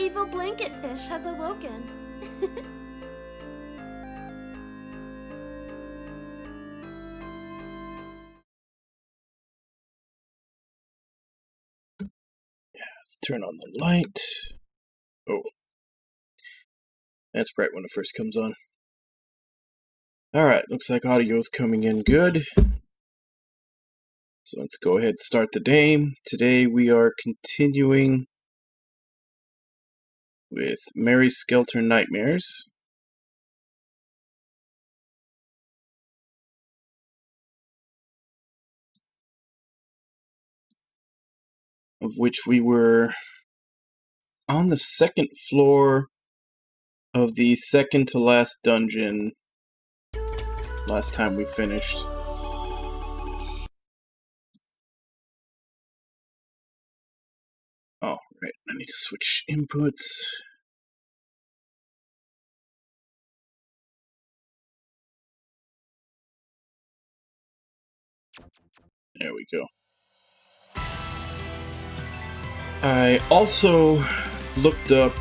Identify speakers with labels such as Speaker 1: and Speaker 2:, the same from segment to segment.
Speaker 1: evil blanket fish has awoken.
Speaker 2: Let's turn on the light. Oh. That's bright when it first comes on. Alright, looks like audio's coming in good. So let's go ahead and start the game. Today we are continuing with Mary Skelter Nightmares. Of which we were on the second floor of the second to last dungeon last time we finished. Oh, right, I need to switch inputs. There we go. I also looked up,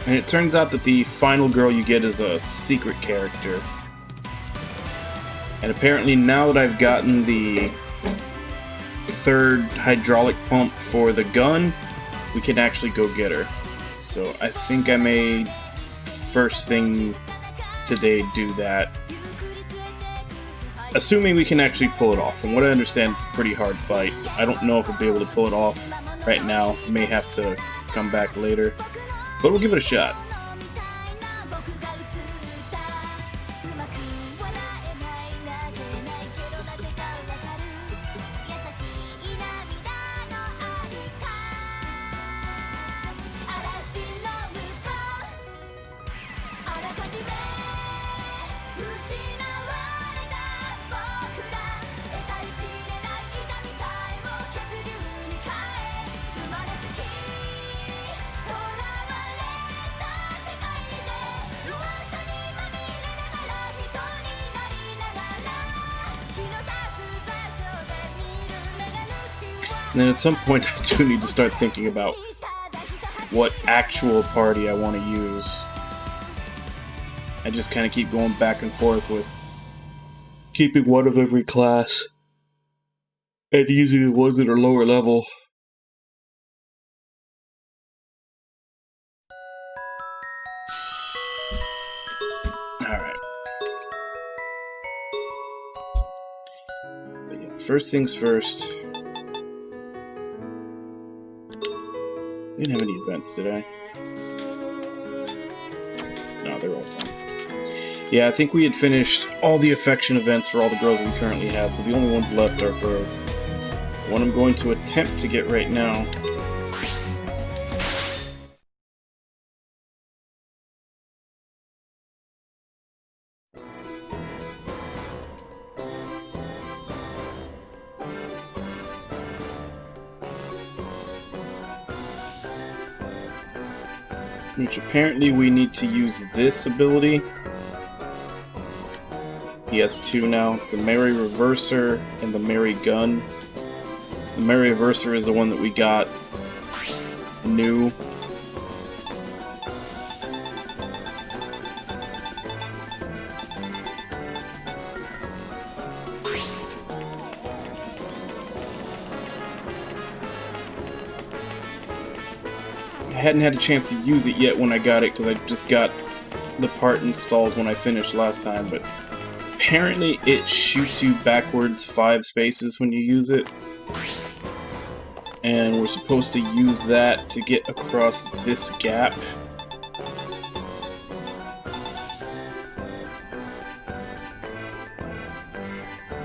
Speaker 2: and it turns out that the final girl you get is a secret character. And apparently now that I've gotten the third hydraulic pump for the gun, we can actually go get her. So I think I may first thing today do that. Assuming we can actually pull it off. From what I understand, it's a pretty hard fight, so I don't know if we'll be able to pull it off right now. May have to come back later, but we'll give it a shot. And then at some point I do need to start thinking about what actual party I want to use. I just kind of keep going back and forth with keeping one of every class and using the ones that are lower level. Alright. But yeah, first things first. I didn't have any events, did I? No, they're all done. Yeah, I think we had finished all the affection events for all the girls we currently have, so the only ones left are for one I'm going to attempt to get right now. Which apparently we need to use this ability. He has two now, the Merry Reverser and the Merry Gun. The Merry Reverser is the one that we got new. I hadn't had a chance to use it yet when I got it because I just got the part installed when I finished last time, but apparently it shoots you backwards 5 spaces when you use it. And we're supposed to use that to get across this gap.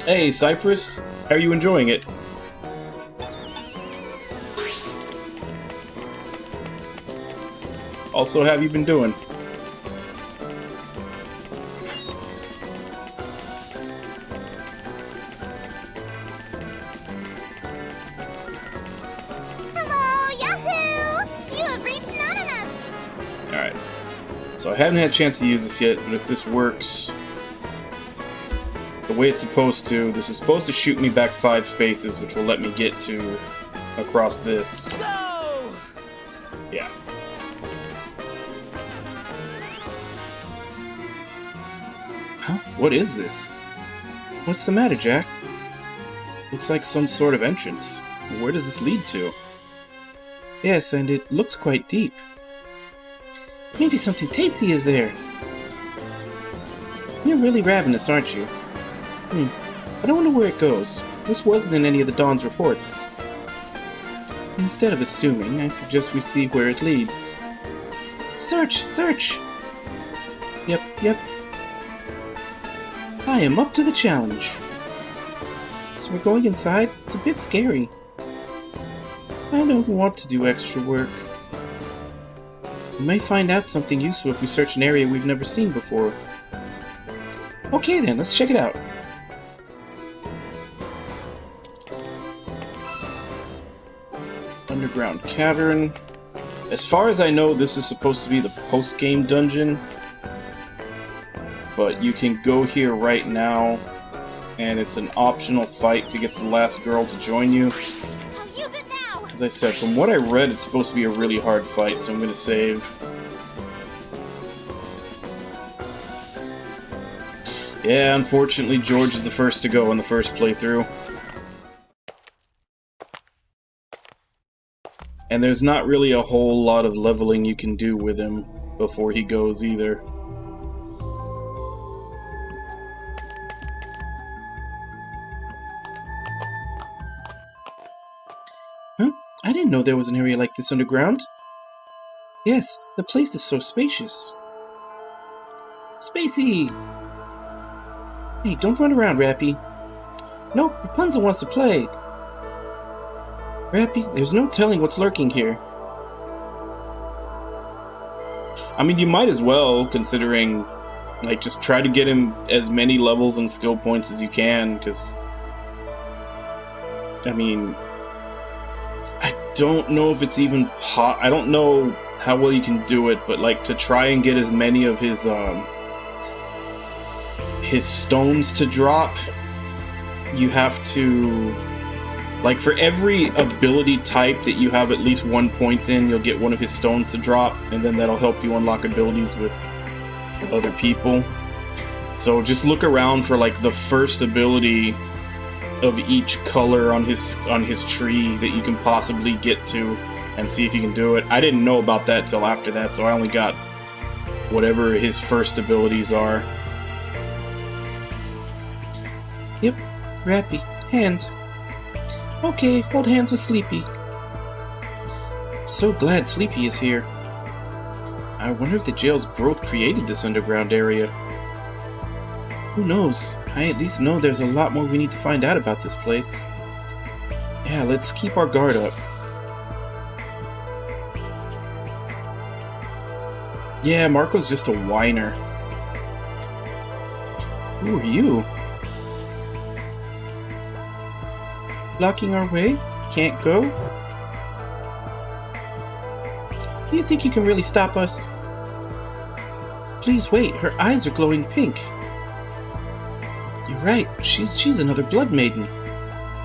Speaker 2: Hey, Cypress, how are you enjoying it? Also, how have you been doing?
Speaker 3: Hello, Yahoo! You have reached Anonymous!
Speaker 2: Alright. So I haven't had a chance to use this yet, but if this works the way it's supposed to, this is supposed to shoot me back 5 spaces, which will let me get to across this.
Speaker 4: Go!
Speaker 2: Yeah. What is this? What's the matter, Jack? Looks like some sort of entrance. Where does this lead to? Yes, and it looks quite deep. Maybe something tasty is there. You're really ravenous, aren't you? I don't know where it goes. This wasn't in any of the Dawn's reports. Instead of assuming, I suggest we see where it leads. Search! Search! Yep. I am up to the challenge. So we're going inside? It's a bit scary. I don't want to do extra work. We may find out something useful if we search an area we've never seen before. Okay then, let's check it out. Underground cavern. As far as I know, this is supposed to be the post-game dungeon. But you can go here right now, and it's an optional fight to get the last girl to join you. As I said, from what I read, it's supposed to be a really hard fight, so I'm going to save. Yeah, unfortunately, George is the first to go in the first playthrough. And there's not really a whole lot of leveling you can do with him before he goes either. Huh? I didn't know there was an area like this underground. Yes, the place is so spacious. Spacey! Hey, don't run around, Rappy. No, Rapunzel wants to play. Rappy, there's no telling what's lurking here. I mean, you might as well, considering, like, just try to get him as many levels and skill points as you can, because, I mean, I don't know if it's even I don't know how well you can do it, but, like, to try and get as many of his stones to drop, you have to, like, for every ability type that you have at least 1 point in, you'll get one of his stones to drop, and then that'll help you unlock abilities with other people. So just look around for, like, the first ability of each color on his tree that you can possibly get to, and see if you can do it. I didn't know about that till after that, so I only got whatever his first abilities are. Yep, Rappy. Hand. Okay, hold hands with Sleepy. So glad Sleepy is here. I wonder if the jail's growth created this underground area. Who knows? I at least know there's a lot more we need to find out about this place. Yeah, let's keep our guard up. Yeah, Marco's just a whiner. Who are you? Blocking our way? Can't go? Do you think you can really stop us? Please wait, her eyes are glowing pink. You're right, she's another blood maiden.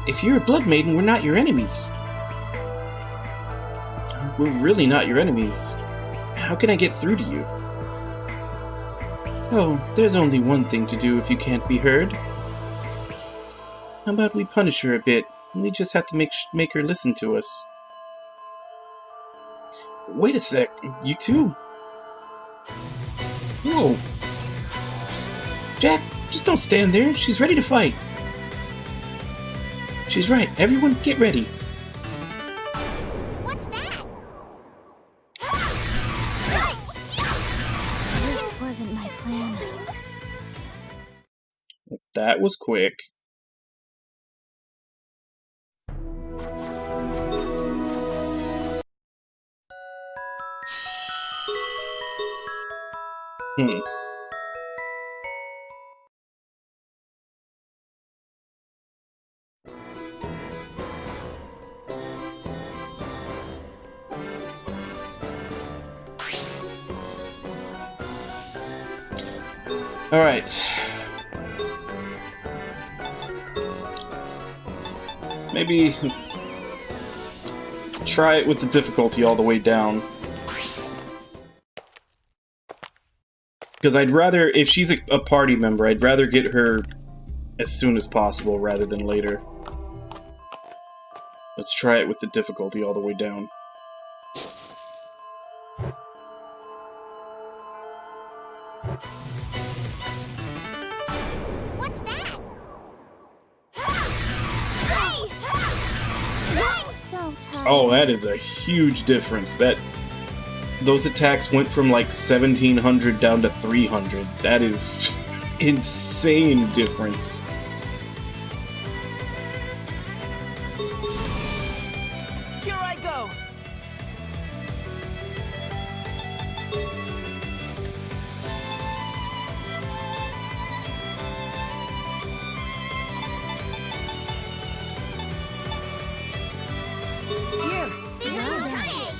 Speaker 2: If you're a blood maiden, we're not your enemies. We're really not your enemies. How can I get through to you? Oh, there's only one thing to do if you can't be heard. How about we punish her a bit? We just have to make her listen to us. Wait a sec, you too? Whoa! Jack, just don't stand there. She's ready to fight. She's right. Everyone, get ready.
Speaker 3: What's that?
Speaker 1: This wasn't my plan.
Speaker 2: That was quick. Alright. Maybe try it with the difficulty all the way down. Because I'd rather, if she's a party member, I'd rather get her as soon as possible rather than later. Let's try it with the difficulty all the way down.
Speaker 3: What's that?
Speaker 1: So tired.
Speaker 2: Oh, that is a huge difference. Those attacks went from like 1700 down to 300. That is insane difference.
Speaker 4: Here I go. Here.
Speaker 3: Well done.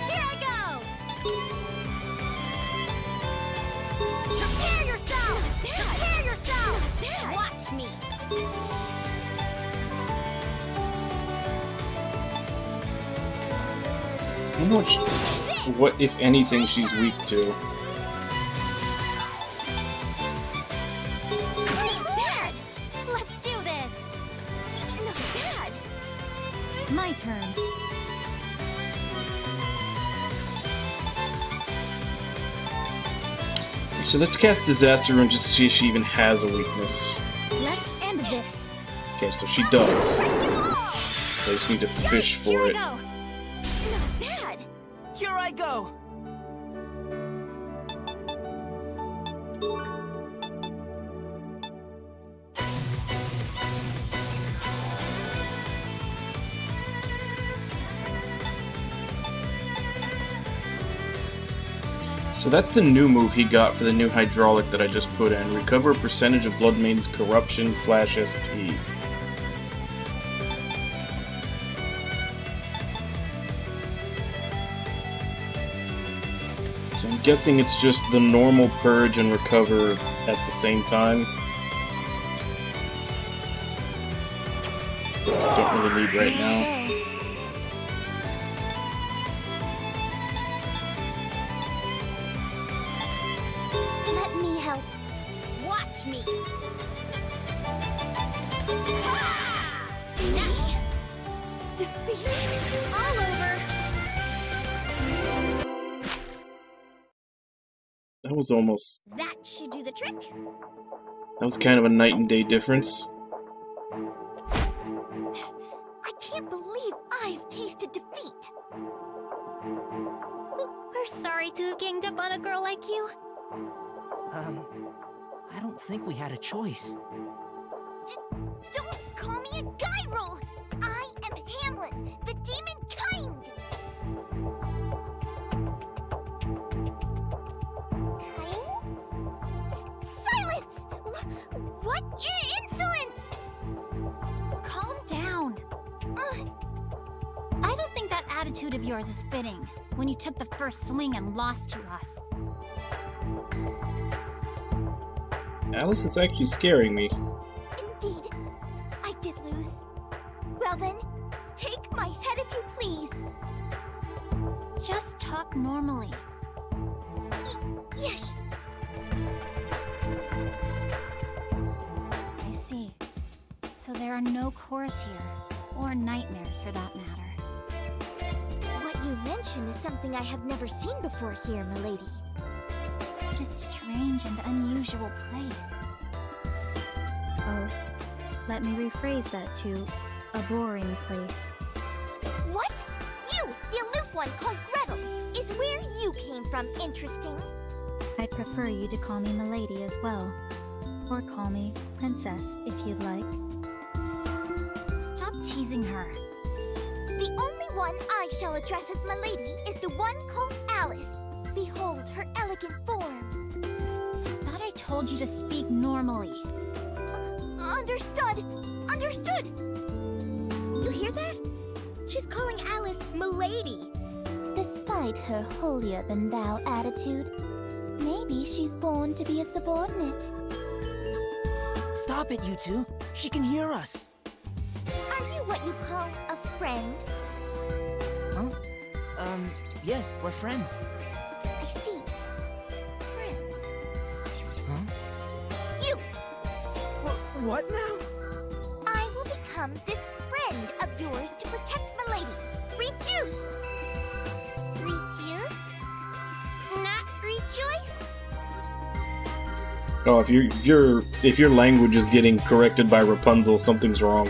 Speaker 3: Here I go. Prepare yourself. Prepare yourself. Watch me.
Speaker 2: I don't know what, if anything, she's weak to.
Speaker 3: Not bad. Let's do this. Not bad.
Speaker 1: My turn.
Speaker 2: So let's cast Disaster Rune just to see if she even has a weakness.
Speaker 1: Let's end this.
Speaker 2: Okay, so she does.
Speaker 3: Right you all.
Speaker 2: I just need to fish
Speaker 1: Here
Speaker 2: for
Speaker 1: I
Speaker 2: it.
Speaker 1: go.
Speaker 3: Not bad.
Speaker 4: Here I go.
Speaker 2: So that's the new move he got for the new hydraulic that I just put in. Recover a percentage of Bloodmane's corruption / SP. So I'm guessing it's just the normal purge and recover at the same time. Don't really need right now.
Speaker 3: Let me help. Watch me. Nice. Defeat. All over.
Speaker 2: That was almost...
Speaker 3: That should do the trick.
Speaker 2: That was kind of a night and day difference.
Speaker 3: I can't believe I've tasted defeat.
Speaker 1: We're sorry to have ganged up on a girl like you.
Speaker 4: I don't think we had a choice.
Speaker 3: Don't call me a guy roll. I am Hamlet, the demon king. Silence! What insolence!
Speaker 1: Calm down. I don't think that attitude of yours is fitting when you took the first swing and lost to us.
Speaker 2: Alice is actually scaring me.
Speaker 3: Indeed, I did lose. Well then, take my head if you please.
Speaker 1: Just talk normally.
Speaker 3: Yes.
Speaker 1: I see. So there are no cores here, or nightmares for that matter.
Speaker 3: What you mention is something I have never seen before here, milady.
Speaker 1: What a strange and unusual place. Oh, let me rephrase that to a boring place.
Speaker 3: What? You, the aloof one called Gretel, is where you came from interesting.
Speaker 1: I'd prefer you to call me Milady as well. Or call me Princess, if you'd like. Stop teasing her.
Speaker 3: The only one I shall address as milady is the one called Alice. Behold her elegant form.
Speaker 1: Thought I told you to speak normally.
Speaker 3: Understood. Understood. You hear that? She's calling Alice milady. Despite her holier-than-thou attitude, maybe she's born to be a subordinate.
Speaker 4: Stop it, you two. She can hear us.
Speaker 3: Are you what you call a friend?
Speaker 4: Huh? Yes, we're friends.
Speaker 3: I see.
Speaker 4: What now?
Speaker 3: I will become this friend of yours to protect Milady. Rejuice! Rejuice? Not rejoice?
Speaker 2: Oh, if your language is getting corrected by Rapunzel, something's wrong.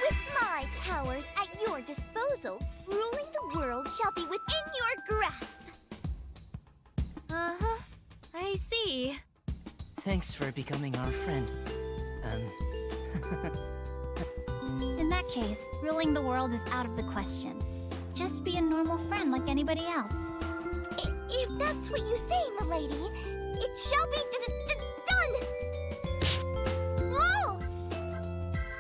Speaker 3: With my powers at your disposal, ruling the world shall be within your grasp.
Speaker 1: Uh-huh. I see.
Speaker 4: Thanks for becoming our friend.
Speaker 1: In that case, ruling the world is out of the question. Just be a normal friend like anybody else.
Speaker 3: If that's what you say, Milady, it shall be done! Oh!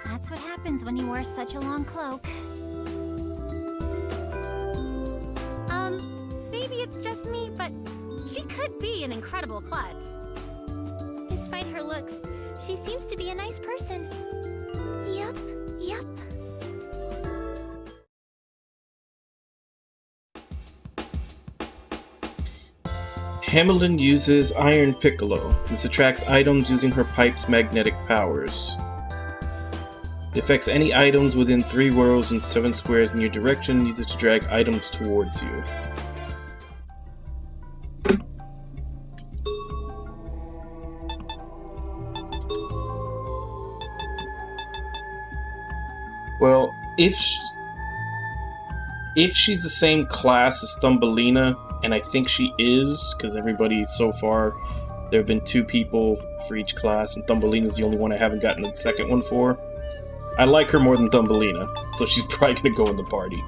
Speaker 1: That's what happens when you wear such a long cloak.
Speaker 5: Maybe it's just me, but she could be an incredible klutz.
Speaker 1: Despite her looks, she seems to be a nice person.
Speaker 3: Yup, yup.
Speaker 2: Hamilton uses Iron Piccolo. This attracts items using her pipe's magnetic powers. It affects any items within 3 worlds and 7 squares in your direction. Use it to drag items towards you. Well, if she's the same class as Thumbelina, and I think she is, because everybody so far, there have been 2 people for each class, and Thumbelina's the only one I haven't gotten the second one for. I like her more than Thumbelina, so she's probably gonna go in the party.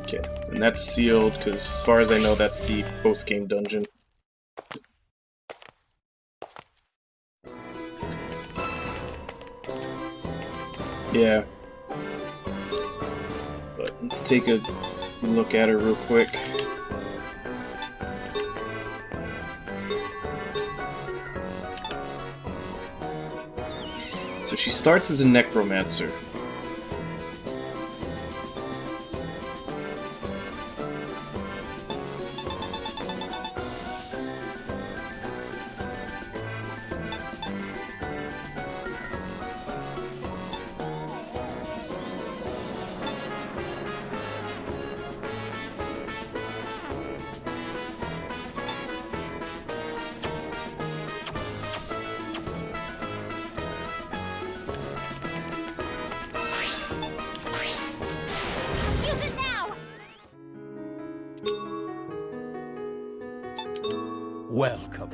Speaker 2: Okay, and that's sealed, because as far as I know, that's the post-game dungeon. Yeah. But let's take a look at her real quick. So she starts as a necromancer.
Speaker 3: Use it now!
Speaker 4: Welcome.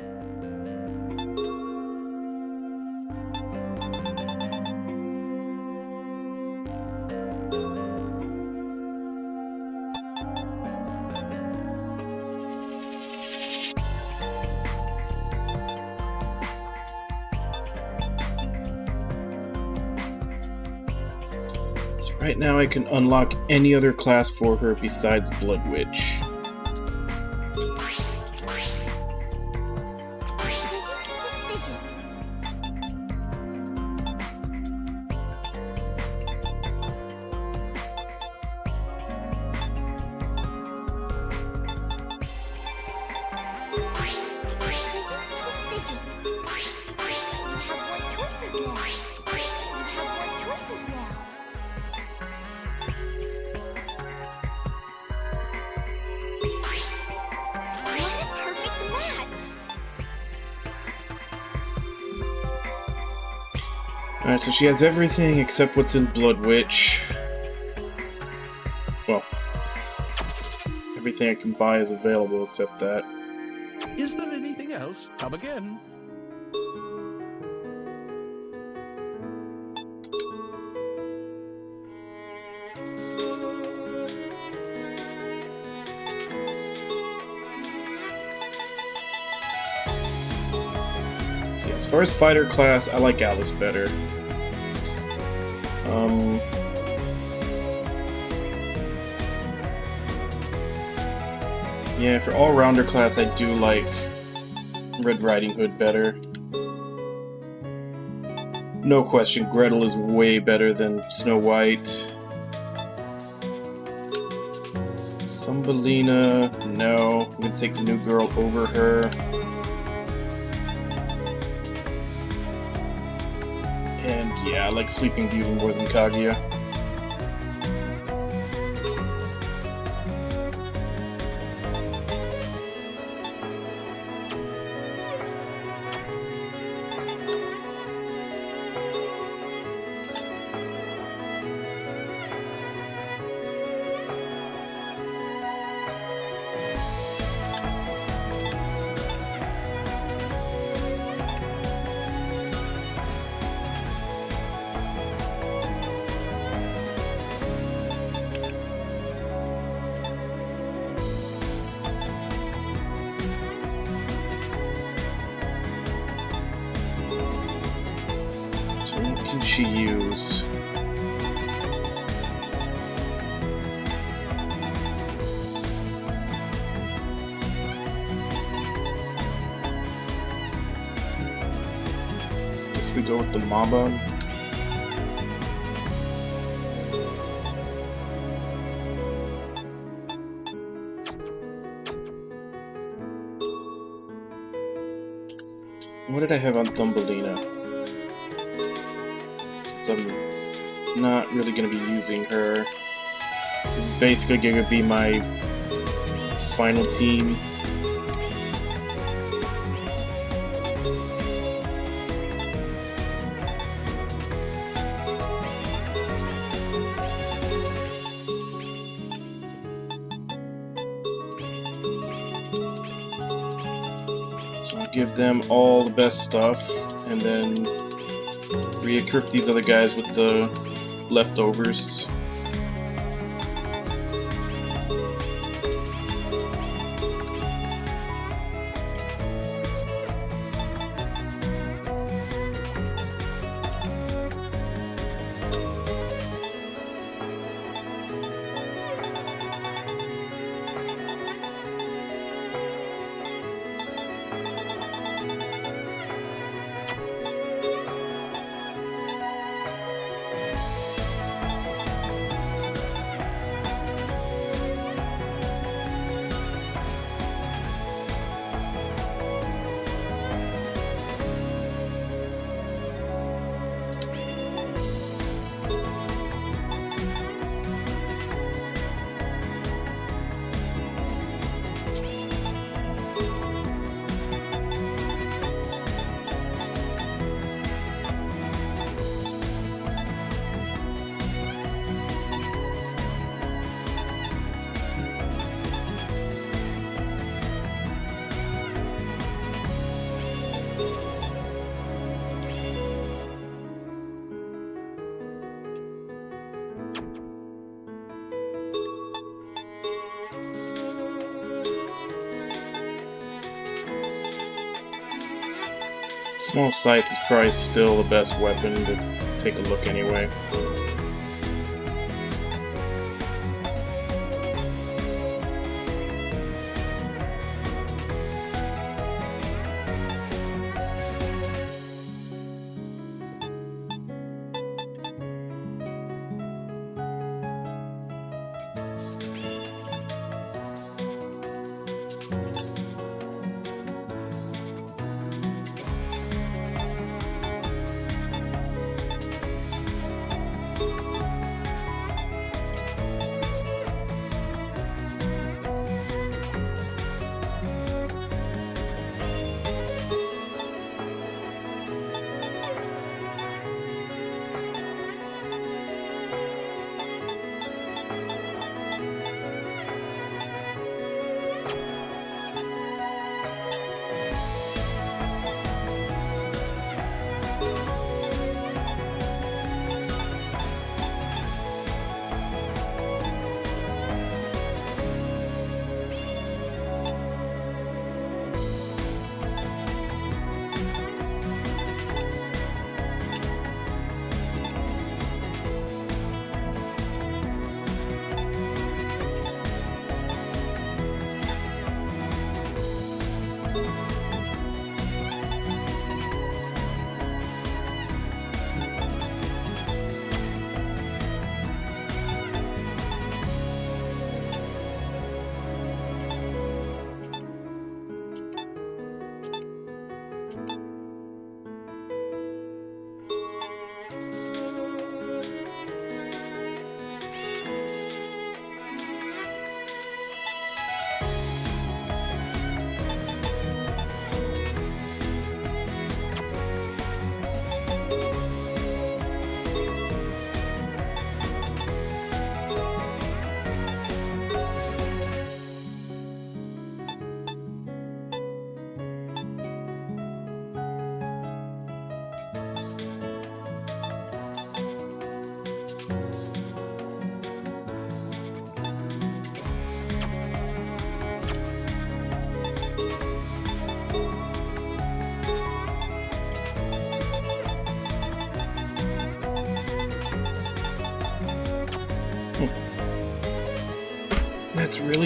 Speaker 2: So right now I can unlock any other class for her besides Blood Witch. Alright, so she has everything except what's in Blood Witch. Well, everything I can buy is available except that.
Speaker 6: Is there anything else? Come again.
Speaker 2: So yeah, as far as fighter class, I like Alice better. Yeah, for all-rounder class, I do like Red Riding Hood better. No question, Gretel is way better than Snow White. Thumbelina, no. I'm gonna take the new girl over her. And yeah, I like Sleeping Beauty more than Kaguya. What can she use? Guess we go with the Maba. What did I have on Thumbelina? I'm not really going to be using her. This is basically going to be my final team. So I'll give them all the best stuff, and then re-equip these other guys with the leftovers. Small scythe is probably still the best weapon to take a look anyway.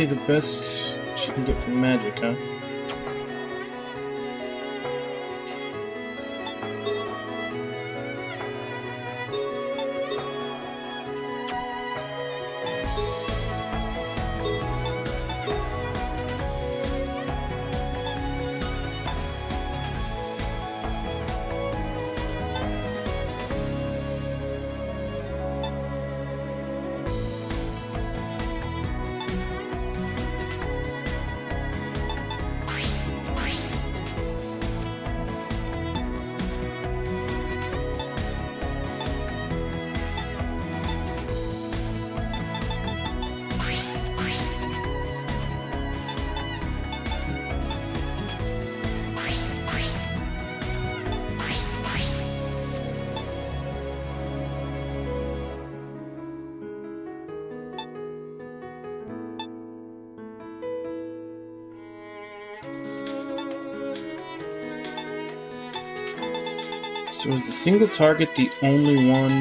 Speaker 2: save the best she can get from magic, huh? So is the single target the only one?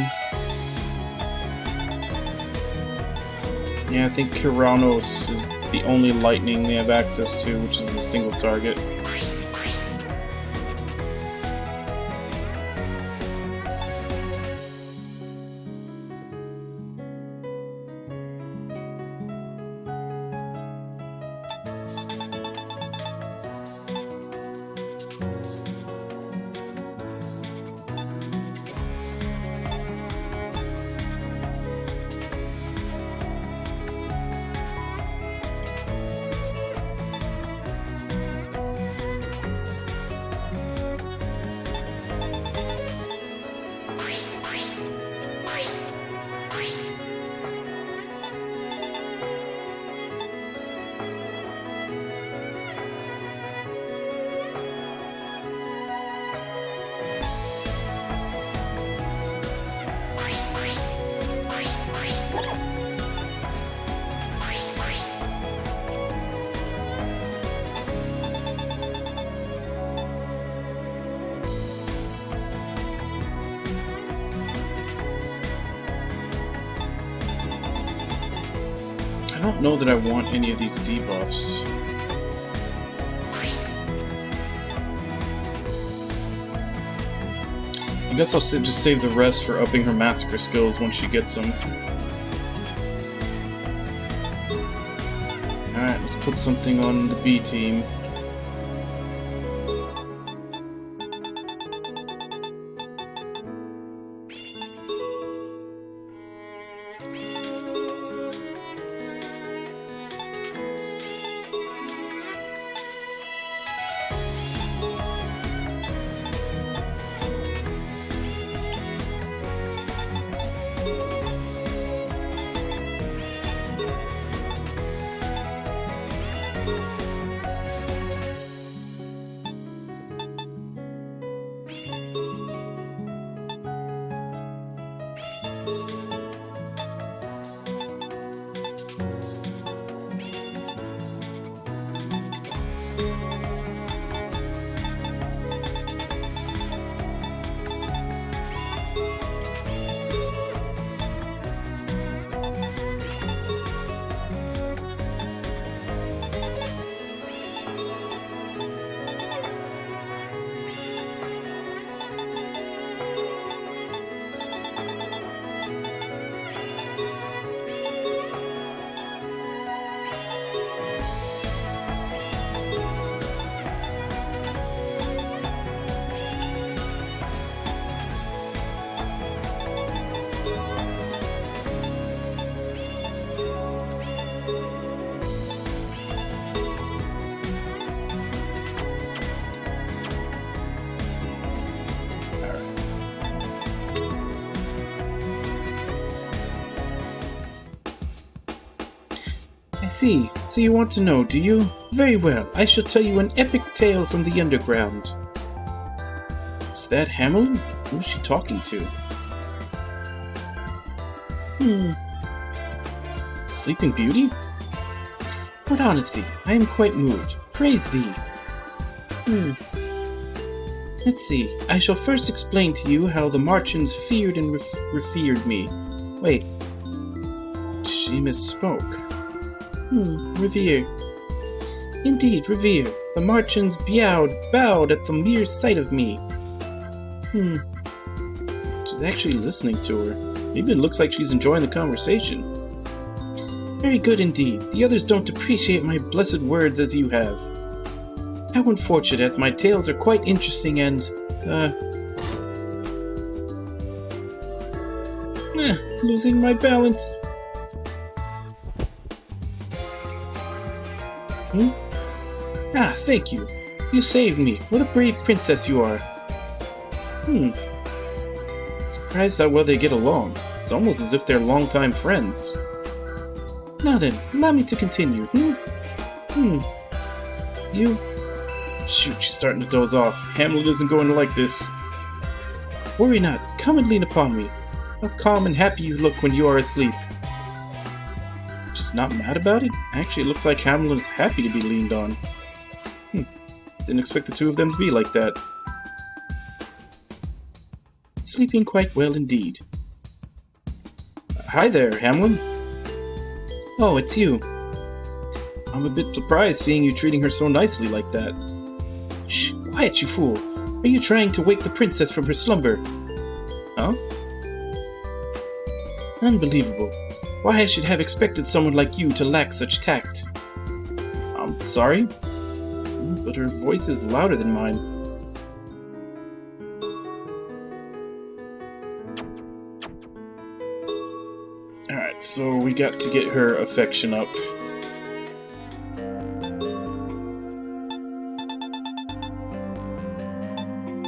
Speaker 2: Yeah, I think Kiranos is the only lightning they have access to, which is the single target. I don't know that I want any of these debuffs. I guess I'll just save the rest for upping her massacre skills once she gets them. Alright, let's put something on the B team. See, so you want to know, do you? Very well, I shall tell you an epic tale from the underground. Is that Hamelin? Who is she talking to? Sleeping Beauty? But honestly, I am quite moved. Praise thee. Let's see, I shall first explain to you how the Marchans feared and revered me. Wait, she misspoke. Revere. Indeed, Revere. The Marchans bowed at the mere sight of me. She's actually listening to her. Even looks like she's enjoying the conversation. Very good indeed. The others don't appreciate my blessed words as you have. How unfortunate, as my tales are quite interesting and, losing my balance. Ah, thank you. You saved me. What a brave princess you are. Surprised how well they get along. It's almost as if they're longtime friends. Now then, allow me to continue. You... Shoot, she's starting to doze off. Hamlet isn't going to like this. Worry not. Come and lean upon me. How calm and happy you look when you are asleep. She's not mad about it? Actually, it looks like Hamlet is happy to be leaned on. Didn't expect the two of them to be like that. Sleeping quite well indeed. Hi there, Hamlin. Oh, it's you. I'm a bit surprised seeing you treating her so nicely like that. Shh, quiet, you fool. Are you trying to wake the princess from her slumber? Huh? Unbelievable. Why I should have expected someone like you to lack such tact. I'm sorry, but her voice is louder than mine. Alright, so we got to get her affection up.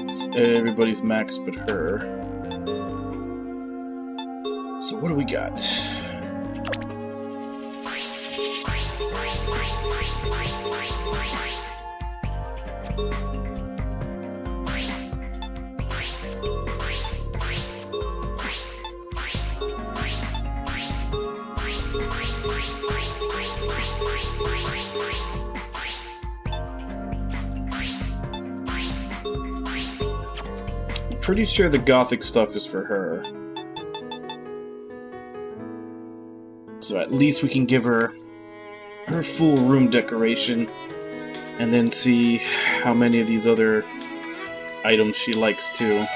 Speaker 2: It's everybody's max but her. So what do we got? Pretty sure the gothic stuff is for her. So at least we can give her her full room decoration and then see how many of these other items she likes too.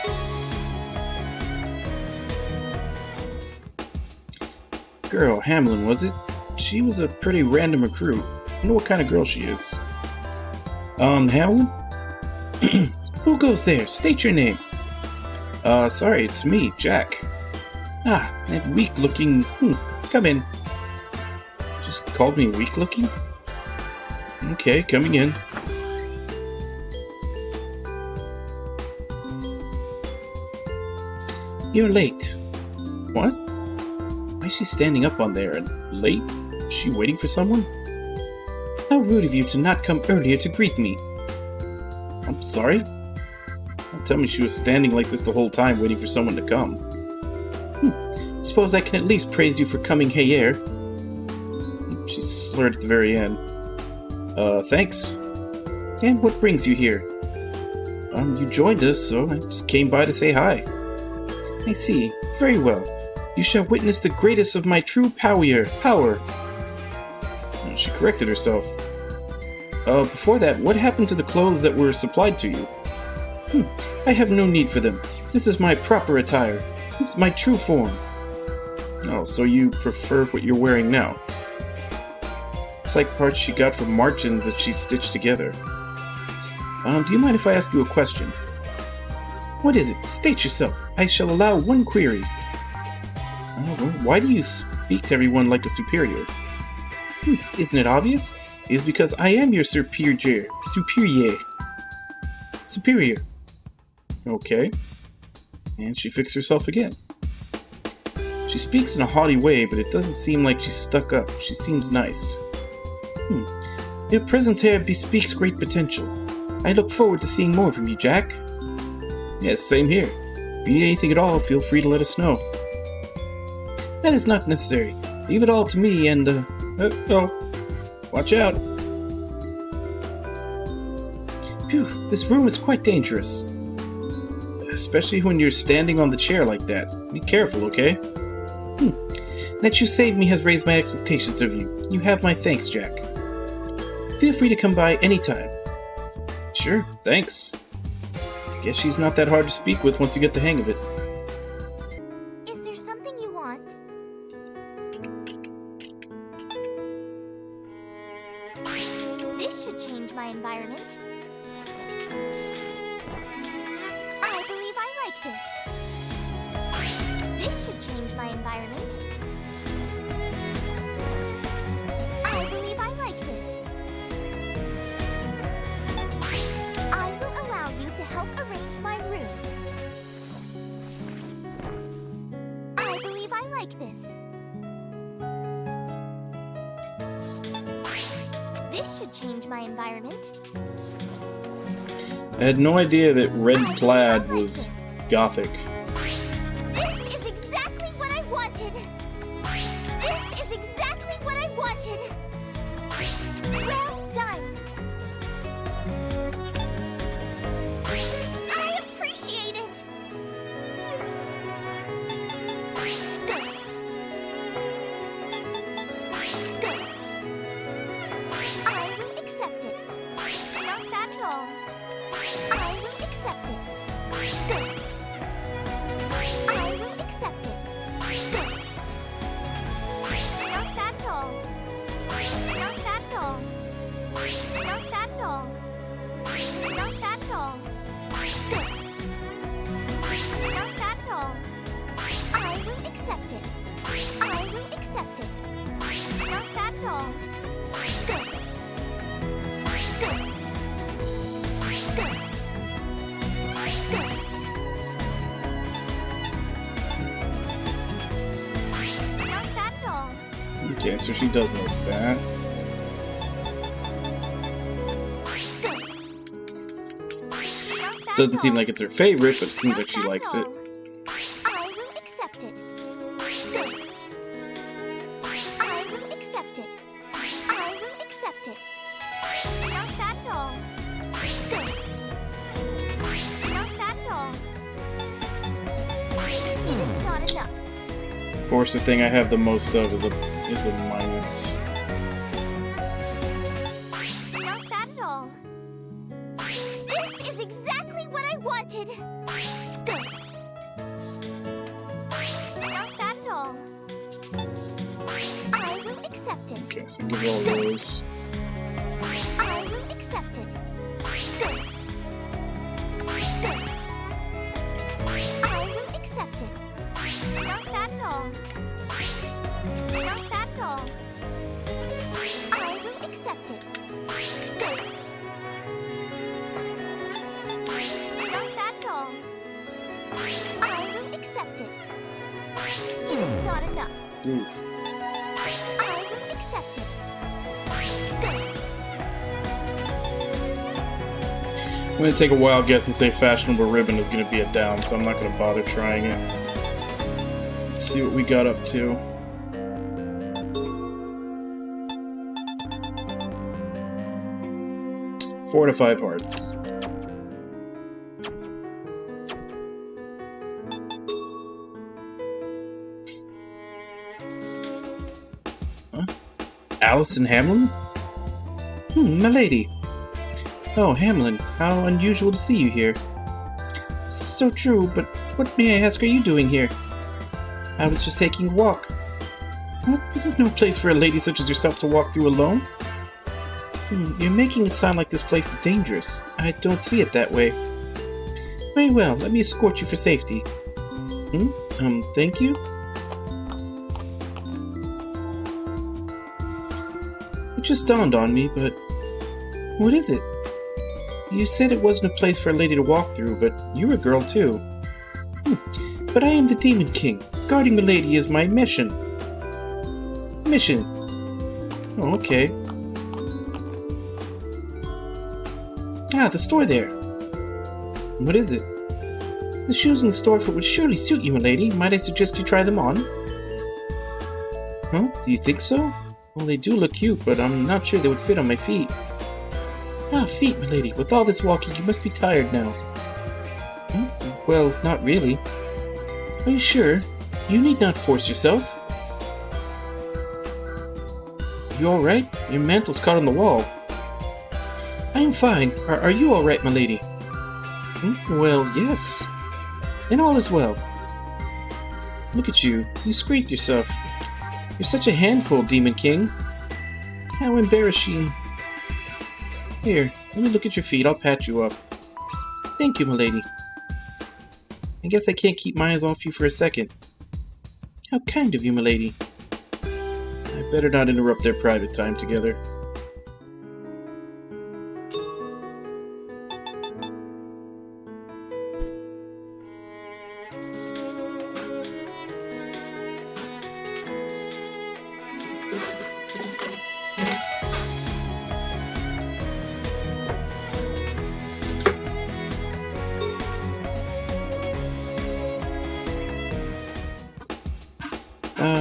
Speaker 2: Girl, Hamlin, was it? She was a pretty random recruit. I wonder what kind of girl she is. Hamlin? Who goes there? State your name. Sorry, it's me, Jack. Ah, that weak-looking... come in. Just called me weak-looking? Okay, coming in. You're late. What? Why is she standing up on there? And late? Is she waiting for someone? How rude of you to not come earlier to greet me. I'm sorry? Don't tell me she was standing like this the whole time waiting for someone to come. Suppose I can at least praise you for coming here. She slurred at the very end. Thanks. And what brings you here? You joined us, so I just came by to say hi. I see. Very well. You shall witness the greatest of my true power. She corrected herself. Before that, what happened to the clothes that were supplied to you? I have no need for them. This is my proper attire. It's my true form. Oh, so you prefer what you're wearing now? Looks like parts she got from Marchins that she stitched together. Do you mind if I ask you a question? What is it? State yourself. I shall allow one query. Why do you speak to everyone like a superior? Isn't it obvious? It is because I am your superior. Superior. Okay. And she fixed herself again. She speaks in a haughty way, but it doesn't seem like she's stuck up. She seems nice. Your presence here bespeaks great potential. I look forward to seeing more from you, Jack. Yes, same here. If you need anything at all, feel free to let us know. That is not necessary. Leave it all to me and, watch out. Phew, this room is quite dangerous. Especially when you're standing on the chair like that. Be careful, okay? That you saved me has raised my expectations of you. You have my thanks, Jack. Feel free to come by anytime. Sure, thanks. Guess she's not that hard to speak with once you get the hang of it.
Speaker 3: Is there something you want? This should change my environment. I believe I like this. This should change my environment. I believe I like this. I will allow you to help arrange my room. I believe I like this. This should change my environment.
Speaker 2: I had no idea that red plaid was gothic.
Speaker 3: This is exactly what I wanted. This is exactly what I wanted. Well done. I appreciate it. Good. Good. I will accept it. Not bad at all. I will accept it. Good. I will accept it. Good. Not bad at all. Not bad at all. Not bad at all. Not bad at all. Good. Not bad at all. I will accept it. I will accept it. Not bad at all. Good. Good. Good. Not bad at all.
Speaker 2: Okay, so she does like that. Doesn't seem like it's her favorite, but it seems like she likes it.
Speaker 3: I will accept it. Good. I will accept it. I will accept it. Not bad at all. Good. Not bad at all. It is not enough.
Speaker 2: Of course, the thing I have the most of is a minus.
Speaker 3: Not bad at all. This is exactly what I wanted. Good. Not bad at all. I will accept it.
Speaker 2: Okay, so give all those.
Speaker 3: I will accept it. Good. Good. I will accept it. Not bad at all. Not bad at all. I will accept it. Good. Not bad at all. I will accept it. It is not enough.
Speaker 2: Ooh.
Speaker 3: I will accept it. Good.
Speaker 2: I'm gonna take a wild guess and say fashionable ribbon is gonna be a down, so I'm not gonna bother trying it. Let's see what we got up to. Four to 5 hearts. Huh? Alice and Hamlin? My lady. Oh, Hamlin, how unusual to see you here. So true, but what, may I ask, are you doing here? I was just taking a walk. What? This is no place for a lady such as yourself to walk through alone. You're making it sound like this place is dangerous. I don't see it that way. Very well, let me escort you for safety. Thank you? It just dawned on me, but... what is it? You said it wasn't a place for a lady to walk through, but you're a girl too. But I am the Demon King. Guarding Milady is my mission. Mission? Oh, okay. Ah, the store there. What is it? The shoes in the store would surely suit you, milady. Might I suggest you try them on? Huh? Do you think so? Well, they do look cute, but I'm not sure they would fit on my feet. Ah, feet, milady. With all this walking, you must be tired now. Huh? Well, not really. Are you sure? You need not force yourself. You alright? Your mantle's caught on the wall. I am fine. Are you alright, my lady? Well, yes. Then all is well. Look at you. You scraped yourself. You're such a handful, Demon King. How embarrassing. Here, let me look at your feet. I'll pat you up. Thank you, my lady. I guess I can't keep my eyes off you for a second. How kind of you, my lady. I better not interrupt their private time together.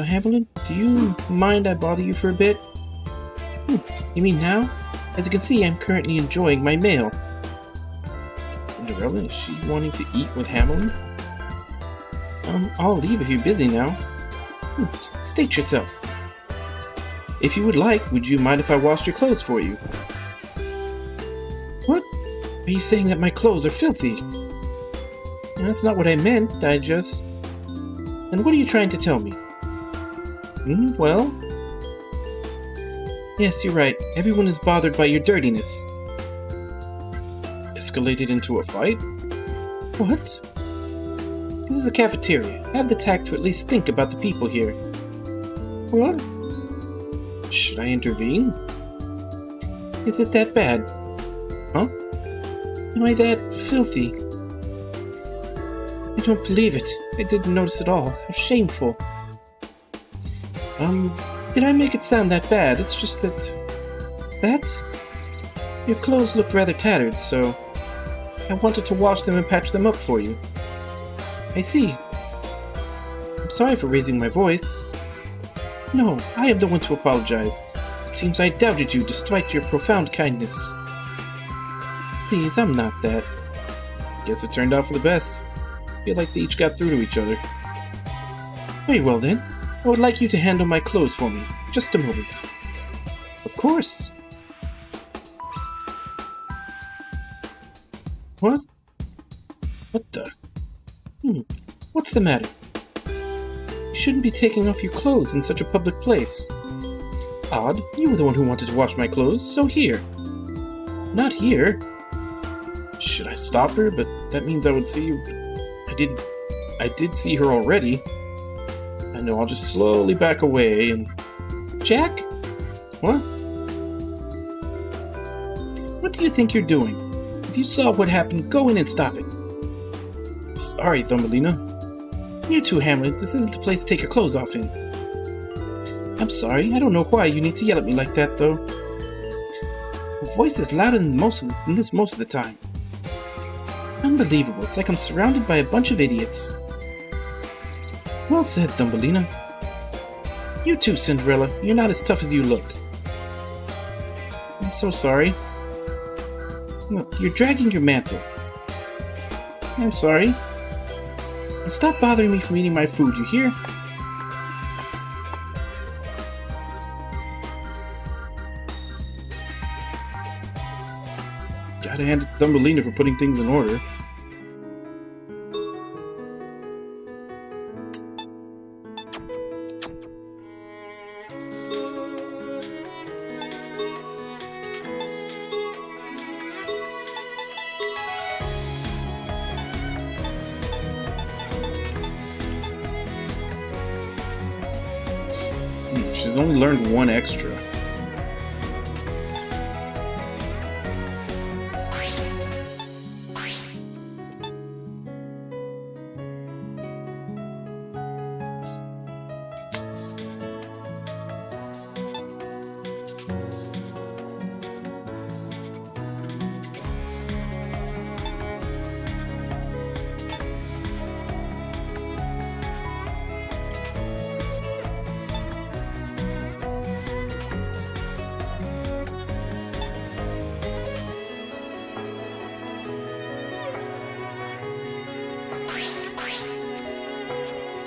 Speaker 2: Hamilton, do you mind I bother you for a bit? You mean now? As you can see, I'm currently enjoying my meal. Cinderella, is she wanting to eat with Hamilton? I'll leave if you're busy now. State yourself. If you would like, would you mind if I washed your clothes for you? What? Are you saying that my clothes are filthy? That's not what I meant, I just... And what are you trying to tell me? Well... Yes, you're right. Everyone is bothered by your dirtiness. Escalated into a fight? What? This is a cafeteria. Have the tact to at least think about the people here. What? Should I intervene? Is it that bad? Huh? Am I that filthy? I don't believe it. I didn't notice at all. How shameful. Did I make it sound that bad? It's just that... Your clothes look rather tattered, so... I wanted to wash them and patch them up for you. I see. I'm sorry for raising my voice. No, I am the one to apologize. It seems I doubted you despite your profound kindness. Please, I'm not that. Guess it turned out for the best. Feel like they each got through to each other. Very well then. I would like you to handle my clothes for me. Just a moment. Of course. What? What the? What's the matter? You shouldn't be taking off your clothes in such a public place. Odd, you were the one who wanted to wash my clothes, so here. Not here. Should I stop her? But that means I would see you. I did see her already. I know, I'll just slowly back away and... Jack? What? What do you think you're doing? If you saw what happened, go in and stop it. Sorry, Thumbelina. You too, Hamlet. This isn't the place to take your clothes off in. I'm sorry. I don't know why you need to yell at me like that, though. Your voice is louder than this most of the time. Unbelievable. It's like I'm surrounded by a bunch of idiots. Well said, Thumbelina. You too, Cinderella. You're not as tough as you look. I'm so sorry. Look, you're dragging your mantle. I'm sorry. Now stop bothering me from eating my food, you hear? Gotta hand it to Thumbelina for putting things in order. She's only learned one extra.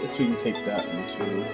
Speaker 2: Guess we can take that one too.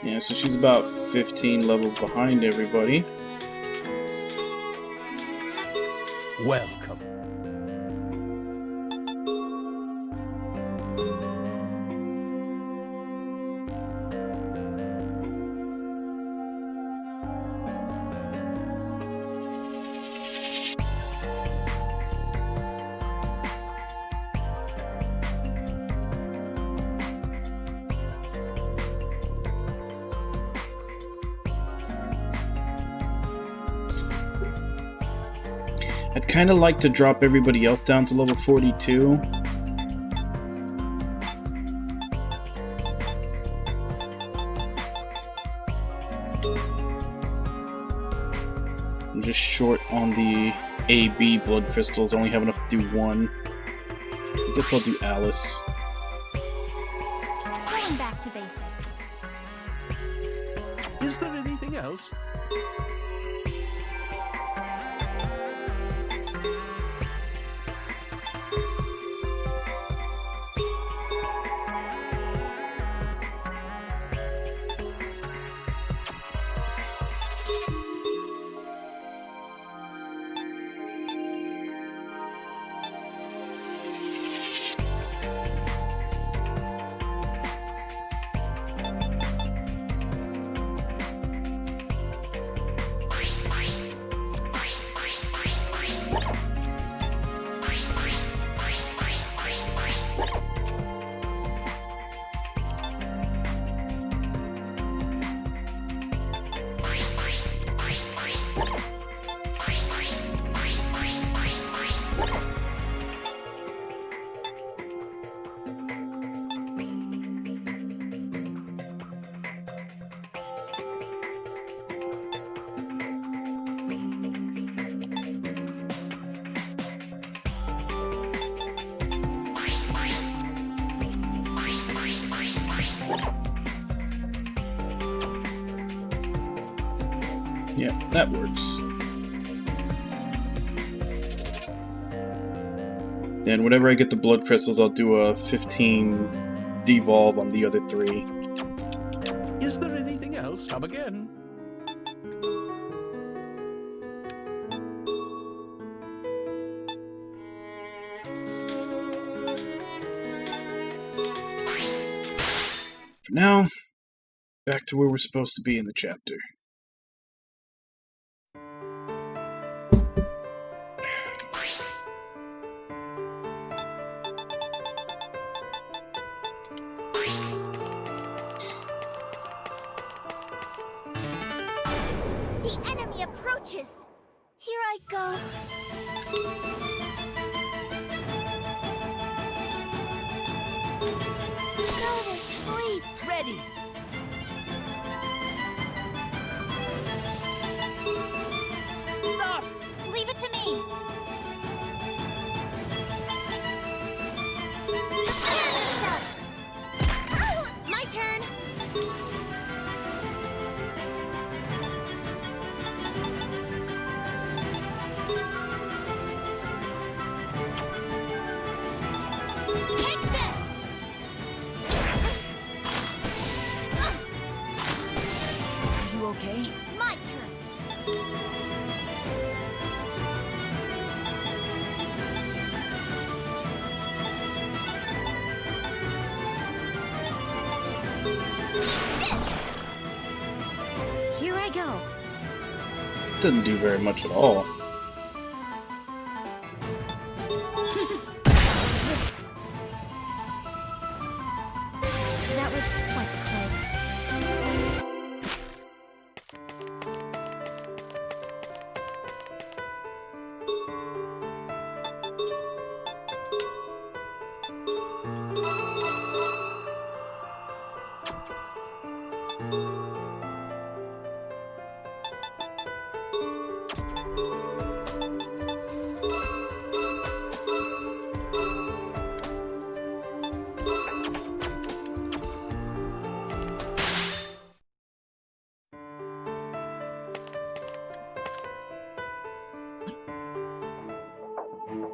Speaker 2: Yeah, so she's about 15 levels behind everybody.
Speaker 6: Welcome.
Speaker 2: I'd kind of like to drop everybody else down to level 42. I'm just short on the AB blood crystals. I only have enough to do one. I guess I'll do Alice.
Speaker 3: Going back to basics.
Speaker 6: Is there anything else?
Speaker 2: Yeah, that works. And whenever I get the blood crystals, I'll do a 15 devolve on the other 3.
Speaker 6: Is there anything else? Come again.
Speaker 2: For now, back to where we're supposed to be in the chapter.
Speaker 3: The enemy approaches. Here I go. Go to sleep.
Speaker 4: Ready!
Speaker 3: Stop. Leave it to me.
Speaker 5: It's my turn. Take this.
Speaker 4: Are you okay?
Speaker 3: My turn.
Speaker 1: Here I go.
Speaker 2: Doesn't do very much at all.
Speaker 1: That was quite close.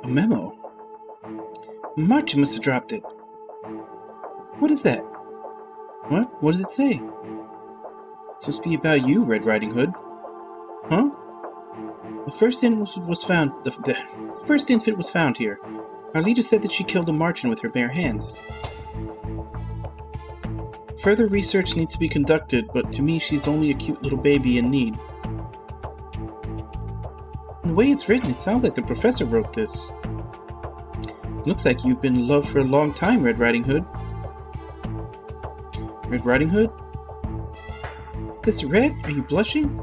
Speaker 2: A memo? Machi must have dropped it. What is that? What? What does it say? It's supposed to be about you, Red Riding Hood. Huh? The first infant was found. The first infant was found here. Our leader said that she killed a Martian with her bare hands. Further research needs to be conducted, but to me she's only a cute little baby in need. The way it's written, it sounds like the professor wrote this. Looks like you've been in love for a long time, Red Riding Hood. Red Riding Hood? Sister Red, are you blushing?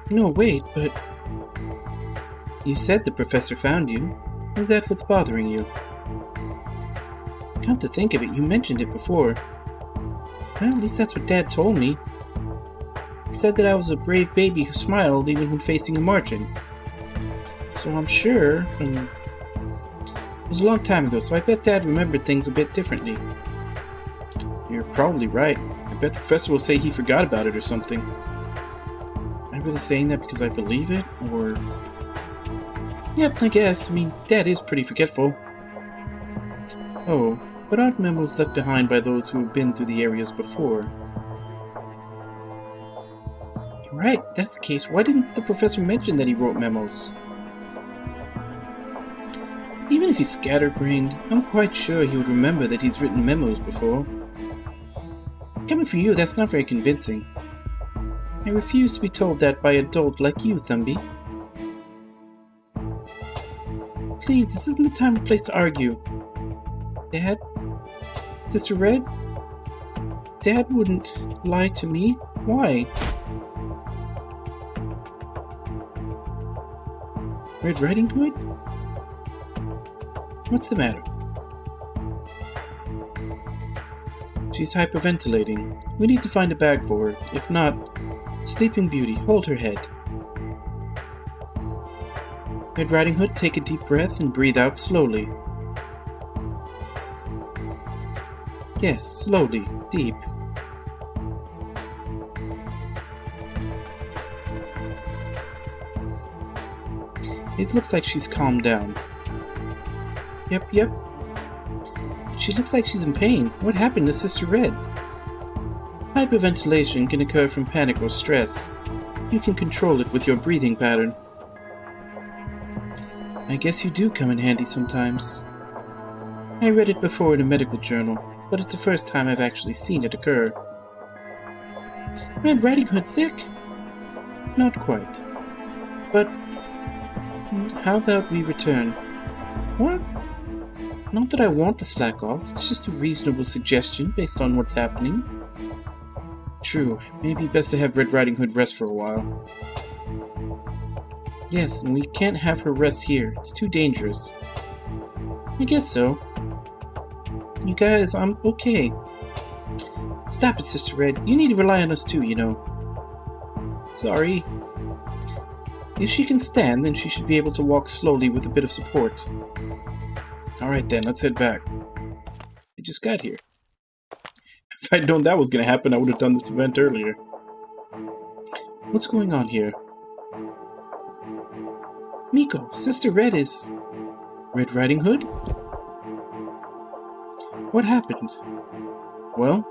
Speaker 2: No, wait, but... You said the professor found you. Is that what's bothering you? Come to think of it, you mentioned it before. Well, at least that's what Dad told me. He said that I was a brave baby who smiled even when facing a Martian. So I'm sure... it was a long time ago, so I bet Dad remembered things a bit differently. You're probably right. I bet the professor will say he forgot about it or something. Am I really saying that because I believe it, or... Yep, I guess. I mean, Dad is pretty forgetful. Oh, but aren't memos left behind by those who have been through the areas before? You're right, if that's the case. Why didn't the professor mention that he wrote memos? Even if he's scatterbrained, I'm quite sure he would remember that he's written memos before. Coming from you, that's not very convincing. I refuse to be told that by an adult like you, Thumby. Please, this isn't the time or place to argue. Dad? Sister Red? Dad wouldn't lie to me. Why? Red Riding Hood? What's the matter? She's hyperventilating. We need to find a bag for her. If not, Sleeping Beauty, hold her head. Red Riding Hood, take a deep breath and breathe out slowly. Yes, slowly, deep. It looks like she's calmed down. Yep. She looks like she's in pain. What happened to Sister Red? Hyperventilation can occur from panic or stress. You can control it with your breathing pattern. I guess you do come in handy sometimes. I read it before in a medical journal, but it's the first time I've actually seen it occur. Red Riding Hood sick? Not quite. But how about we return? What? Not that I want to slack off, it's just a reasonable suggestion based on what's happening. True, maybe best to have Red Riding Hood rest for a while. Yes, and we can't have her rest here, it's too dangerous. I guess so. You guys, I'm okay. Stop it, Sister Red, you need to rely on us too, you know. Sorry. If she can stand, then she should be able to walk slowly with a bit of support. Alright then, let's head back. I just got here. If I'd known that was going to happen, I would have done this event earlier. What's going on here? Miko, Sister Red is... Red Riding Hood? What happened? Well?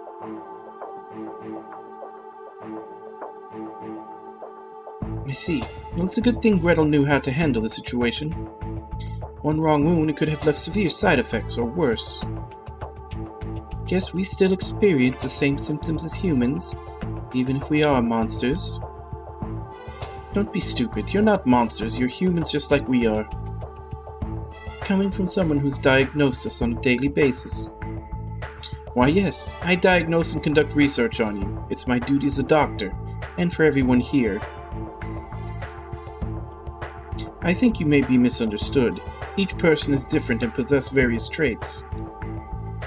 Speaker 2: I see. Well, it's a good thing Gretel knew how to handle the situation. One wrong wound, it could have left severe side effects, or worse. Guess we still experience the same symptoms as humans, even if we are monsters. Don't be stupid, you're not monsters, you're humans just like we are. Coming from someone who's diagnosed us on a daily basis. Why yes, I diagnose and conduct research on you. It's my duty as a doctor, and for everyone here. I think you may be misunderstood. Each person is different and possess various traits.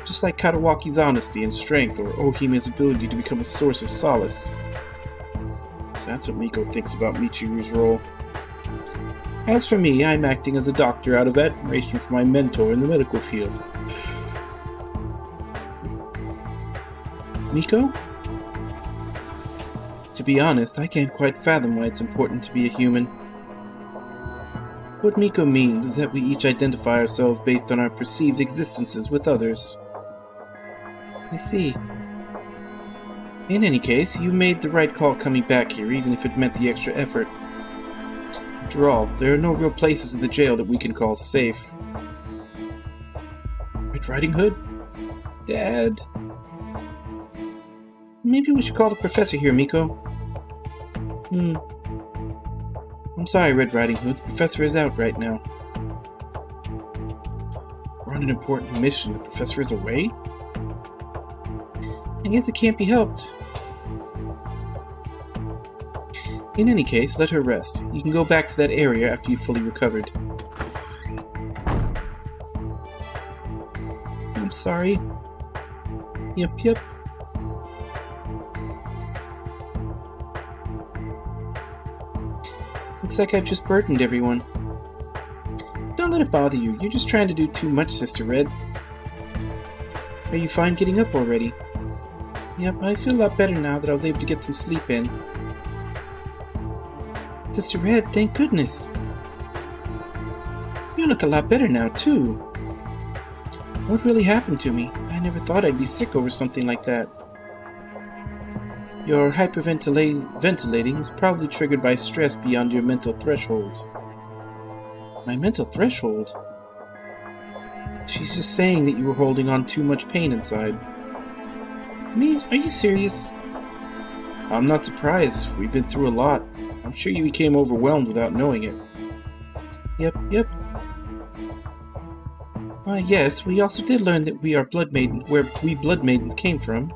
Speaker 2: Just like Katawaki's honesty and strength, or Ohime's ability to become a source of solace. So that's what Miko thinks about Michiru's role. As for me, I'm acting as a doctor out of admiration for my mentor in the medical field. Miko? To be honest, I can't quite fathom why it's important to be a human. What Miko means is that we each identify ourselves based on our perceived existences with others. I see. In any case, you made the right call coming back here, even if it meant the extra effort. After all, there are no real places in the jail that we can call safe. Red Riding Hood? Dad? Maybe we should call the professor here, Miko. I'm sorry, Red Riding Hood. The professor is out right now. We're on an important mission. The professor is away? I guess it can't be helped. In any case, let her rest. You can go back to that area after you've fully recovered. I'm sorry. Yep. Looks like I've just burdened everyone. Don't let it bother you. You're just trying to do too much, Sister Red. Are you fine getting up already? Yep, I feel a lot better now that I was able to get some sleep in. Sister Red, thank goodness. You look a lot better now, too. What really happened to me? I never thought I'd be sick over something like that. Your hyperventilating was probably triggered by stress beyond your mental threshold. My mental threshold? She's just saying that you were holding on too much pain inside. Me? Are you serious? I'm not surprised. We've been through a lot. I'm sure you became overwhelmed without knowing it. Yep. Yes, we also did learn that we are Blood Maidens, where we Blood Maidens came from.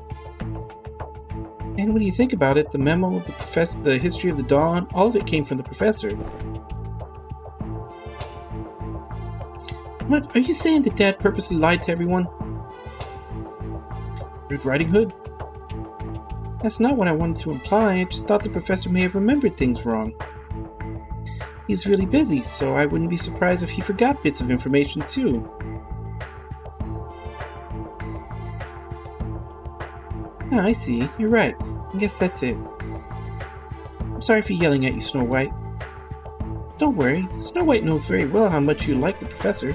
Speaker 2: And when you think about it, the memo, the history of the Dawn, all of it came from the professor. What? Are you saying that Dad purposely lied to everyone? Red Riding Hood? That's not what I wanted to imply. I just thought the professor may have remembered things wrong. He's really busy, so I wouldn't be surprised if he forgot bits of information too. Ah, I see. You're right. I guess that's it. I'm sorry for yelling at you, Snow White. Don't worry. Snow White knows very well how much you like the professor.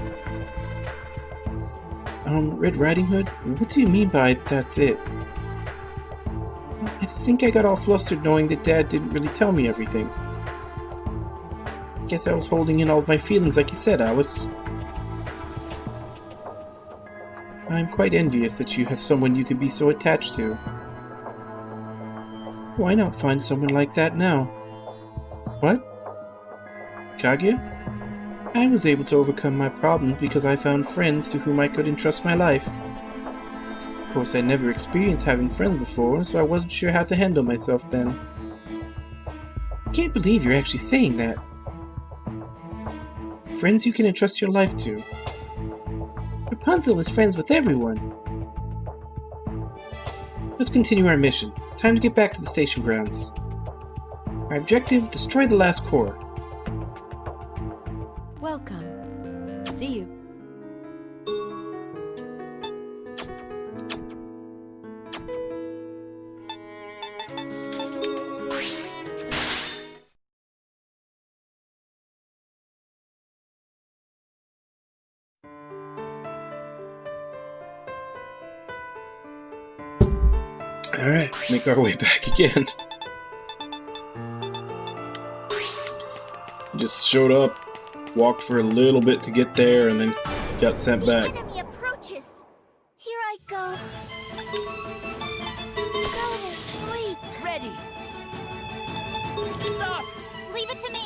Speaker 2: Red Riding Hood? What do you mean by that's it? I think I got all flustered knowing that Dad didn't really tell me everything. Guess I was holding in all of my feelings like you said, Alice. I'm quite envious that you have someone you can be so attached to. Why not find someone like that now? What? Kaguya? I was able to overcome my problems because I found friends to whom I could entrust my life. Of course, I never experienced having friends before, so I wasn't sure how to handle myself then. I can't believe you're actually saying that. Friends you can entrust your life to. Rapunzel is friends with everyone. Let's continue our mission. Time to get back to the station grounds. Our objective, destroy the last core.
Speaker 5: Welcome. See you.
Speaker 2: Alright, make our way back again. Just showed up, walked for a little bit to get there, and then got sent back.
Speaker 3: The enemy approaches. Here I go. Go to sleep.
Speaker 4: Ready. Stop!
Speaker 3: Leave it to me.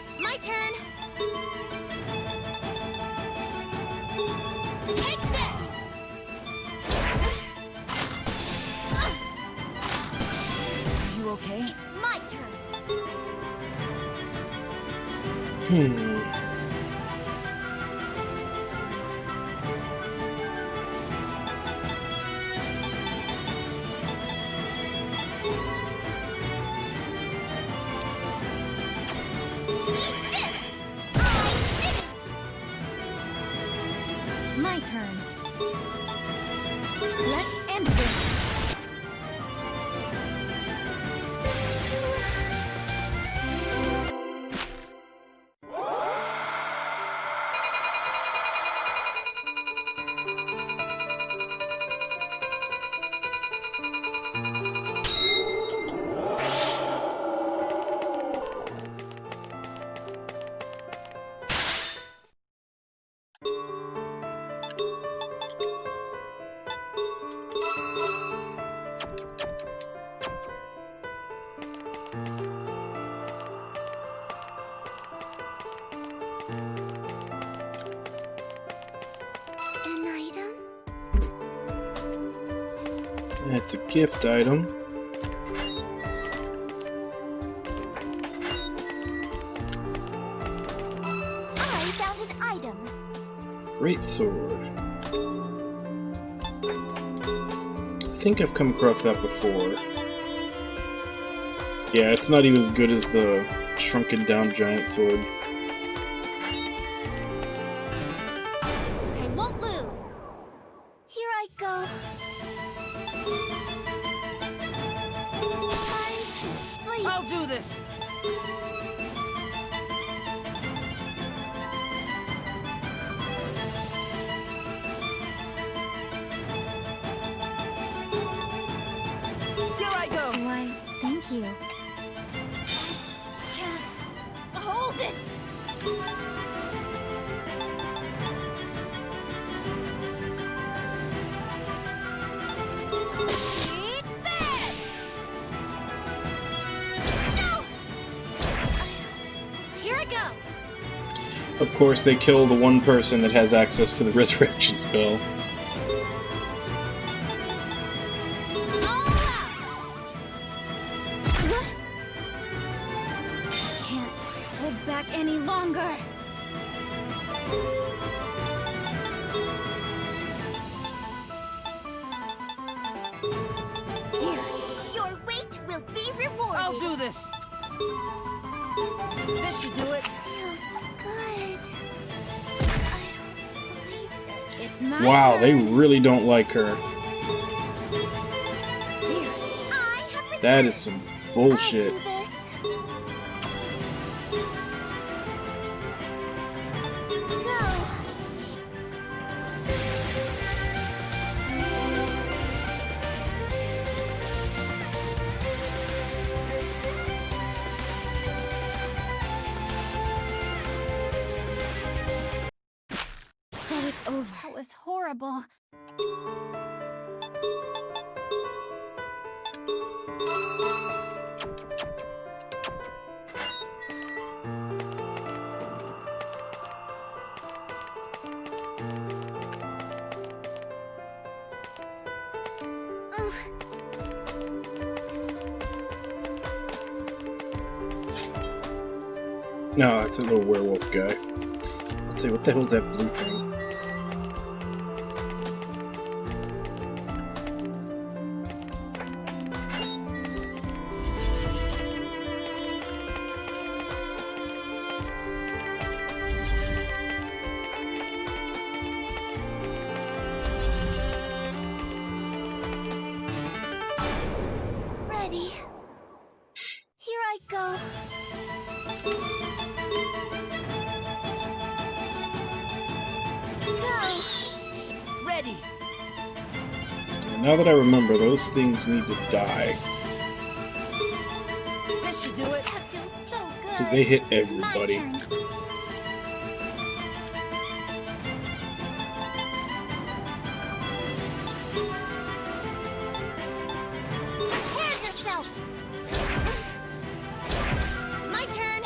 Speaker 5: It's my turn. Take this.
Speaker 4: Are you okay?
Speaker 3: My turn.
Speaker 1: My turn. Let's end this.
Speaker 2: That's a gift item.
Speaker 3: I found an item.
Speaker 2: Great sword. I think I've come across that before. Yeah, it's not even as good as the shrunken down giant sword.
Speaker 3: I won't lose. Here I go. Time to sleep.
Speaker 4: I'll do this. Here I go.
Speaker 1: Why, thank you.
Speaker 3: Can't hold it. Eat that! No!
Speaker 5: Here it goes.
Speaker 2: Of course, they kill the one person that has access to the resurrection spell.
Speaker 5: All out.
Speaker 1: Can't hold back any longer.
Speaker 3: Here, your wait will be rewarded.
Speaker 4: I'll do this. This should do it.
Speaker 3: Feels good. I don't believe this.
Speaker 1: It's my
Speaker 2: Wow, they
Speaker 1: turn.
Speaker 2: really don't like her.
Speaker 3: I have
Speaker 2: That is some bullshit.
Speaker 3: I'll do this. Go.
Speaker 1: So it's over. That was horrible.
Speaker 2: No, it's a little werewolf guy. Let's see, what the hell's that blue thing?
Speaker 3: Ready. Here I go. Go.
Speaker 4: Ready.
Speaker 2: Now that I remember, those things need to die.
Speaker 4: This should do it.
Speaker 3: That feels so good.
Speaker 2: Because they hit
Speaker 3: My
Speaker 2: everybody.
Speaker 3: turn. Prepare yourself.
Speaker 5: My turn.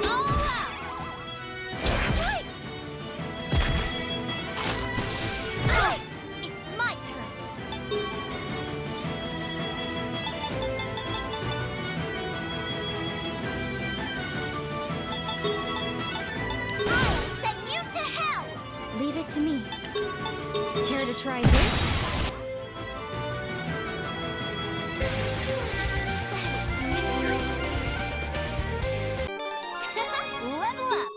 Speaker 5: All out.
Speaker 3: Right. Right. It's my turn. I'll send you to hell.
Speaker 1: Leave it to me. Care to try this?
Speaker 5: Level up.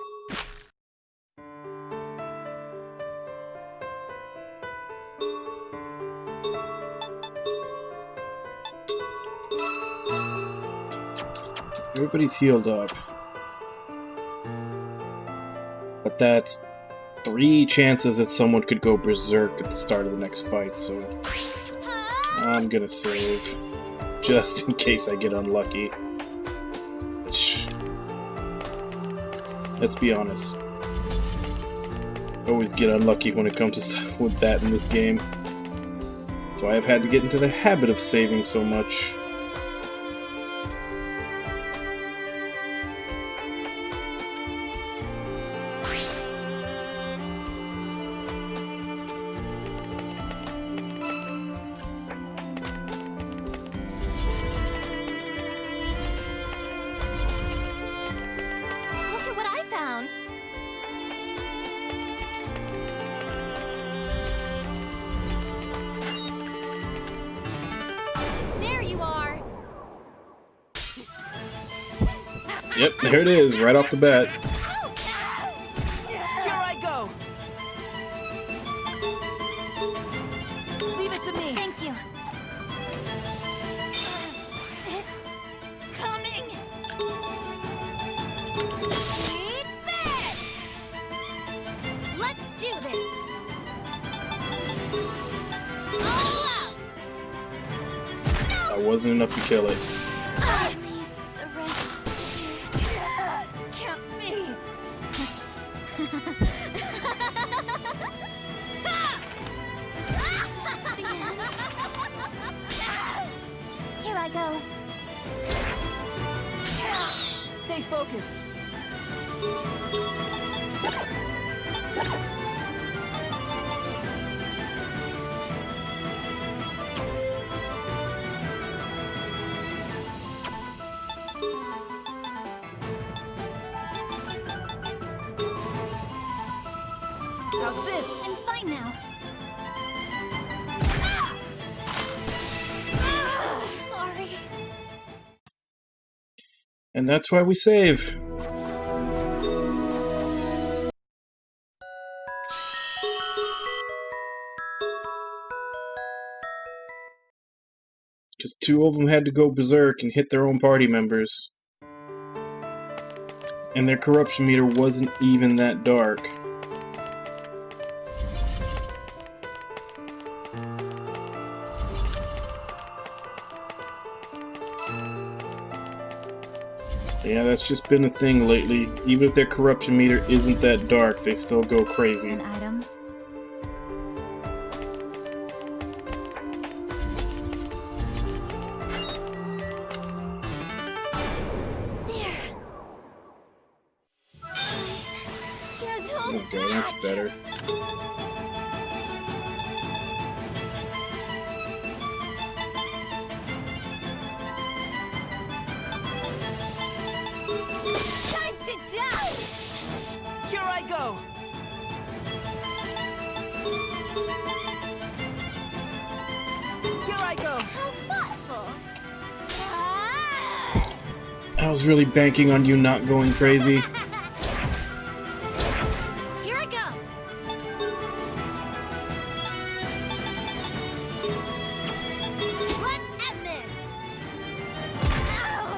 Speaker 2: Everybody's healed up. But that's 3 chances that someone could go berserk at the start of the next fight, so I'm gonna save. Just in case I get unlucky. Which, let's be honest. I always get unlucky when it comes to stuff with that in this game. That's why I've had to get into the habit of saving so much. Yep, there it is, right off the bat.
Speaker 4: Here I go. Leave it to me.
Speaker 3: Thank you. It's coming. Eat this.
Speaker 5: Let's do this.
Speaker 2: That wasn't enough to kill it.
Speaker 3: I leave the rest to can't be. Here I go.
Speaker 4: Stay focused. How's this?
Speaker 3: I'm fine now. Sorry.
Speaker 2: And that's why we save. Because two of them had to go berserk and hit their own party members. And their corruption meter wasn't even that dark. Yeah, that's just been a thing lately. Even if their corruption meter isn't that dark, they still go crazy.
Speaker 1: An item.
Speaker 2: Okay, that's better.
Speaker 3: Time to die!
Speaker 4: Here I go. Here I go.
Speaker 3: How thoughtful!
Speaker 2: I was really banking on you not going crazy.
Speaker 5: Here I go. Let's end this.
Speaker 3: Ow!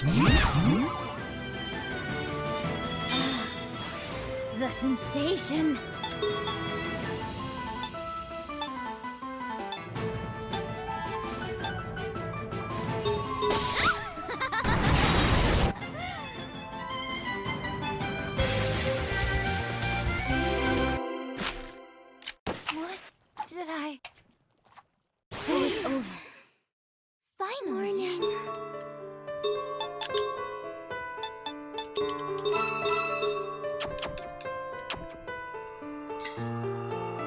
Speaker 3: Here it comes! The sensation. What did I? So it's over. Finally.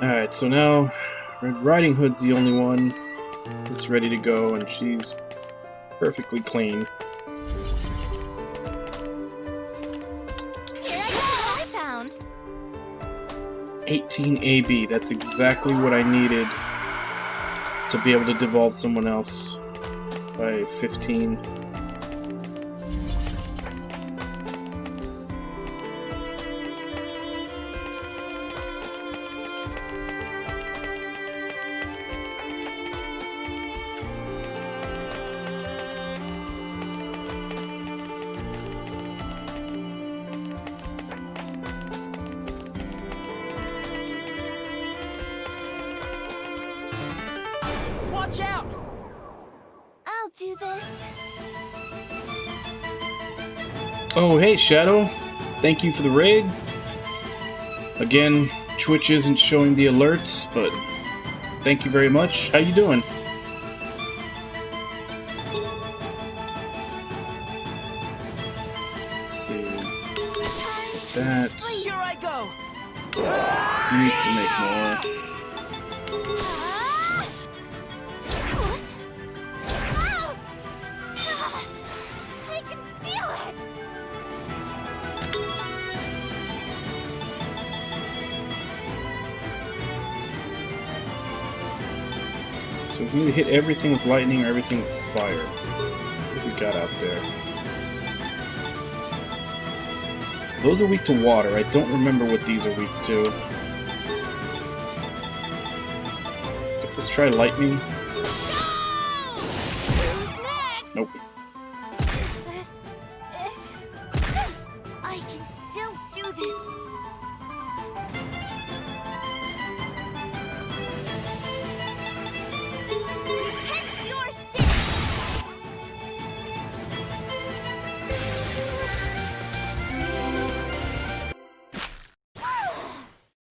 Speaker 2: Alright, so now Red Riding Hood's the only one that's ready to go, and she's perfectly clean.
Speaker 3: Here I go! I found.
Speaker 2: 18 AB, that's exactly what I needed to be able to devolve someone else by 15.
Speaker 4: Watch out.
Speaker 3: I'll do this.
Speaker 2: Oh, hey, Shadow. Thank you for the raid. Again, Twitch isn't showing the alerts, but thank you very much. How you doing? Let's see. That
Speaker 4: Here I go.
Speaker 2: needs to make more.
Speaker 3: I can feel it!
Speaker 2: So we need to hit everything with lightning or everything with fire. What we got out there? Those are weak to water. I don't remember what these are weak to. Let's try lightning. Nope.
Speaker 3: Is this it? I can still do this. Hit your sin.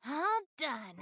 Speaker 3: All done.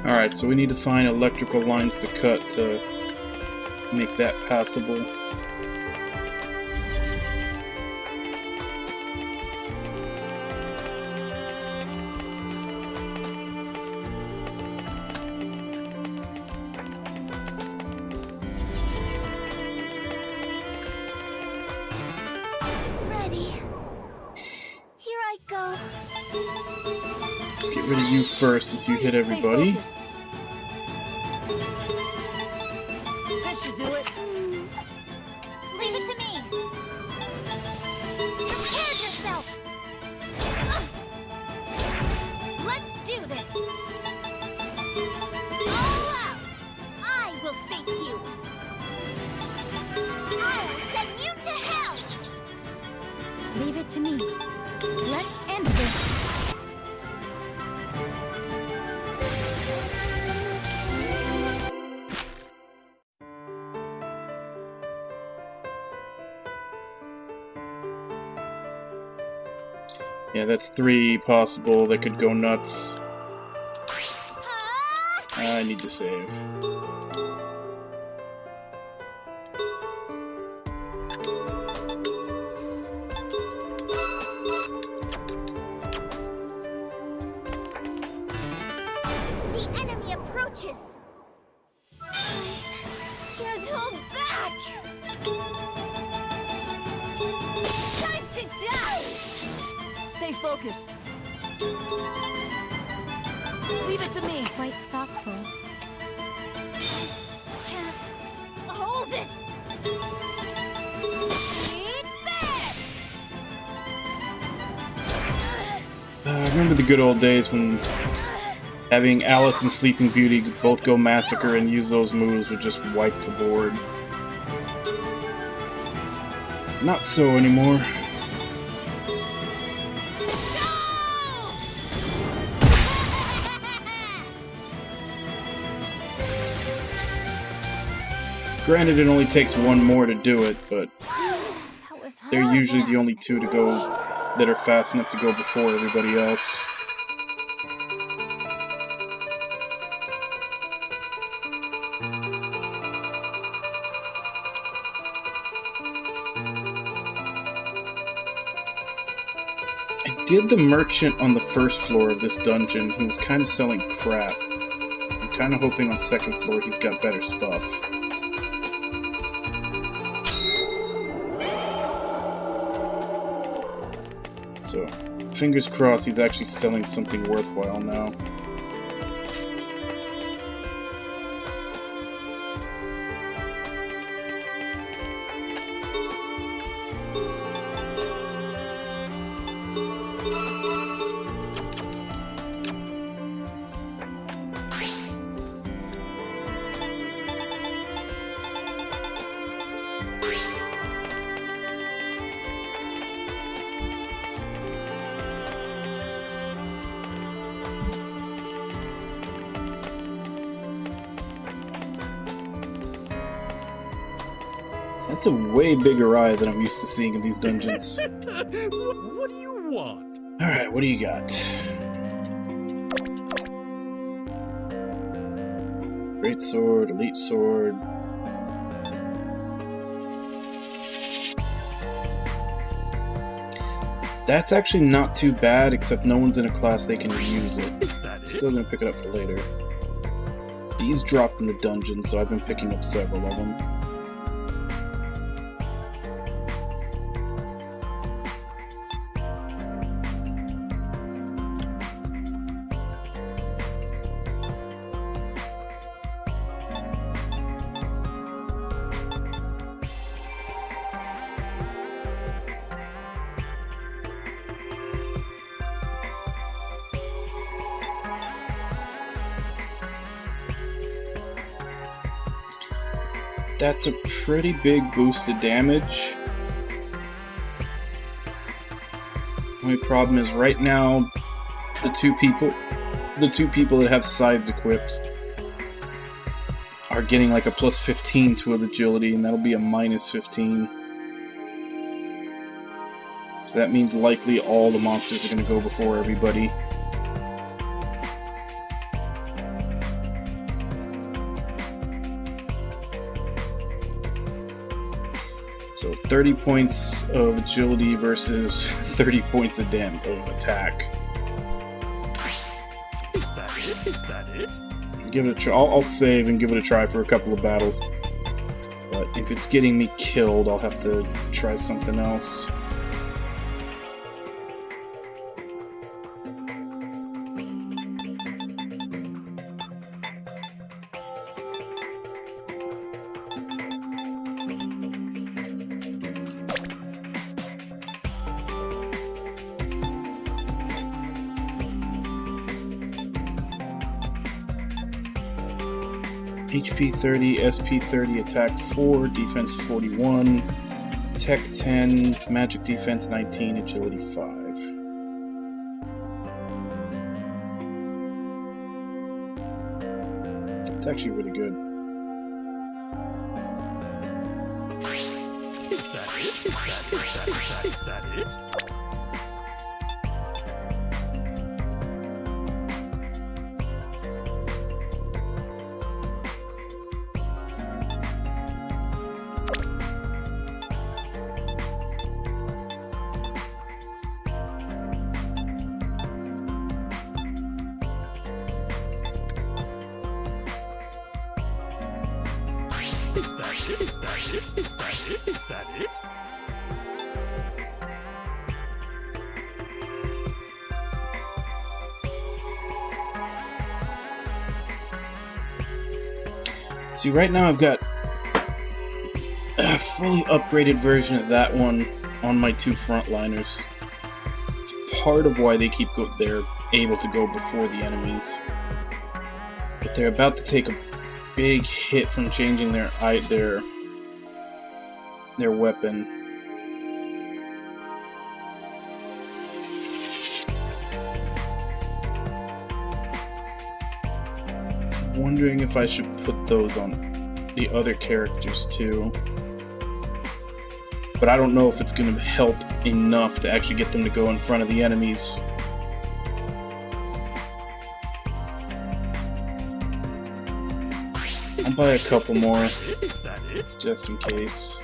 Speaker 2: Alright, so we need to find electrical lines to cut to make that passable.
Speaker 3: Ready. Here I go.
Speaker 2: Let's get rid of you first since you hit everybody.
Speaker 4: Stay focused. This should do it.
Speaker 3: Leave it to me. Prepare yourself. Let's do this. All out. I will face you. I'll send you to hell.
Speaker 1: Leave it to me. Let's end this.
Speaker 2: Yeah, that's 3 possible that could go nuts. I need to save.
Speaker 3: The enemy approaches. Can't hold back. Time to die.
Speaker 4: Stay focused. Leave it to me.
Speaker 1: Quite thoughtful.
Speaker 3: Can't hold it. Eat this.
Speaker 2: Remember the good old days when having Alice and Sleeping Beauty both go massacre and use those moves would just wipe the board. Not so anymore. Granted, it only takes 1 more to do it, but
Speaker 3: That was
Speaker 2: they're
Speaker 3: hard.
Speaker 2: usually the only 2 to go that are fast enough to go before everybody else. I did the merchant on the first floor of this dungeon who was kind of selling crap. I'm kind of hoping on second floor he's got better stuff. So, fingers crossed he's actually selling something worthwhile now. That's a way bigger eye than I'm used to seeing in these dungeons.
Speaker 6: What do you want?
Speaker 2: Alright, what do you got? Great Sword, Elite Sword. That's actually not too bad, except no one's in a class they can use it. Still gonna pick it up for later. These dropped in the dungeon, so I've been picking up several of them. That's a pretty big boost to damage. Only problem is right now the two people that have sides equipped are getting like a plus 15 to agility, and that'll be a minus 15. So that means likely all the monsters are going to go before everybody. So 30 points of agility versus 30 points of attack.
Speaker 6: Is that it? Is that it?
Speaker 2: Give it a try. I'll save and give it a try for a couple of battles. But if it's getting me killed, I'll have to try something else. HP 30, SP 30, attack 4, defense 41, tech 10, magic defense 19, agility 5. It's actually really good.
Speaker 6: Is that it? Is that it? Is that it?
Speaker 2: See, right now I've got a fully upgraded version of that one on my two frontliners. It's part of why they they're able to go before the enemies. But they're about to take a big hit from changing their weapon. I'm wondering if I should put those on the other characters too. But I don't know if it's going to help enough to actually get them to go in front of the enemies. I'll buy a couple more, just in case.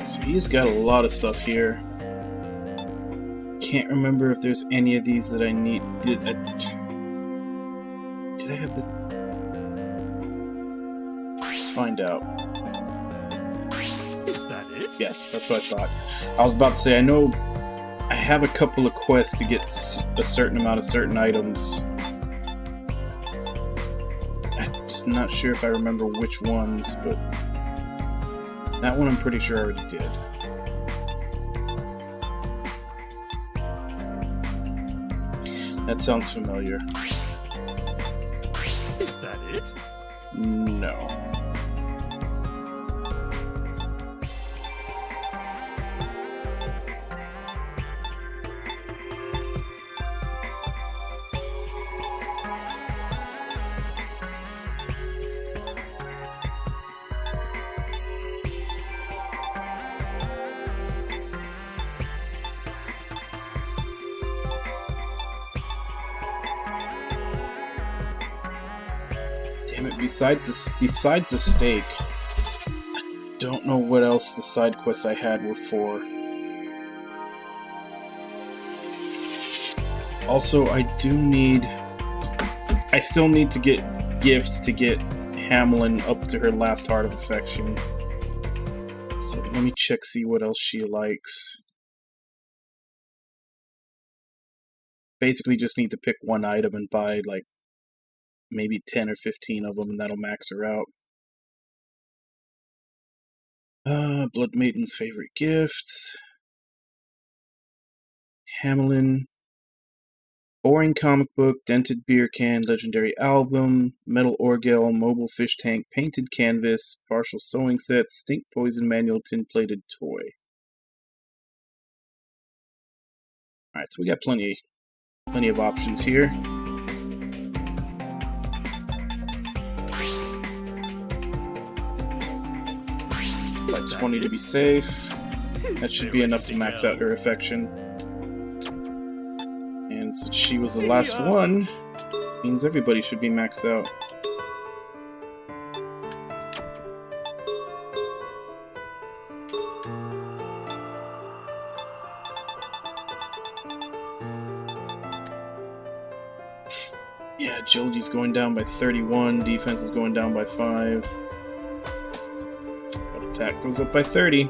Speaker 2: So he's got a lot of stuff here. Can't remember if there's any of these that I need. Did I have this? Let's find out.
Speaker 6: Is that it?
Speaker 2: Yes, that's what I thought. I was about to say, I know I have a couple of quests to get a certain amount of certain items. I'm just not sure if I remember which ones, but that one I'm pretty sure I already did. That sounds familiar.
Speaker 6: Is that it?
Speaker 2: No. Damn it, besides the steak, I don't know what else the side quests I had were for. Also, I still need to get gifts to get Hamelin up to her last heart of affection. So let me see what else she likes. Basically just need to pick one item and buy like maybe 10 or 15 of them, and that'll max her out. Blood Maiden's favorite gifts. Hamelin. Boring comic book, dented beer can, legendary album, metal orgel, mobile fish tank, painted canvas, partial sewing set, stink poison manual, tin-plated toy. Alright, so we got plenty of options here. Like 20 to be safe. That should be enough to max out her affection. And since she was the last one, means everybody should be maxed out. Yeah, agility's going down by 31, defense is going down by 5. But attack goes up by 30.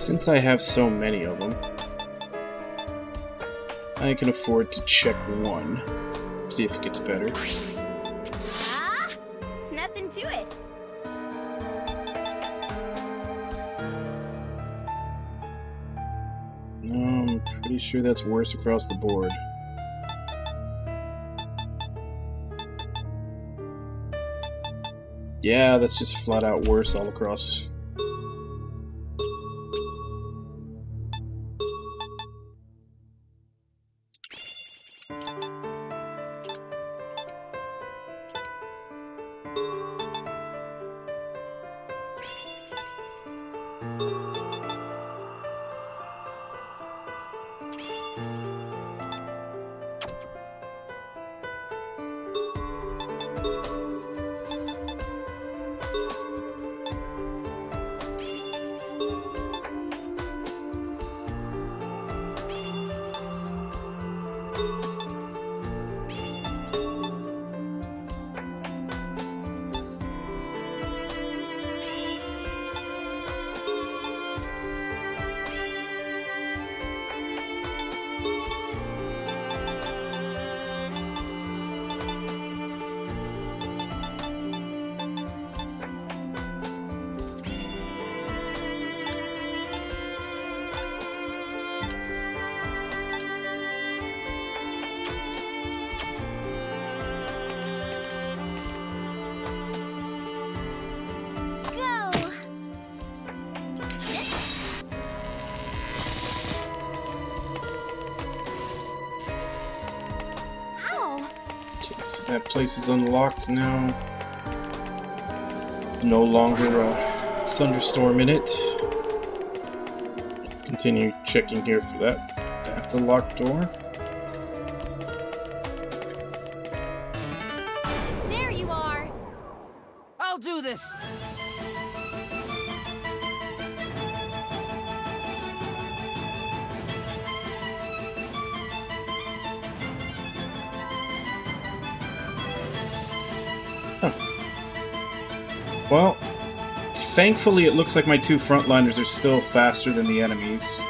Speaker 2: Since I have so many of them, I can afford to check one, see if it gets better.
Speaker 3: Ah, nothing to it.
Speaker 2: No, I'm pretty sure that's worse across the board. Yeah, that's just flat out worse all across. That place is unlocked now. No longer a thunderstorm in it. Let's continue checking here for that. That's a locked door.
Speaker 5: There you are.
Speaker 4: I'll do this.
Speaker 2: Well, thankfully it looks like my two frontliners are still faster than the enemies.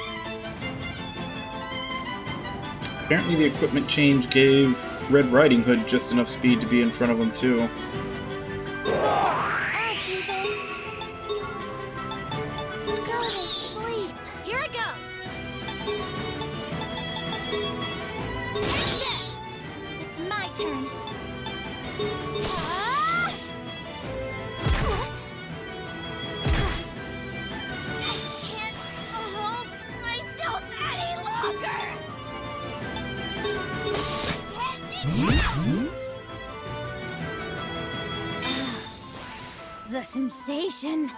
Speaker 2: Apparently the equipment change gave Red Riding Hood just enough speed to be in front of them too.
Speaker 3: I'll do this. Go to sleep.
Speaker 5: Here I go.
Speaker 3: It's my turn. Can't hold myself any longer.
Speaker 1: The sensation.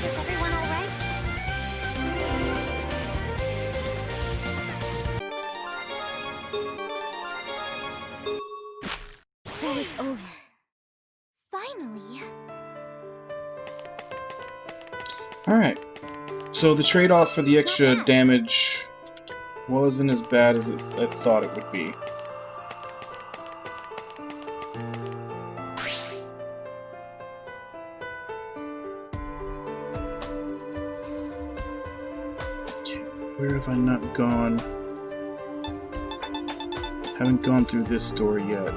Speaker 5: Is everyone all right?
Speaker 1: So it's over.
Speaker 3: Finally.
Speaker 2: Alright. So the trade-off for the extra damage wasn't as bad as I thought it would be. Okay, where have I not gone? Haven't gone through this door yet.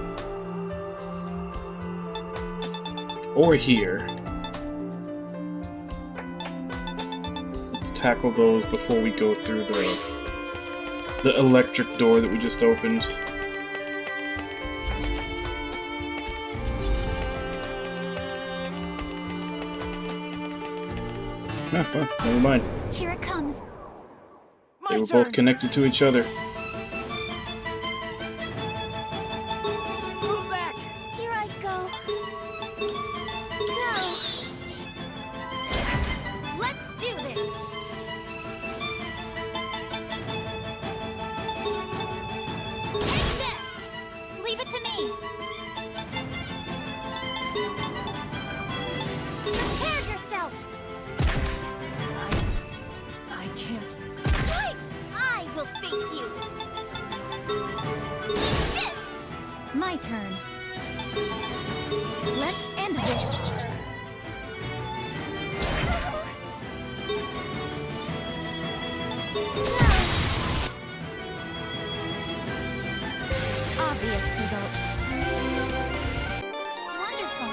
Speaker 2: Or here. Let's tackle those before we go through the electric door that we just opened. Ah, well, never mind.
Speaker 3: Here it comes.
Speaker 2: They were both connected to each other.
Speaker 4: Move back.
Speaker 3: Here I go. Go.
Speaker 5: Let's do this.
Speaker 3: Take this. Leave it to me. Prepare yourself.
Speaker 4: I can't.
Speaker 3: Yikes! I will face you. Eat this.
Speaker 1: My turn. Let's end this. Obvious results.
Speaker 3: Wonderful.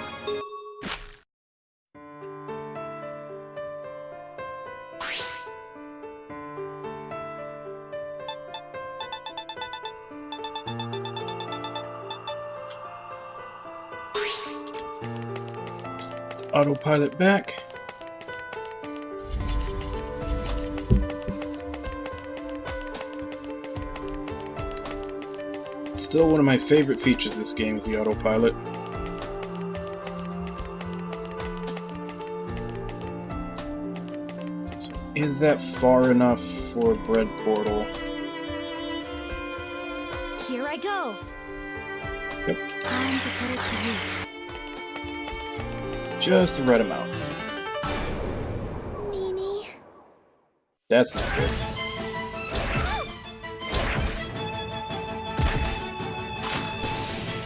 Speaker 2: Let's autopilot back. Still one of my favorite features of this game is the autopilot. So is that far enough for a bread portal?
Speaker 1: Here I go.
Speaker 2: Yep,
Speaker 1: Time to put it to use.
Speaker 2: just the right amount.
Speaker 3: Meanie.
Speaker 2: That's not good.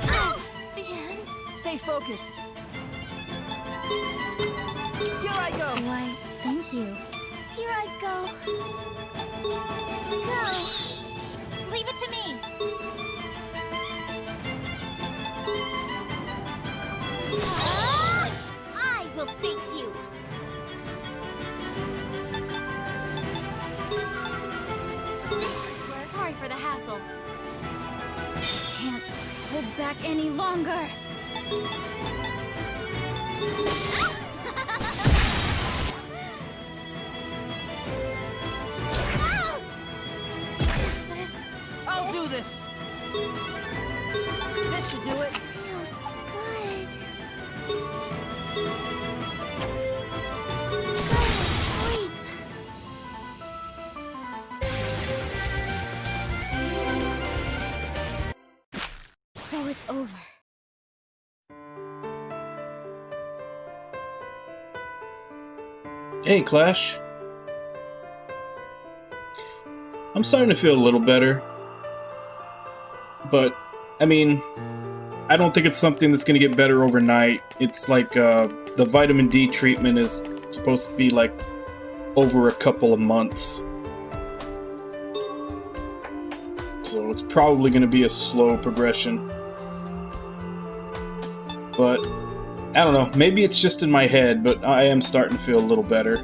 Speaker 3: Oh, the end.
Speaker 4: Stay focused. Here I go.
Speaker 1: Why, thank you.
Speaker 3: Here I go. Go. Leave it to me. Ah! I will face you.
Speaker 5: Sorry for the hassle.
Speaker 1: Can't hold back any longer.
Speaker 4: I'll do this. This should do it.
Speaker 3: Feels good. Sleep.
Speaker 1: So it's over.
Speaker 2: Hey, Clash. I'm starting to feel a little better. But, I mean, I don't think it's something that's going to get better overnight. It's like the vitamin D treatment is supposed to be like over a couple of months. So it's probably going to be a slow progression. But, I don't know, maybe it's just in my head, but I am starting to feel a little better.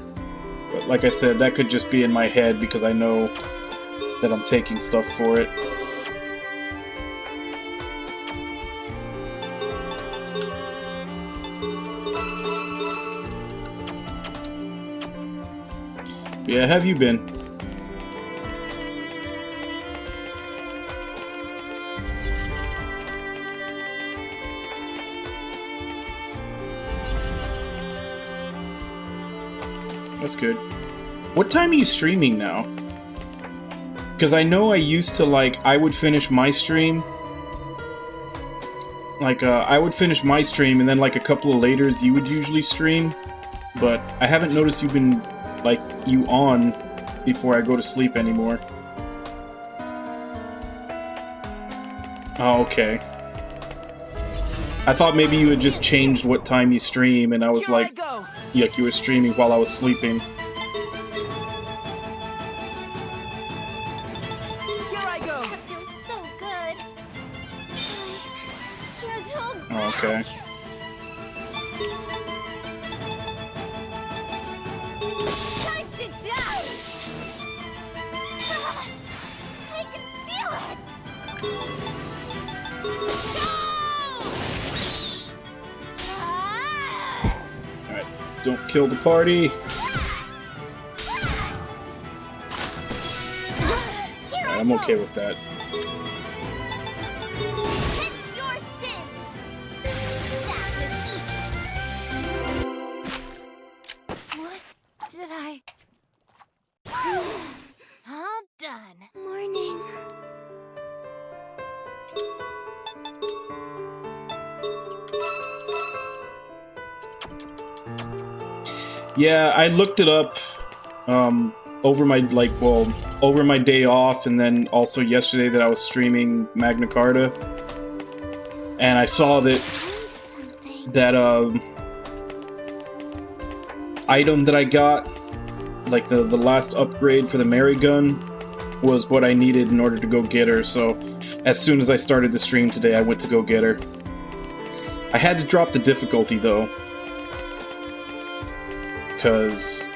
Speaker 2: But like I said, that could just be in my head because I know that I'm taking stuff for it. Yeah, have you been? That's good. What time are you streaming now? Because I know I used to, like, I would finish my stream. Like, I would finish my stream and then, like, a couple of laters you would usually stream. But I haven't noticed you've been, like, you on before I go to sleep anymore. Oh, okay. I thought maybe you had just changed what time you stream, and I was like, yuck, you were streaming while I was sleeping.
Speaker 3: That feels so good. Can't hold
Speaker 2: Oh, okay.
Speaker 3: time to die. I can feel it.
Speaker 2: Alright, don't kill the party. Alright, I'm okay with that.
Speaker 3: It's your sins. That was
Speaker 5: What did I... All done.
Speaker 3: morning.
Speaker 2: Yeah, I looked it up over my over my day off, and then also yesterday that I was streaming Magna Carta, and I saw that
Speaker 3: Something.
Speaker 2: that item that I got, like the last upgrade for the Mary gun, was what I needed in order to go get her. So as soon as I started the stream today, I went to go get her. I had to drop the difficulty though, because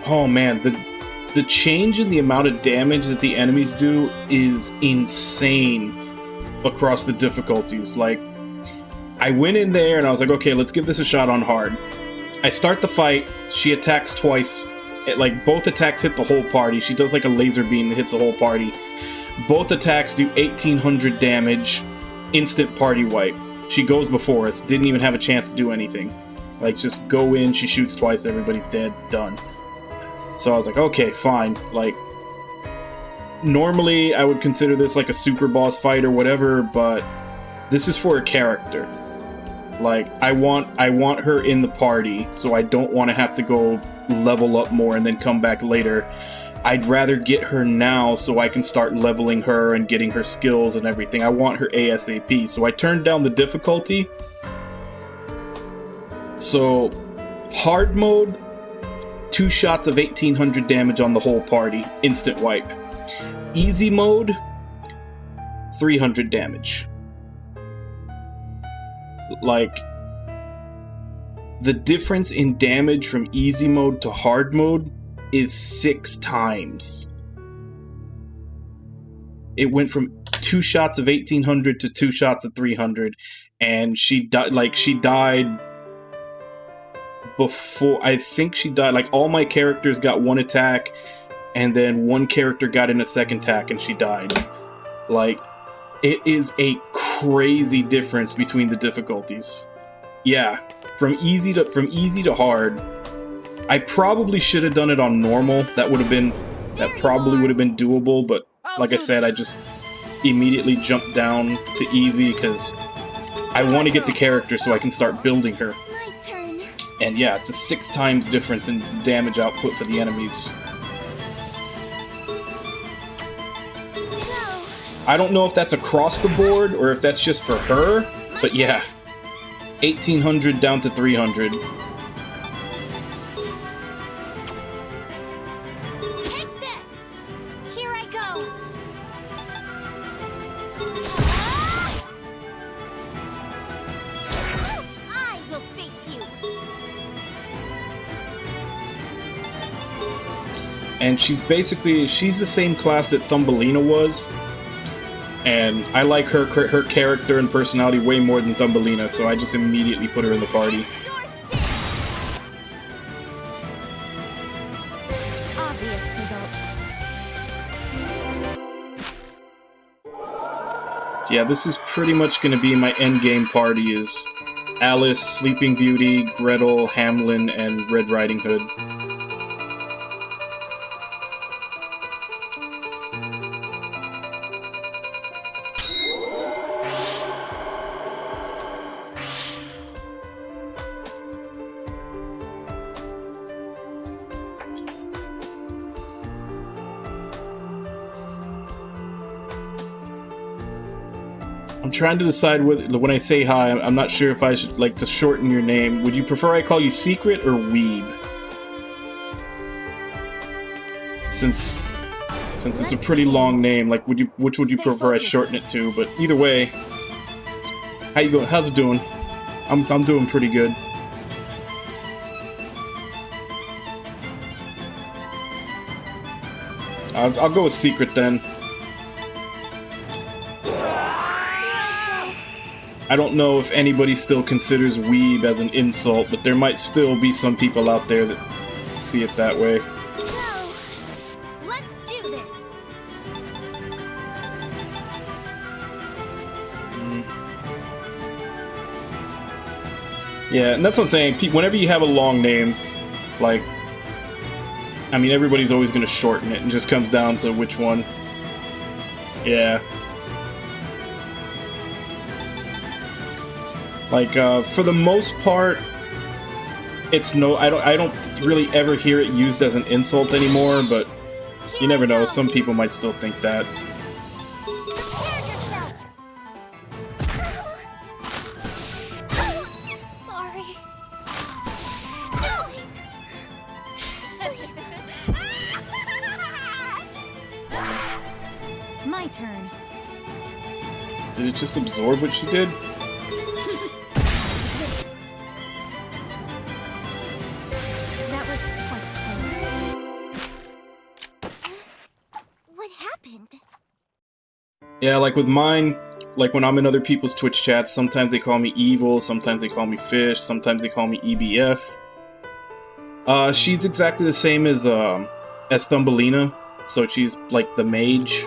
Speaker 2: oh man, the change in the amount of damage that the enemies do is insane across the difficulties. Like, I went in there and I was like, okay, let's give this a shot on hard. I start the fight, she attacks twice. Like, both attacks hit the whole party. She does like a laser beam that hits the whole party. Both attacks do 1800 damage, instant party wipe. She goes before us, didn't even have a chance to do anything. Like, just go in, she shoots twice, everybody's dead, done. So I was like, okay, fine. Like, normally I would consider this like a super boss fight or whatever, but this is for a character. Like, I want her in the party, so I don't want to have to go level up more and then come back later. I'd rather get her now so I can start leveling her and getting her skills and everything. I want her ASAP. So I turned down the difficulty. So, hard mode, 2 shots of 1800 damage on the whole party, instant wipe. Easy mode, 300 damage. Like, the difference in damage from easy mode to hard mode is 6 times. It went from 2 shots of 1800 to 2 shots of 300, and she died before. I think she died. Like, all my characters got one attack, and then one character got in a second attack, and she died. Like, it is a crazy difference between the difficulties. Yeah, from easy to hard. I probably should have done it on normal. That probably would have been doable, but like I said, I just immediately jumped down to easy because I want to get the character so I can start building her.
Speaker 3: My turn.
Speaker 2: And yeah, it's a 6 times difference in damage output for the enemies. I don't know if that's across the board or if that's just for her, but yeah. 1800 down to 300.
Speaker 3: Take this! Here I go! I will face you!
Speaker 2: And she's the same class that Thumbelina was. And I like her character and personality way more than Thumbelina, so I just immediately put her in the party.
Speaker 3: Obvious results.
Speaker 2: Yeah, this is pretty much going to be my endgame party is Alice, Sleeping Beauty, Gretel, Hamlin, and Red Riding Hood. I'm trying to decide when I say hi, I'm not sure if I should like to shorten your name. Would you prefer I call you Secret or Weeb? Since it's a pretty long name, like which would you prefer I shorten it to? But either way, how you going? How's it doing? I'm doing pretty good. I'll go with Secret then. I don't know if anybody still considers weeb as an insult, but there might still be some people out there that see it that way.
Speaker 3: So, let's do this!
Speaker 2: Yeah, and that's what I'm saying. Whenever you have a long name, like, I mean, everybody's always going to shorten it, and it just comes down to which one. Yeah. Like, for the most part, it's I don't really ever hear it used as an insult anymore, but you never know, some people might still think that.
Speaker 3: Sorry.
Speaker 1: My turn.
Speaker 2: Did it just absorb what she did?
Speaker 1: That was quite close.
Speaker 3: What happened?
Speaker 2: Yeah, like with mine, like when I'm in other people's Twitch chats, sometimes they call me Evil, sometimes they call me Fish, sometimes they call me EBF. She's exactly the same as Thumbelina, so she's like the mage.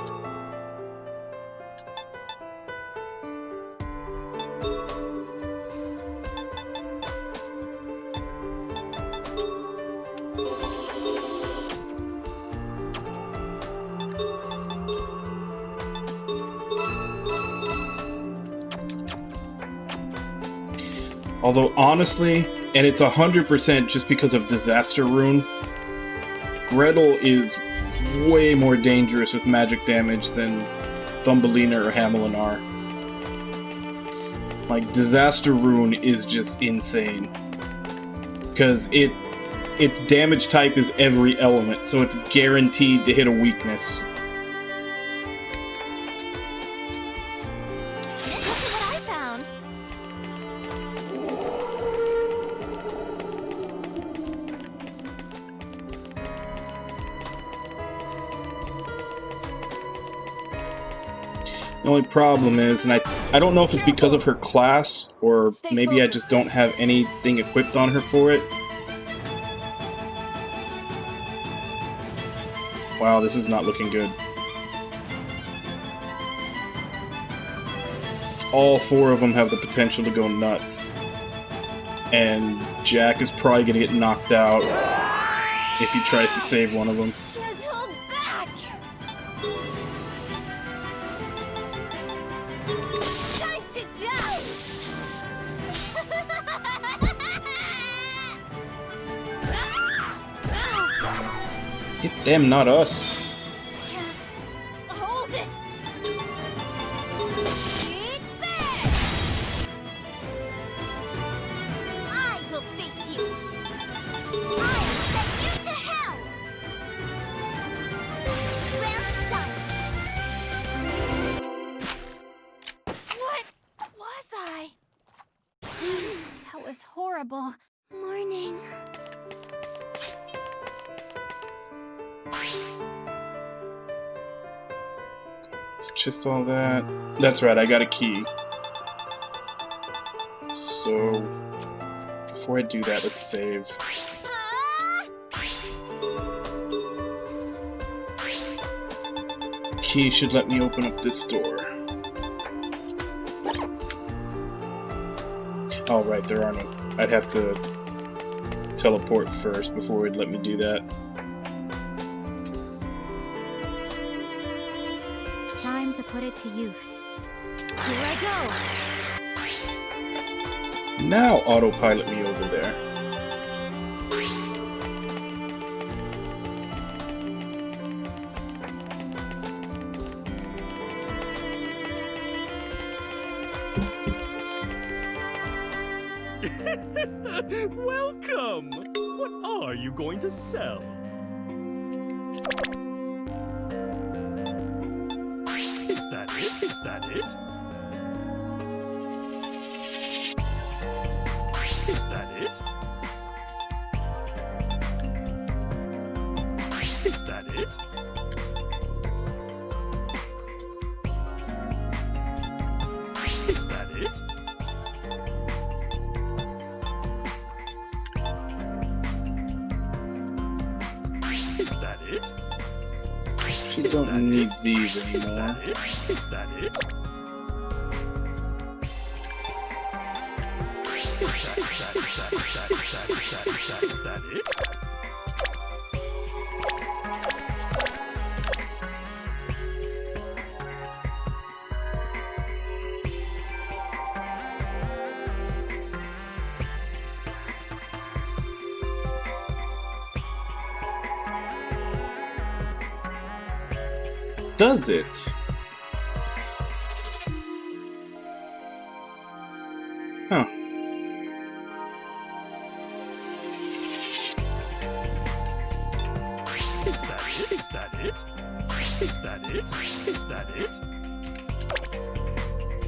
Speaker 2: Although, honestly, and it's 100% just because of Disaster Rune, Gretel is way more dangerous with magic damage than Thumbelina or Hamlin are. Like, Disaster Rune is just insane. Because its damage type is every element, so it's guaranteed to hit a weakness.
Speaker 3: Look what I found!
Speaker 2: The only problem is, and I don't know if it's because of her class, or maybe I just don't have anything equipped on her for it, Wow, this is not looking good. All 4 of them have the potential to go nuts. And Jack is probably gonna get knocked out if he tries to save one of them.
Speaker 3: Can't hold back! Time to die!
Speaker 2: Get them, not us.
Speaker 3: Hold it! Big Bang! I will face you! I'll send you to hell! Round done!
Speaker 5: What was I? That was horrible.
Speaker 3: Morning.
Speaker 2: It's just all that. That's right, I got a key. So, before I do that, let's save. Key should let me open up this door. Oh, right, there are no. I'd have to teleport first before it'd let me do that.
Speaker 1: Time to put it to use.
Speaker 5: Here I go.
Speaker 2: Now autopilot me over there.
Speaker 6: Welcome! What are you going to sell? Is that it? Is that it? Is that it? Is that it? Is that it? Is that it?
Speaker 2: You don't need these anymore.
Speaker 6: Is that it? Is that it?
Speaker 2: Does it? Huh.
Speaker 6: Is that it? Is that it? Is that it? Is that it?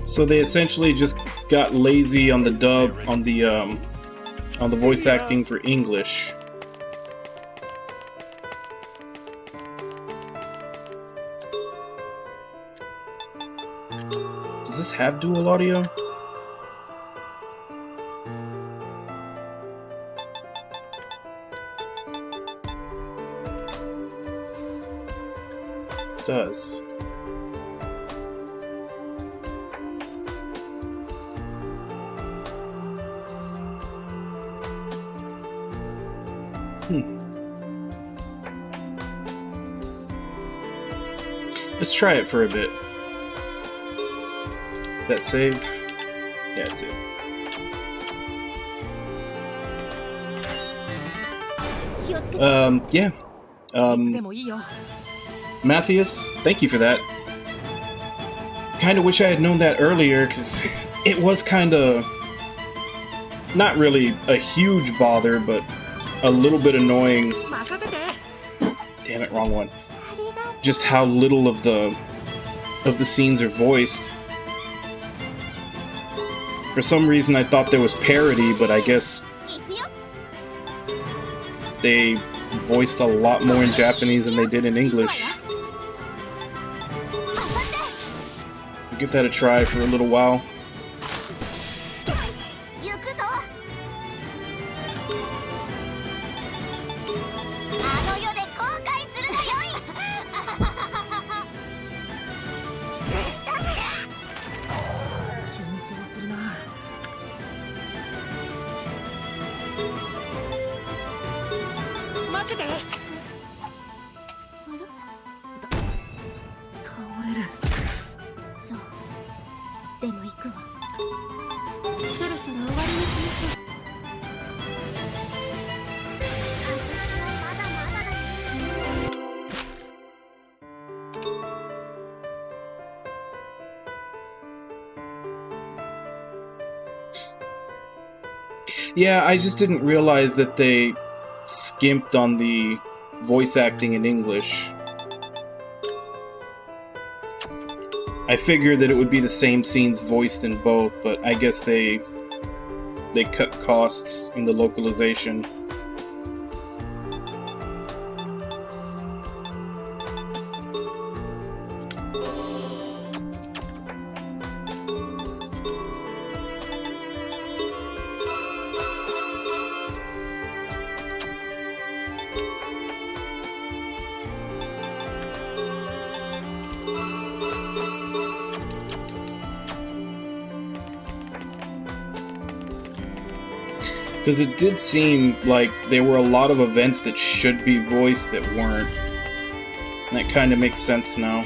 Speaker 2: So they essentially just got lazy on the dub, on the voice acting for English. Does this have dual audio? It does. Let's try it for a bit. That save? Yeah, it did. Yeah. Matthias, thank you for that. Kinda wish I had known that earlier, because it was kinda... not really a huge bother, but a little bit annoying. Damn it, wrong one. Just how little of the scenes are voiced. For some reason I thought there was parody, but I guess they voiced a lot more in Japanese than they did in English. I'll give that a try for a little while. Yeah, I just didn't realize that they skimped on the voice acting in English. I figured that it would be the same scenes voiced in both, but I guess they cut costs in the localization. Because it did seem like there were a lot of events that should be voiced that weren't. And that kind of makes sense now.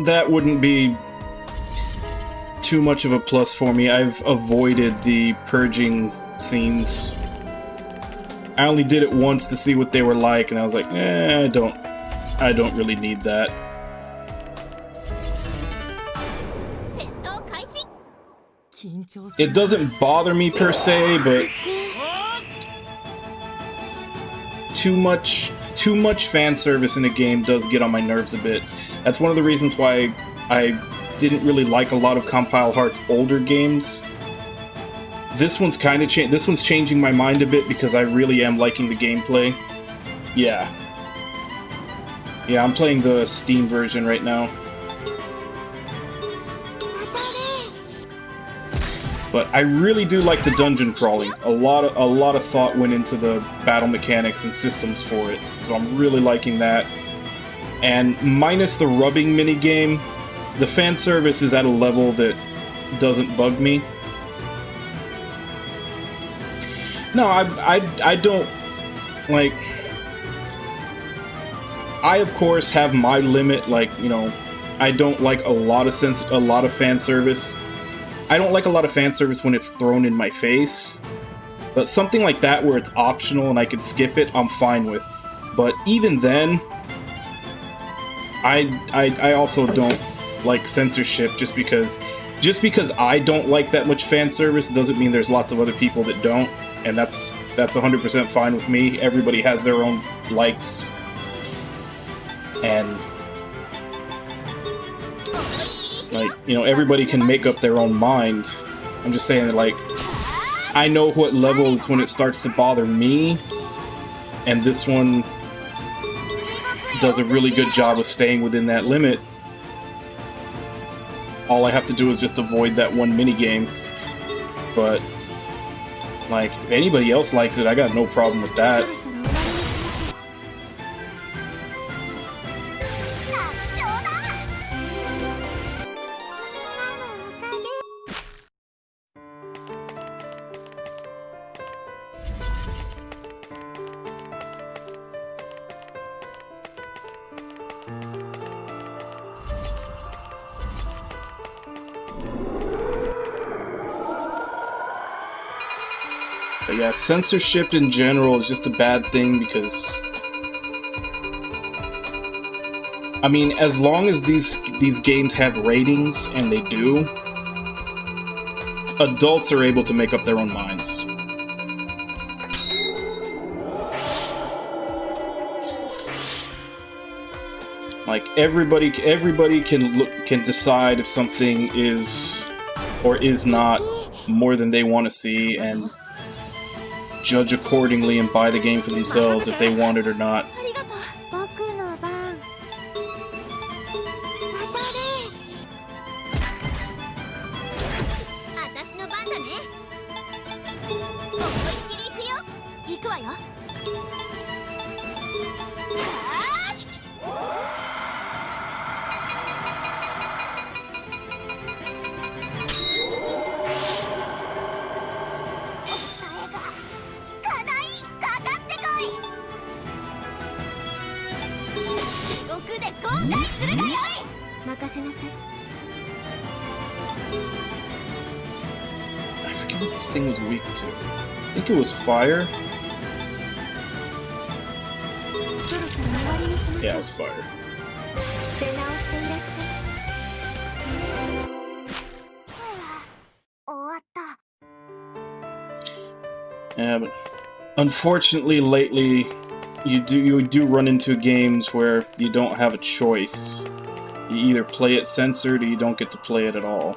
Speaker 2: That wouldn't be too much of a plus for me. I've avoided the purging scenes. I only did it once to see what they were like, and I was like, I don't really need that. It doesn't bother me per se, but too much fan service in a game does get on my nerves a bit. That's one of the reasons why I didn't really like a lot of Compile Heart's older games. This one's kind of this one's changing my mind a bit because I really am liking the gameplay. Yeah, I'm playing the Steam version right now. But I really do like the dungeon crawling. A lot of thought went into the battle mechanics and systems for it, so I'm really liking that. And minus the rubbing minigame, the fan service is at a level that doesn't bug me. No, I don't like. I of course have my limit. Like, you know, I don't like a lot of fan service. I don't like a lot of fan service when it's thrown in my face. But something like that where it's optional and I can skip it, I'm fine with. But even then, I also don't like censorship just because I don't like that much fan service doesn't mean there's lots of other people that don't. And that's 100% fine with me. Everybody has their own likes. And, like, you know, everybody can make up their own mind. I'm just saying that, like, I know what level is when it starts to bother me. And this one does a really good job of staying within that limit. All I have to do is just avoid that one minigame. But, like, if anybody else likes it, I got no problem with that. But yeah, censorship in general is just a bad thing because, I mean, as long as these games have ratings, and they do, adults are able to make up their own minds. Like, everybody can decide if something is or is not more than they want to see, and judge accordingly and buy the game for themselves if they want it or not. I forget what this thing was weak to. I think it was fire. Yeah, it was fire.
Speaker 3: 出直していらっしゃい。終わった。
Speaker 2: Yeah, but unfortunately, lately, you do run into games where you don't have a choice. You either play it censored or you don't get to play it at all.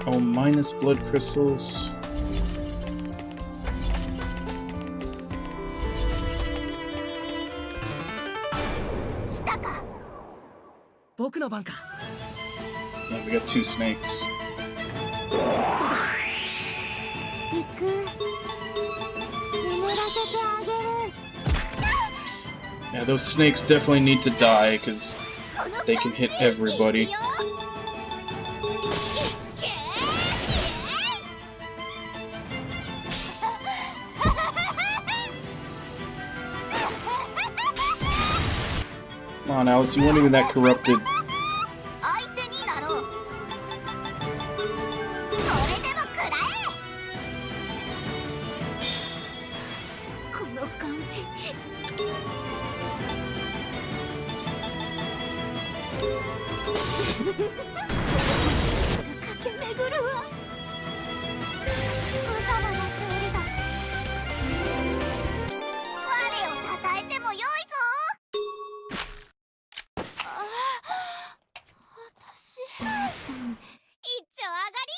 Speaker 2: Oh, minus blood crystals.
Speaker 4: 僕の番か。
Speaker 2: Yeah, we got 2 snakes.
Speaker 3: 行く。眠らせてあげる。
Speaker 2: Yeah, those snakes definitely need to die because they can hit everybody. Come on, Alice, you weren't even that corrupted.
Speaker 3: 相手になろう。それでも食らえ。この感じ。駆け巡るわ。無様な勝利だ。我を称えてもよいぞ。 私一丁上がり。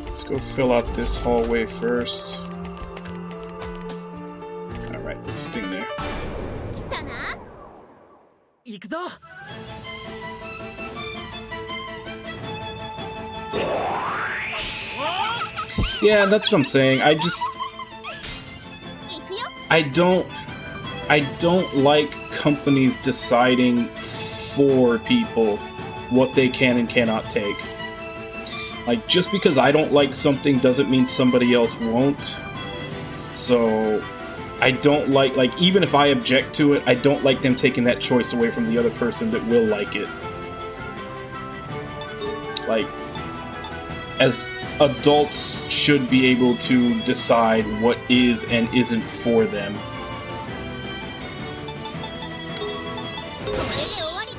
Speaker 2: Let's go fill out this hallway first. Alright, there's a thing there.
Speaker 3: 来たな。
Speaker 4: 行くぞ。
Speaker 2: Yeah, that's what I'm saying. I
Speaker 3: 行くよ。
Speaker 2: I don't like companies deciding for people what they can and cannot take. Like, just because I don't like something doesn't mean somebody else won't. So, I don't like, even if I object to it, I don't like them taking that choice away from the other person that will like it. Like, as adults should be able to decide what is and isn't for them.
Speaker 3: これで終わりに。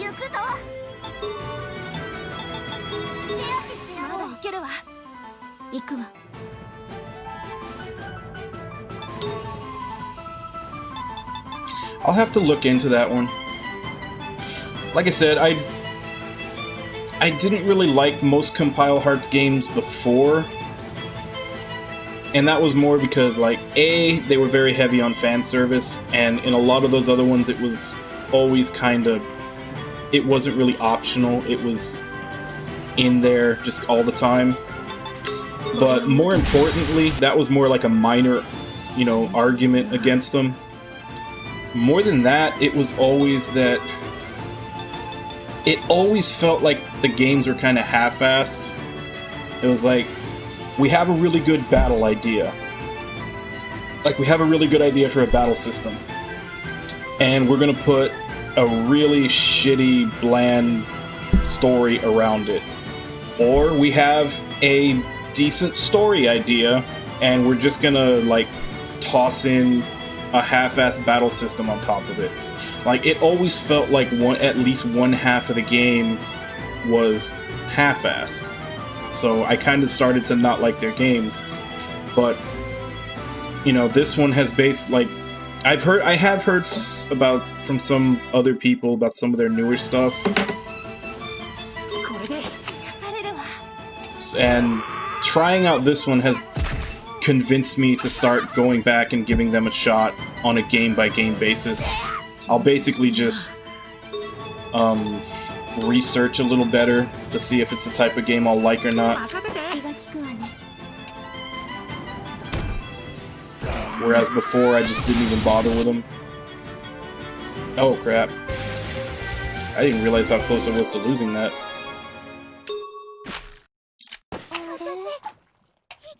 Speaker 3: 行くぞ。手当てしてやろう。まだ行けるわ。行くわ。
Speaker 2: I'll have to look into that one. Like I said, I didn't really like most Compile Hearts games before. And that was more because, like, A, they were very heavy on fan service, and in a lot of those other ones it was always kind of... It wasn't really optional, it was in there just all the time. But more importantly, that was more like a minor, you know, argument against them. More than that, it was always that... It always felt like the games were kind of half-assed. It was like, we have a really good battle idea. Like, we have a really good idea for a battle system. And we're gonna put a really shitty, bland story around it. Or we have a decent story idea, and we're just gonna, like, toss in a half-assed battle system on top of it. Like, it always felt like at least one half of the game was half-assed. So I kind of started to not like their games. But, you know, this one has I have heard about from some other people about some of their newer stuff. And trying out this one has convinced me to start going back and giving them a shot on a game-by-game basis. I'll basically just research a little better to see if it's the type of game I'll like or not. Whereas before, I just didn't even bother with them. Oh crap. I didn't realize how close I was to losing that.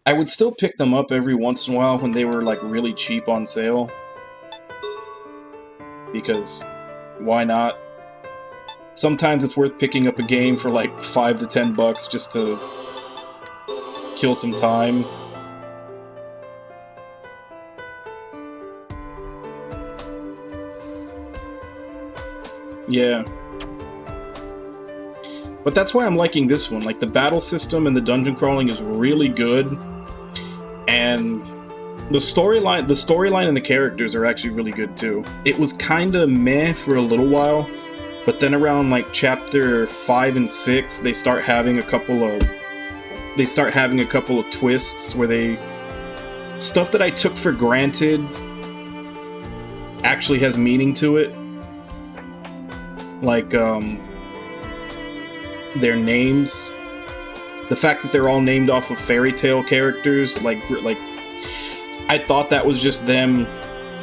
Speaker 2: I would still pick them up every once in a while when they were like really cheap on sale. Because why not? Sometimes it's worth picking up a game for like $5 to $10 just to kill some time. Yeah. But that's why I'm liking this one. Like, the battle system and the dungeon crawling is really good. And the storyline and the characters are actually really good too. It was kinda meh for a little while, but then around like chapter 5 and 6, they start having a couple of twists where stuff that I took for granted actually has meaning to it. Like, their names. The fact that they're all named off of fairy tale characters, like I thought that was just them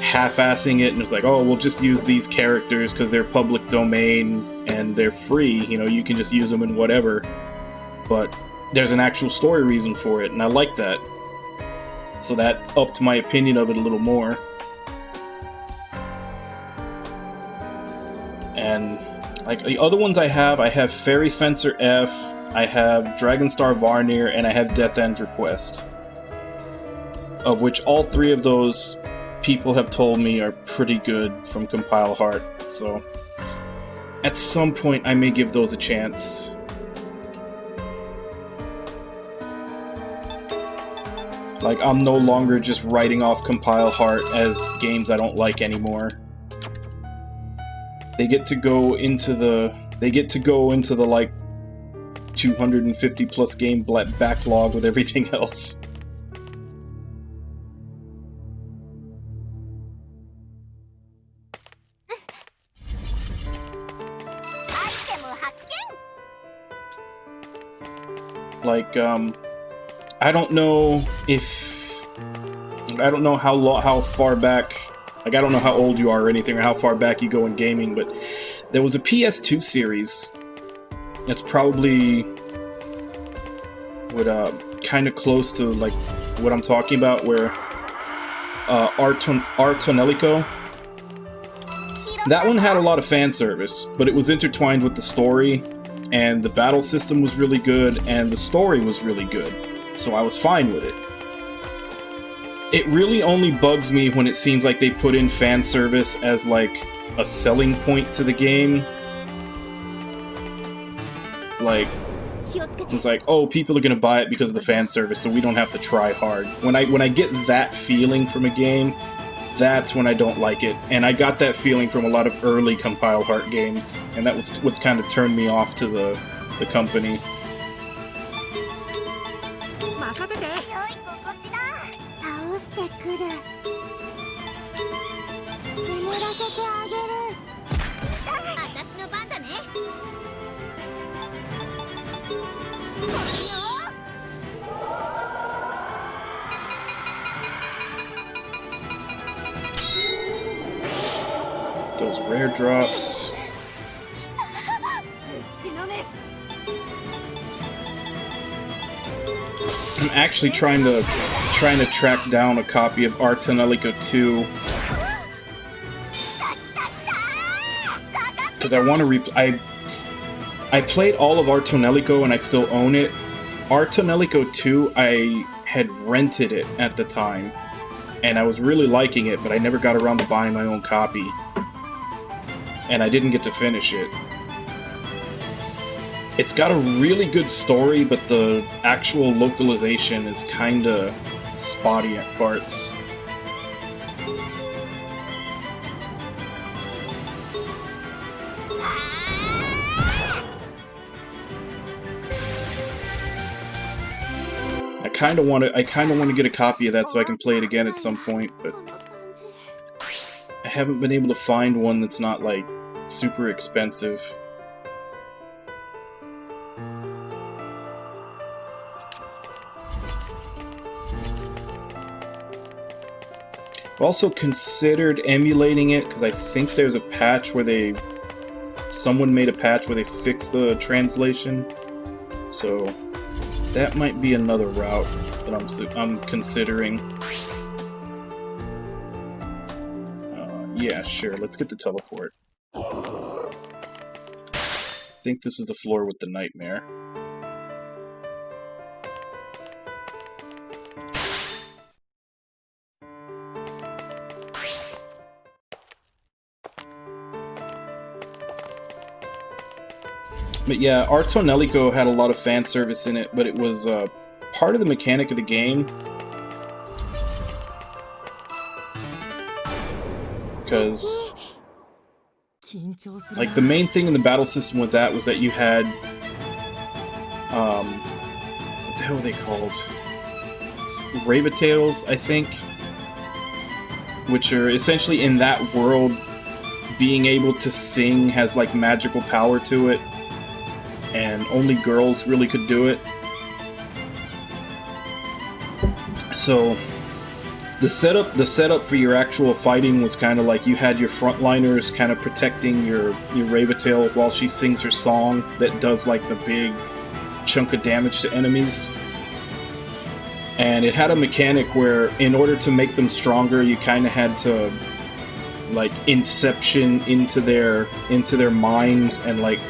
Speaker 2: half-assing it, and it's like, oh, we'll just use these characters because they're public domain and they're free, you know, you can just use them in whatever. But there's an actual story reason for it, and I like that. So that upped my opinion of it a little more. And like the other ones I have Fairy Fencer F, I have Dragonstar Varnir, and I have Death End Request. Of which all three of those people have told me are pretty good from Compile Heart. So at some point I may give those a chance. Like, I'm no longer just writing off Compile Heart as games I don't like anymore. They get to go into the like 250 plus game backlog with everything else. Like, I don't know how far back, like, I don't know how old you are or anything, or how far back you go in gaming, but there was a PS2 series that's probably kind of close to, like, what I'm talking about, where Artonelico. That one had a lot of fan service, but it was intertwined with the story, and the battle system was really good, and the story was really good, so I was fine with it. It really only bugs me when it seems like they put in fan service as, like, a selling point to the game. Like, it's like, oh, people are gonna buy it because of the fan service, so we don't have to try hard. When I get that feeling from a game, that's when I don't like it. And I got that feeling from a lot of early Compile Heart games, and that was what kind of turned me off to the company. Those rare drops. I'm actually trying to track down a copy of Artonelico 2 because I want to I played all of Artonelico and I still own it. Artonelico 2, I had rented it at the time, and I was really liking it, but I never got around to buying my own copy. And I didn't get to finish it. It's got a really good story, but the actual localization is kinda spotty at parts. I kind of want to get a copy of that so I can play it again at some point, but I haven't been able to find one that's not like super expensive. I've also considered emulating it because I think there's a patch where someone made a patch where they fixed the translation, so that might be another route that I'm considering. Yeah, sure. Let's get the teleport. I think this is the floor with the nightmare. But yeah, Arto Nelico had a lot of fan service in it, but it was part of the mechanic of the game. Because, like, the main thing in the battle system with that was that you had, what the hell were they called? Ravatails, I think, which are essentially in that world, being able to sing has, like, magical power to it, and only girls really could do it. So the setup for your actual fighting was kind of like you had your frontliners kind of protecting your Ravatail while she sings her song that does like the big chunk of damage to enemies. And it had a mechanic where in order to make them stronger, you kind of had to like inception into their mind and like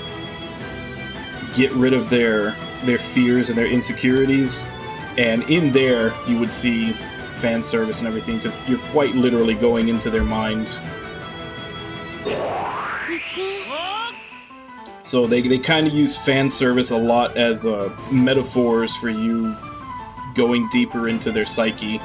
Speaker 2: get rid of their fears and their insecurities, and in there you would see fan service and everything because you're quite literally going into their minds. So they kind of use fan service a lot as metaphors for you going deeper into their psyche.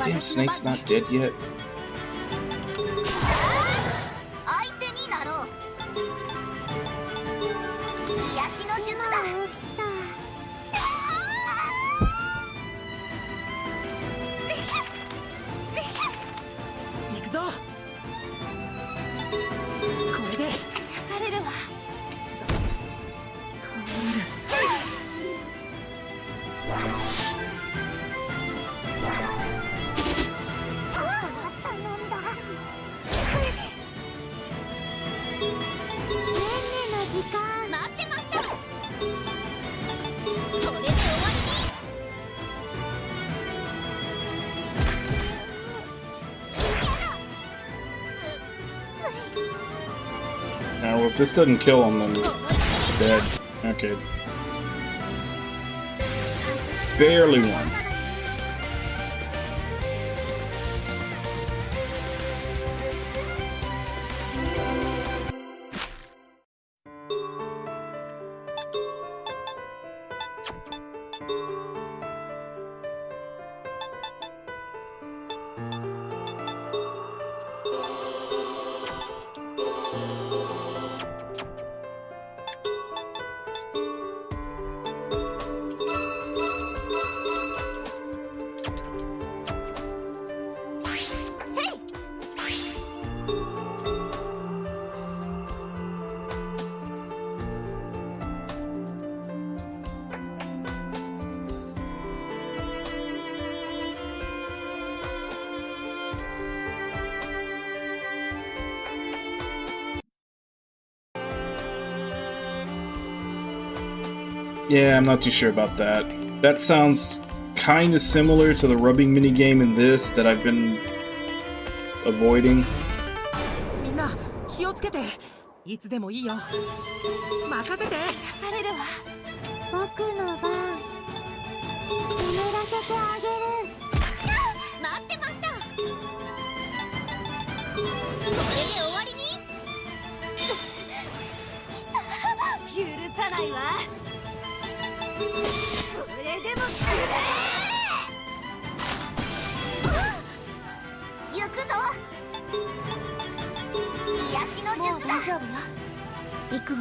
Speaker 2: Damn, Snake's not dead yet. Well, if this doesn't kill him, then he's dead. Okay. Barely won. Yeah, I'm not too sure about that. That sounds kind of similar to the rubbing minigame in this that I've been avoiding.
Speaker 1: もう大丈夫よ。行くわ。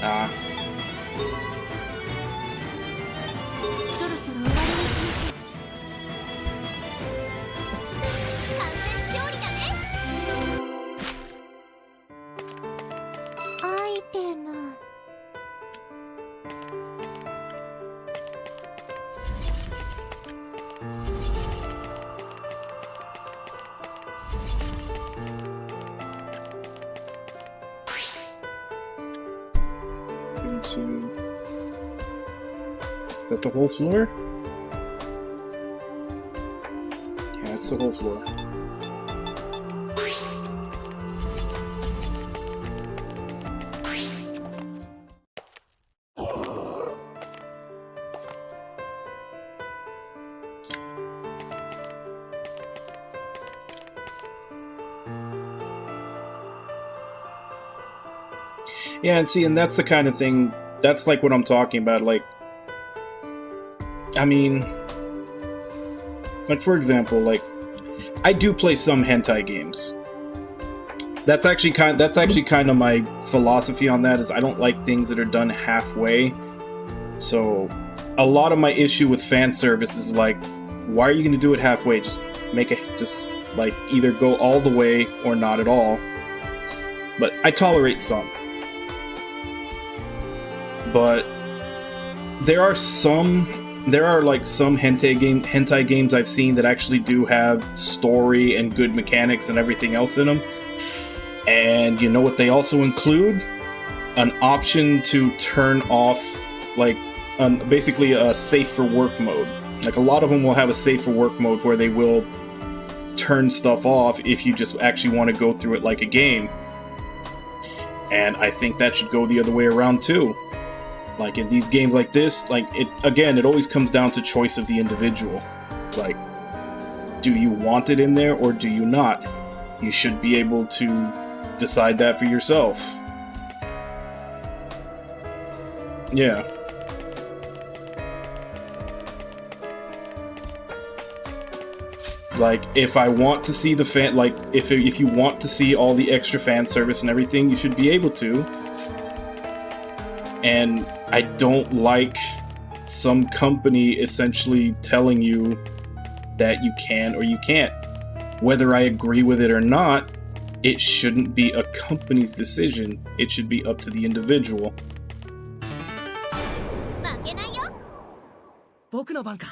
Speaker 2: Ah.
Speaker 1: そろそろ終わりにしましょう。
Speaker 3: 完全勝利だね。アイテム。
Speaker 2: Into... Is that the whole floor? Yeah, it's the whole floor. Yeah, and see, and that's the kind of thing, that's like what I'm talking about, like, I mean, like, for example, like, I do play some hentai games. That's actually kind of my philosophy on that, is I don't like things that are done halfway. So, a lot of my issue with fan service is like, why are you going to do it halfway? Just make it, just, like, either go all the way or not at all. But I tolerate some. But there are like some hentai games I've seen that actually do have story and good mechanics and everything else in them. And you know what they also include? An option to turn off, like, basically a safe for work mode. Like, a lot of them will have a safe for work mode where they will turn stuff off if you just actually want to go through it like a game. And I think that should go the other way around too. Like, in these games like this, like, it always comes down to choice of the individual. Like, do you want it in there or do you not? You should be able to decide that for yourself. Yeah. Like, if I want to see the fan, like, if you want to see all the extra fan service and everything, you should be able to. And I don't like some company essentially telling you that you can or you can't. Whether I agree with it or not, it shouldn't be a company's decision. It should be up to the individual.
Speaker 3: 負けないよ。
Speaker 4: 僕の番か。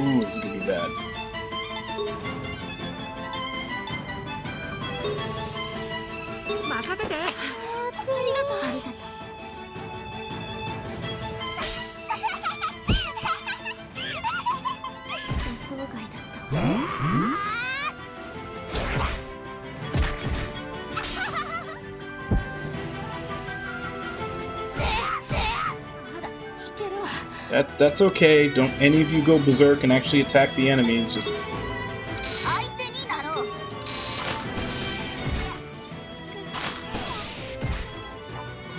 Speaker 2: Ooh, this is gonna be bad.
Speaker 4: 任せて。
Speaker 3: ありがとう。ありがとう。予想外だったわ。まだいけるわ。
Speaker 2: That's okay. Don't any of you go berserk and actually attack the enemies. Just
Speaker 3: 相手になろう。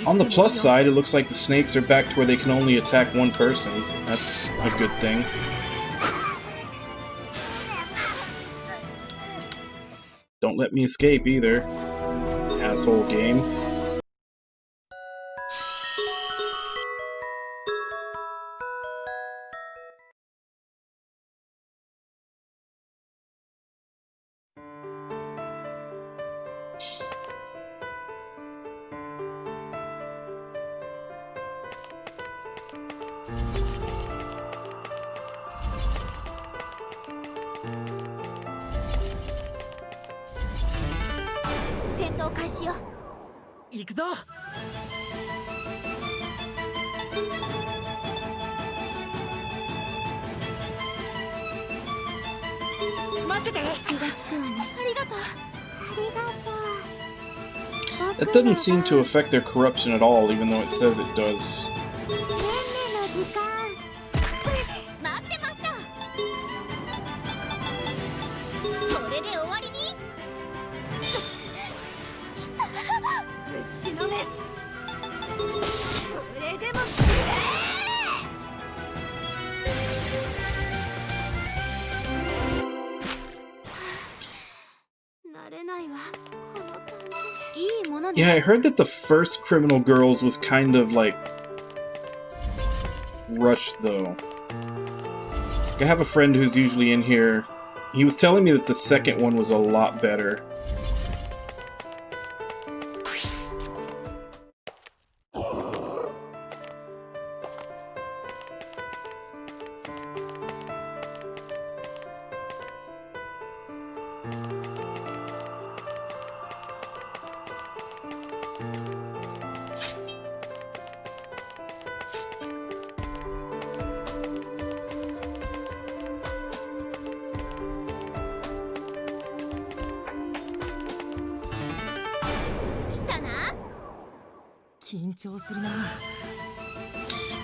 Speaker 2: on the plus side, it looks like the snakes are back to where they can only attack one person. That's a good thing. Don't let me escape either, asshole game.
Speaker 3: Kasio.
Speaker 4: 行くぞ。待ってて。
Speaker 3: 気が利くわね。ありがとう。ありがとう。
Speaker 2: That doesn't seem to affect their corruption at all, even though it says it does.
Speaker 3: ねんねの時間。待ってました。これで終わりに。来た。
Speaker 2: Yeah, I heard that the first Criminal Girls was kind of like rushed though. I have a friend who's usually in here. He was telling me that the second one was a lot better.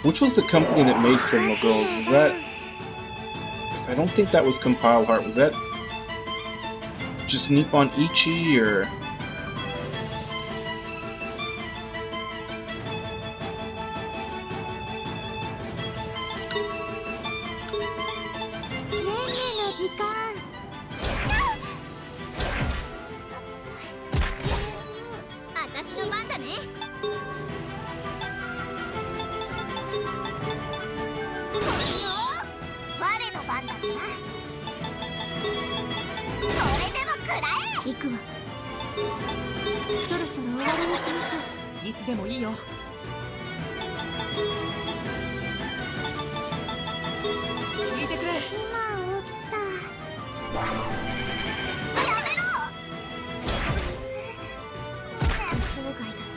Speaker 2: Which was the company that made Criminal Girls? Was that... I don't think that was Compile Heart. Was that just Nippon Ichi, or...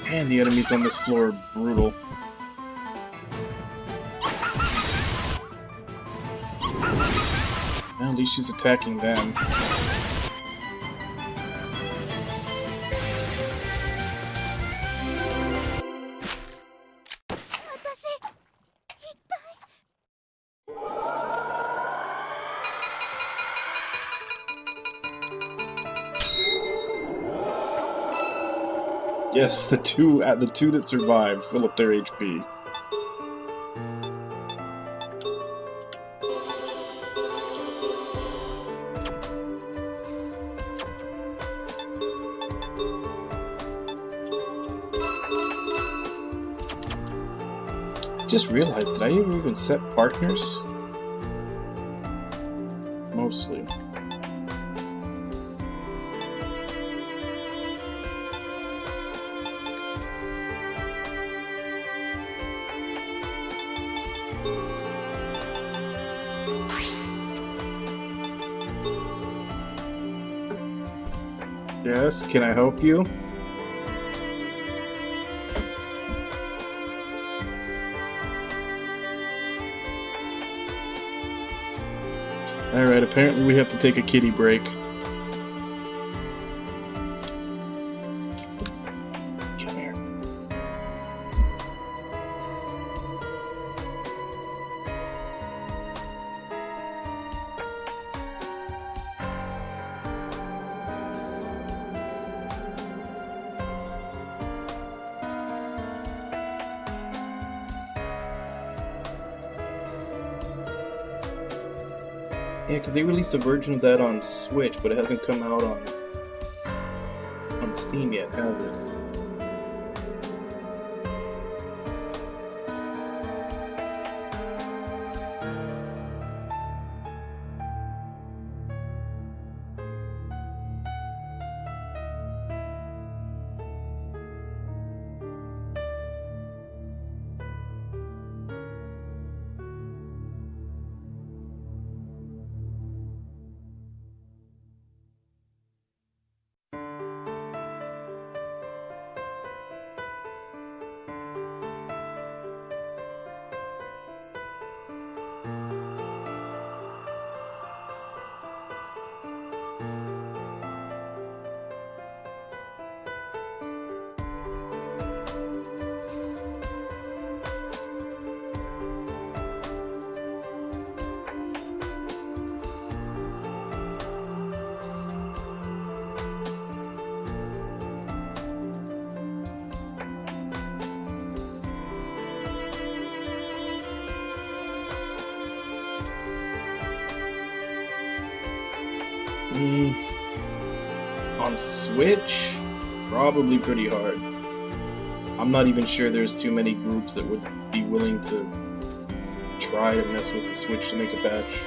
Speaker 2: Man, the enemies on this floor are brutal. Well, at least she's attacking them. Yes, the two that survived fill up their HP. Just realized, did I even set partners? Mostly. Yes, can I help you? Alright, apparently we have to take a kitty break. Come here. Yeah, because they released a version of that on Switch, but it hasn't come out on Steam yet, has it? On Switch? Probably pretty hard. I'm not even sure there's too many groups that would be willing to try to mess with the Switch to make a patch.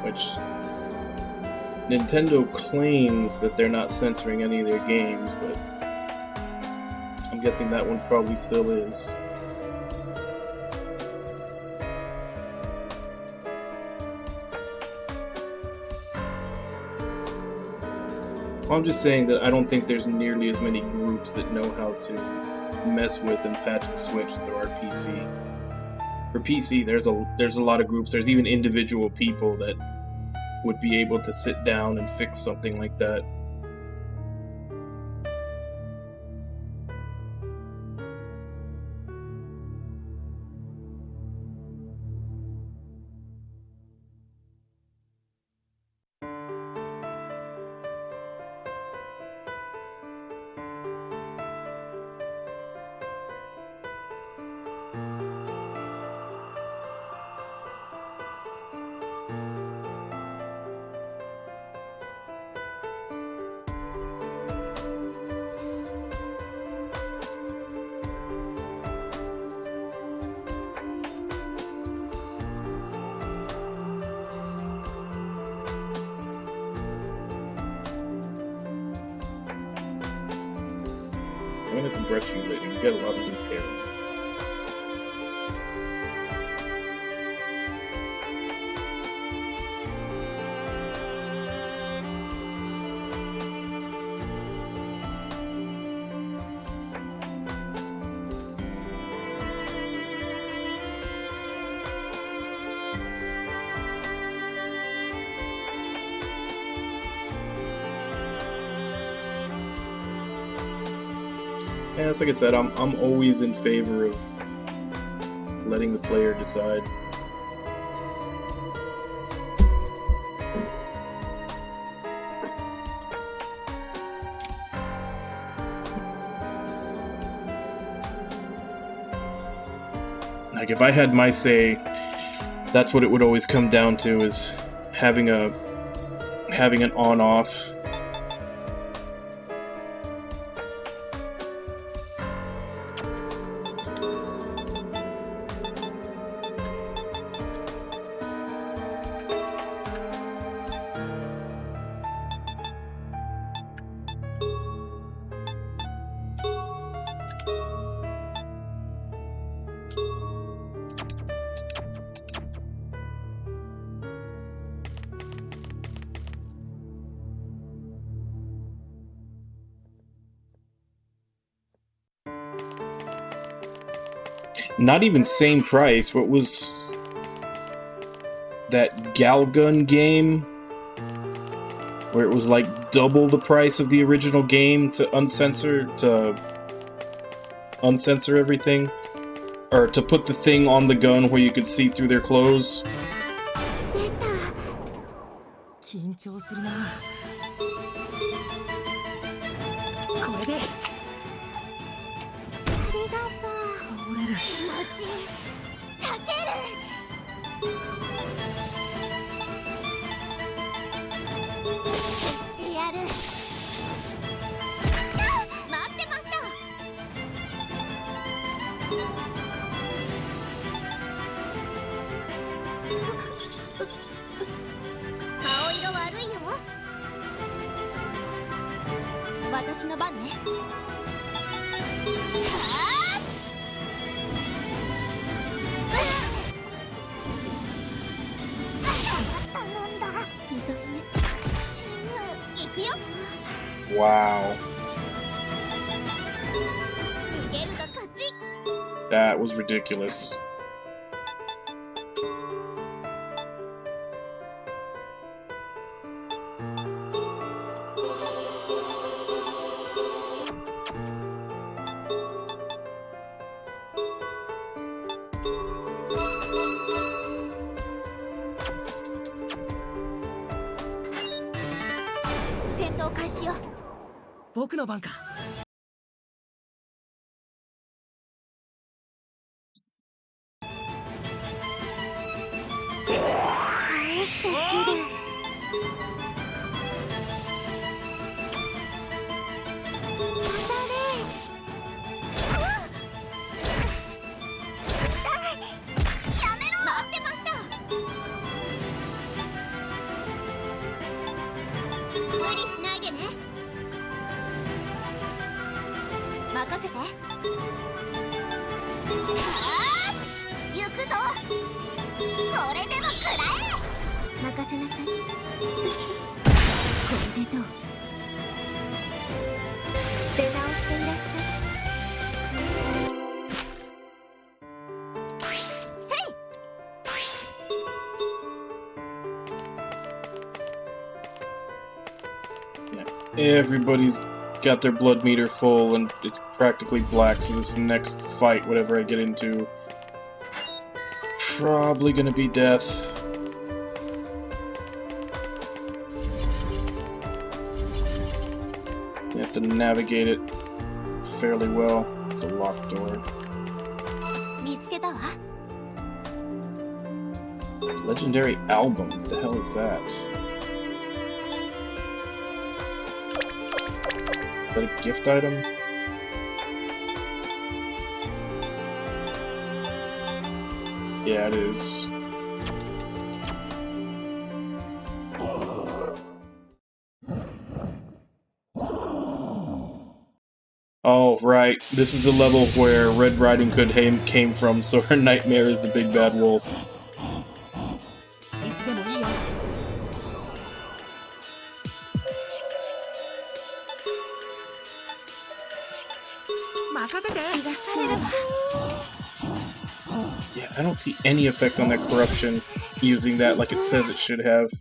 Speaker 2: Which Nintendo claims that they're not censoring any of their games, but I'm guessing that one probably still is. I'm just saying that I don't think there's nearly as many groups that know how to mess with and patch the Switch as there are PC. For PC, there's a lot of groups. There's even individual people that would be able to sit down and fix something like that. I'm gonna have to brush you later. You got a lot of loose hair. Yeah, it's like I said, I'm always in favor of letting the player decide. Like if I had my say, that's what it would always come down to, is having an on-off. Not even same price. What was that Galgun game where it was like double the price of the original game to uncensor everything, or to put the thing on the gun where you could see through their clothes?
Speaker 4: 緊張するな。これで。
Speaker 3: ありがとう。
Speaker 4: 折れる。
Speaker 3: 気持ちかける。消してやる。待ってました。顔色悪いよ。私の番ね。頼んだ。意外ね。チーム行くよ。
Speaker 2: Wow.
Speaker 3: 逃げるが勝ち。
Speaker 2: That was ridiculous.
Speaker 3: 闘開始よ。
Speaker 4: 僕の番か。
Speaker 3: 倒してくる。任せて。行くぞ。これでも食らえ。任せなさい。これでどう？出直していらっしゃい。
Speaker 2: Everybody's got their blood meter full, and it's practically black, so this next fight, whatever I get into, probably gonna be death. You have to navigate it fairly well. It's a locked door.
Speaker 3: 見つけたわ。
Speaker 2: Legendary album? What the hell is that? Is that a gift item? Yeah, it is. Oh, right. This is the level where Red Riding Hood came from, so her nightmare is the big bad wolf. Yeah, I don't see any effect on that corruption using that like it says it should have.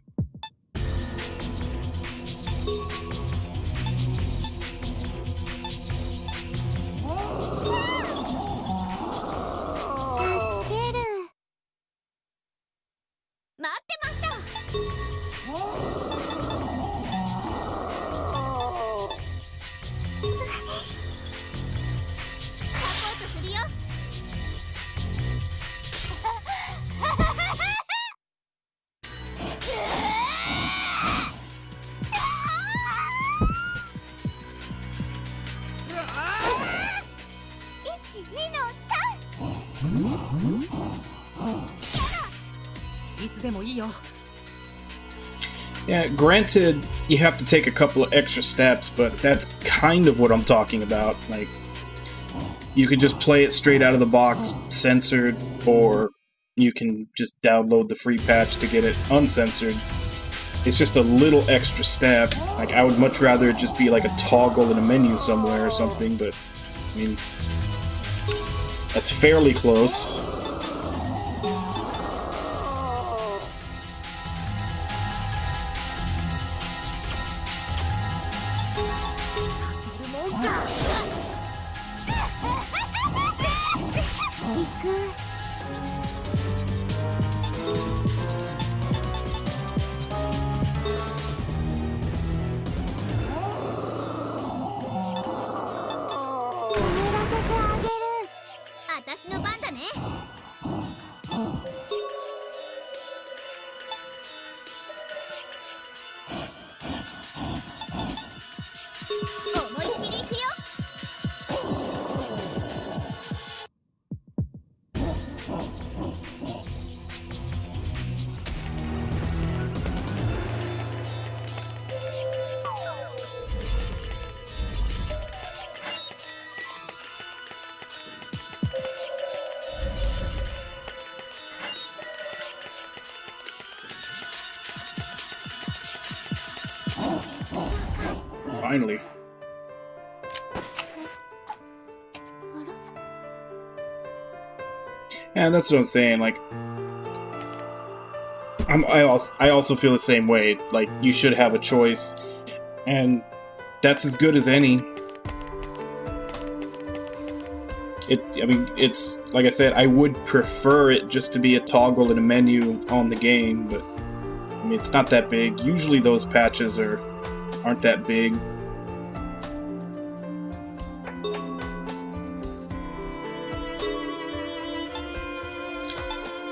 Speaker 2: Yeah, granted, you have to take a couple of extra steps, but that's kind of what I'm talking about. Like, you could just play it straight out of the box, censored, or you can just download the free patch to get it uncensored. It's just a little extra step. Like, I would much rather it just be like a toggle in a menu somewhere or something, but, I mean, that's fairly close. Finally. And that's what I'm saying, like, I also feel the same way. Like, you should have a choice, and that's as good as any. I mean, it's, like I said, I would prefer it just to be a toggle in a menu on the game, but, I mean, it's not that big. Usually those patches are aren't that big.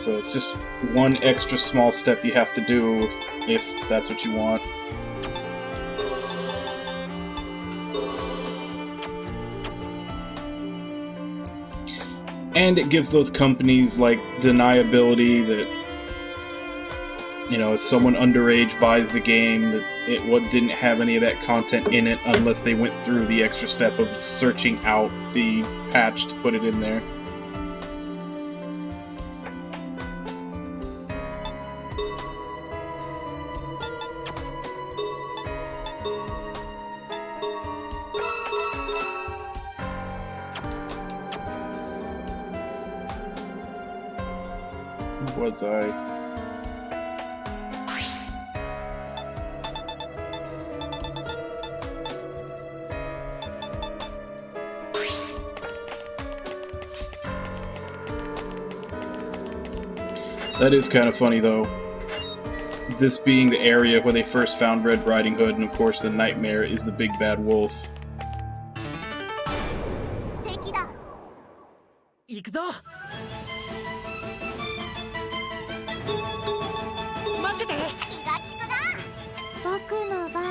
Speaker 2: So it's just one extra small step you have to do if that's what you want. And it gives those companies like deniability that, you know, if someone underage buys the game, that it didn't have any of that content in it unless they went through the extra step of searching out the patch to put it in there. Was I? That is kind of funny, though. This being the area where they first found Red Riding Hood, and of course the nightmare is the big bad wolf.
Speaker 3: 敵だ。
Speaker 4: 行くぞ。待ってて。
Speaker 3: 気が利くな。僕の番。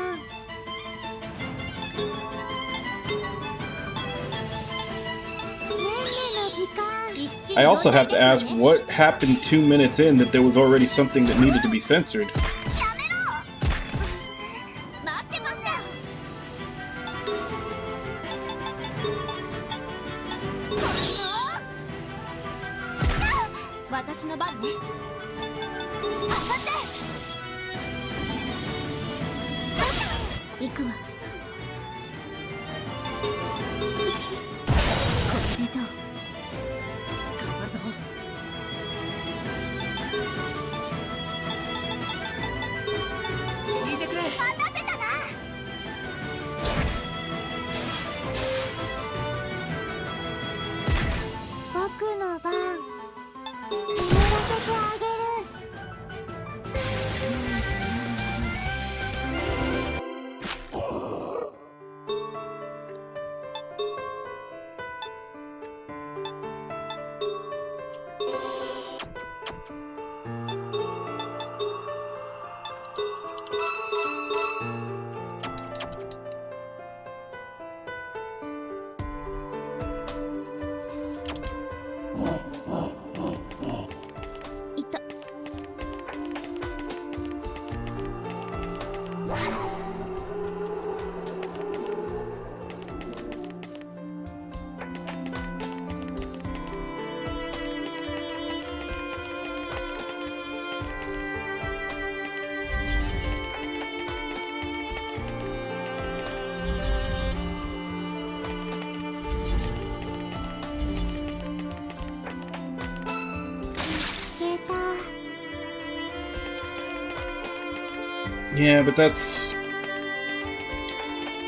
Speaker 3: ねんねの時間。
Speaker 2: I also have to ask, what happened 2 minutes in that there was already something that needed to be censored?
Speaker 3: やめろ。待ってましたよ。私の番ね。当たって。行くわ。これでどう？ 僕の番。眠らせてあげる。 いた。
Speaker 2: Yeah, but that's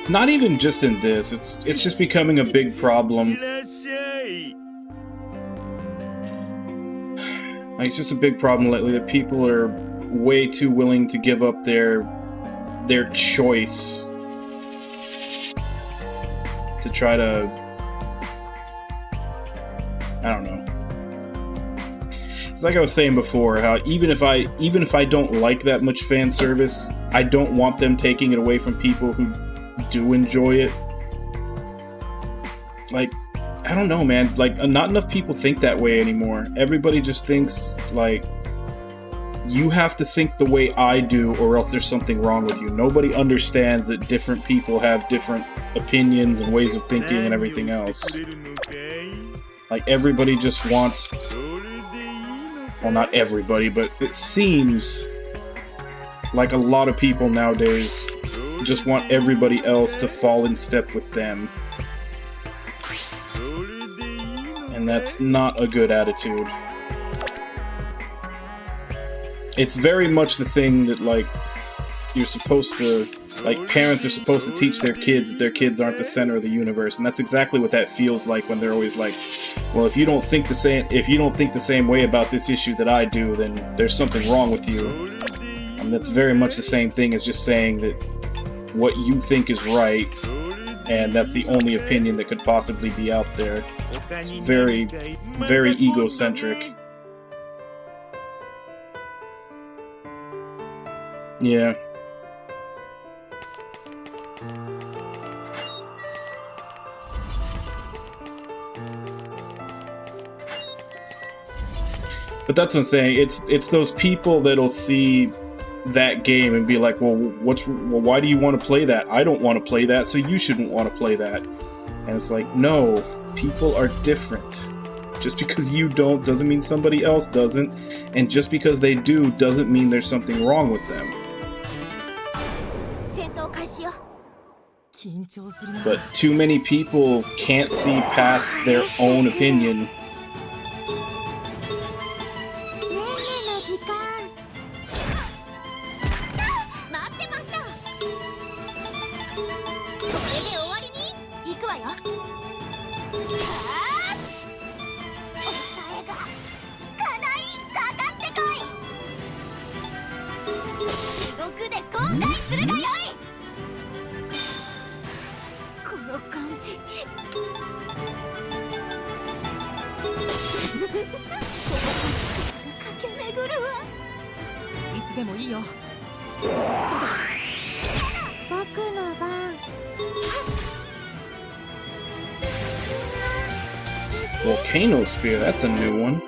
Speaker 2: not even just in this. It's just becoming a big problem. Like, it's just a big problem lately that people are way too willing to give up their choice to try to, I don't know. It's like I was saying before, how even if I don't like that much fan service, I don't want them taking it away from people who do enjoy it. Like, I don't know, man. Like, not enough people think that way anymore. Everybody just thinks, like, you have to think the way I do or else there's something wrong with you. Nobody understands that different people have different opinions and ways of thinking and everything else. Like, everybody just wants... Well, not everybody, but it seems like a lot of people nowadays just want everybody else to fall in step with them. And that's not a good attitude. It's very much the thing that, like, you're supposed to... Like, parents are supposed to teach their kids that their kids aren't the center of the universe, and that's exactly what that feels like when they're always like, well, if you don't think the same way about this issue that I do, then there's something wrong with you. And that's very much the same thing as just saying that what you think is right, and that's the only opinion that could possibly be out there. It's very, very egocentric. Yeah. But that's what I'm saying. It's those people that'll see that game and be like, well, why do you want to play that? I don't want to play that, so you shouldn't want to play that. And it's like, no, people are different. Just because you don't doesn't mean somebody else doesn't, and just because they do doesn't mean there's something wrong with them. But too many people can't see past their own opinion. Volcano Spear, that's a new one.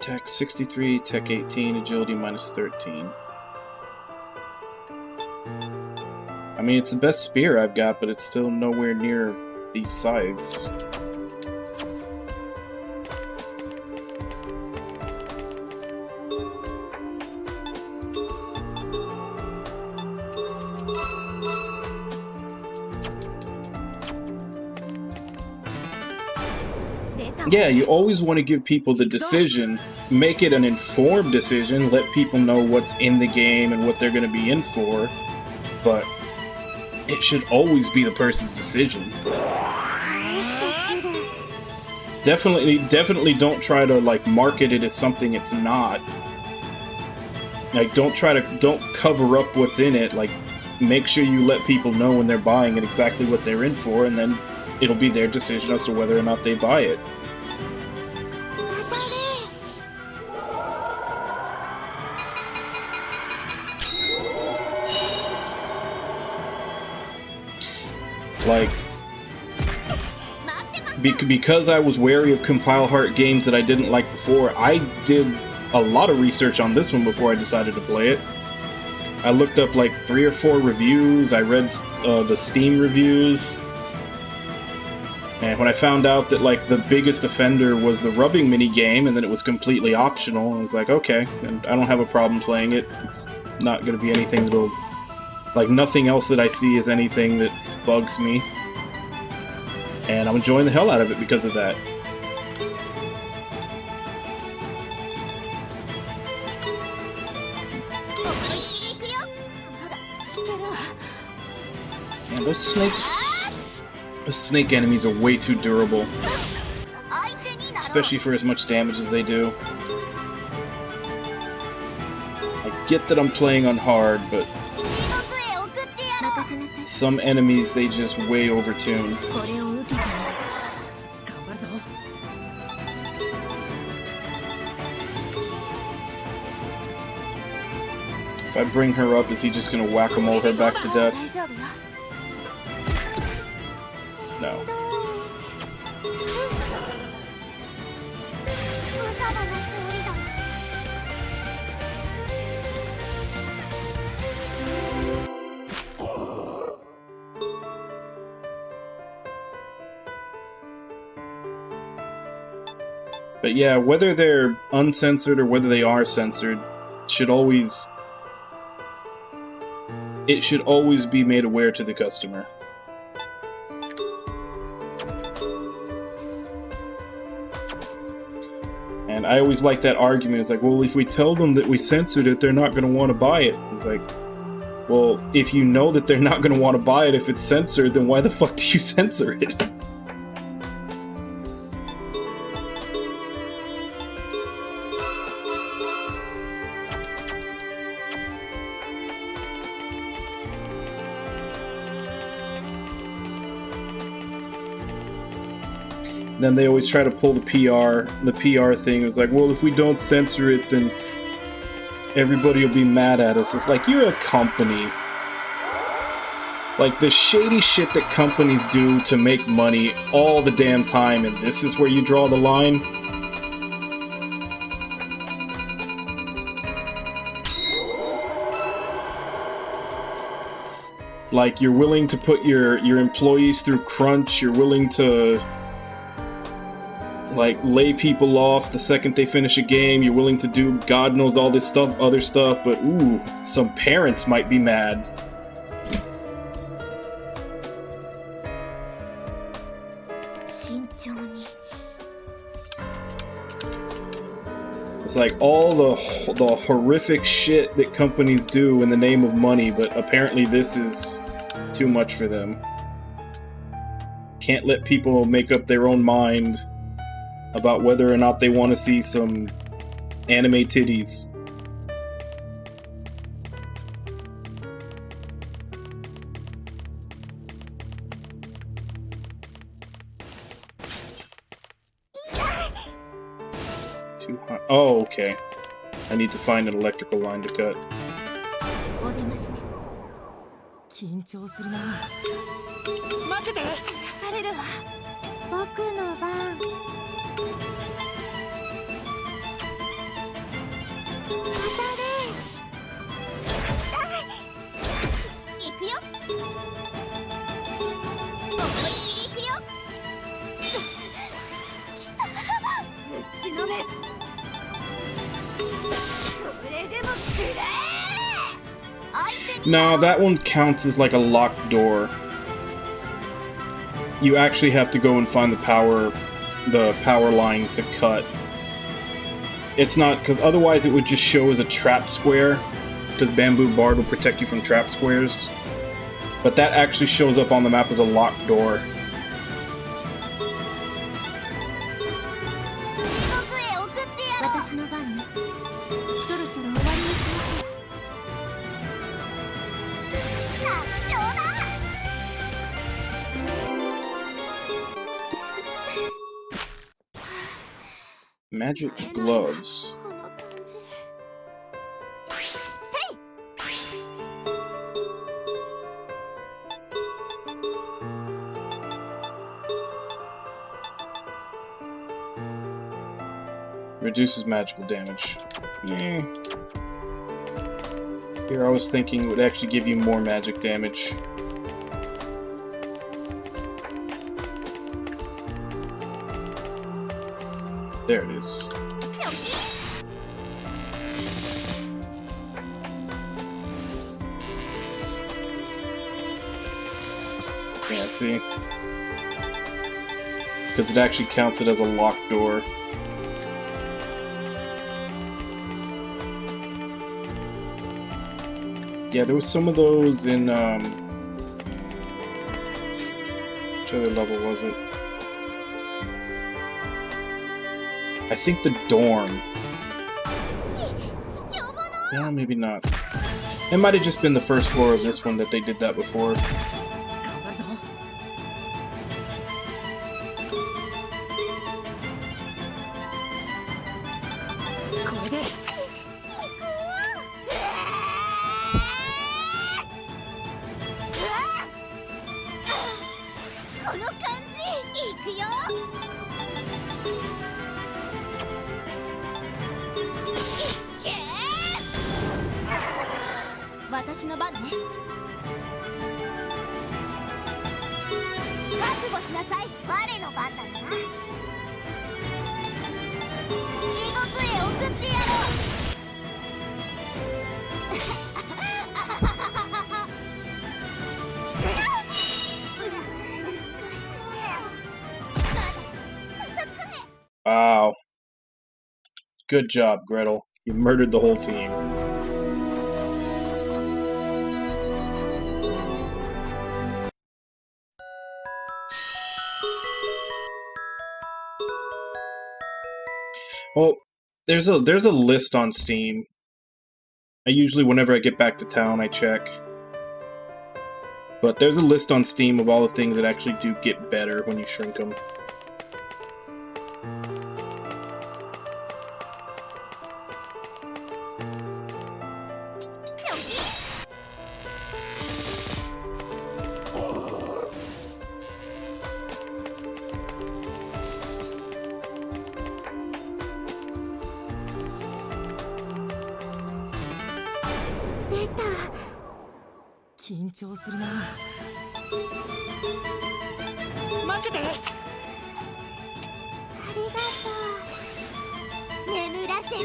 Speaker 2: Tech 63, Tech 18, Agility minus 13. I mean, it's the best spear I've got, but it's still nowhere near these scythes. Yeah, you always want to give people the decision, make it an informed decision, let people know what's in the game and what they're going to be in for, but it should always be the person's decision. Definitely don't try to, like, market it as something it's not. Like, don't cover up what's in it. Like, make sure you let people know when they're buying it exactly what they're in for, and then it'll be their decision as to whether or not they buy it. Like, because I was wary of Compile Heart games that I didn't like before, I did a lot of research on this one before I decided to play it. I looked up like 3 or 4 reviews, I read the Steam reviews, and when I found out that like the biggest offender was the rubbing minigame and then it was completely optional, I was like, okay, and I don't have a problem playing it. It's not going to be anything that'll... Like, nothing else that I see is anything that bugs me. And I'm enjoying the hell out of it because of that. Man, those snake enemies are way too durable. Especially for as much damage as they do. I get that I'm playing on hard, but some enemies, they just way overtune. If I bring her up, is he just gonna whack-a-mole her back to death? No. But yeah, whether they're uncensored or whether they are censored, it should always be made aware to the customer. And I always like that argument. It's like, well, if we tell them that we censored it, they're not going to want to buy it. It's like, well, if you know that they're not going to want to buy it if it's censored, then why the fuck do you censor it? Then they always try to pull the PR. The PR thing is like, well, if we don't censor it, then everybody will be mad at us. It's like, you're a company. Like, the shady shit that companies do to make money all the damn time, and this is where you draw the line? Like, you're willing to put your employees through crunch, you're willing to, like, lay people off the second they finish a game, you're willing to do God knows all this stuff, other stuff, but ooh, some parents might be mad. It's like all the horrific shit that companies do in the name of money, but apparently this is too much for them. Can't let people make up their own mind about whether or not they want to see some anime titties. Oh, okay. I need to find an electrical line to cut.
Speaker 4: 緊張するな。待ってて。
Speaker 3: されるわ。僕の番。行くよ。思いっきり行くよ。来た。うちのです。これでもくれ。
Speaker 2: No, that one counts as like a locked door. You actually have to go and find the power line to cut. It's not, because otherwise it would just show as a trap square, because Bamboo Bard will protect you from trap squares. But that actually shows up on the map as a locked door. Magic gloves. Reduces magical damage. Yeah. Here I was thinking it would actually give you more magic damage. There it is. Yeah, see? Because it actually counts it as a locked door. Yeah, there was some of those in, which other level was it? I think the dorm. Yeah, maybe not. It might have just been the first floor of this one that they did that before. Wow. Good job, Gretel. You murdered the whole team. Well, there's a list on Steam. I usually, whenever I get back to town, I check. But there's a list on Steam of all the things that actually do get better when you shrink them.
Speaker 4: 緊張するな。待ってて。
Speaker 3: ありがとう。眠らせる。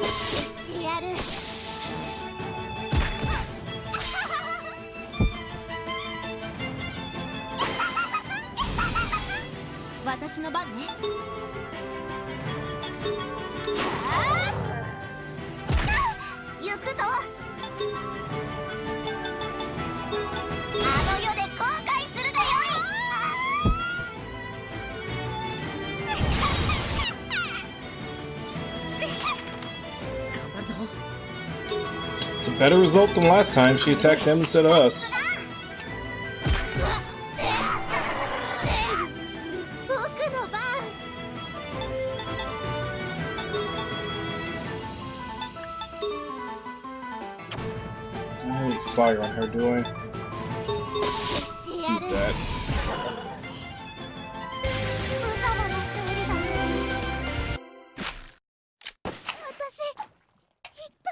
Speaker 3: してやる。
Speaker 1: 私の番ね。
Speaker 3: 行くぞ。あの世で後悔するがよ
Speaker 4: 頑張るぞ。
Speaker 2: It's a better result than last time. She attacked them instead of us.
Speaker 3: 僕の番。
Speaker 2: I don't really fire on her, do I?
Speaker 3: してやる。
Speaker 2: Use that.
Speaker 3: 無様な勝利だね。私、一体。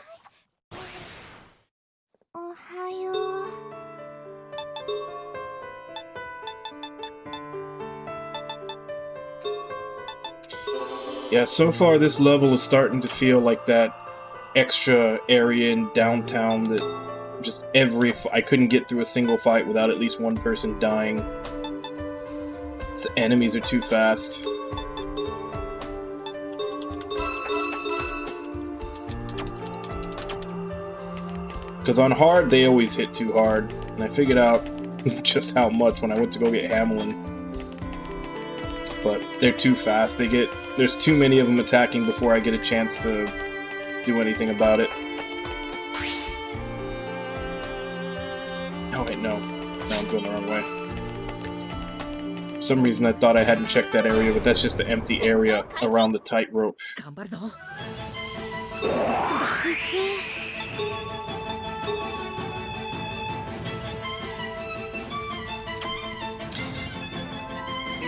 Speaker 3: おはよう。
Speaker 2: Yeah, so far this level is starting to feel like that extra area in downtown that just I couldn't get through a single fight without at least one person dying. The enemies are too fast. Because on hard, they always hit too hard, and I figured out just how much when I went to go get Hamelin. But they're too fast. There's too many of them attacking before I get a chance to do anything about it. Oh wait, no. No, I'm going the wrong way. For some reason I thought I hadn't checked that area, but that's just the empty area around the tightrope.
Speaker 4: 頑張るぞ。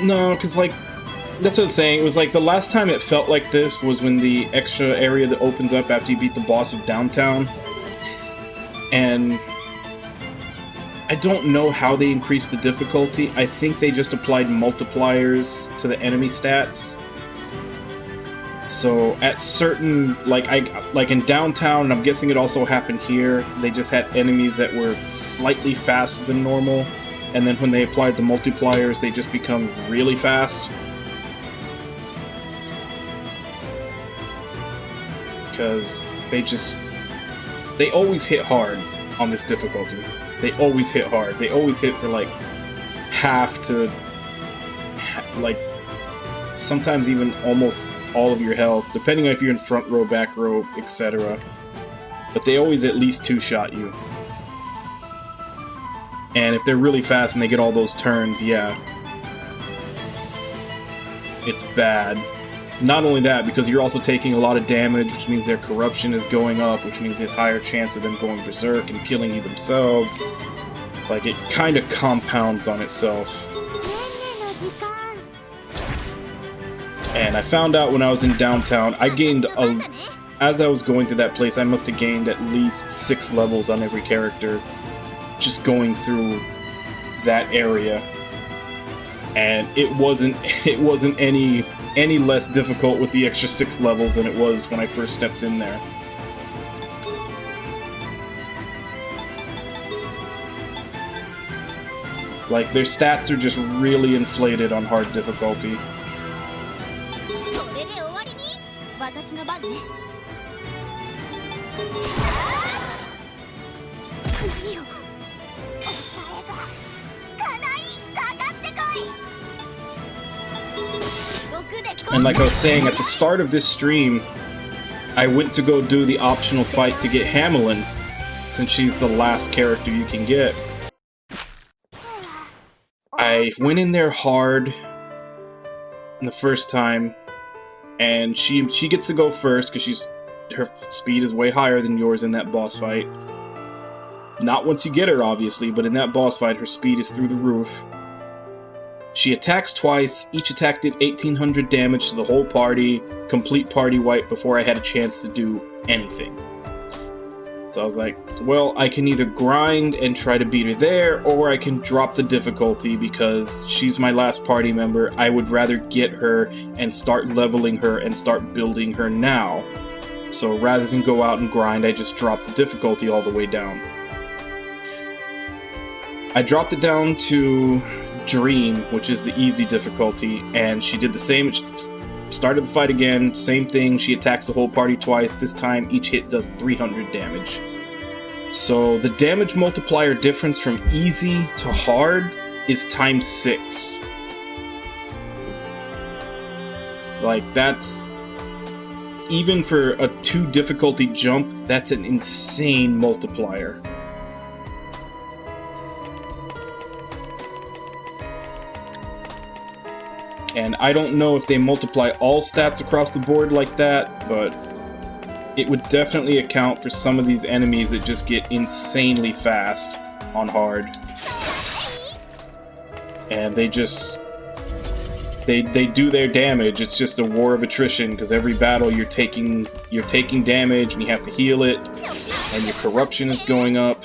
Speaker 2: No, because, like, that's what I'm saying. It was like the last time it felt like this was when the extra area that opens up after you beat the boss of downtown. And I don't know how they increased the difficulty. I think they just applied multipliers to the enemy stats. So at certain, like in downtown, and I'm guessing it also happened here, they just had enemies that were slightly faster than normal. And then when they applied the multipliers, they just become really fast. Because they always hit hard on this difficulty. They always hit hard. They always hit for like half to, like, sometimes even almost all of your health, depending on if you're in front row, back row, etc. But they always at least two-shot you. And if they're really fast and they get all those turns, yeah. It's bad. Not only that, because you're also taking a lot of damage, which means their corruption is going up, which means there's higher chance of them going berserk and killing you themselves. Like, it kind of compounds on itself. And I found out when I was in downtown, I gained as I was going through that place, I must have gained at least 6 levels on every character. Just going through that area, and it wasn't any less difficult with the extra 6 levels than it was when I first stepped in there. Like, their stats are just really inflated on hard difficulty.
Speaker 3: これで終わりに。私の番ね。何よ。
Speaker 2: And like I was saying, at the start of this stream, I went to go do the optional fight to get Hamelin, since she's the last character you can get. I went in there hard the first time, and she gets to go first because her speed is way higher than yours in that boss fight. Not once you get her, obviously, but in that boss fight, her speed is through the roof. She attacks twice. Each attack did 1800 damage to the whole party. Complete party wipe before I had a chance to do anything. So I was like, well, I can either grind and try to beat her there, or I can drop the difficulty because she's my last party member. I would rather get her and start leveling her and start building her now. So rather than go out and grind, I just dropped the difficulty all the way down. I dropped it down to Dream, which is the easy difficulty, and she did the same. She started the fight again, same thing. She attacks the whole party twice. This time, each hit does 300 damage. So the damage multiplier difference from easy to hard is times 6. Like, that's... even for a 2 difficulty jump, that's an insane multiplier. And I don't know if they multiply all stats across the board like that, but it would definitely account for some of these enemies that just get insanely fast on hard. And they just... They do their damage. It's just a war of attrition, because every battle you're taking damage and you have to heal it, and your corruption is going up.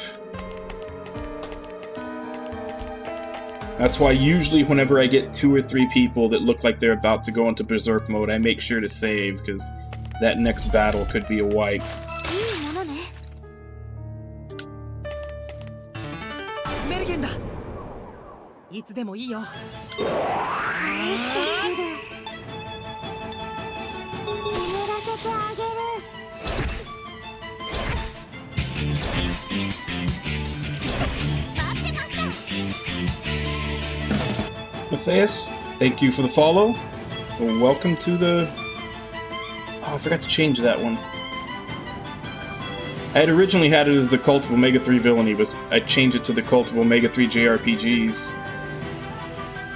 Speaker 2: That's why usually whenever I get 2 or 3 people that look like they're about to go into Berserk mode, I make sure to save, because that next battle could be a wipe.
Speaker 4: メルゲンだ。いつでもいいよ。
Speaker 2: Matthias, thank you for the follow. Welcome to the... Oh, I forgot to change that one. I had originally had it as the Cult of Omega 3 Villainy, but I changed it to the Cult of Omega 3 JRPGs.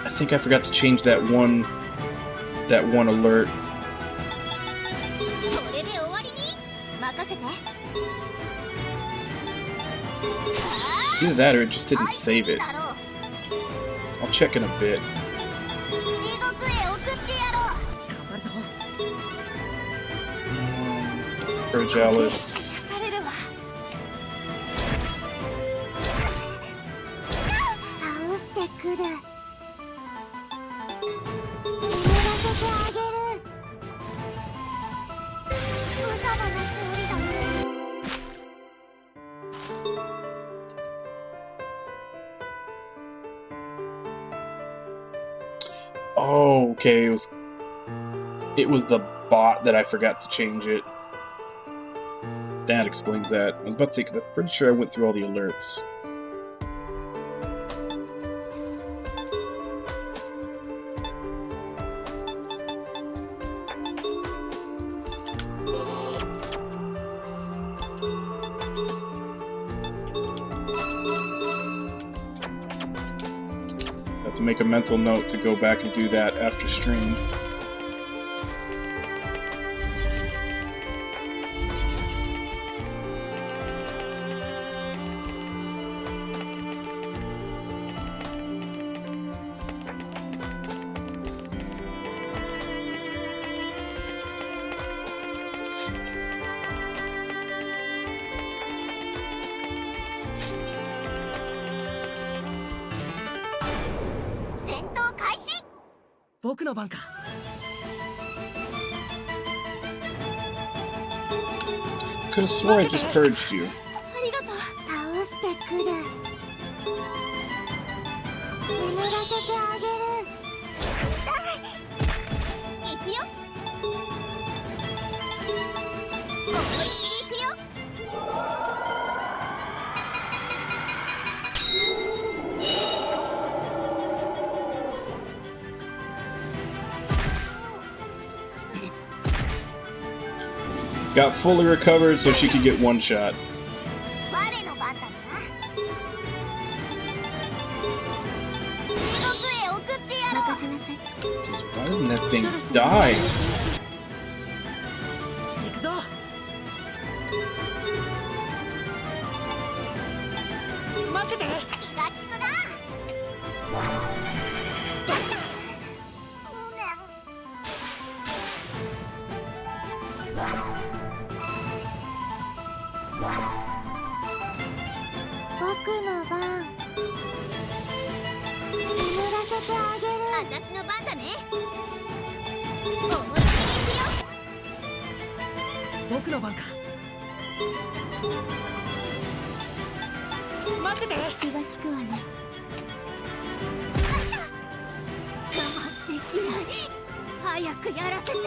Speaker 2: I think I forgot to change that one alert. Either that or it just didn't save it. I'll check in a bit. Purge Alice. Oh, okay, it was the bot that I forgot to change it. That explains that. I was about to say, because I'm pretty sure I went through all the alerts. Have to make a mental note to go back and do that after stream. Could have swore I just purged you. Got fully recovered so she could get one shot. Just why doesn't that thing die?
Speaker 4: 行くぞ。待ってて。
Speaker 3: 気が利くな。僕の番。眠らせてあげる。私の番だね。思いっきり行くよ。
Speaker 4: 僕の番か。待ってて。
Speaker 3: 気が利くわね。我慢できない。早くやらせて。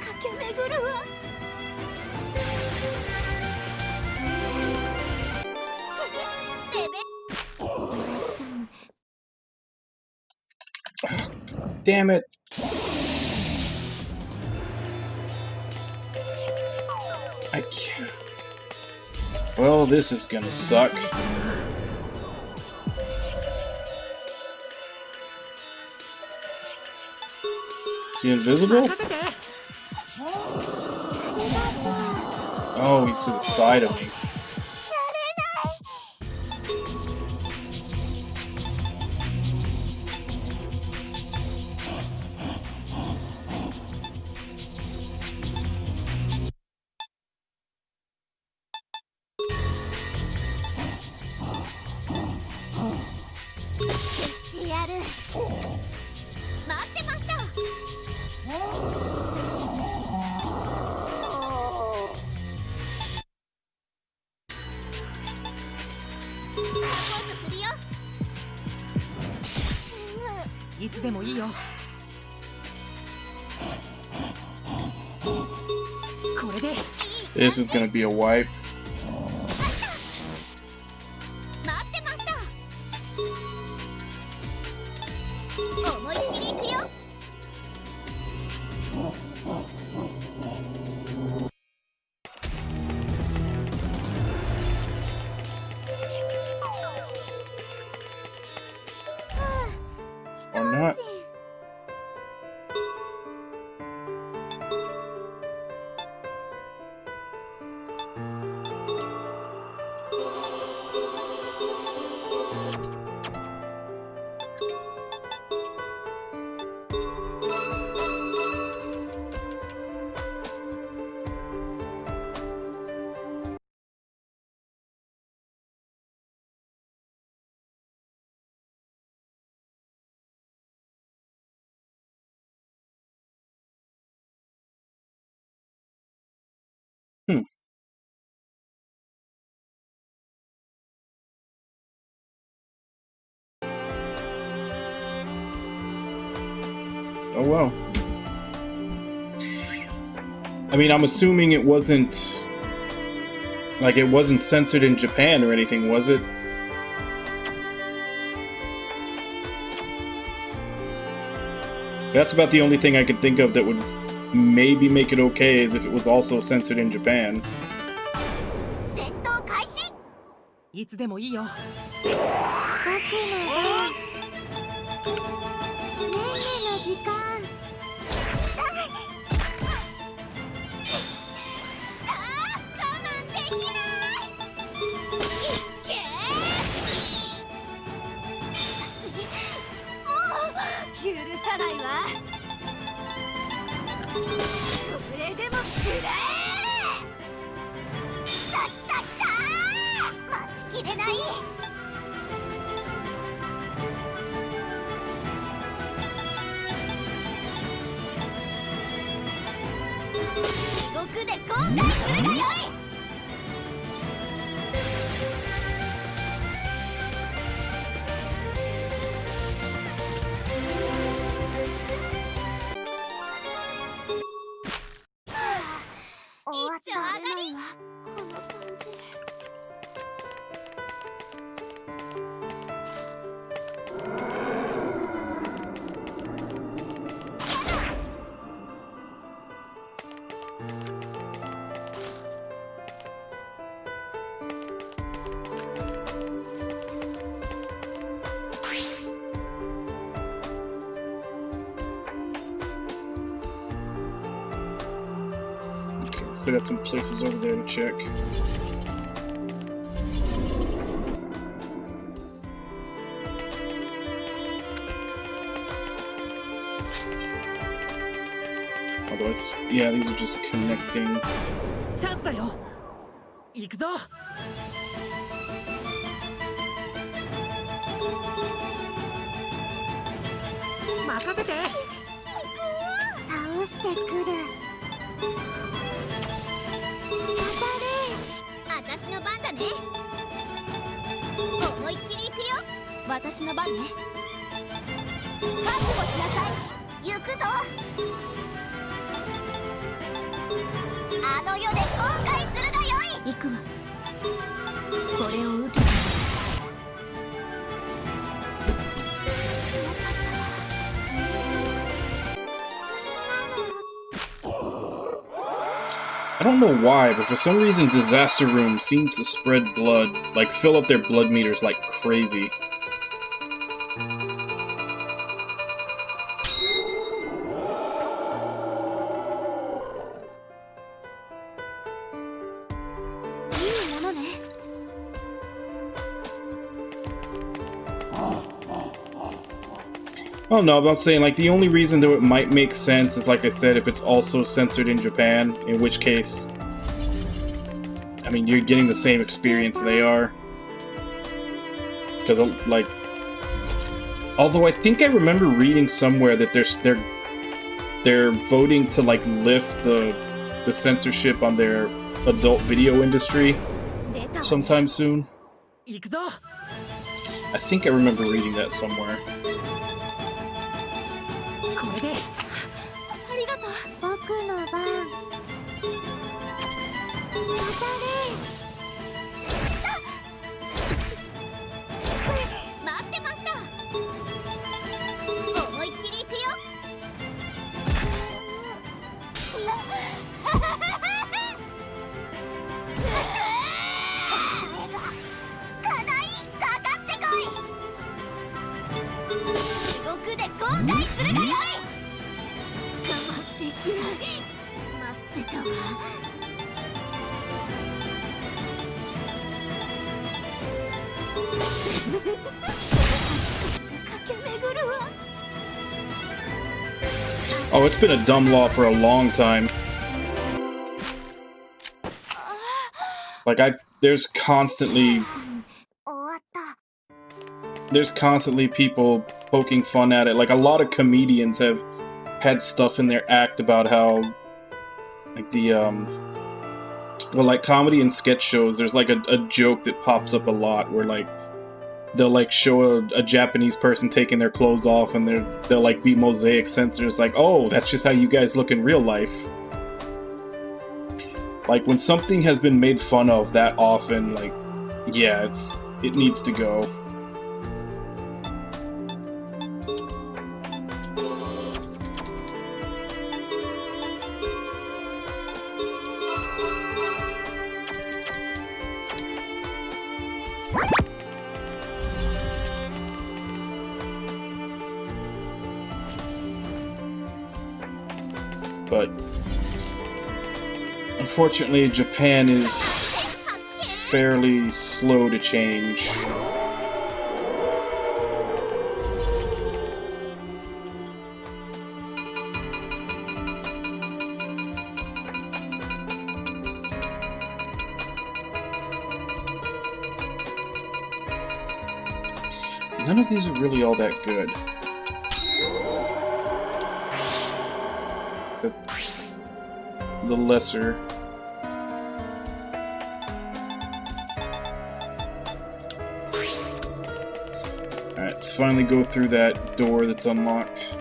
Speaker 3: 駆け巡るわ。
Speaker 2: Damn it! I can't. Well, this is gonna suck. Is he invisible? Oh, he's to the side of me. This is gonna be a wipe. Or not. Oh well. I mean, I'm assuming it wasn't censored in Japan or anything, was it? That's about the only thing I could think of that would maybe make it okay, is if it was also censored in Japan.
Speaker 4: いつでもいいよ。
Speaker 3: 僕の番。ネネの時間。我慢できない。いけ。もう許さないわ。それでもくれ。来た来た来た。待ちきれない。地獄で後悔するがよい。終わってられないわ、この感じ。
Speaker 2: still got some places over there to check. Otherwise, yeah, these are just connecting.
Speaker 4: チャンスだよ。行くぞ。任せて。
Speaker 3: 倒してくる。当たる。私の番だね。思いっきり行くよ。私の番ね。覚悟しなさい。行くぞ。あの世で後悔するがよい。行くわ。これを受けて。
Speaker 2: I don't know why, but for some reason Disaster Room seems to spread blood, like fill up their blood meters like crazy. Oh no, but I'm saying, like, the only reason that it might make sense is, like I said, if it's also censored in Japan, in which case, I mean, you're getting the same experience they are. Because, like, although I think I remember reading somewhere that they're voting to, like, lift the censorship on their adult video industry sometime soon. I think I remember reading that somewhere.
Speaker 3: ありがとう。僕の番。当たれ。待ってました。思いっきり行くよ。課題かかってこい。地獄で後悔するがよい。できない。待ってたわ。駆け巡るわ。
Speaker 2: Oh, it's been a dumb law for a long time. Like, there's constantly people poking fun at it. Like, a lot of comedians have had stuff in their act about how, like, well, like, comedy and sketch shows, there's, like, a joke that pops up a lot where, like, they'll, like, show a Japanese person taking their clothes off and they'll, like, be mosaic censored. It's like, oh, that's just how you guys look in real life. Like, when something has been made fun of that often, like, yeah, it needs to go. But unfortunately, Japan is fairly slow to change. None of these are really all that good. The lesser. Alright, let's finally go through that door that's unlocked.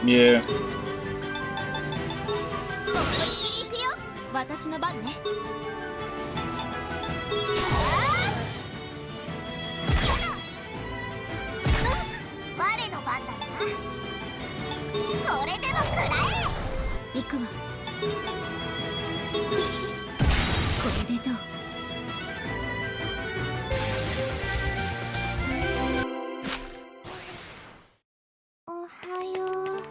Speaker 2: Yeah.
Speaker 3: 行くよ。私の番ね。我の番だな。これでも食らえ。行くわ。これでどう？おはよう。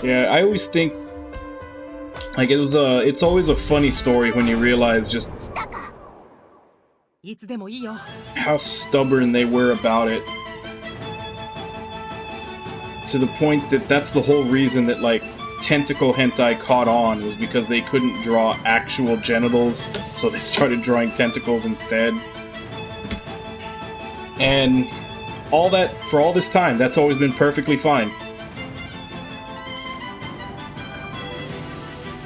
Speaker 2: Yeah, I always think like it's always a funny story when you realize just
Speaker 4: いつでもいいよ。
Speaker 2: how stubborn they were about it. To the point that that's the whole reason that like tentacle hentai caught on, was because they couldn't draw actual genitals, so they started drawing tentacles instead. And all that, for all this time, that's always been perfectly fine.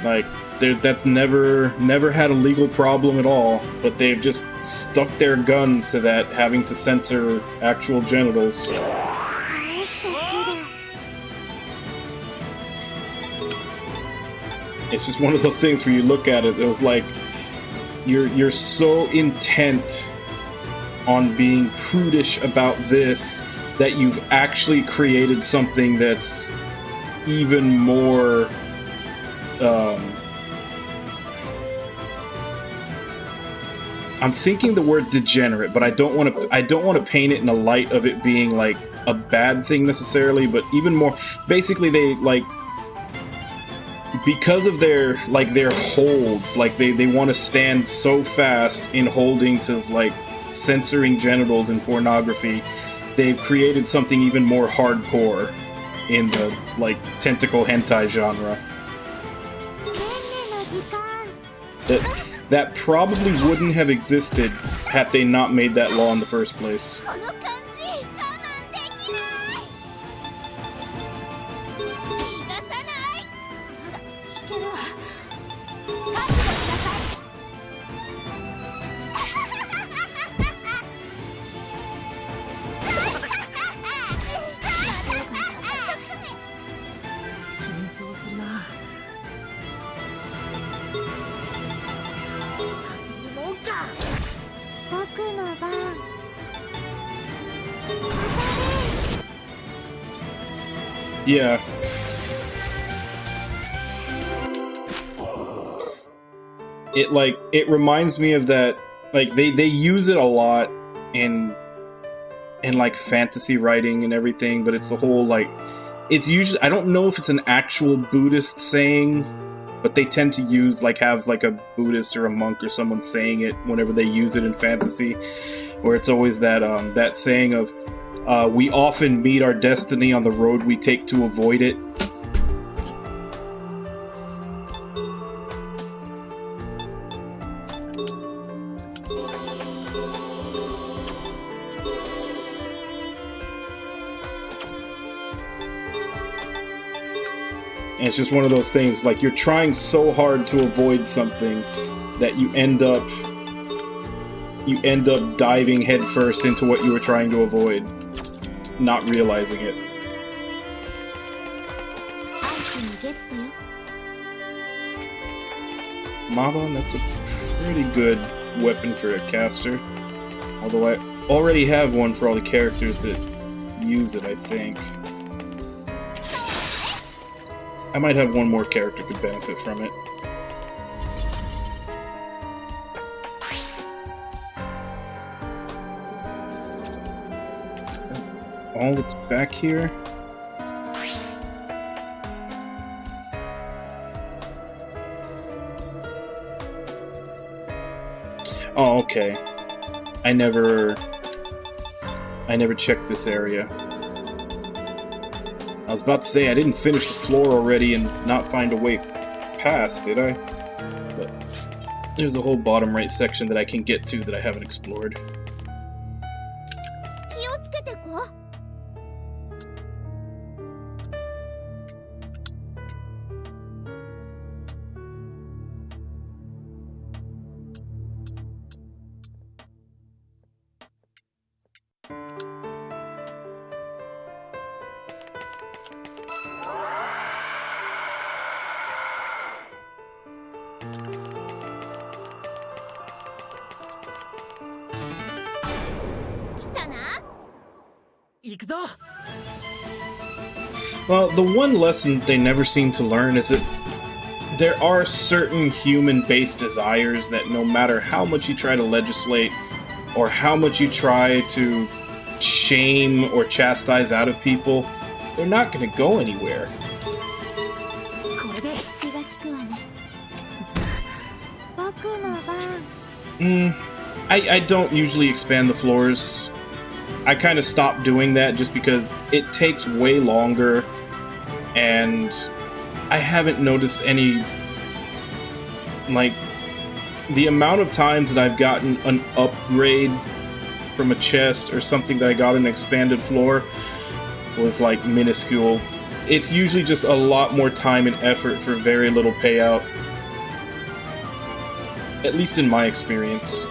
Speaker 2: Like, that's never had a legal problem at all, but they've just stuck their guns to that, having to censor actual genitals. It's just one of those things where you look at it, it was like, you're so intent on being prudish about this that you've actually created something that's even more I'm thinking the word degenerate, but I don't want to paint it in a light of it being like a bad thing necessarily, but even more basically they like, because of their holds, like they want to stand so fast in holding to like censoring genitals in pornography, they've created something even more hardcore in the like tentacle hentai genre. That probably wouldn't have existed had they not made that law in the first place. Yeah. It reminds me of that, like they use it a lot in like fantasy writing and everything, but it's the whole like, it's usually, I don't know if it's an actual Buddhist saying, but they tend to use have like a Buddhist or a monk or someone saying it whenever they use it in fantasy, where it's always that that saying of we often meet our destiny on the road we take to avoid it. And it's just one of those things, like you're trying so hard to avoid something that you end up diving headfirst into what you were trying to avoid, not realizing it. Mabon, that's a pretty good weapon for a caster. Although I already have one for all the characters that use it, I think. I might have one more character could benefit from it. Is that all that's back here? Oh, okay. I never checked this area. I was about to say I didn't finish the floor already and not find a way past, did I? But there's a whole bottom right section that I can get to that I haven't explored.
Speaker 4: 行くぞ!
Speaker 2: Well, the one lesson they never seem to learn is that there are certain human-based desires that no matter how much you try to legislate or how much you try to shame or chastise out of people, they're not going to go anywhere.
Speaker 4: これで
Speaker 3: 気が利くわね。僕の番。
Speaker 2: I don't usually expand the floors. I kind of stopped doing that just because it takes way longer, and I haven't noticed any, like, the amount of times that I've gotten an upgrade from a chest or something that I got an expanded floor was, like, minuscule. It's usually just a lot more time and effort for very little payout. At least in my experience.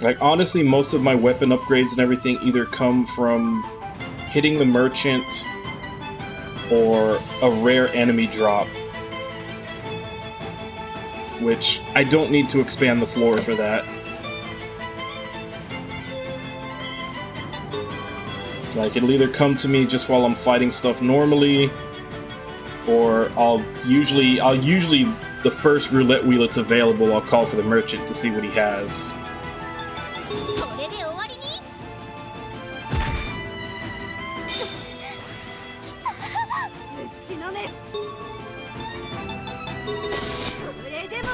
Speaker 2: Like, honestly, most of my weapon upgrades and everything either come from hitting the merchant or a rare enemy drop. Which, I don't need to expand the floor for that. Like, it'll either come to me just while I'm fighting stuff normally, or I'll usually, the first roulette wheel that's available, I'll call for the merchant to see what he has.
Speaker 3: これで終わりに。
Speaker 5: 打ちのめす。これでも。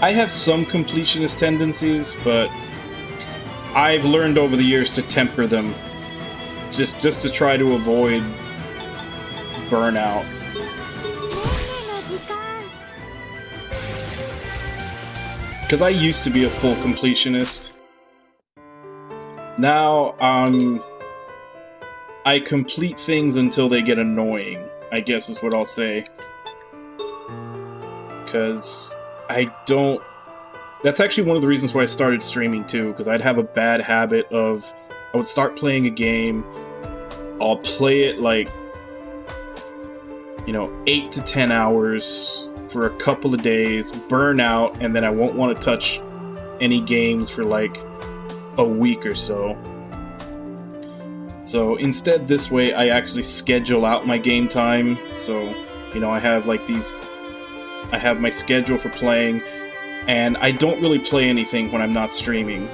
Speaker 2: I have some completionist tendencies, but I've learned over the years to temper them, just to try to avoid burnout. Because I used to be a full completionist. Now, I complete things until they get annoying, I guess is what I'll say. Because I don't... That's actually one of the reasons why I started streaming too, because I'd have a bad habit of... I would start playing a game, I'll play it like, 8 to 10 hours for a couple of days, burn out, and then I won't want to touch any games for like a week or so. So instead, this way, I actually schedule out my game time. So, I have like these... I have my schedule for playing, and I don't really play anything when I'm not streaming.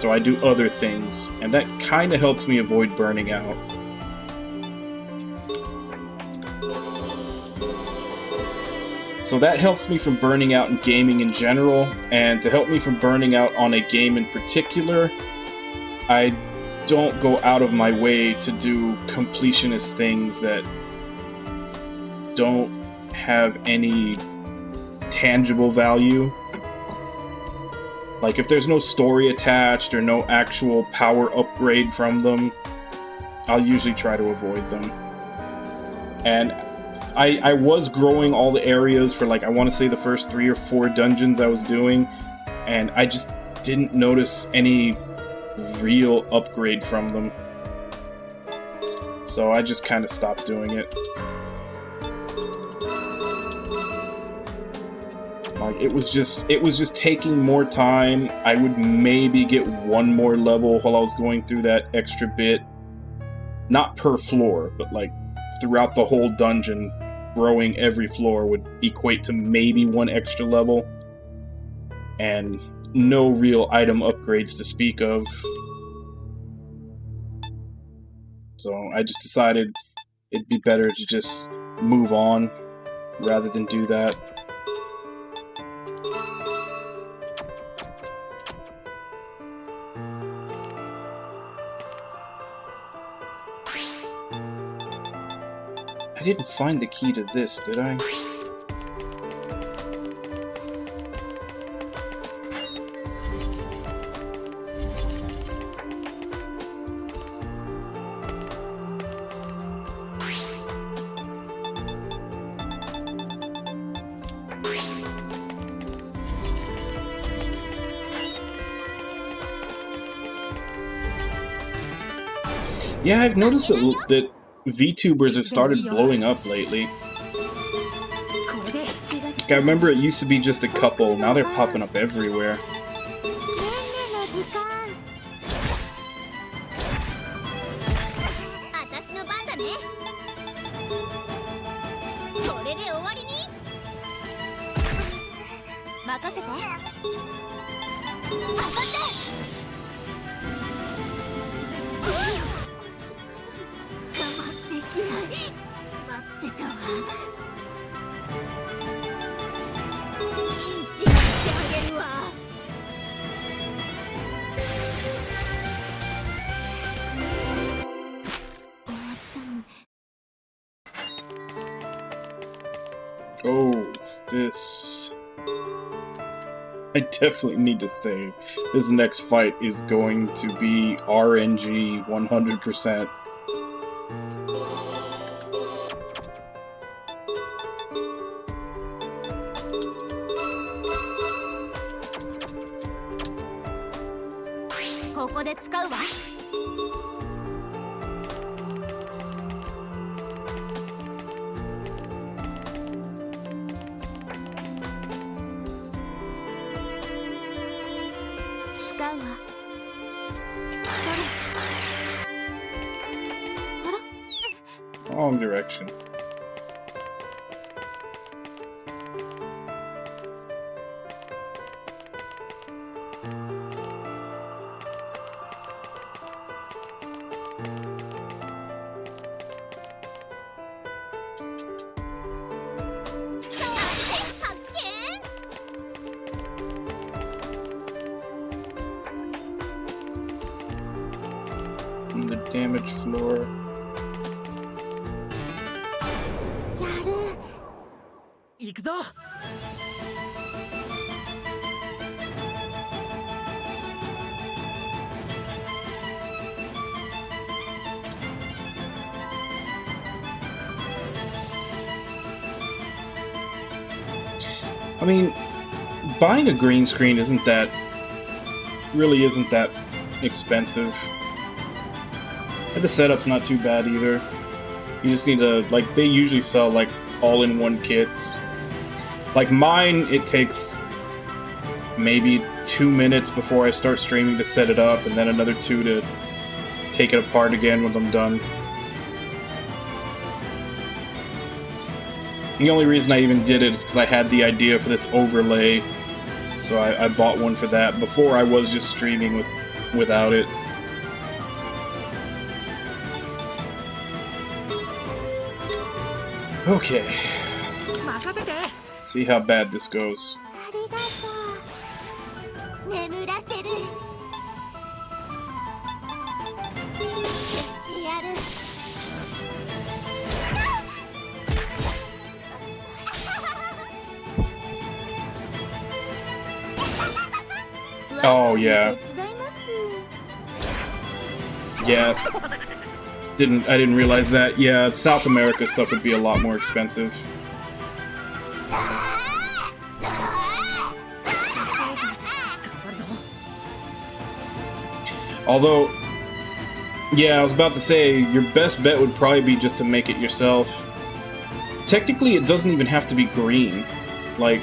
Speaker 2: So I do other things, and that kind of helps me avoid burning out. So that helps me from burning out in gaming in general, and to help me from burning out on a game in particular, I don't go out of my way to do completionist things that don't have any tangible value. Like, if there's no story attached or no actual power upgrade from them, I'll usually try to avoid them. And I was growing all the areas for, like, I want to say the first 3 or 4 dungeons I was doing, and I just didn't notice any real upgrade from them. So I just kind of stopped doing it. Like, it was just taking more time. I would maybe get 1 more level while I was going through that extra bit. Not per floor, but like throughout the whole dungeon, growing every floor would equate to maybe 1 extra level. And no real item upgrades to speak of. So I just decided it'd be better to just move on rather than do that. I didn't find the key to this, did I? Yeah, I've noticed that VTubers have started blowing up lately. Like, I remember it used to be just a couple, now they're popping up everywhere.
Speaker 3: 私の番だね。これで終わりに。任せて。頑張って。我慢できない。待ってたわ。信じてあげるわ。
Speaker 2: Oh, this... I definitely need to save. This next fight is going to be RNG 100%. Wrong direction. On the damaged floor. I mean, buying a green screen really isn't that expensive. And the setup's not too bad either. You just need to, like, they usually sell, like, all-in-one kits. Like, mine, it takes maybe 2 minutes before I start streaming to set it up, and then another 2 to take it apart again when I'm done. The only reason I even did it is because I had the idea for this overlay, so I bought one for that. Before, I was just streaming without it. Okay. Let's see how bad this goes. Oh yeah. Yes. I didn't realize that. Yeah, South America stuff would be a lot more expensive. Although, yeah, I was about to say, your best bet would probably be just to make it yourself. Technically, it doesn't even have to be green. Like,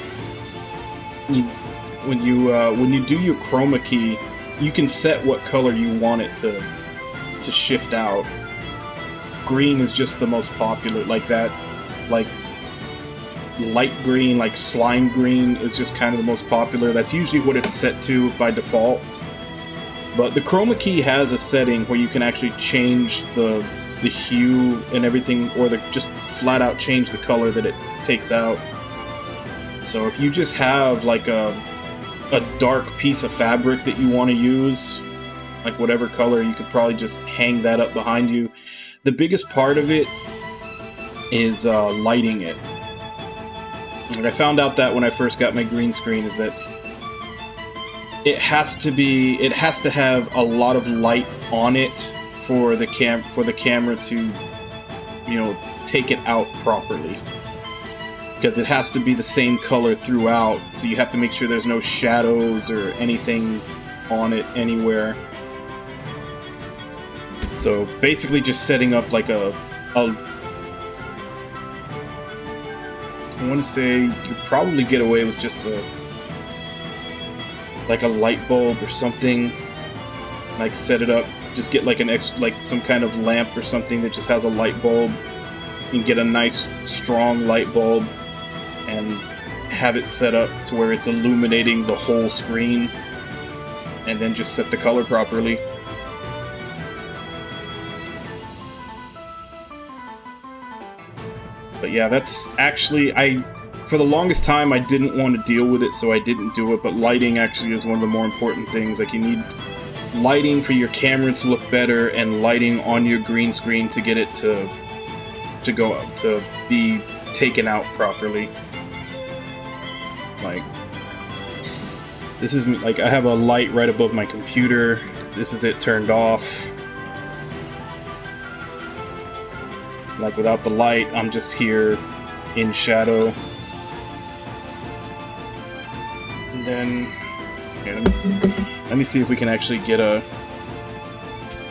Speaker 2: when you do your chroma key, you can set what color you want it to shift out. Green is just the most popular, like that, like light green, like slime green is just kind of the most popular. That's usually what it's set to by default. But the chroma key has a setting where you can actually change the hue and everything, or just flat out change the color that it takes out. So if you just have like a dark piece of fabric that you want to use, like whatever color, you could probably just hang that up behind you. The biggest part of it is lighting it. And I found out that when I first got my green screen, is that it has to have a lot of light on it for the camera to, you know, take it out properly. Because it has to be the same color throughout, so you have to make sure there's no shadows or anything on it anywhere. So basically just setting up like I want to say you could probably get away with just like a light bulb or something. Like set it up, just get like some kind of lamp or something that just has a light bulb. You can get a nice strong light bulb and have it set up to where it's illuminating the whole screen, and then just set the color properly. But yeah, that's actually, for the longest time I didn't want to deal with it, so I didn't do it, but lighting actually is one of the more important things. Like, you need lighting for your camera to look better, and lighting on your green screen to get it to be taken out properly. Like, this is, like, I have a light right above my computer. This is it turned off. Like, without the light, I'm just here in shadow. And then, here, let me see if we can actually get a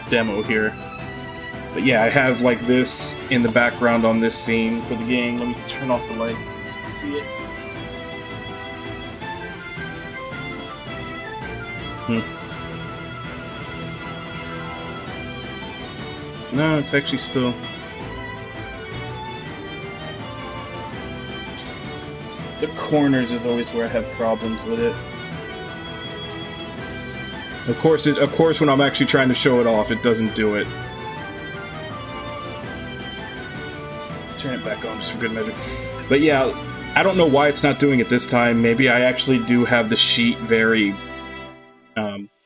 Speaker 2: demo here. But yeah, I have like this in the background on this scene for the game. Let me turn off the lights so you can see it. No, it's actually still... The corners is always where I have problems with it. Of course, when I'm actually trying to show it off, it doesn't do it. Turn it back on just for good measure. But yeah, I don't know why it's not doing it this time. Maybe I actually do have the sheet very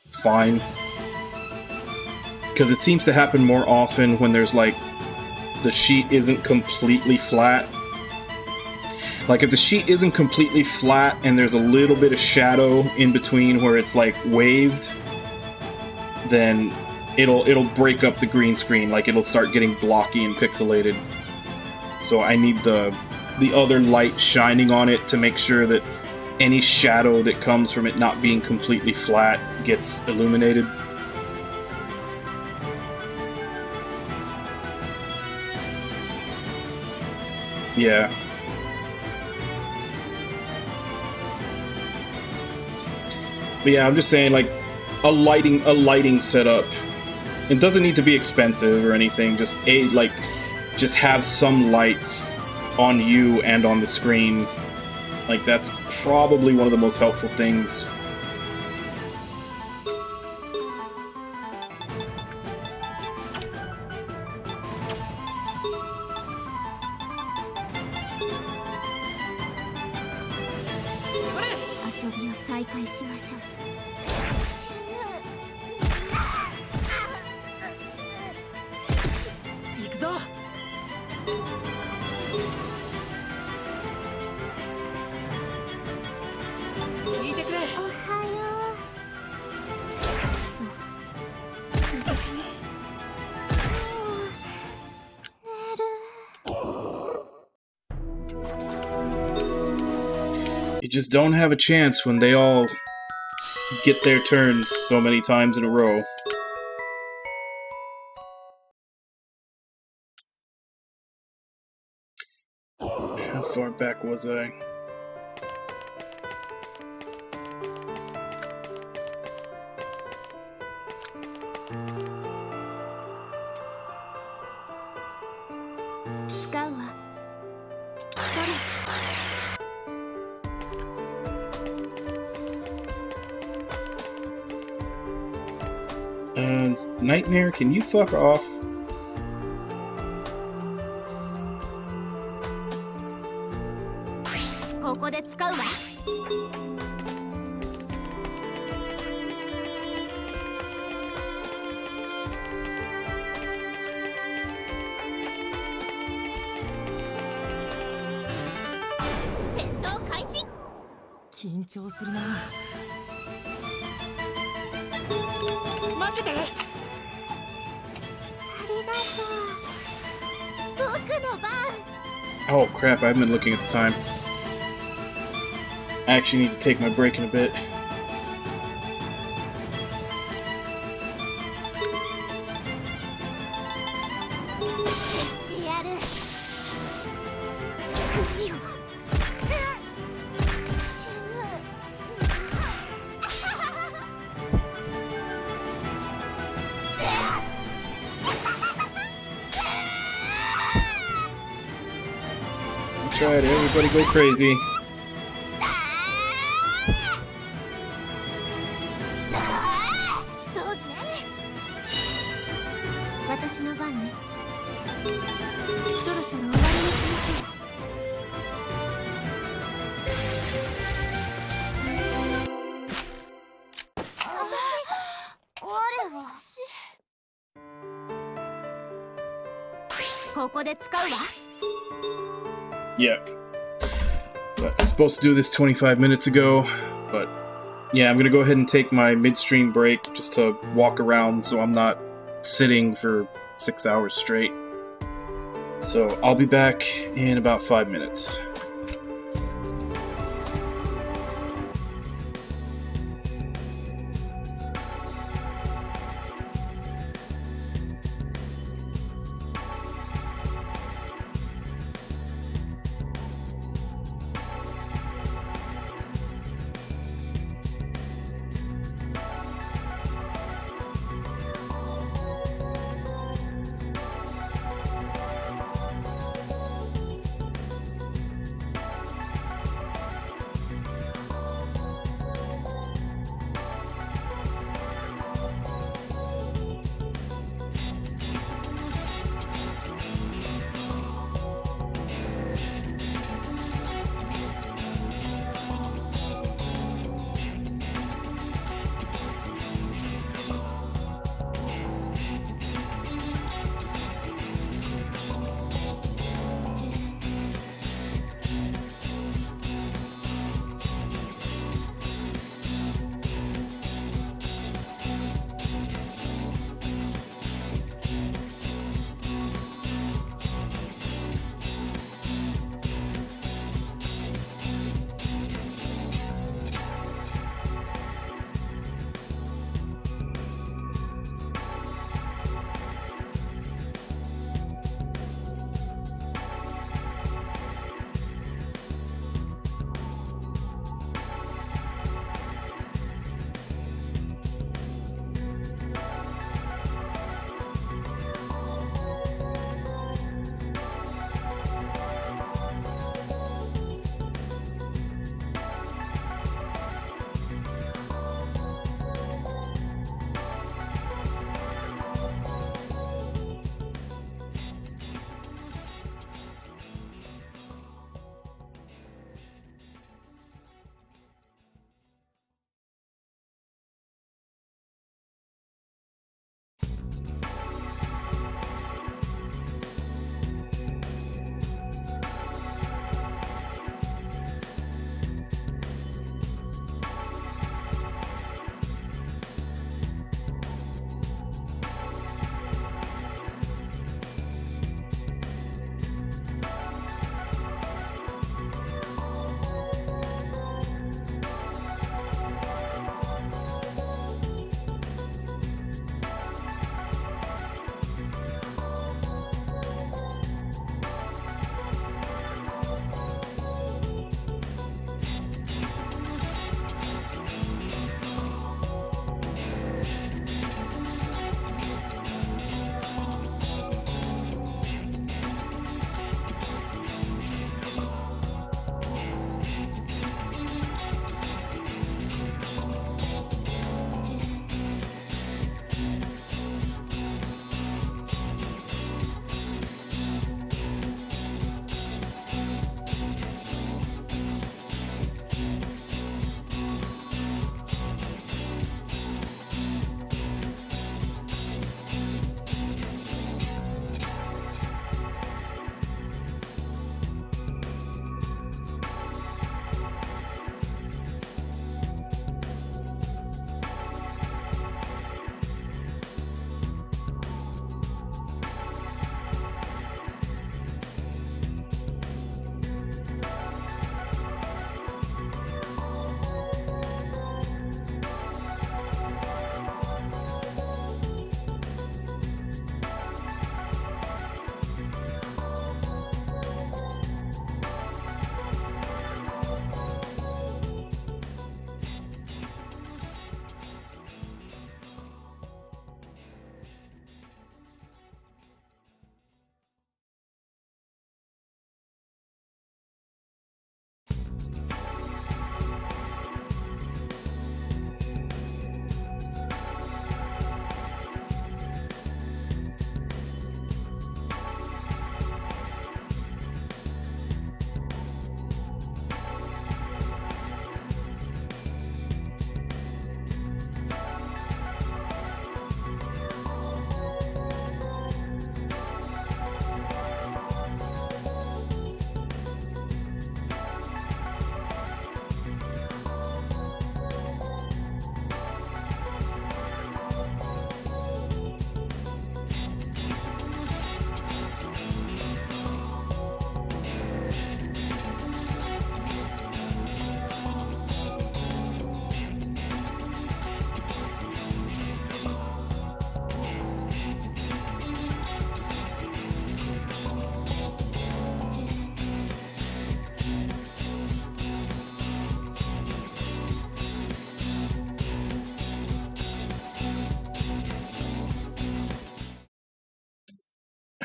Speaker 2: fine. Because it seems to happen more often when there's like, the sheet isn't completely flat. Like, if the sheet isn't completely flat and there's a little bit of shadow in between where it's like waved, then it'll break up the green screen. Like, it'll start getting blocky and pixelated. So I need the other light shining on it to make sure that any shadow that comes from it not being completely flat gets illuminated. Yeah. But yeah, I'm just saying, like, a lighting setup. It doesn't need to be expensive or anything. Just have some lights on you and on the screen. Like, that's probably one of the most helpful things. You just don't have a chance when they all get their turns so many times in a row. How far back was I? Nightmare, can you fuck off? Oh crap, I haven't been looking at the time. I actually need to take my break in a bit. Alright, everybody go crazy.
Speaker 3: どうしね。私の番ね。そろそろ終わりにしましょう。ここで使うわ。
Speaker 2: Yeah. I was supposed to do this 25 minutes ago, but yeah, I'm gonna go ahead and take my midstream break just to walk around so I'm not sitting for 6 hours straight. So I'll be back in about 5 minutes.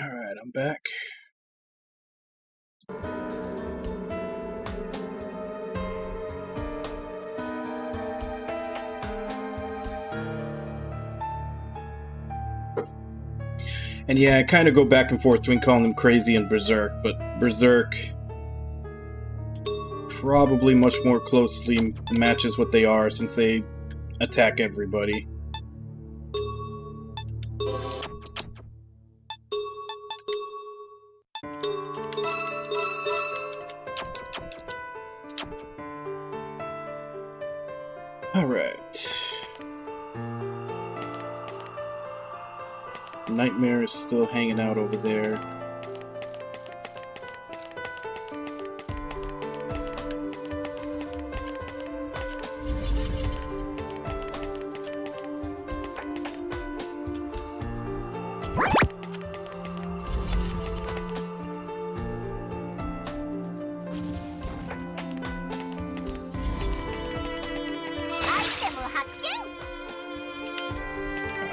Speaker 2: Alright, I'm back. And yeah, I kind of go back and forth between calling them Crazy and Berserk, but Berserk probably much more closely matches what they are since they attack everybody. Alright. Nightmare is still hanging out over there.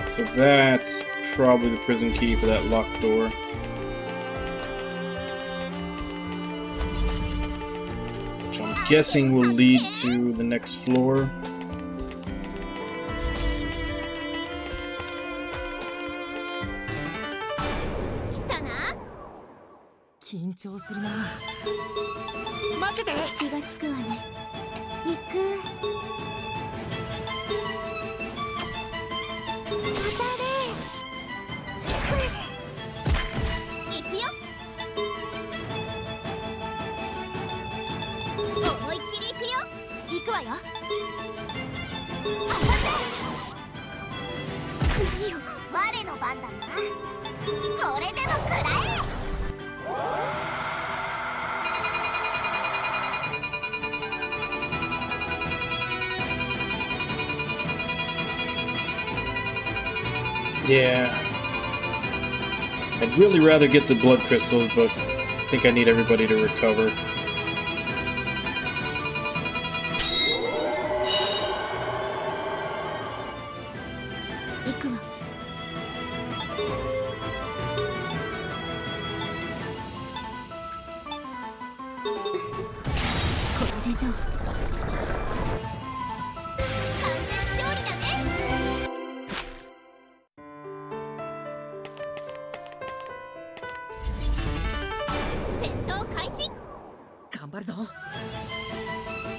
Speaker 2: So that's probably the prison key for that locked door. Which I'm guessing will lead to the next floor. Yeah. I'd really rather get the blood crystals, but I think I need everybody to recover.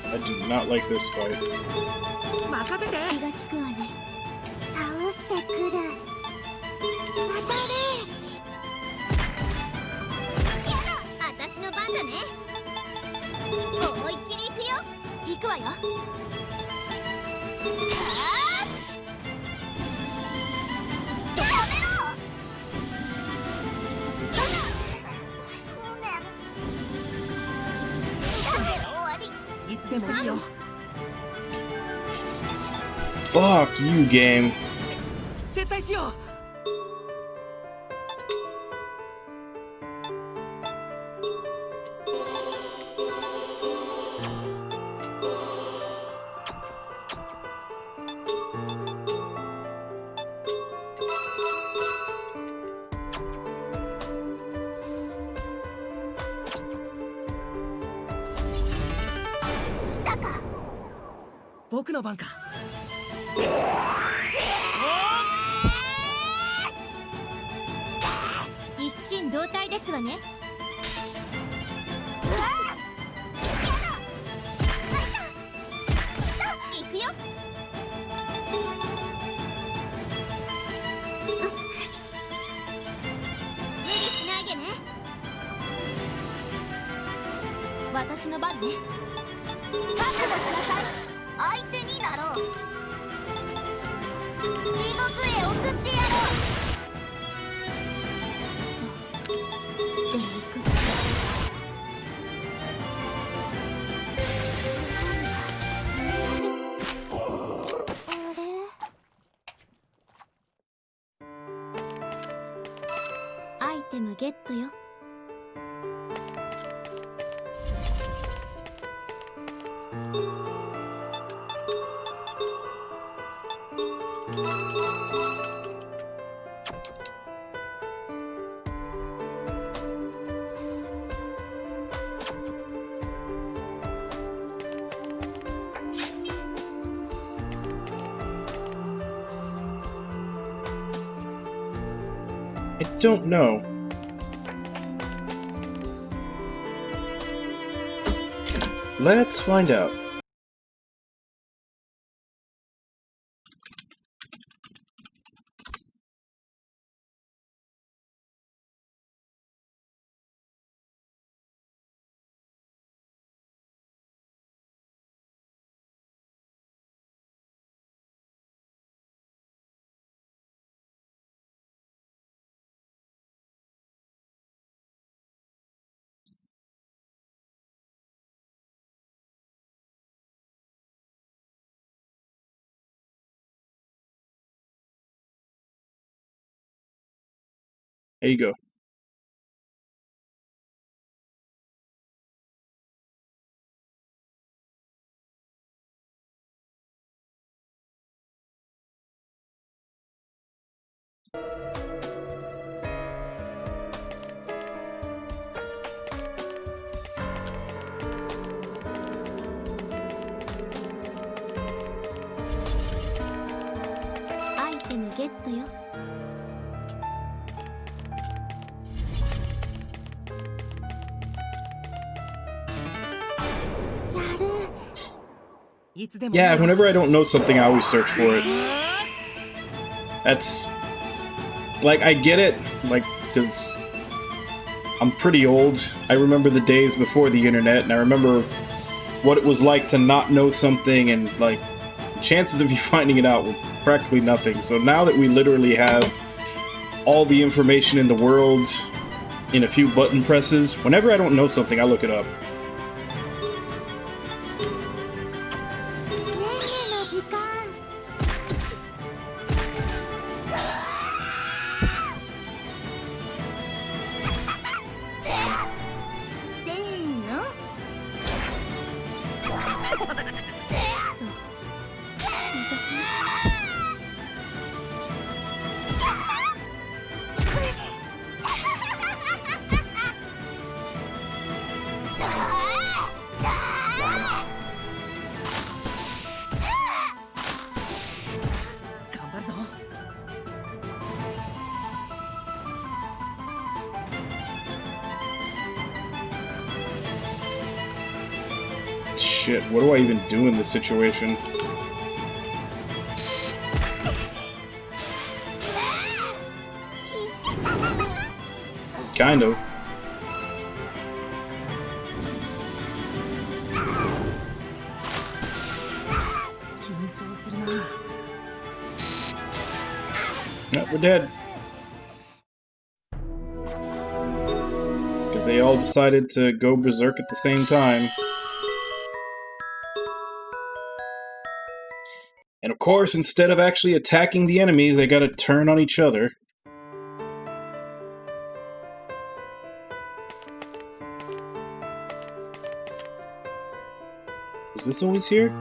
Speaker 2: I do not like this fight.
Speaker 3: 気が利くわね。倒してくる。当たれ。やだ、私の番だね。思いっきり行くよ。行くわよ。
Speaker 2: Fuck you, game.
Speaker 4: 撤退しよう。の番か。
Speaker 3: 一心同体ですわね。行くよ。無理しないでね。私の番ね。覚悟しなさい。相手になろう。地獄へ送ってやろう。でも行く。アイテムゲットよ。
Speaker 2: I don't know. Let's find out. There you go.
Speaker 3: アイテムゲットよ。
Speaker 4: いつでも。
Speaker 2: Yeah, whenever I don't know something, I always search for it. That's... Like, I get it, like, because I'm pretty old. I remember the days before the internet, and I remember what it was like to not know something, and, like, chances of you finding it out were practically nothing. So now that we literally have all the information in the world in a few button presses, whenever I don't know something, I look it up. Shit, what do I even do in this situation? Kind of. Yep, we're dead. Because they all decided to go berserk at the same time. And of course, instead of actually attacking the enemies, they gotta turn on each other. Was this always here?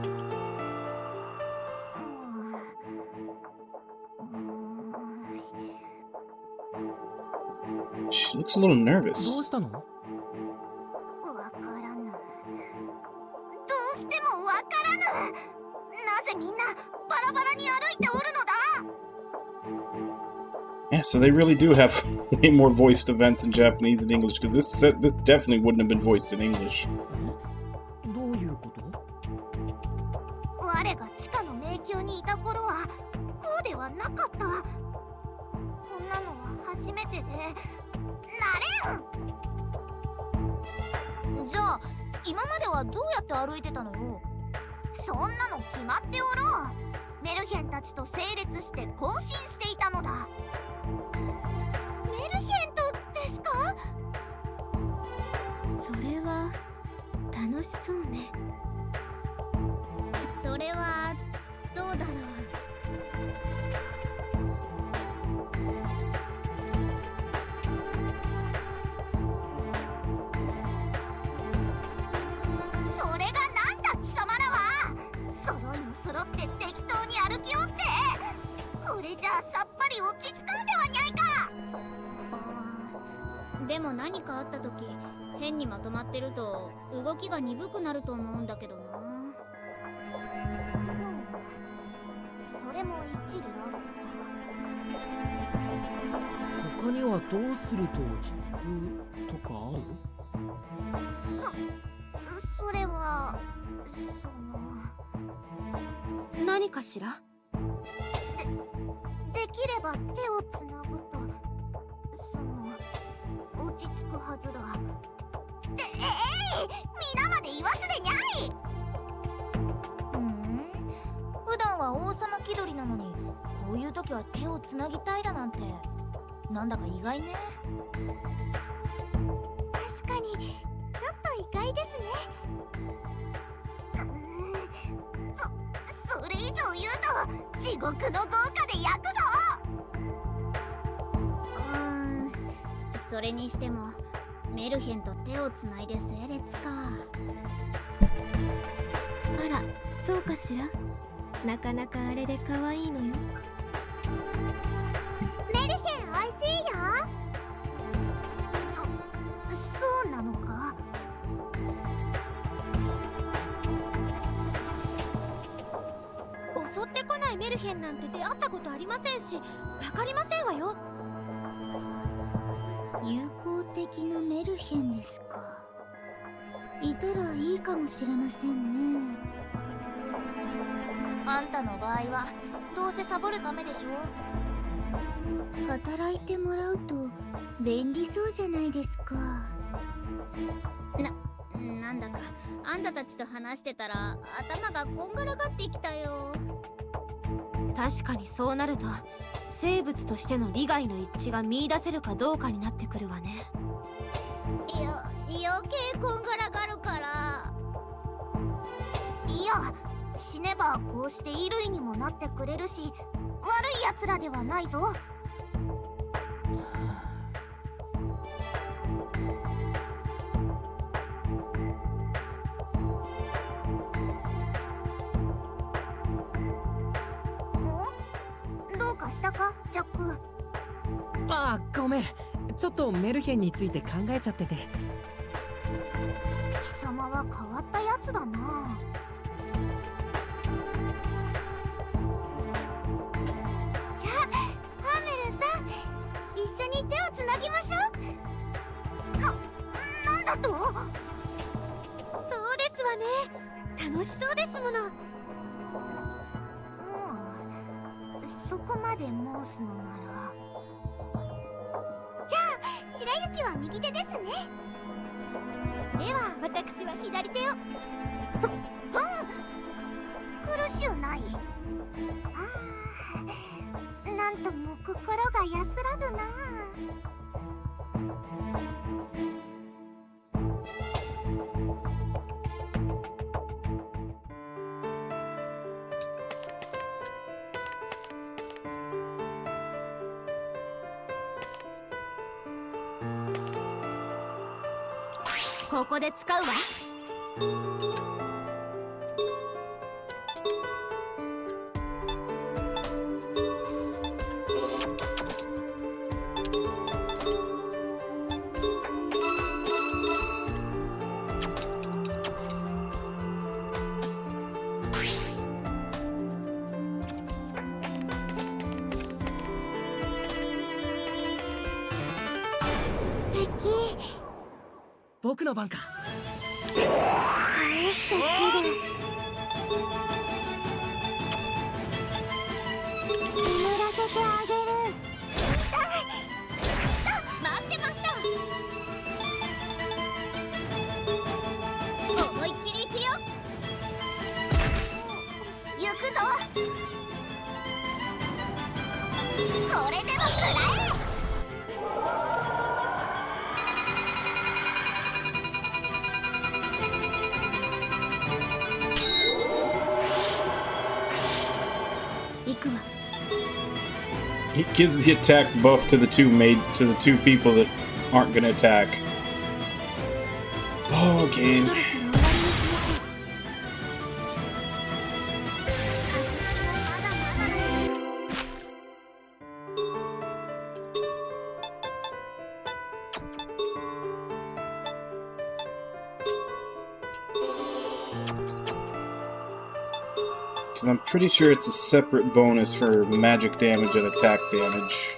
Speaker 2: She looks a little nervous.
Speaker 4: どうしたの？
Speaker 3: わからぬ。どうしてもわからぬ。なぜラバラに歩いておるのだ。
Speaker 2: Yeah, so they really do have way more voiced events in Japanese and English, because this definitely wouldn't have been voiced in English.
Speaker 4: どういうこと？
Speaker 3: 我が地下の迷宮にいた頃はこうではなかった。こんなのは初めてでなれん。じゃあ今まではどうやって歩いてたのよ。そんなの決まっておろう。メルヘンたちと整列して行進していたのだ。メルヘンとですか？
Speaker 1: それは楽しそうね。
Speaker 3: それはどうだろう。それがなんだ貴様らは。揃いも揃って適当に歩きおって、これじゃあさっぱり落ち着かんではにゃいか。
Speaker 7: でも何かあった時変にまとまってると動きが鈍くなると思うんだけどな。
Speaker 3: それも一理ある。
Speaker 4: 他にはどうすると落ち着くとかある？
Speaker 3: それは
Speaker 5: 何かしら？
Speaker 3: できれば手をつなぐと落ち着くはずだ。皆まで言わすでにゃい。普段は王様気取りなのにこういう時は手をつなぎたいだなんてなんだか意外ね。確かにちょっと意外ですね。それ以上言うと地獄の豪華で焼くぞ。
Speaker 7: それにしてもメルヘンと手をつないで整列か。
Speaker 1: あら、そうかしら。なかなかあれで可愛いのよ。
Speaker 3: メルヘン美味しいよ。そうなのか。
Speaker 5: 襲ってこないメルヘンなんて出会ったことありませんし、わかりませんわよ。
Speaker 7: 友好的なメルヘンですか。いたらいいかもしれませんね。
Speaker 3: あんたの場合はどうせサボるためでしょ。
Speaker 7: 働いてもらうと便利そうじゃないですか。なんだかあんたたちと話してたら頭がこんがらがってきたよ。
Speaker 5: 確かにそうなると生物としての利害の一致が見出せるかどうかになってくるわね。
Speaker 7: 余計こんがらがるから。
Speaker 3: いや、死ねばこうして衣類にもなってくれるし悪いやつらではないぞ。どうかしたかジャック。
Speaker 4: ああ、ごめん。ちょっとメルヘンについて考えちゃってて。
Speaker 3: 貴様は変わったやつだな。じゃあハーメルンさん、一緒に手をつなぎましょう。なんだと？
Speaker 5: そうですわね。楽しそうですもの。
Speaker 3: そこまで申すのなら。じゃあ白雪は右手ですね。
Speaker 5: では私は左手を。
Speaker 3: 苦しゅうない。なんとも心が安らぐな。
Speaker 5: ここで使うわ。
Speaker 4: 僕の番か。
Speaker 7: 倒してくる。眠らせてあげる。
Speaker 3: 待ってました。思いっきり行くよ。行くぞ。これでも食らえ。行くわ。
Speaker 2: He gives the attack buff to the two people that aren't gonna attack. Oh, game.
Speaker 3: そろそろ終わりにしましょう。まだまだです。
Speaker 2: Because I'm pretty sure it's a separate bonus for magic damage and attack damage.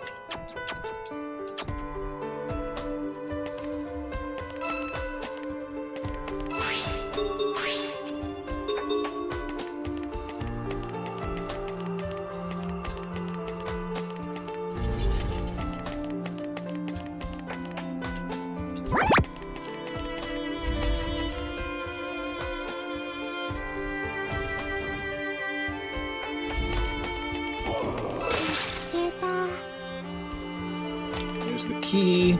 Speaker 2: There's the key.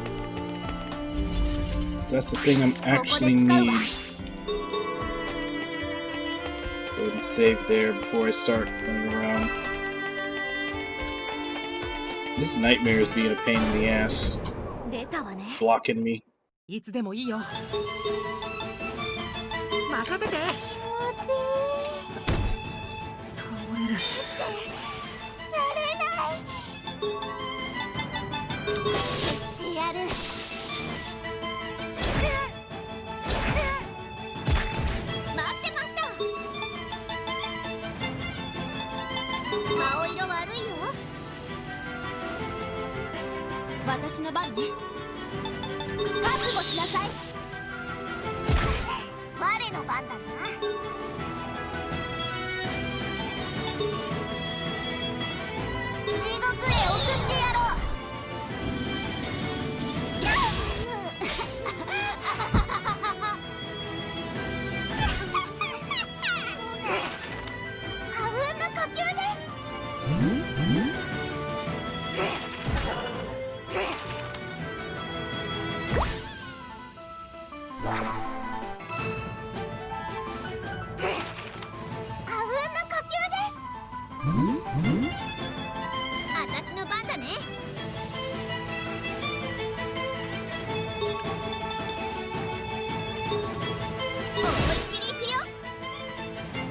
Speaker 2: That's the thing I'm actually need. Go ahead and save there before I start running around. This nightmare is being a pain in the ass,
Speaker 5: 出たわね。
Speaker 2: blocking me.
Speaker 4: いつでもいいよ。任せて。
Speaker 7: 気持ちいい。
Speaker 4: 倒れる。
Speaker 7: やれない。してやる。
Speaker 3: 待ってました。顔色悪いよ。
Speaker 5: 私の番ね。
Speaker 3: 覚悟しなさい。我の番だな。地獄へ送ってやろう。あうんの呼吸です。あうんの呼吸です。私の番だね。思いっきり行くよ。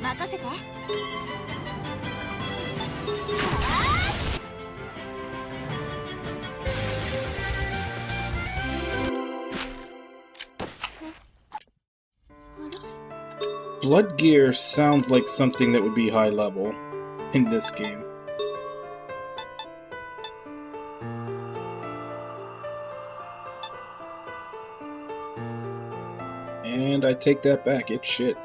Speaker 5: 任せて。
Speaker 2: Blood gear sounds like something that would be high level in this game. And I take that back, it's shit.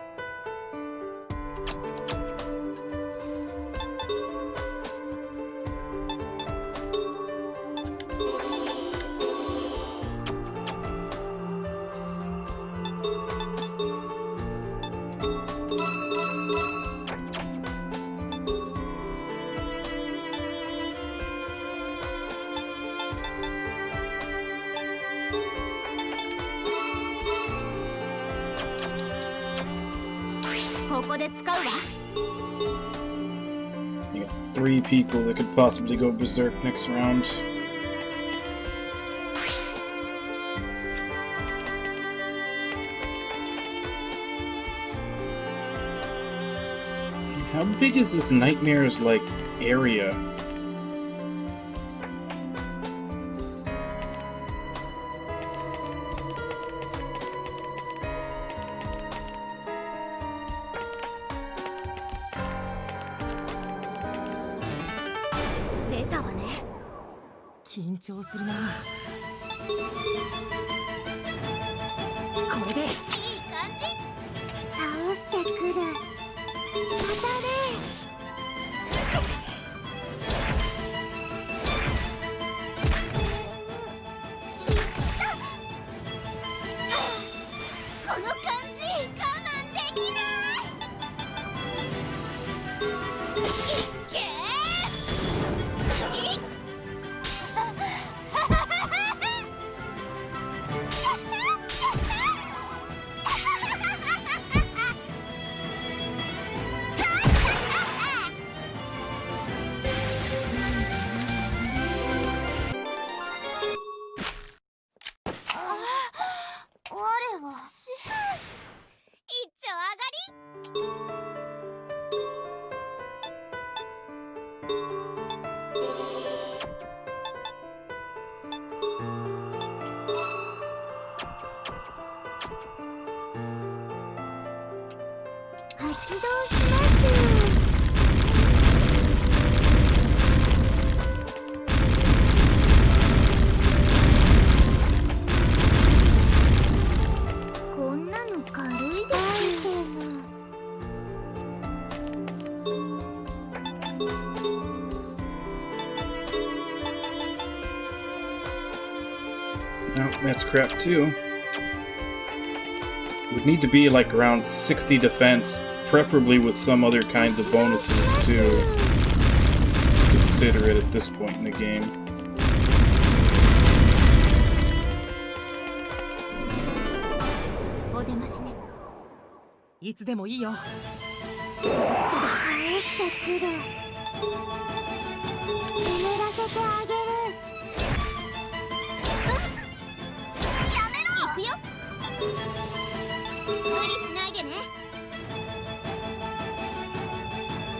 Speaker 2: You got 3 people that could possibly go berserk next round. How big is this nightmare's, like, area?
Speaker 4: これで
Speaker 3: いい感じ。倒してくる。当たれ。この感じ我慢できない。いけー。いっ我は一丁上がり。発動します。こんなの軽いですよ。
Speaker 2: No, that's crap too. Would need to be like around 60 defense, preferably with some other kinds of bonuses to consider it at this point in the game.
Speaker 3: お出ましね。
Speaker 4: いつでもいいよ。
Speaker 3: 倒してくる。眠らせてあげる。やめろ。行くよ。無理しないでね。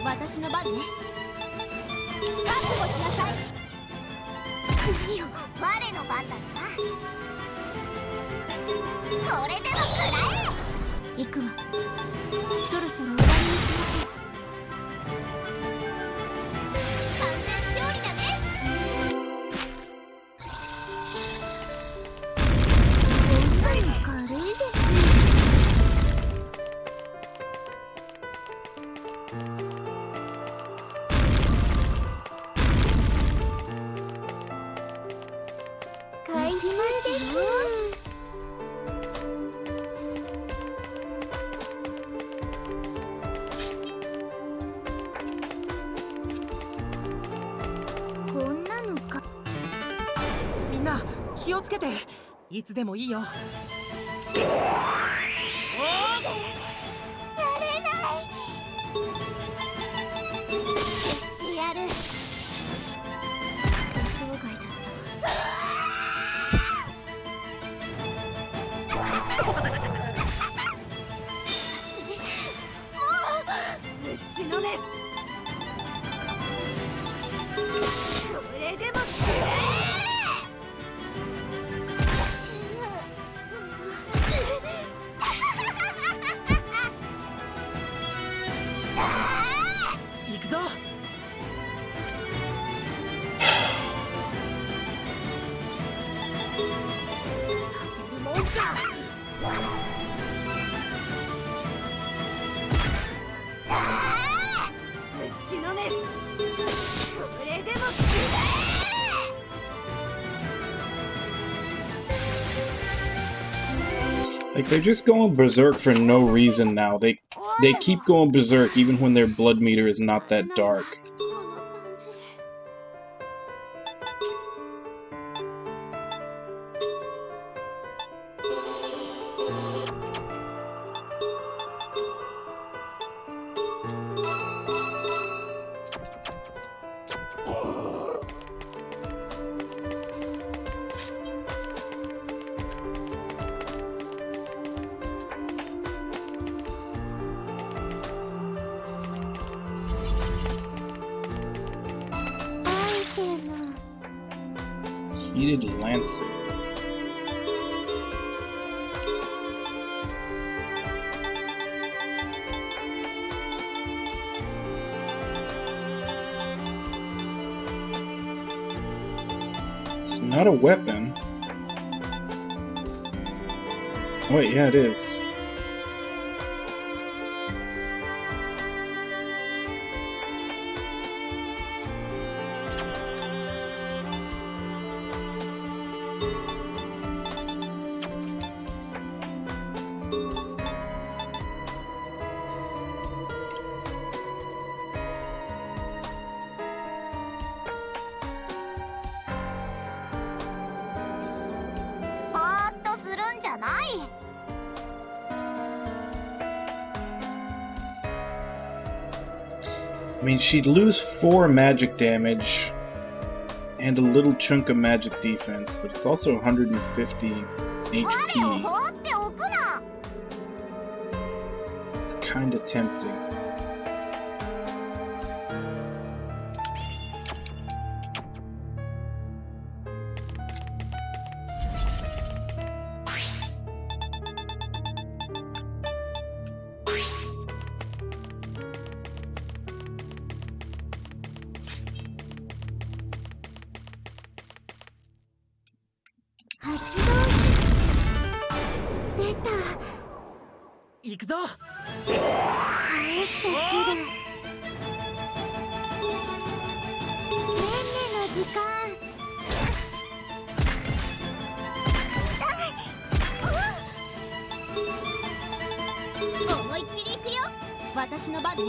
Speaker 3: 私の番ね。覚悟しなさい。何よ、我の番だな。これでも食らえ。行くわ。そろそろ終わりにしましょう。完全勝利だね。こんなの軽いです。開始ですよ。こんなのか。
Speaker 4: みんな気をつけて。いつでもいいよ。
Speaker 3: やれない。消してやる。予想外だったわ。
Speaker 5: うちのね。これでも
Speaker 4: 行くぞ。
Speaker 5: もんか。うちのね。これでも
Speaker 2: Like, they're just going berserk for no reason now. They keep going berserk even when their blood meter is not that dark.
Speaker 5: この感じ。
Speaker 2: Heated Lancet. It's not a weapon. Wait, yeah, it is. I mean, she'd lose 4 magic damage and a little chunk of magic defense, but it's also 150 HP. It's kinda tempting.
Speaker 4: 行くぞ。
Speaker 3: 思いっきり行くよ。私の番ね。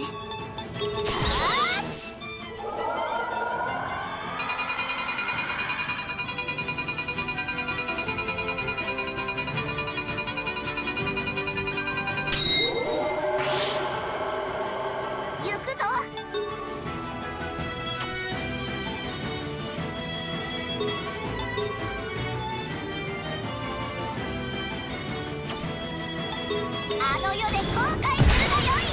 Speaker 3: あの世で後悔するがよい。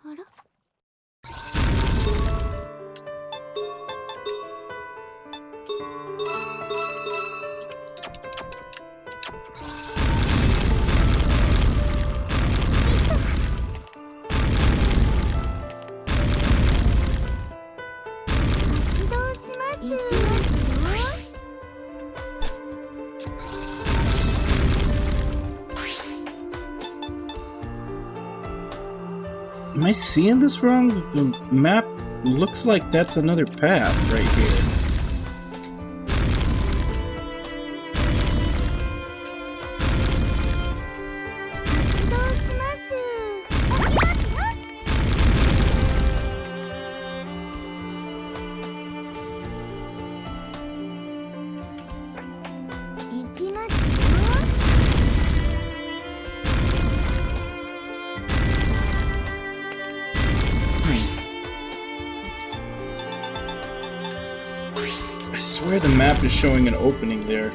Speaker 3: あら？Am
Speaker 2: I seeing this wrong? The map looks like that's another path right here. I swear the map is showing an opening there.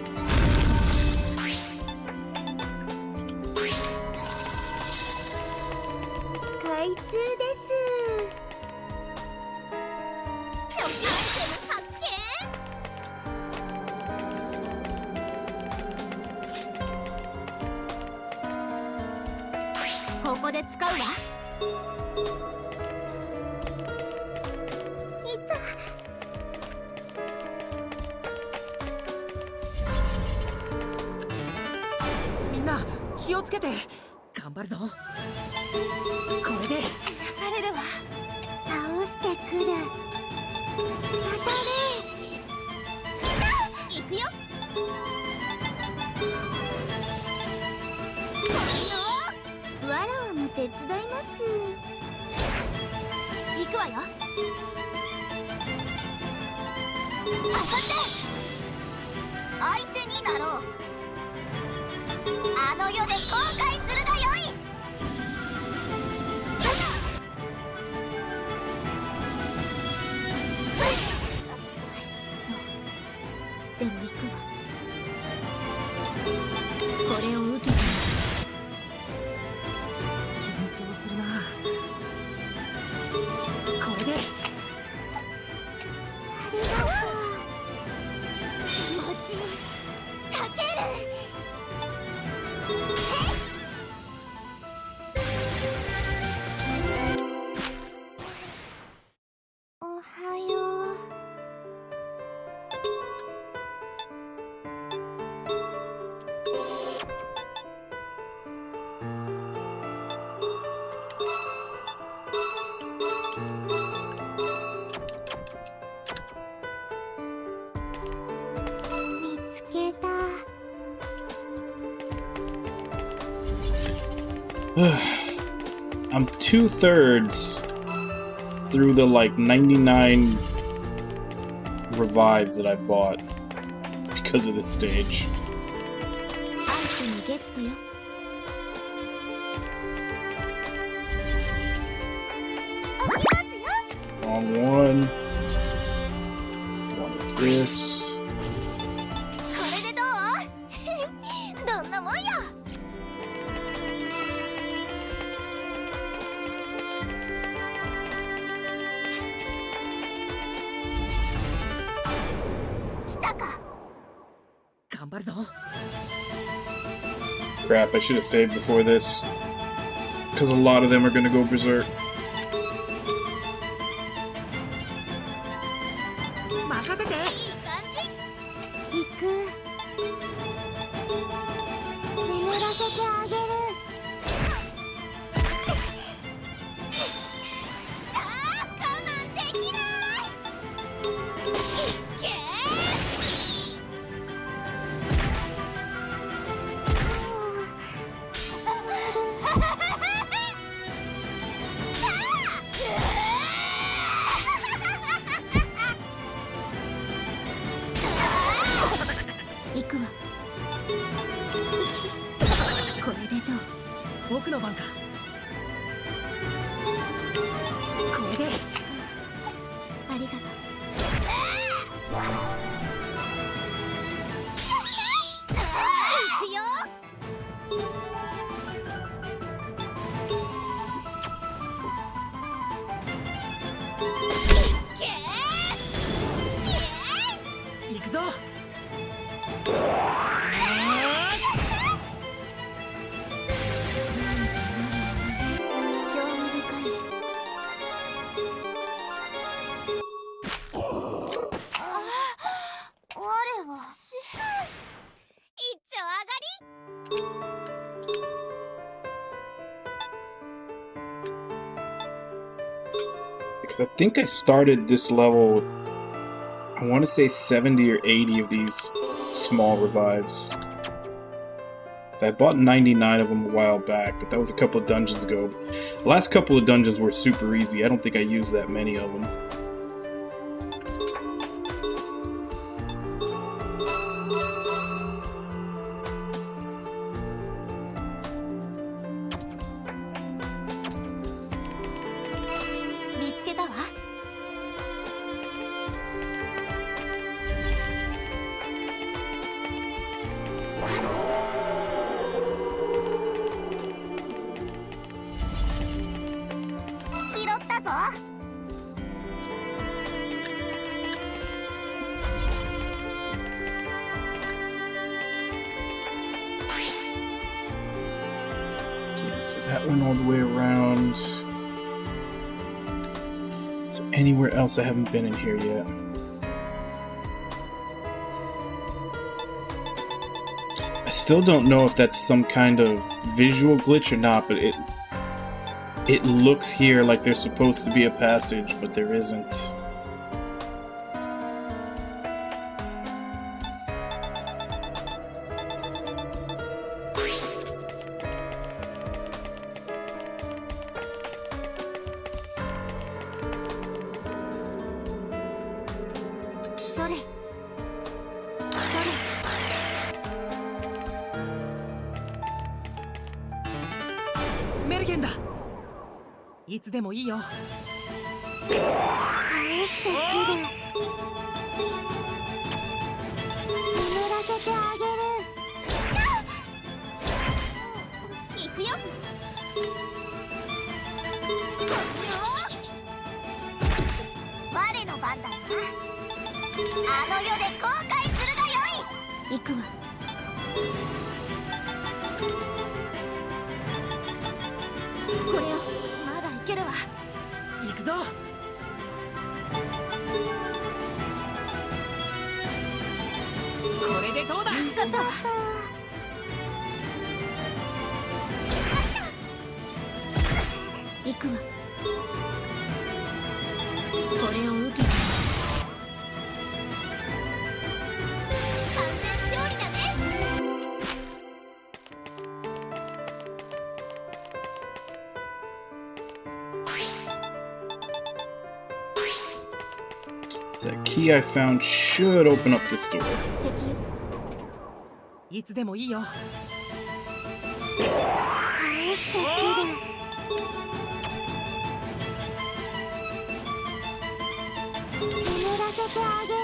Speaker 2: I'm 2/3 through the like 99 revives that I bought because of this stage.
Speaker 3: アイテムゲットよ。
Speaker 2: Wrong one. One of this.
Speaker 3: これでどう？どんなもんよ。来たか。
Speaker 4: 頑張るぞ。
Speaker 2: Crap, I should have saved before this. Because a lot of them are gonna go berserk.
Speaker 4: 任せて。
Speaker 3: いい感じ。行く。眠らせてあげる。ああ、我慢できない。いけ行くわ。これでどう？
Speaker 4: 僕の番か。これで。
Speaker 3: ありがとう。行くよ。
Speaker 4: 行くぞ。
Speaker 3: 興味深い。我は一丁上がり。
Speaker 2: Because I think I started this level with, I want to say 70 or 80 of these small revives. I bought 99 of them a while back, but that was a couple of dungeons ago. The last couple of dungeons were super easy. I don't think I used that many of them. Okay, so that went all the way around. So anywhere else I haven't been in here yet? I still don't know if that's some kind of visual glitch or not, but it looks here like there's supposed to be a passage, but there isn't.
Speaker 3: Sorry.
Speaker 4: メルゲンだ。いつでもいいよ。
Speaker 3: 返してくる。眠らせてあげる。行くよ。我の番だな。あの世で後悔するがよい。行くわ。これをまだいけるわ。
Speaker 4: 行くぞ。これでどうだ。
Speaker 3: 助かったわ。行くわ。これを受けて。完全勝利だね。
Speaker 2: That key I found should open up this door.
Speaker 4: いつでもいいよ。
Speaker 7: 倒してくる。眠らせてあげる。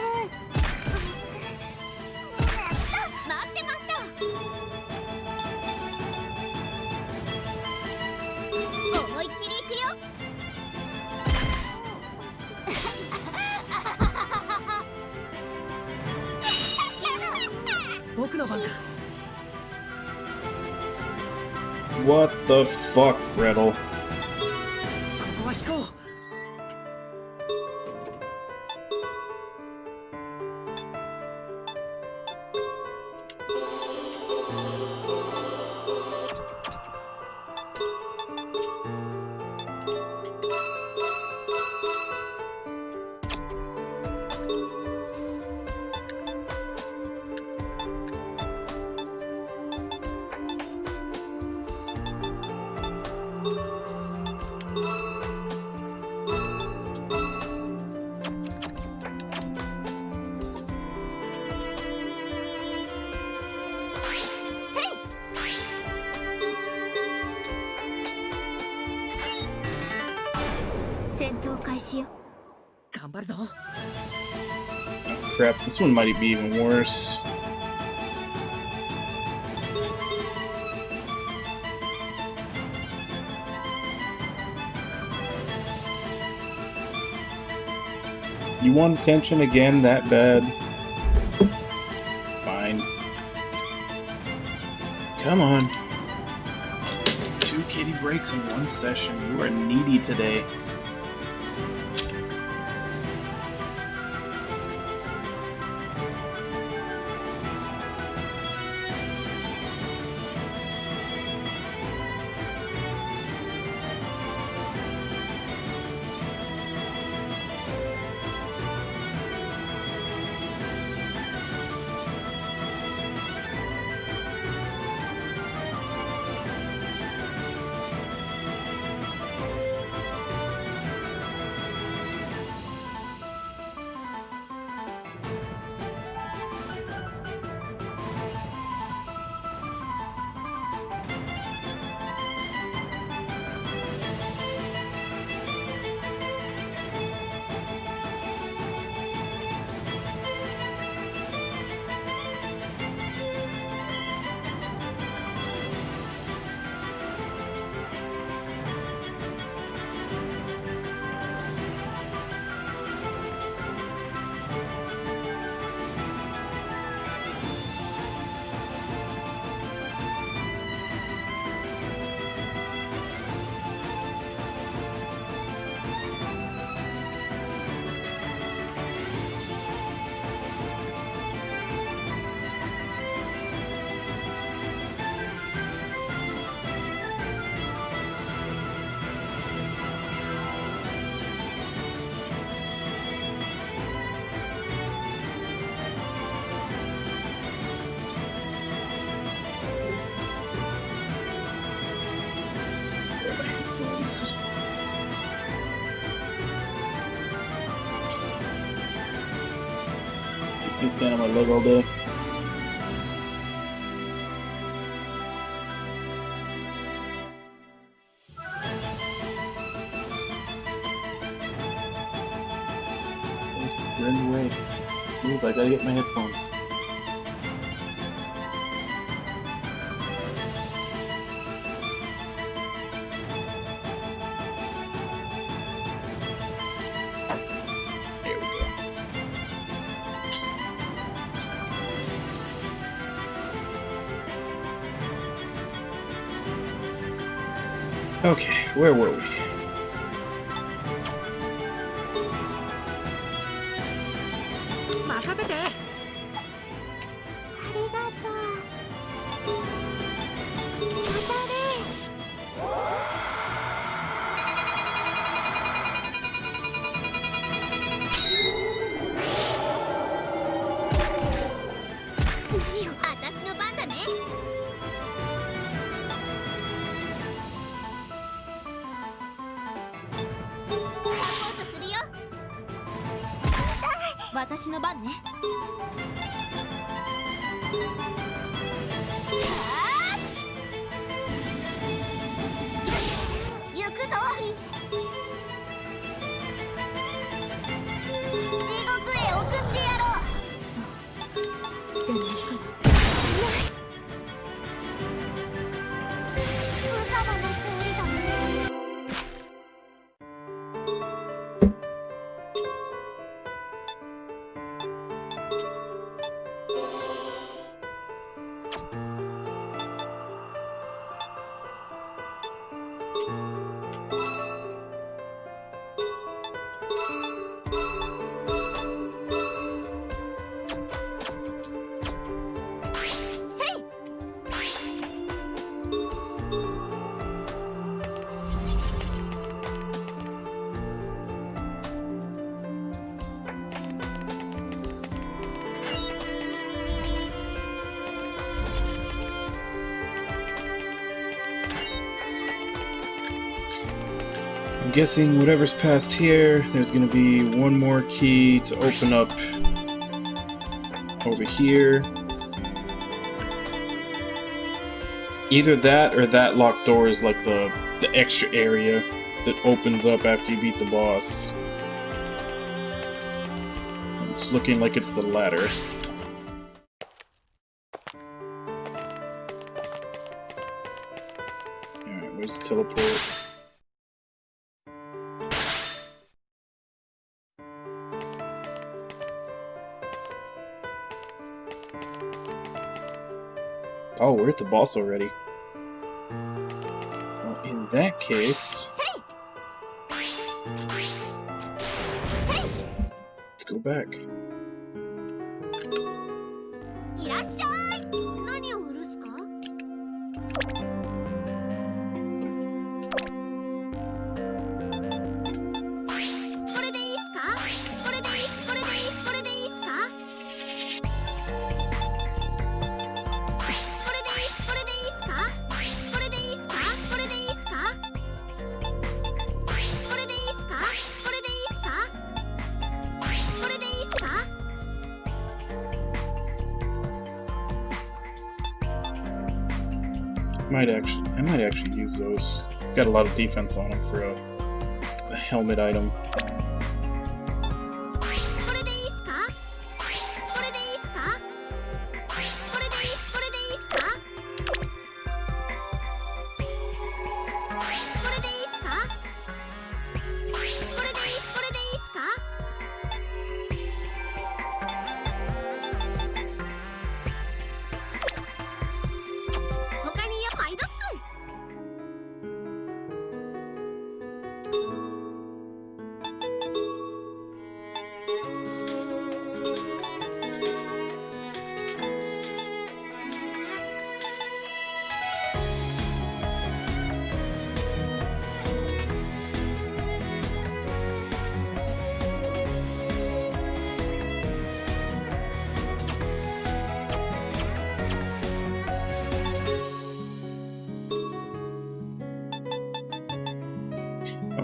Speaker 3: 待ってました。思いっきり行くよ。
Speaker 4: 僕の番か。
Speaker 2: What the fuck, Gretel?
Speaker 4: ここは引こう。
Speaker 3: 戦闘開始よ。
Speaker 4: 頑張るぞ。
Speaker 2: Crap, this one might be even worse. You want attention again that bad? Fine. Come on. 2 kitty breaks in 1 session. You are needy today. Just been standing on my leg all day. You're in the way. Move, I gotta get my headphones. There we go. Okay, where were we?
Speaker 4: 任せて。
Speaker 7: ありがとう。またね。
Speaker 3: 私の番だね。サポートするよ。
Speaker 5: 私の番ね。
Speaker 3: 行くぞ。地獄へ送ってやろう。
Speaker 1: でも行くわ。
Speaker 3: 無様な勝利だね。
Speaker 2: I'm guessing whatever's past here, there's gonna be one more key to open up over here. Either that or that locked door is like the extra area that opens up after you beat the boss. It's looking like it's the latter. Alright, where's the teleport? Oh, we're at the boss already. Well, in that case... let's go back.
Speaker 3: いらっしゃい。何を売るっすか？これでいいっすか？これでいいっすか？これでいいっすか？これでいいっすか？これでいいっすか？これでいいっすか？これでいいっすか？これでいいっすか？これでいいっすか？これでいいっすか？
Speaker 2: I might actually use those. Got a lot of defense on them for a helmet item.
Speaker 3: これでいいっすか？これでいいっすか？これでいいっす、これでいいっすか？これでいいっすか？これでいいっす、これでいいっすか？他によはいどっす。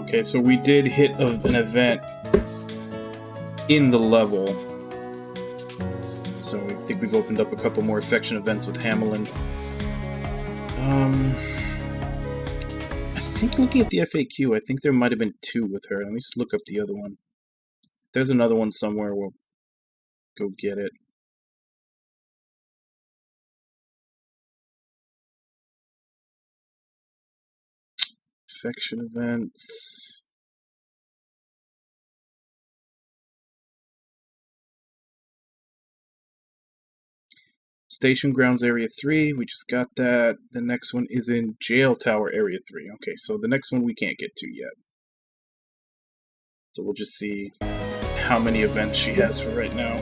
Speaker 2: Okay, so we did hit an event in the level. So I think we've opened up a couple more affection events with Hamelin. I think looking at the FAQ, I think there might have been 2 with her. Let me just look up the other one. If there's another one somewhere, we'll go get it. Affection events. Station Grounds Area 3, we just got that. The next one is in Jail Tower Area 3. Okay, so the next one we can't get to yet. So we'll just see how many events she has for right now.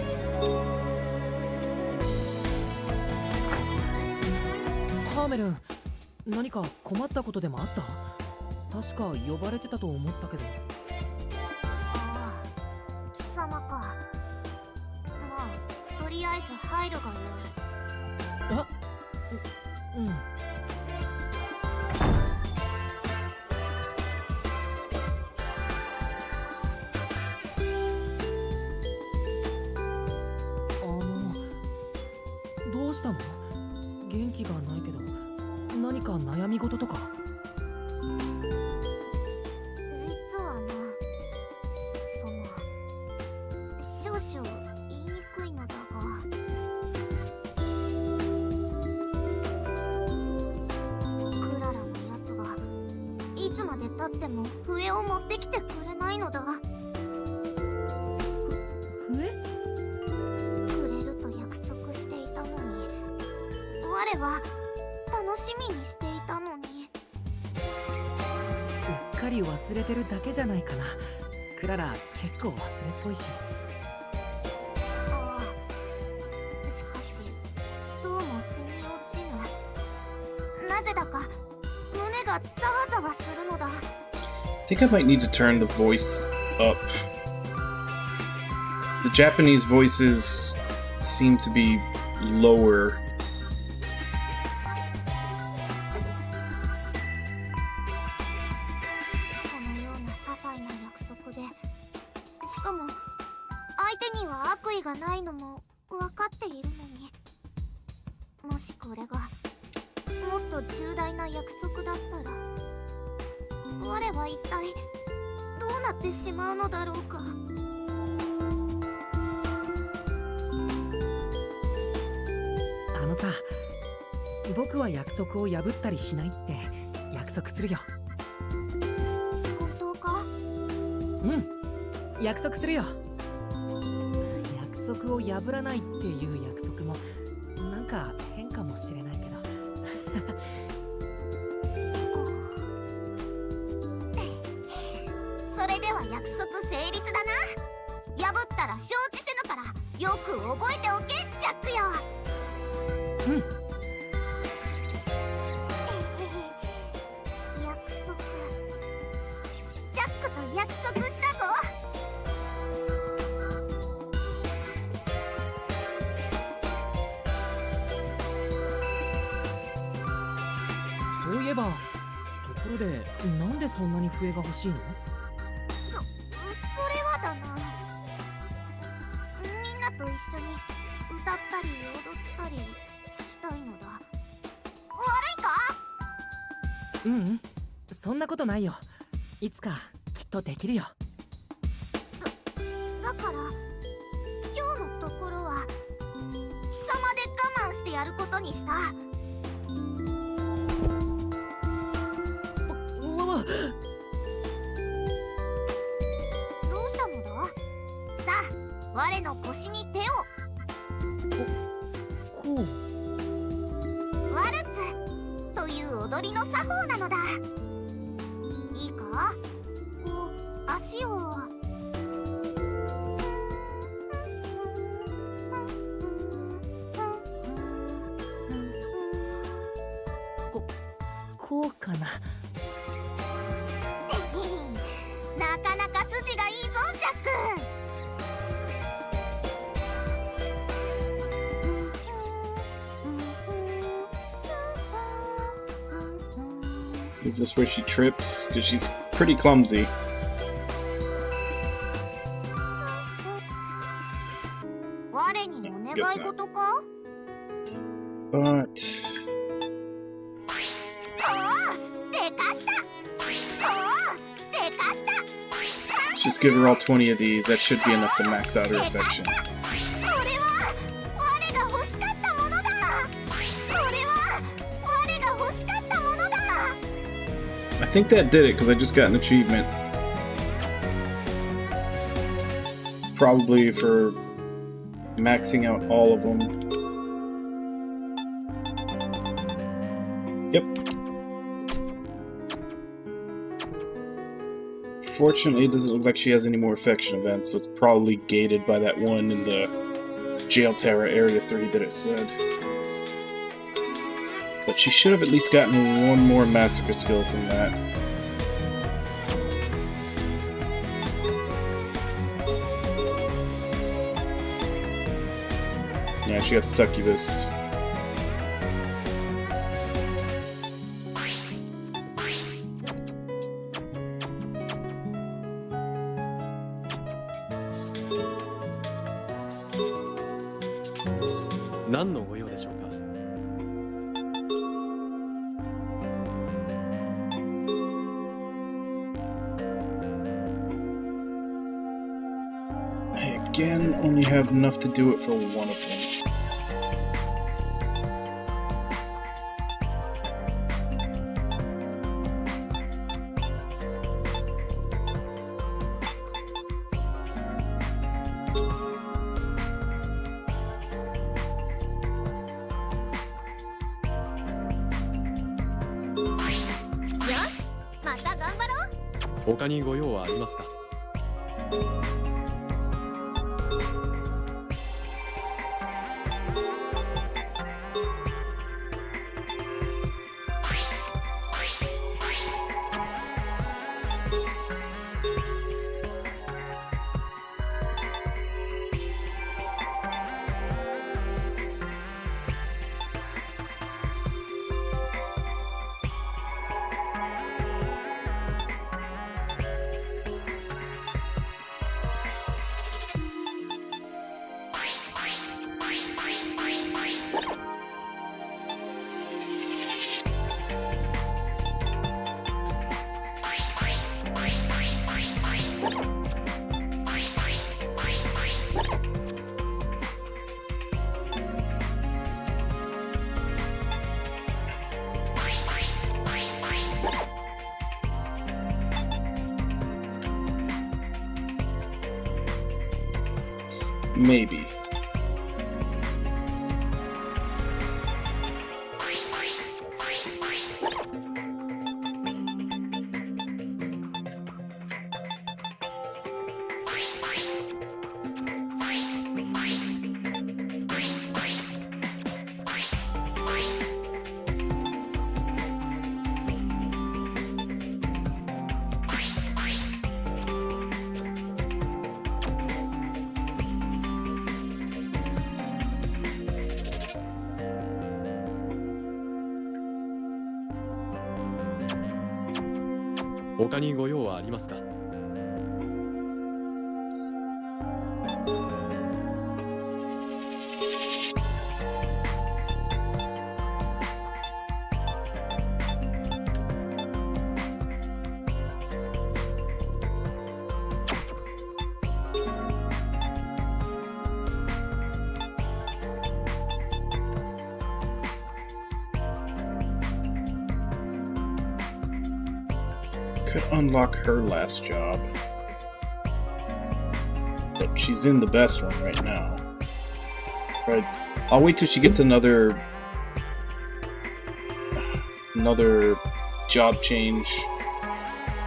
Speaker 4: ハーメルン、何か困ったことでもあった？確か呼ばれてたと思ったけど。
Speaker 3: ああ、貴様か。まあ、とりあえず入るがよい。
Speaker 4: あ、うん。したの？元気がないけど、何か悩み事とか？
Speaker 3: 実はな、少々言いにくいのだが、クララのやつがいつまでたっても笛を持ってきてくれないのだ。
Speaker 4: 笛？
Speaker 3: くれると約束していたのに、我は楽しみにしていたのに。
Speaker 4: うっかり忘れてるだけじゃないかな。クララ結構忘れっぽいし。
Speaker 3: ああ、しかしどうも腑に落ちぬ。なぜだか胸がざわざわするのだ。
Speaker 2: I think I might need to turn the voice up. The Japanese voices seem to be lower.
Speaker 3: このような些細な約束で、しかも相手には悪意がないのも分かっているのに、もしこれがもっと重大な約束だったら、我は一体どうなってしまうのだろうか。
Speaker 4: あのさ、僕は約束を破ったりしないって約束するよ。
Speaker 3: 本当か？
Speaker 4: うん、約束するよ。約束を破らないっていう約束もなんか変かもしれないけど。
Speaker 3: それでは約束成立だな。破ったら承知せぬからよく覚えておけ、ジャックよ。
Speaker 4: うん。
Speaker 3: 約束、ジャックと約束したぞ。
Speaker 4: そういえば、ところでなんでそんなに笛が欲しいの？
Speaker 3: それはだな、みんなと一緒に歌ったり踊ったりしたいのだ。悪いか？
Speaker 4: ううん、そんなことないよ。いつかきっとできるよ。
Speaker 3: だから今日のところは貴様で我慢してやることにした。
Speaker 4: わわ。
Speaker 3: どうしたのだ？さあ、我の腰に手を。
Speaker 4: こう。
Speaker 3: ワルツという踊りの作法なのだ。いいか？こう足を。
Speaker 4: こうかな。
Speaker 3: なかなか筋がいいぞ、ジャック。
Speaker 2: Is this where she trips? Because she's pretty clumsy.
Speaker 3: 我にお願い事か？
Speaker 2: But
Speaker 3: でかした。でかした。
Speaker 2: just give her all 20 of these. That should be enough to max out her affection.
Speaker 3: これは我が欲しかったものだ。これは我が欲しかったものだ。
Speaker 2: I think that did it because I just got an achievement. Probably for maxing out all of them. Yep. Fortunately, it doesn't look like she has any more affection events, so it's probably gated by that one in the Jail Terra Area 3 that it said. But she should have at least gotten one more massacre skill from that. Yeah, she got succubus.
Speaker 8: What のご用でしょうか？
Speaker 2: again, only have enough to do it for one of them.
Speaker 3: また頑張ろう。
Speaker 8: 他にご用はありますか？Maybe.他にご用はありますか？Could
Speaker 2: unlock her last job. But she's in the best one right now. Right. I'll wait till she gets another job change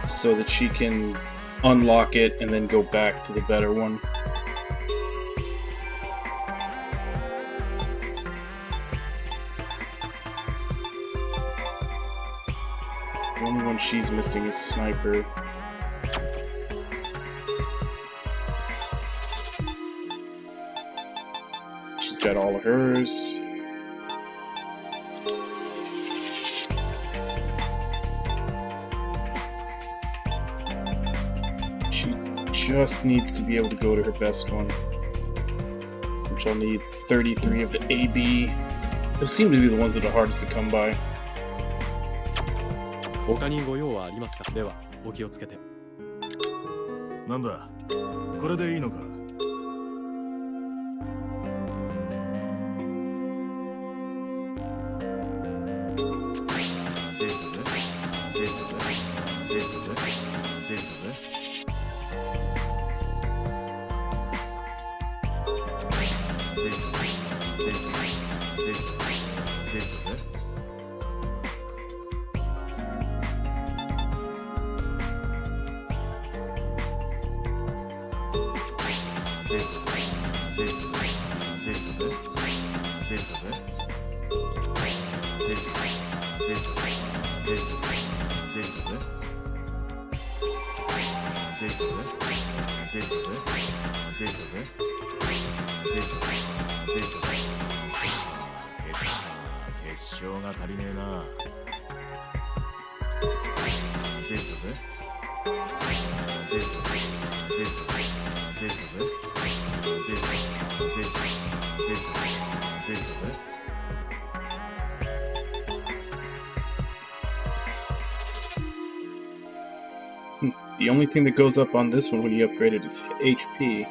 Speaker 2: so that she can unlock it and then go back to the better one. The only one she's missing is Sniper. She's got all of hers. She just needs to be able to go to her best one, which I'll need 33 of the AB. Those seem to be the ones that are hardest to come by.
Speaker 8: 他にご用はありますか？ではお気をつけて。
Speaker 6: なんだ、これでいいのか？決勝が足りねえな。出るぜ。出るぜ。出るぜ。出るぜ。出るぜ。出るぜ。出るぜ。
Speaker 2: The only thing that goes up on this one when you upgrade it is HP.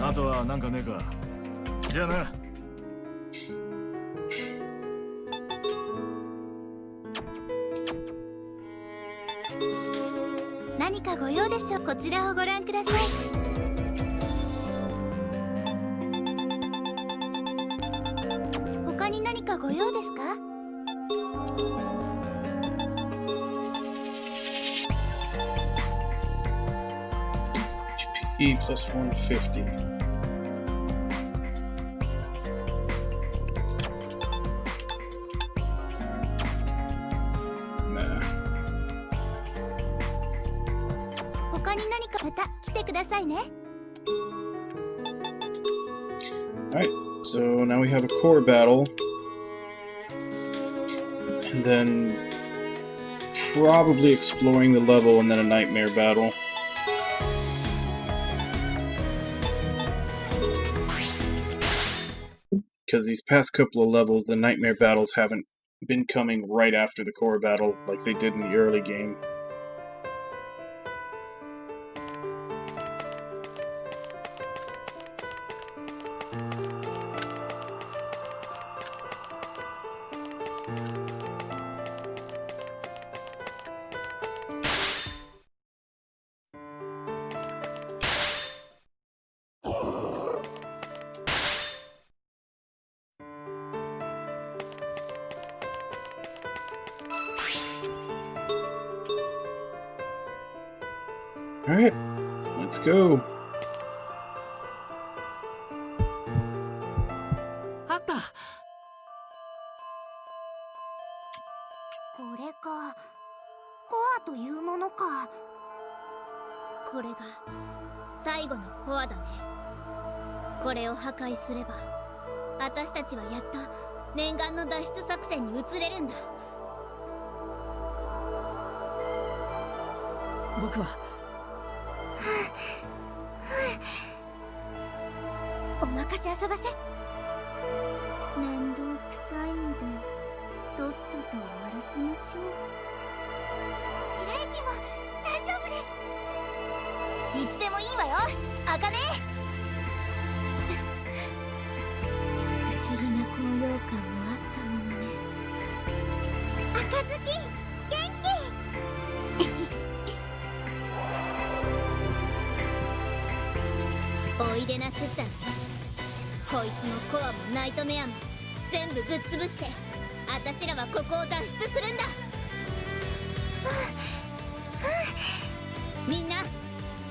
Speaker 6: あとはなんかねえか。じゃあな。
Speaker 3: 何かご用でしょう。こちらをご覧ください。他に何かご用ですか？
Speaker 2: E plus 150. Nah.
Speaker 3: 他に何かまた来てくださいね。
Speaker 2: Alright, so now we have a core battle. And then probably exploring the level and then a nightmare battle. Because these past couple of levels, the nightmare battles haven't been coming right after the core battle like they did in the early game. Alright, let's go.
Speaker 4: あった。
Speaker 3: これか。コアというものか。これが最後のコアだね。これを破壊すれば、私たちはやっと念願の脱出作戦に移れるんだ。
Speaker 4: 僕は
Speaker 3: お任せ遊ばせ。面倒くさいのでとっとと終わらせましょう。白雪も大丈夫です。いつでもいいわよ、アカネ。不思議な高揚感もあったものね。赤ずき、元気。ったらね。こいつもコアもナイトメアも全部ぶっ潰して、私らはここを脱出するんだ。みんな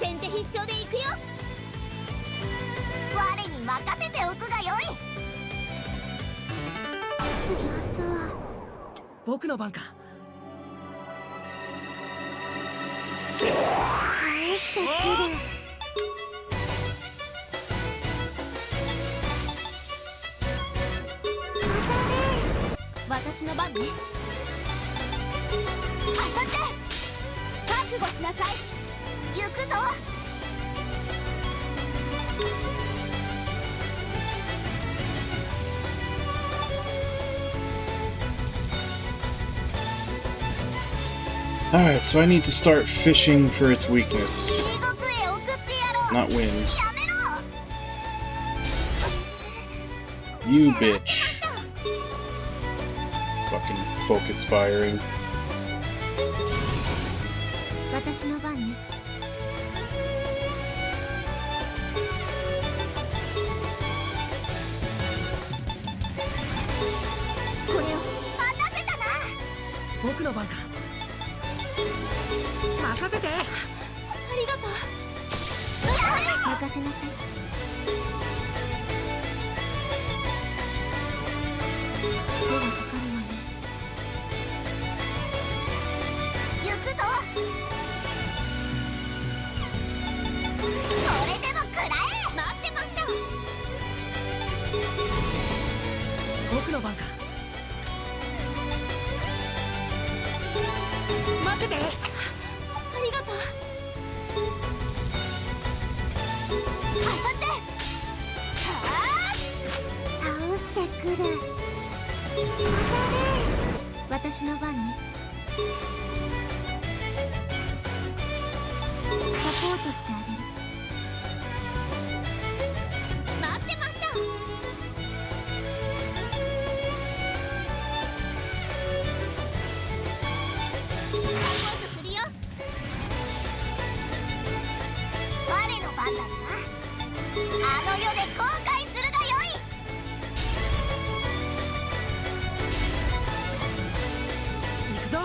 Speaker 3: 先手必勝で行くよ。我に任せておくがよい。
Speaker 7: 強そう。
Speaker 4: 僕の番か。
Speaker 7: 倒してくる。
Speaker 3: 私の番ね。当たって、覚悟しなさい。行くぞ。
Speaker 2: Alright, so I need to start fishing for its weakness.
Speaker 3: 地獄へ送ってやろう。
Speaker 2: Not wind.
Speaker 3: やめろ。
Speaker 2: You bitch. Fucking focus firing.
Speaker 3: 私の番ね。これを待たせたな。
Speaker 4: 僕の番か。任せて。
Speaker 3: ありがとう。任せなさい。手がかかるわね。行くぞ。それでも食らえ。待ってました。
Speaker 4: 僕の番か。待ってて。
Speaker 3: ありがとう。当たって。
Speaker 7: 倒してくる。
Speaker 3: 私の番ね。サポートしてあげる。待ってました。サポートするよ。我の番だな。あの世で後悔するがよい。
Speaker 4: 行くぞ。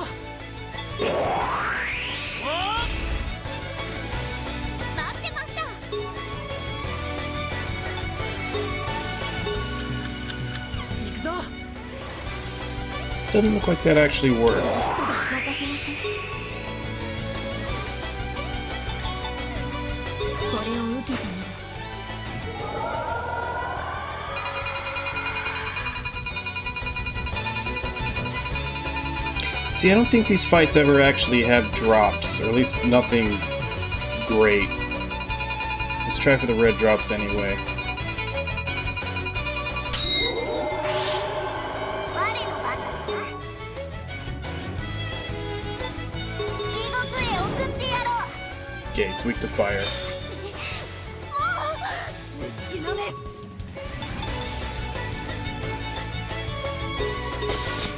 Speaker 3: 待ってました。
Speaker 4: 行くぞ。
Speaker 2: Doesn't look like that actually worked.
Speaker 3: 任せなさい。これを受けてみる。
Speaker 2: See, I don't think these fights ever actually have drops, or at least nothing great. Let's try for the red drops anyway.
Speaker 3: 我の番だな。地獄へ送ってやろう。
Speaker 2: Okay, it's weak to fire.
Speaker 3: もう打ちのめす。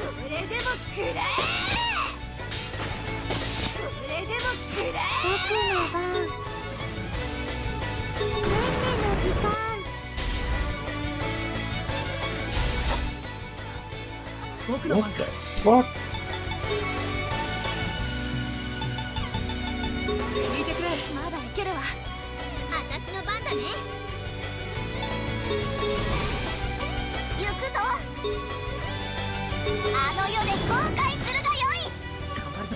Speaker 3: これでも食らえ。これでも食らえ。
Speaker 7: 僕の番。訓練の時間。
Speaker 4: 僕の番
Speaker 2: What
Speaker 4: か。
Speaker 2: the fuck?
Speaker 4: 聞いてくれ。
Speaker 3: まだいけるわ。私の番だね。行くぞ。あの世で後悔するがよい。
Speaker 4: 頑張るぞ。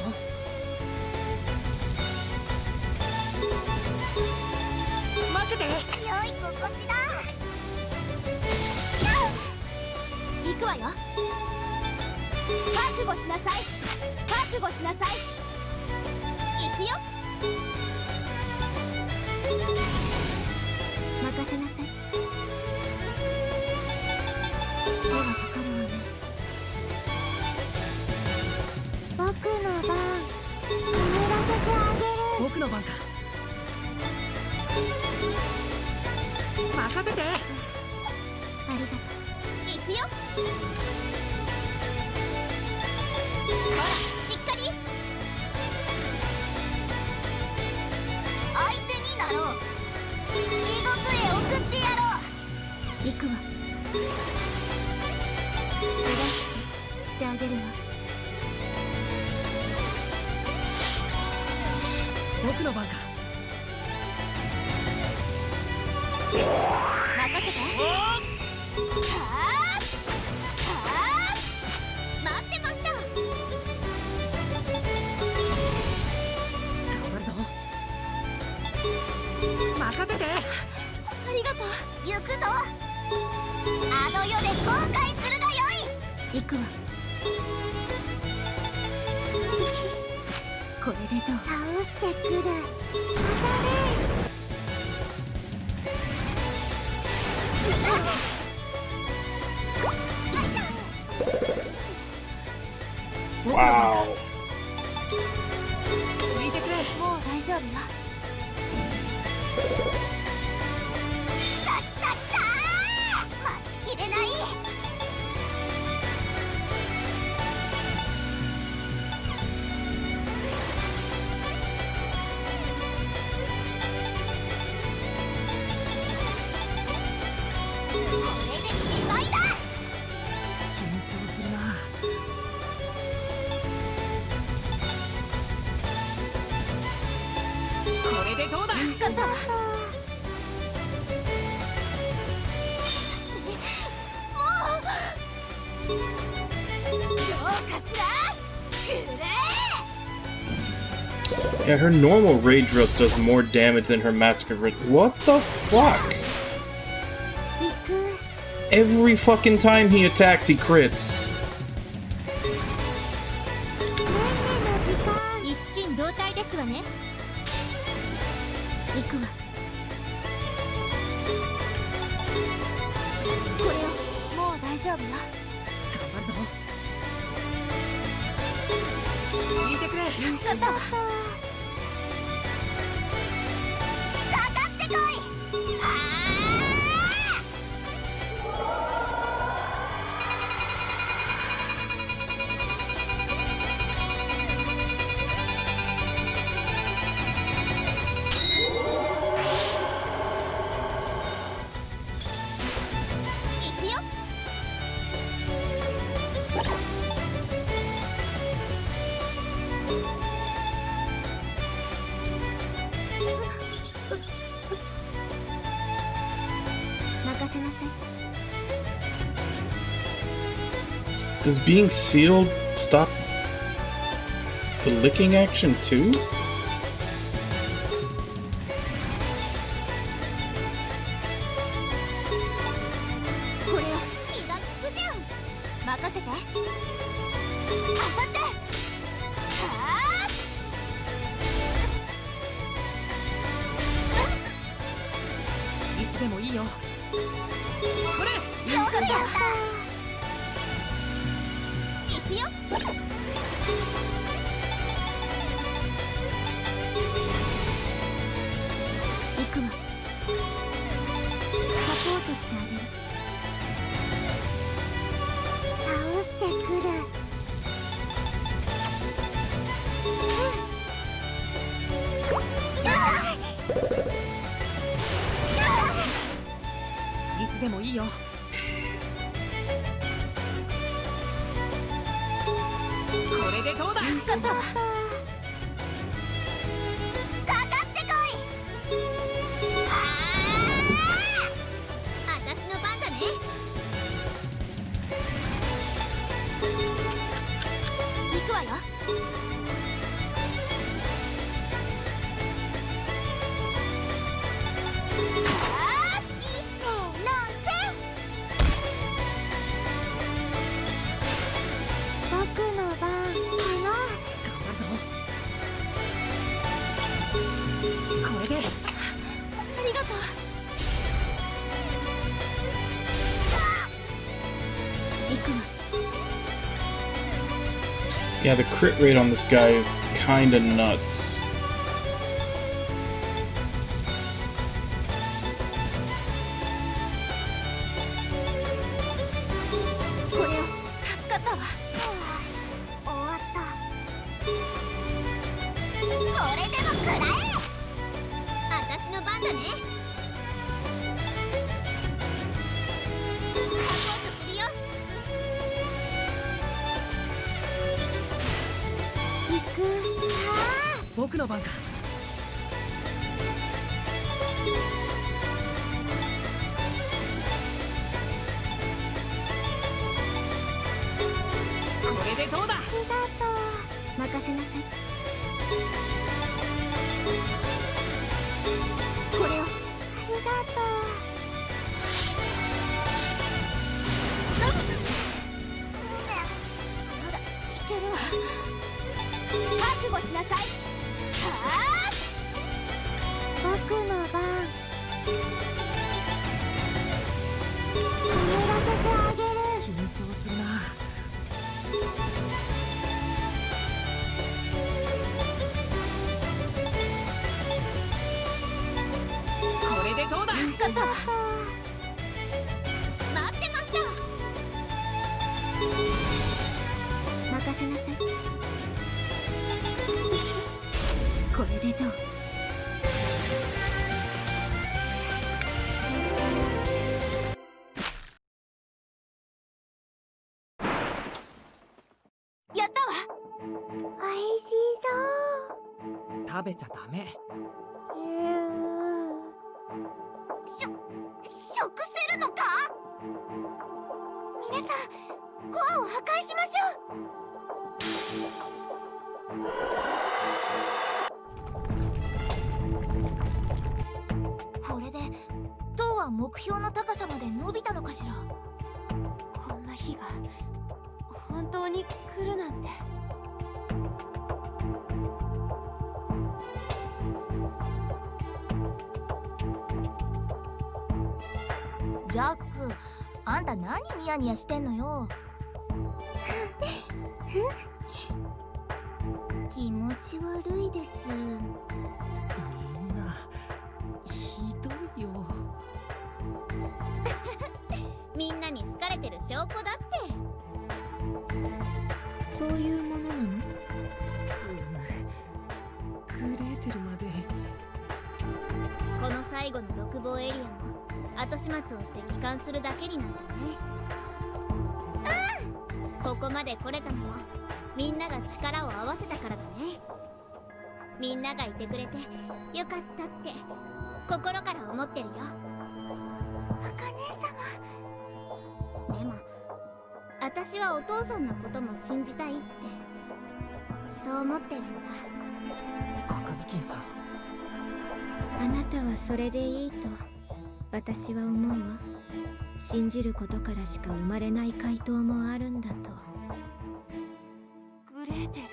Speaker 4: 待ってて。
Speaker 3: 良い心地だ。行くわよ。覚悟しなさい。覚悟しなさい。行くよ。任せなさい。手がかかるわね。
Speaker 7: 僕の番。眠らせてあげる。
Speaker 4: 僕の番か。任せて。
Speaker 3: ありがとう。行くよ。ほら、しっかり。相手になろう。地獄へ送ってや
Speaker 1: 行くわ。手助けしてあげるわ。
Speaker 4: 僕の番か。
Speaker 3: 任せて。待ってました。
Speaker 4: 頑張るぞ。任せて。
Speaker 3: ありがとう。行くぞ。あの世で後悔するがよい。
Speaker 1: 行くわ。これでどう？
Speaker 7: 倒してくる。
Speaker 2: わ
Speaker 4: 聞いてくれ。
Speaker 5: もう大丈夫よ。
Speaker 3: 来た来た来た。待ちきれない。これでしまいだ。
Speaker 4: 緊張するな。これでどうだ。
Speaker 3: 助かったわ。もうどうかしら。くれ。
Speaker 2: Yeah, her normal rage roast does more damage than her massacre roast. What the fuck?
Speaker 7: 行く。
Speaker 2: Every fucking time he attacks, he crits.
Speaker 7: ねんねの時間。
Speaker 3: 一心同体ですわね。
Speaker 1: 行くわ。
Speaker 5: これをもう大丈夫よ。
Speaker 4: 頑張るぞ。聞いてくれ。
Speaker 3: 助かったわ。かかってこい。行くよ。
Speaker 1: 任せなさい。
Speaker 2: Does being sealed stop the licking action too?
Speaker 3: これを気が利くじゃん。任せて。当たって。
Speaker 4: いつでもいいよ。これ。
Speaker 3: よくやった。行くよ。
Speaker 1: 行くわ。サポートしてあげる。
Speaker 7: 倒してくる。
Speaker 4: いつでもいいよ。これでどうだ。
Speaker 3: 助かったわ。かかってこい。あたしの番だね。行くわよ。いっせーのせ。
Speaker 7: 僕の番かな。
Speaker 4: 頑張るぞ。これで。
Speaker 3: ありがとう。
Speaker 1: 行くわ。
Speaker 2: Yeah, the crit rate on this guy is kinda nuts.
Speaker 3: これを助かったわ。終わった。これでも食らえ。あたしの番だね。
Speaker 4: 僕の番か。これでどうだ。
Speaker 7: ありがとう。任せなさい。これを。ありがとう。
Speaker 3: まだいけるわ。覚悟しなさい。はあ、
Speaker 7: 僕の番。帰らせてあげる。
Speaker 4: 緊張するな。これでどうだ。
Speaker 3: 助かったわ。待ってました。
Speaker 7: 任せなさい。
Speaker 3: これでどう。やったわ。
Speaker 7: おいしそう。
Speaker 4: 食べちゃダメ。
Speaker 3: 食せるのか。皆さん、コアを破壊しましょう。これで塔は目標の高さまで伸びたのかしら。こんな日が本当に来るなんて。ジャック、あんた何ニヤニヤしてんのよ。気持ち悪いです。
Speaker 4: みんなひどいよ。
Speaker 3: みんなに好かれてる証拠だって。
Speaker 7: そういうものなの？
Speaker 4: グレーテルまで。
Speaker 3: この最後の独房エリアも後始末をして帰還するだけになったね。ここまで来れたのもみんなが力を合わせたからだね。みんながいてくれてよかったって心から思ってるよ。茜様。でも私はお父さんのことも信じたいってそう思ってるんだ。
Speaker 4: 赤ずきんさん。
Speaker 1: あなたはそれでいいと私は思うわ。信じることからしか生まれない回答もあるんだと。
Speaker 3: グレーテル。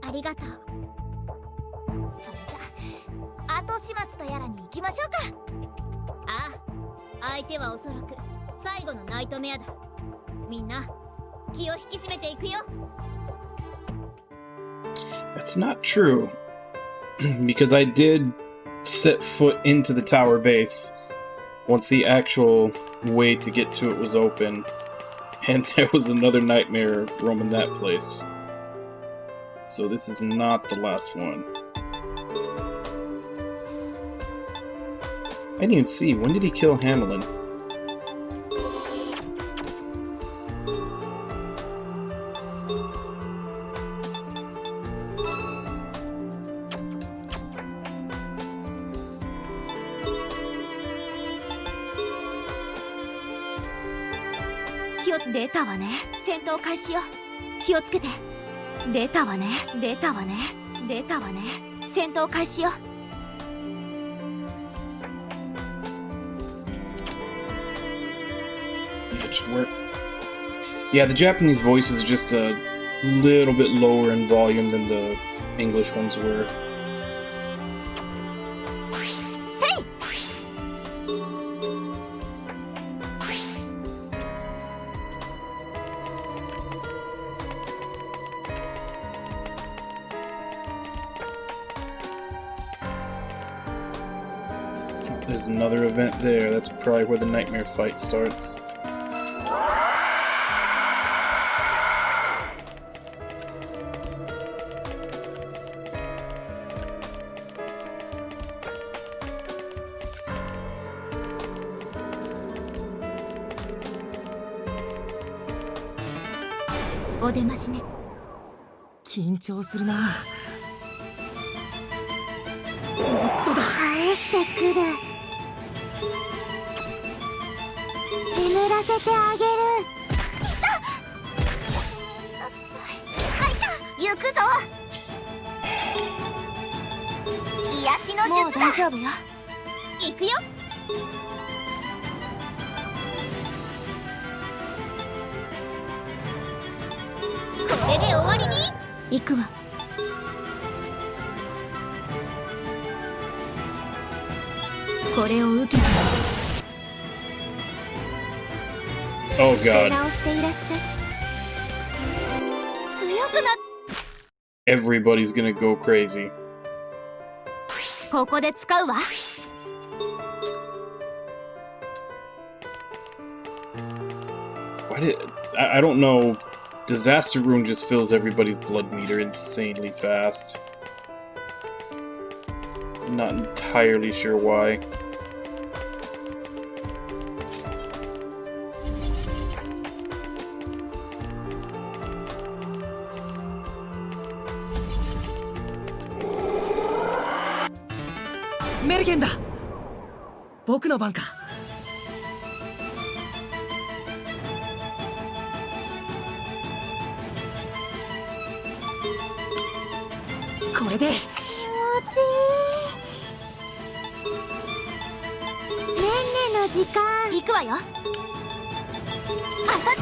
Speaker 3: ありがとう。それじゃ後始末とやらに行きましょうか。ああ、相手はおそらく最後のナイトメアだ。みんな気を引き締めていくよ。
Speaker 2: That's not true. Because I did set foot into the tower base once the actual way to get to it was open, and there was another nightmare roaming that place. So this is not the last one. I didn't even see. When did he kill Hamelin?
Speaker 5: 出たわね。戦闘開始よ。気をつけて。出たわね。出たわね。出たわね。戦闘開始よ。
Speaker 2: Yeah, it should work. Yeah, the Japanese voices are just a little bit lower in volume than the English ones were. There's another event there. That's probably where the nightmare fight starts.
Speaker 4: 緊張するな。もっとだ。
Speaker 7: 倒してくる。眠らせてあげる。行くぞ。癒しの
Speaker 5: もう
Speaker 7: 術だ。
Speaker 5: 大丈夫よ。
Speaker 3: 行くよ。これで終わりに。
Speaker 7: 行くわ。これを受けて
Speaker 2: Oh
Speaker 7: 出
Speaker 2: god.
Speaker 7: 直していらっしゃい。
Speaker 3: 強くなっ
Speaker 2: Everybody's gonna go crazy.
Speaker 5: ここで使うわ。
Speaker 2: Why did I don't know. Disaster Rune just fills everybody's blood meter insanely fast. I'm not entirely sure why.
Speaker 4: メルゲンだ。僕の番か。これで。
Speaker 7: 気持ちいい。ねんねの時間。
Speaker 5: 行くわよ。
Speaker 3: 当たって。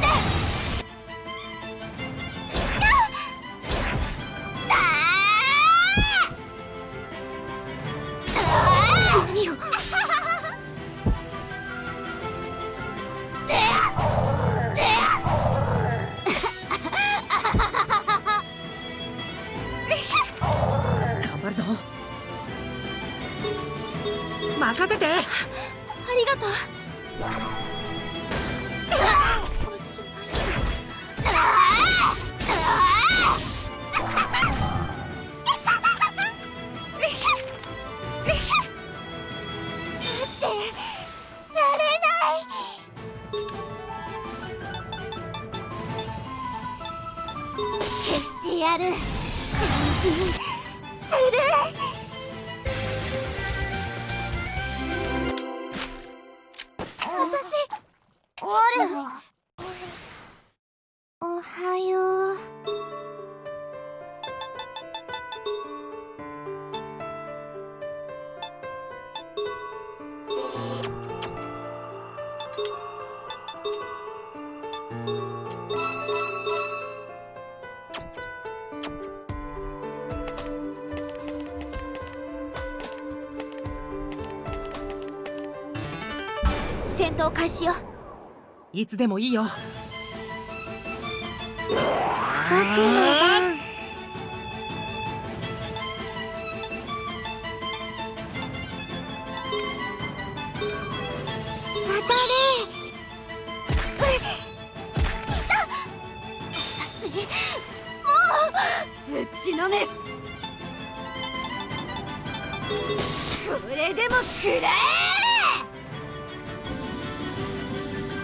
Speaker 7: 何を。
Speaker 4: 頑張るぞ。任せて。
Speaker 5: ありがとう。
Speaker 7: おしまい。
Speaker 3: 消してやる。
Speaker 7: 終わるの。おはよう。
Speaker 5: 戦闘開始よ。
Speaker 4: いつでもいいよ。
Speaker 7: 僕の番。当た
Speaker 5: 打ちのめす。これでも食らえ。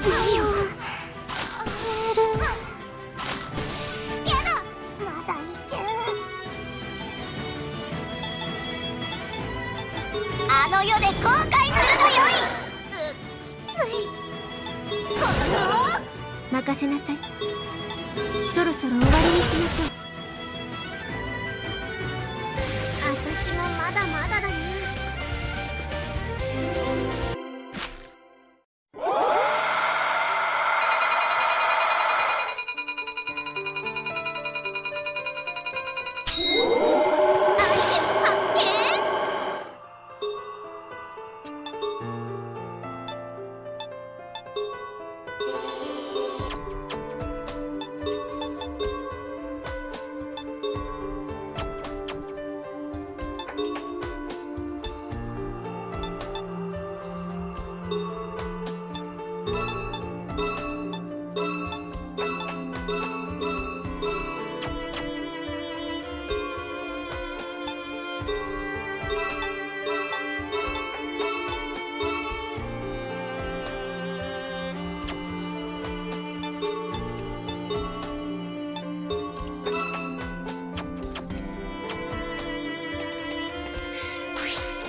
Speaker 7: 何を。
Speaker 3: やだ。まだいける。あの世で後悔するがよい。きつい。この
Speaker 7: 任せなさい。そろそろ終わりにしましょう。
Speaker 3: 私もまだまだだな。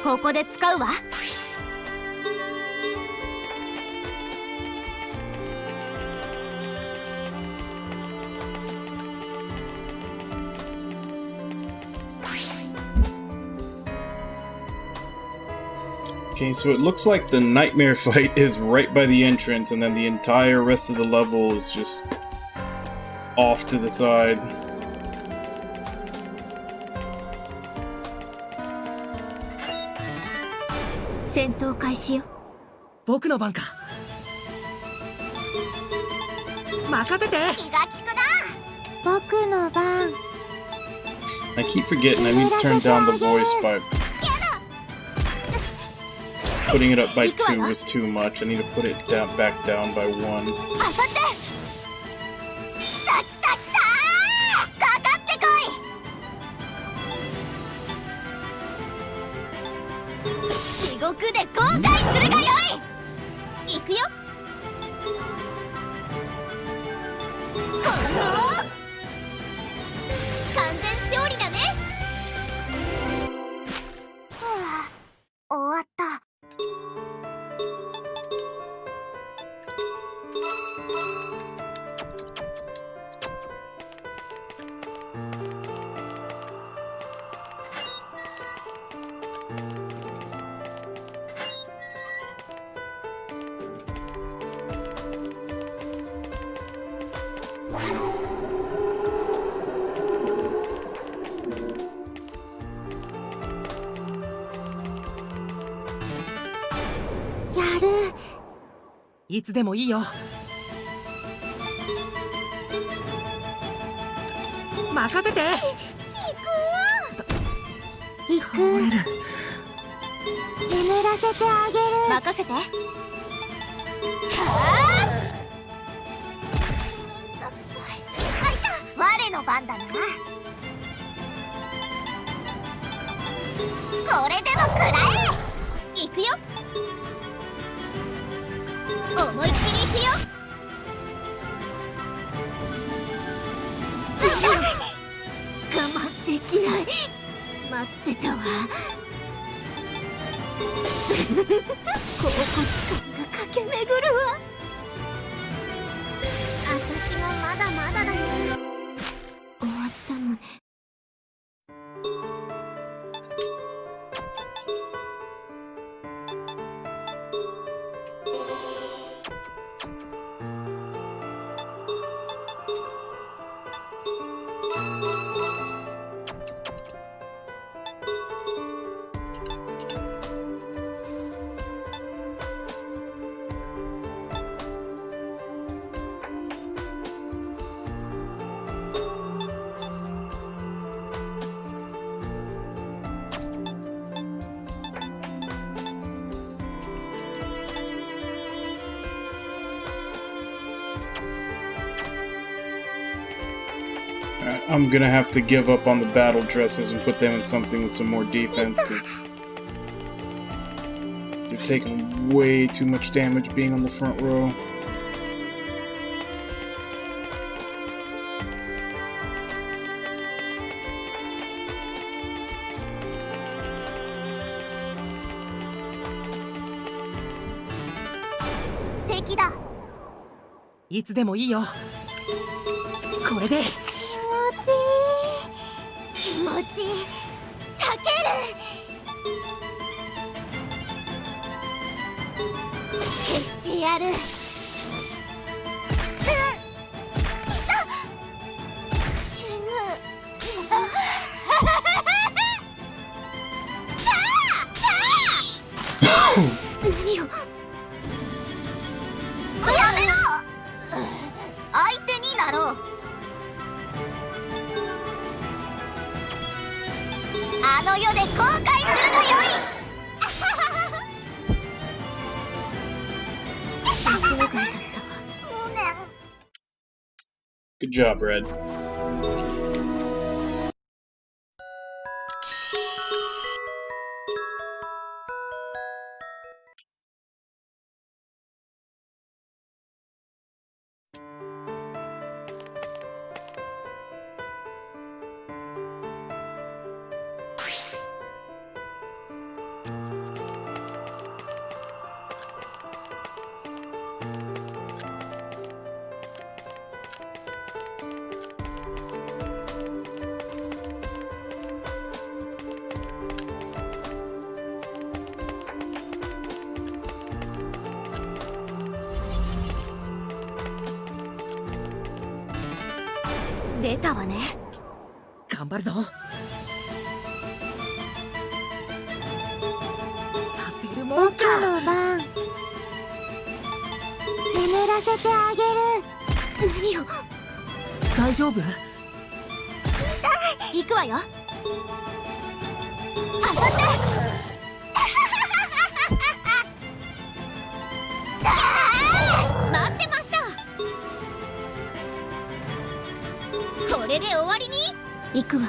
Speaker 5: ここで使うわ。
Speaker 2: Okay, so it looks like the nightmare fight is right by the entrance, and then the entire rest of the level is just off to the side.
Speaker 5: 戦闘開始よ。
Speaker 4: 僕の番か。任せて。
Speaker 3: 気が利くな。僕の番。
Speaker 2: I keep forgetting I need to turn down the voice by putting it up by 2 was too much. I need to put it down back down by 1.
Speaker 3: あさって。来た来た来た。かかってこい。地獄で後悔するがよい。行くよ。完全勝利だね。はあ、終わった。
Speaker 4: いつでもいいよ。任せて。
Speaker 3: 行く。眠らせてあげる。任せて。我の番だな。これでも食らえ。行くよ。思いっきり行くよ。我慢できない。待ってたわ。恍惚感が駆け巡るわ。私もまだまだだよ。終わったのね。
Speaker 2: I'm gonna have to give up on the battle dresses and put them in something with some more defense, because they're taking way too much damage being on the front row.
Speaker 3: 敵だ。
Speaker 4: いつでもいいよ。これで。
Speaker 3: 気持ちいい。たける。消してやる。死ぬ。何を。やめろ。相手になろう。あの世で後悔するがよい。予想外だったわ。無念。
Speaker 2: Good job, Red.
Speaker 5: 出たわね。
Speaker 4: 頑張るぞ。させるもん
Speaker 7: 僕
Speaker 4: か。
Speaker 7: の番。眠らせてあげる。
Speaker 3: 何を。
Speaker 4: 大丈夫？
Speaker 3: 行くわよ。当たって。待ってました。これで終わりに。行くわ。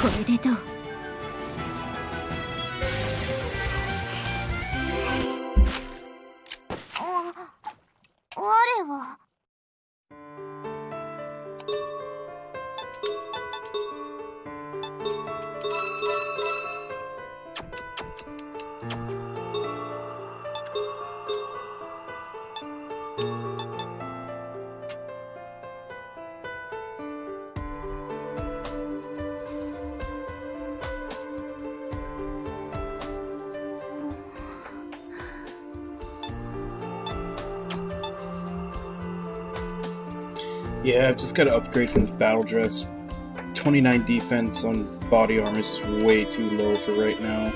Speaker 3: これでどう？我は。
Speaker 2: Yeah, I've just got to upgrade from this battle dress. 29 defense on body armor is way too low for right now.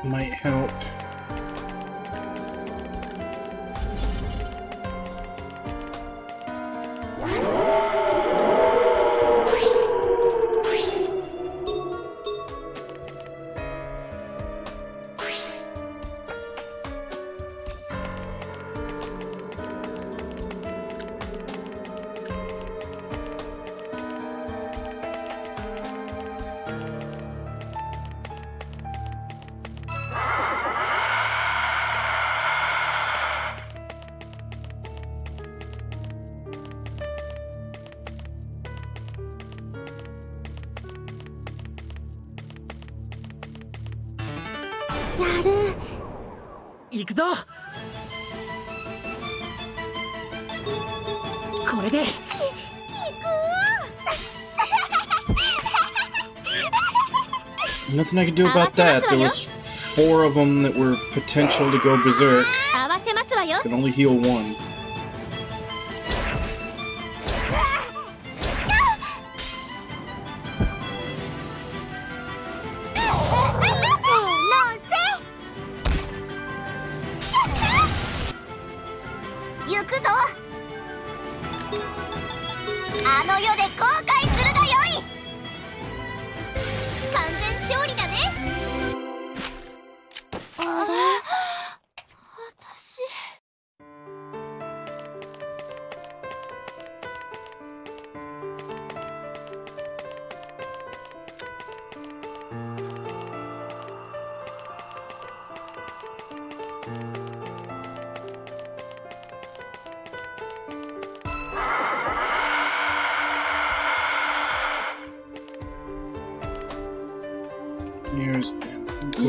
Speaker 2: Might help.
Speaker 7: やる。
Speaker 4: 行くぞ。これで。
Speaker 2: Nothing I can do about that. There was 4 of them that were potential to go berserk.
Speaker 3: 合わせますわよ。
Speaker 2: Could only heal 1. Here's Bamboo.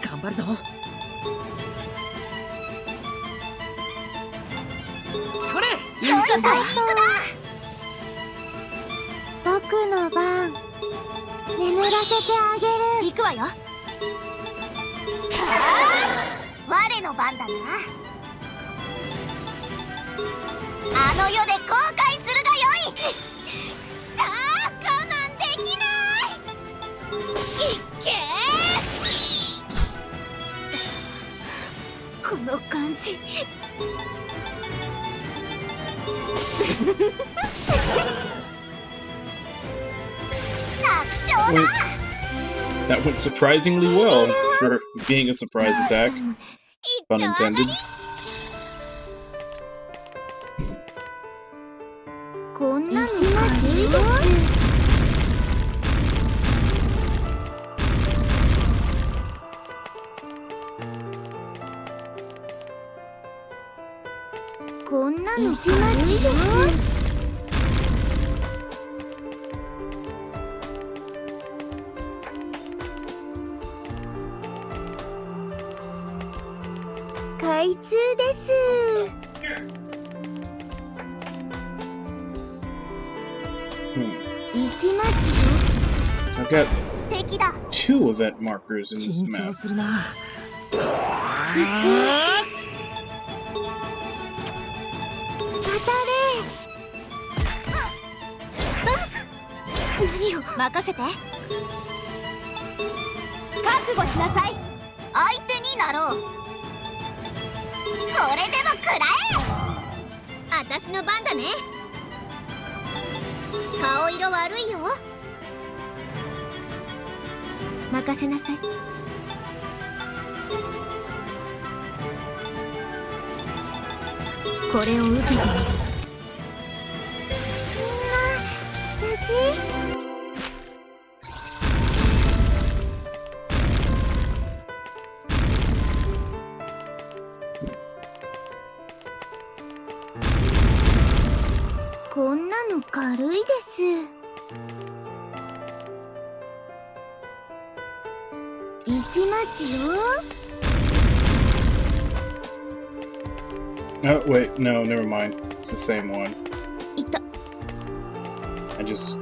Speaker 4: 頑張るぞ。それ。
Speaker 3: 良いタイミングだ。
Speaker 7: 僕の番。眠らせてあげる。
Speaker 3: 行くわよ。我の番だな。あの世で後悔するがよい。さあ我慢できない。いっけー。この感じ。楽勝だ。
Speaker 2: That went surprisingly well for being a surprise attack. Pun intended.
Speaker 7: こんなの軽いです。こんなの軽いです。開通です。行きますよ。
Speaker 2: I've got
Speaker 3: 敵だ。
Speaker 2: 2 event markers in this
Speaker 4: 緊張
Speaker 2: map.
Speaker 4: するな。
Speaker 3: 何を任せて。覚悟しなさい。相手になろう。これでも食らえ。私の番だね。顔色悪いよ。任せなさい。これを受けてみる。みんな無事？こんなの軽いです。行きますよ。
Speaker 2: Oh, wait, no, never mind. It's the same one.
Speaker 3: いた。
Speaker 2: I just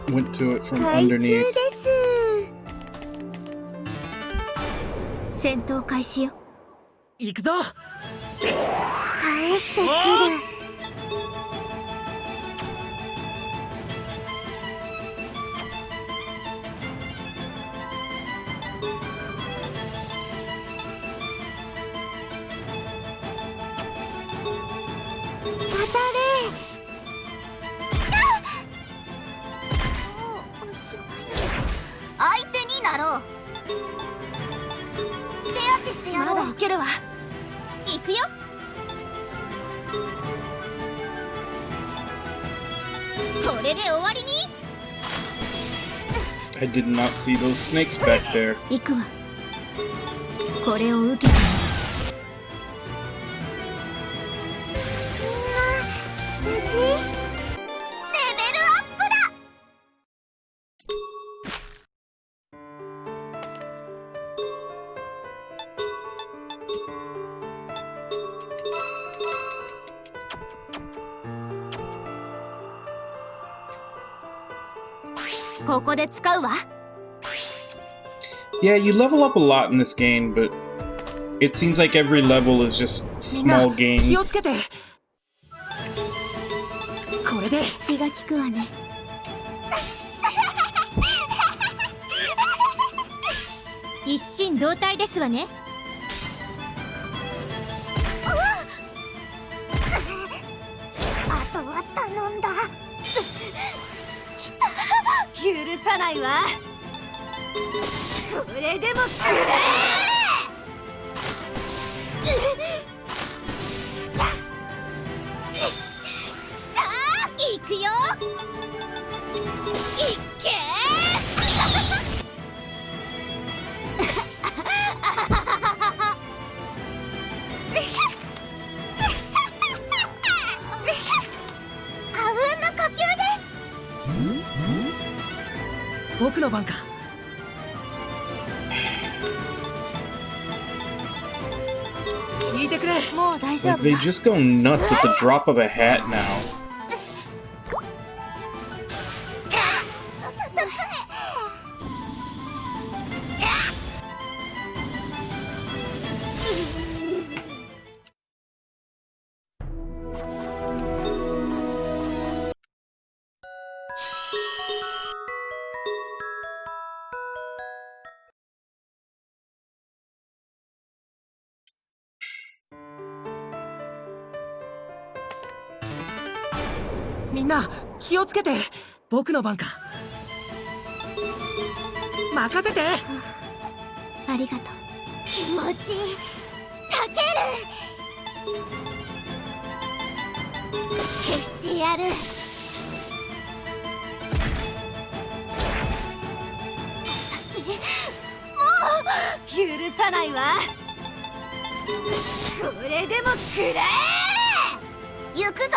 Speaker 2: went to it from
Speaker 3: 開通
Speaker 2: underneath.
Speaker 3: です。戦闘開始よ。
Speaker 4: 行くぞ。
Speaker 3: 倒してくる。相手になろう。手当てしてやろう。まだいけるわ。行くよ。これで終わりに。
Speaker 2: I did not see those snakes back there.
Speaker 3: 行くわ。これを受けてみる。みんな無事？レベルアップだ。ここで使うわ。
Speaker 2: Yeah, you level up a lot in this game, but it seems like every level is just
Speaker 4: みんな
Speaker 2: small
Speaker 4: 気をつ
Speaker 2: games.
Speaker 4: けて。これで
Speaker 3: 気が利くわね。一心同体ですわね。あとは頼んだ。許さないわ。これでも食らえ。行くよ。いっけあうんの呼吸です。
Speaker 4: 僕の番か。聞いてくれ。
Speaker 3: もう大丈
Speaker 2: Like
Speaker 3: 夫
Speaker 2: they
Speaker 3: だ。
Speaker 2: just go nuts at the drop of a hat now.
Speaker 4: みんな気をつけて。僕の番か。任せて。
Speaker 7: ありがとう。気持ちいい。たける。消してやる。私もう許さないわ。これでも食らえ。行くぞ。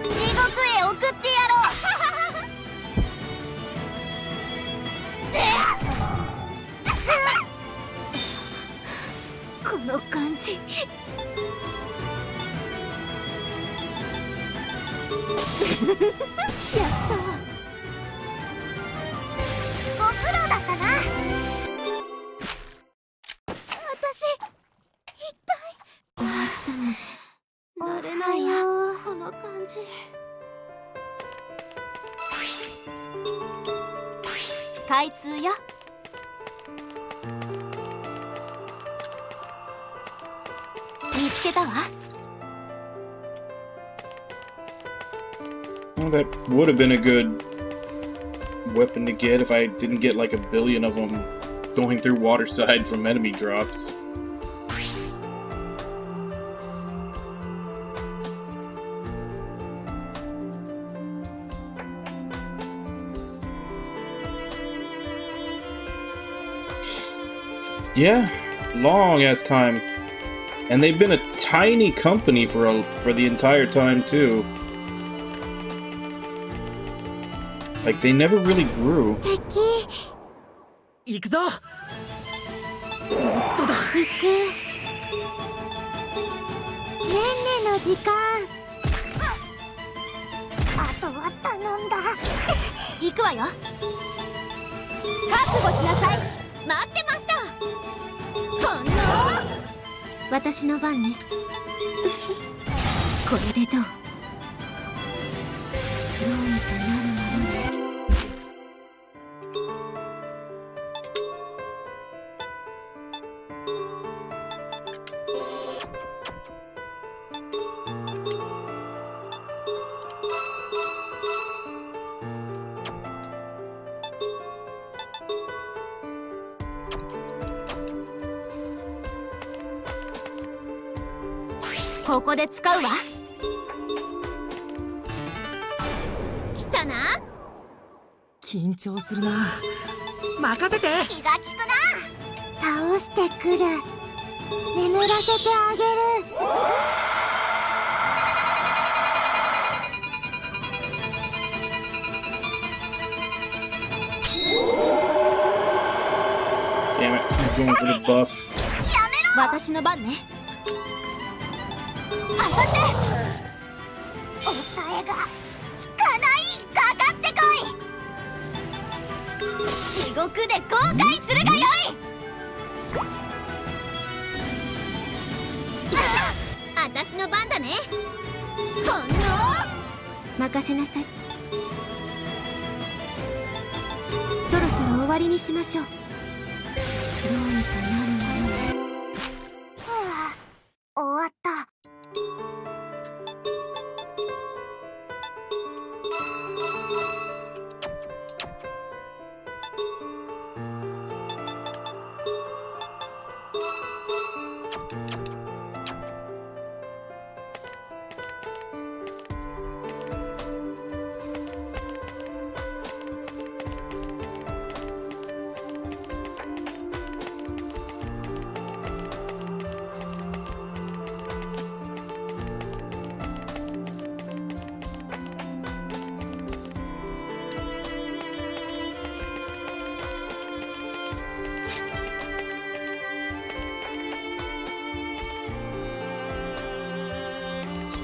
Speaker 7: 地獄へ送ってやろう。この感じ。やったわ。ご苦労だったな。私痛い。
Speaker 5: 慣れないやこの感じ。
Speaker 3: 開通よ。見つけたわ。
Speaker 2: Well, that would have been a good weapon to get if I didn't get like a billion of them going through waterside from enemy drops. Yeah, long ass time. And they've been a tiny company for the entire time too. Like they never really grew.
Speaker 4: 行くぞ。もっとだ。
Speaker 7: 行く。ねんねの時間。あとは頼んだ。
Speaker 3: 行くわよ。覚悟しなさい。待ってました。ほんの私の番ね。これでどう？どうにかなるものね。ここで使うわ。来たな。
Speaker 4: 緊張するな。任せて。
Speaker 7: 気が利くな。倒してくる。眠らせてあげる。
Speaker 2: Damn it, he's going for the buff.
Speaker 3: 私の番ね。
Speaker 7: あさって抑えが効かない。かかってこい。地獄で後悔するがよい。私の番だね。ほんの
Speaker 3: 任せなさい。そろそろ終わりにしましょう。どうにかなるものね。
Speaker 7: 終わった。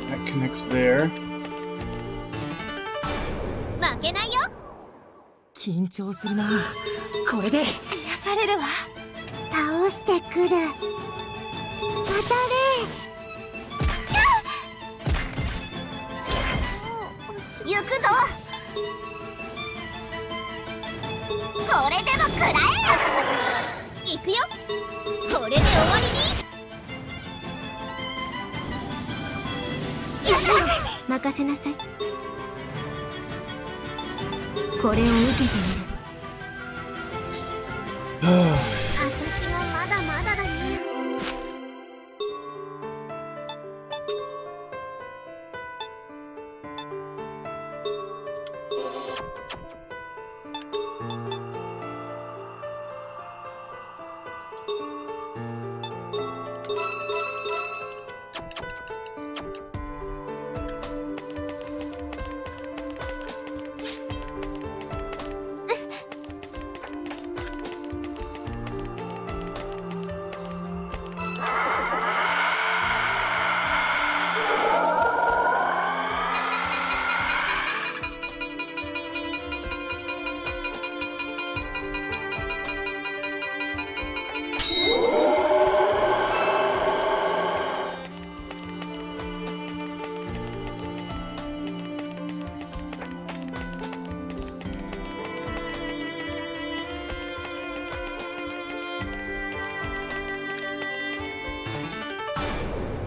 Speaker 2: That connects there.
Speaker 7: 負けないよ。
Speaker 4: 緊張するな。これで。
Speaker 3: 癒されるわ。
Speaker 7: 倒してくる。当たれ。行くぞ。これでも食らえ。行くよ。これで終わりに。
Speaker 5: 任せなさい。これを受けてみる。
Speaker 7: 私もまだまだだね。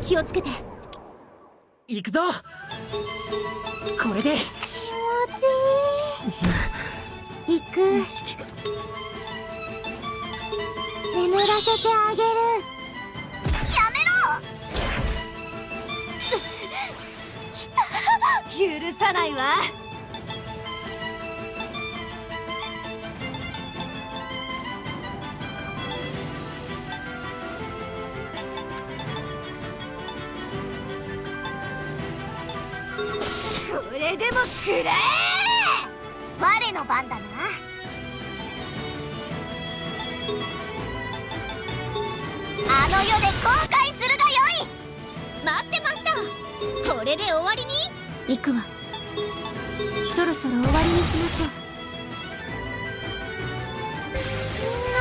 Speaker 5: 気をつけて。
Speaker 4: 行くぞ。これで
Speaker 7: 気持ちいい。行く。眠らせてあげる。やめろ。
Speaker 5: 許さないわ。これでも食らえ。
Speaker 7: 我の番だな。あの世で後悔するがよい。待ってました。これで終わりに行くわ。そろそろ終わりにしましょう。みんな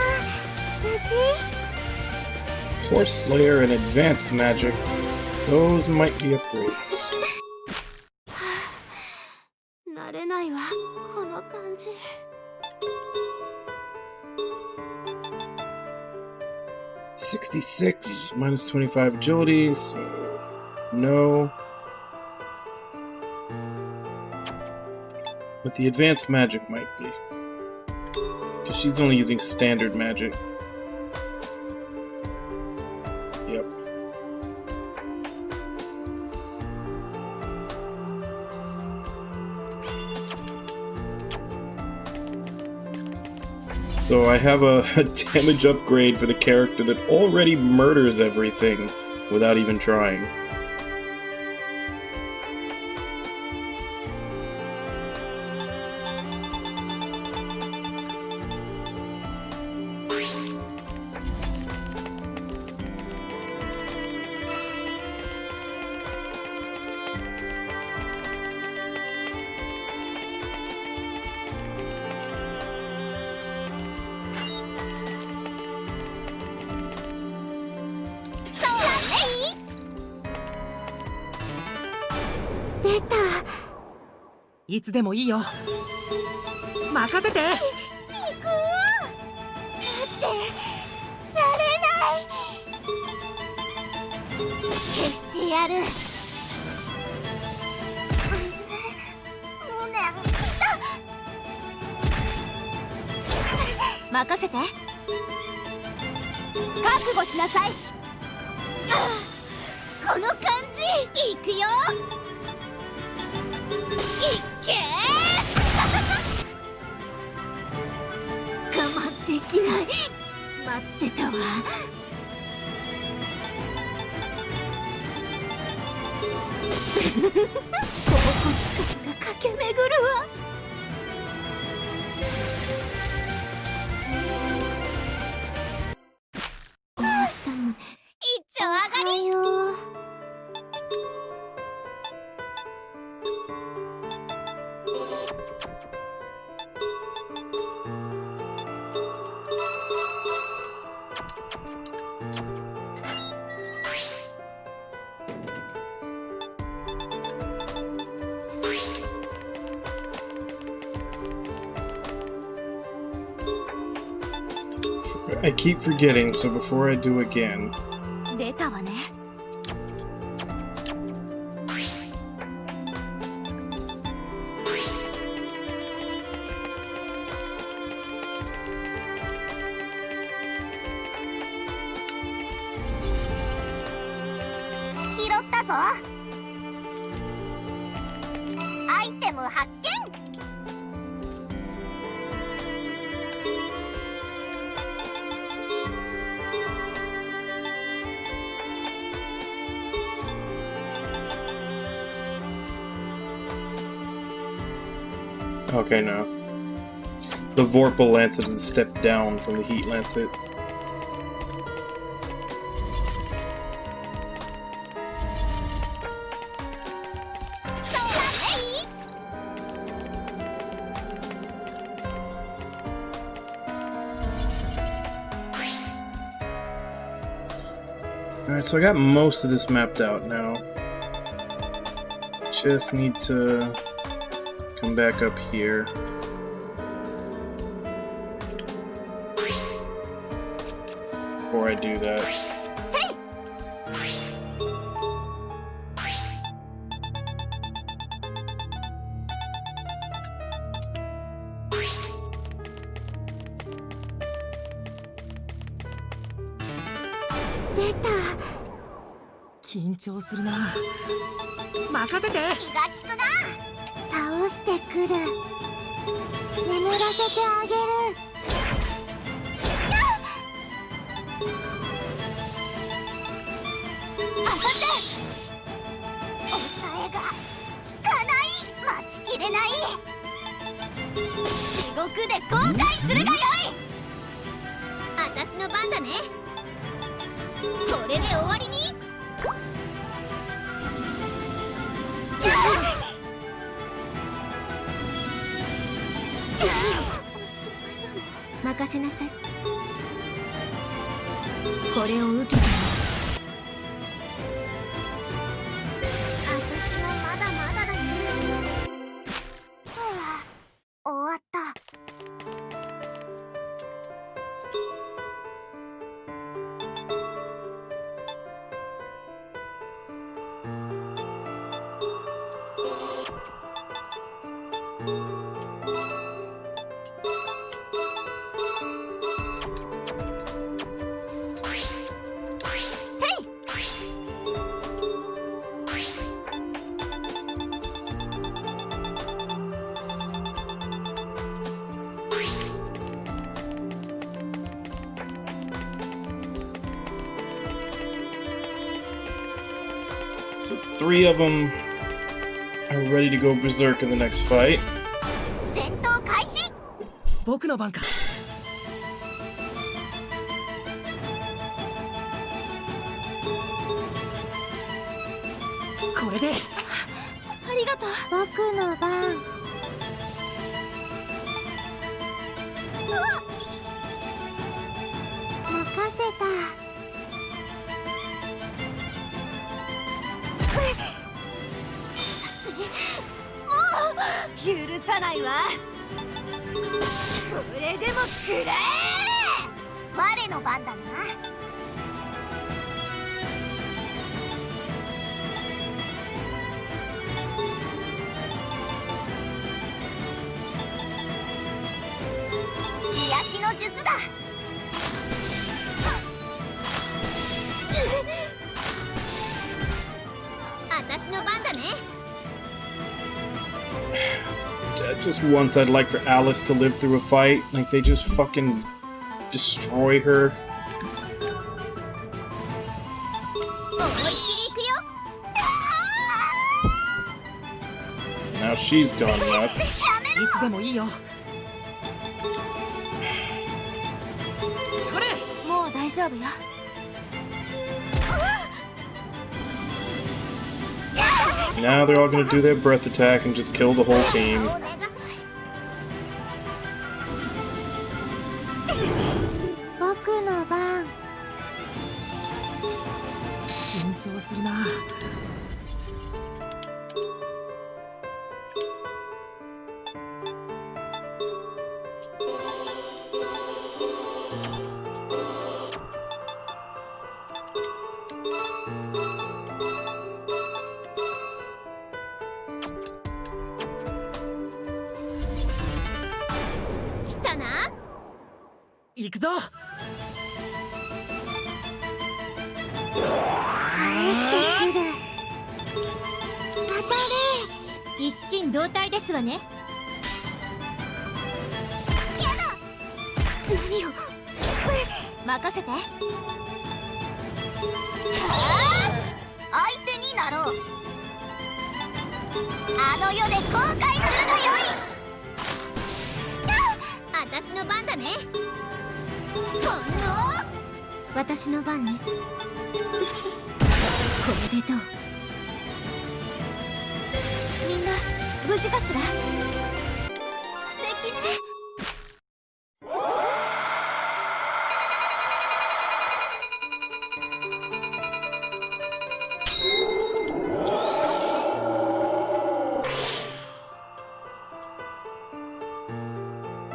Speaker 7: 無事？
Speaker 2: Force Slayer and Advanced Magic. Those might be upgrades.
Speaker 5: 慣れないわ、この感じ。
Speaker 2: 66 minus 25 agility, so no. But the advanced magic might be. Because she's only using standard magic. Yep. So I have a damage upgrade for the character that already murders everything without even trying.
Speaker 4: いつでもいいよ。任せて。
Speaker 7: 行くよ。待ってられない。消してやる。無念。
Speaker 5: 任せて。覚悟しなさい。
Speaker 7: この感じ。行くよ。いけー。我慢できない。待ってたわ。恍惚感が駆け巡るわ。一丁上がりよ。
Speaker 2: I keep forgetting, so before I do again,
Speaker 5: 出たわね。
Speaker 7: アイテム発見。
Speaker 2: Okay, no. The Vorpal Lancet is a step down from the Heat Lancet. Alright, so I got most of this mapped out now. Just need to come back up here. Before I do that.
Speaker 4: 緊張するな。任せて。
Speaker 7: 気が利くな。倒してくる。眠らせてあげる。あさって抑えが効かない。待ちきれない。地獄で後悔するがよい。私の番だね。これで終わりに。任せなさい。これを受けて。私もまだまだだね。終わった。
Speaker 2: So 3 of them are ready to go berserk in the next fight.
Speaker 7: 戦闘開始。
Speaker 4: 僕の番か。これで。
Speaker 3: ありがとう。
Speaker 7: 僕の番。任せた。
Speaker 3: 許さないわ。これでも食らえ。
Speaker 7: 我の番だな。癒しの術だ。私の番だね。
Speaker 2: Just once I'd like for Alice to live through a fight. Like, they just fucking destroy her.
Speaker 7: 思いっきり行くよ。
Speaker 2: Now she's gone nuts.
Speaker 7: やめろ。
Speaker 4: いつでもいいよ。これ。
Speaker 3: もう大丈夫よ。
Speaker 2: Now they're all gonna do their breath attack and just kill the whole team.
Speaker 7: 僕の番。
Speaker 4: 緊張するな。
Speaker 7: 来たな。
Speaker 4: 行くぞ。
Speaker 7: 返してくる。一心同体ですわね。やだ。何を。任せて。相手になろう。あの世で後悔するがよい。私の番だね。ほんの私の番ね。これでどう？みんな無事かしら？素敵ね。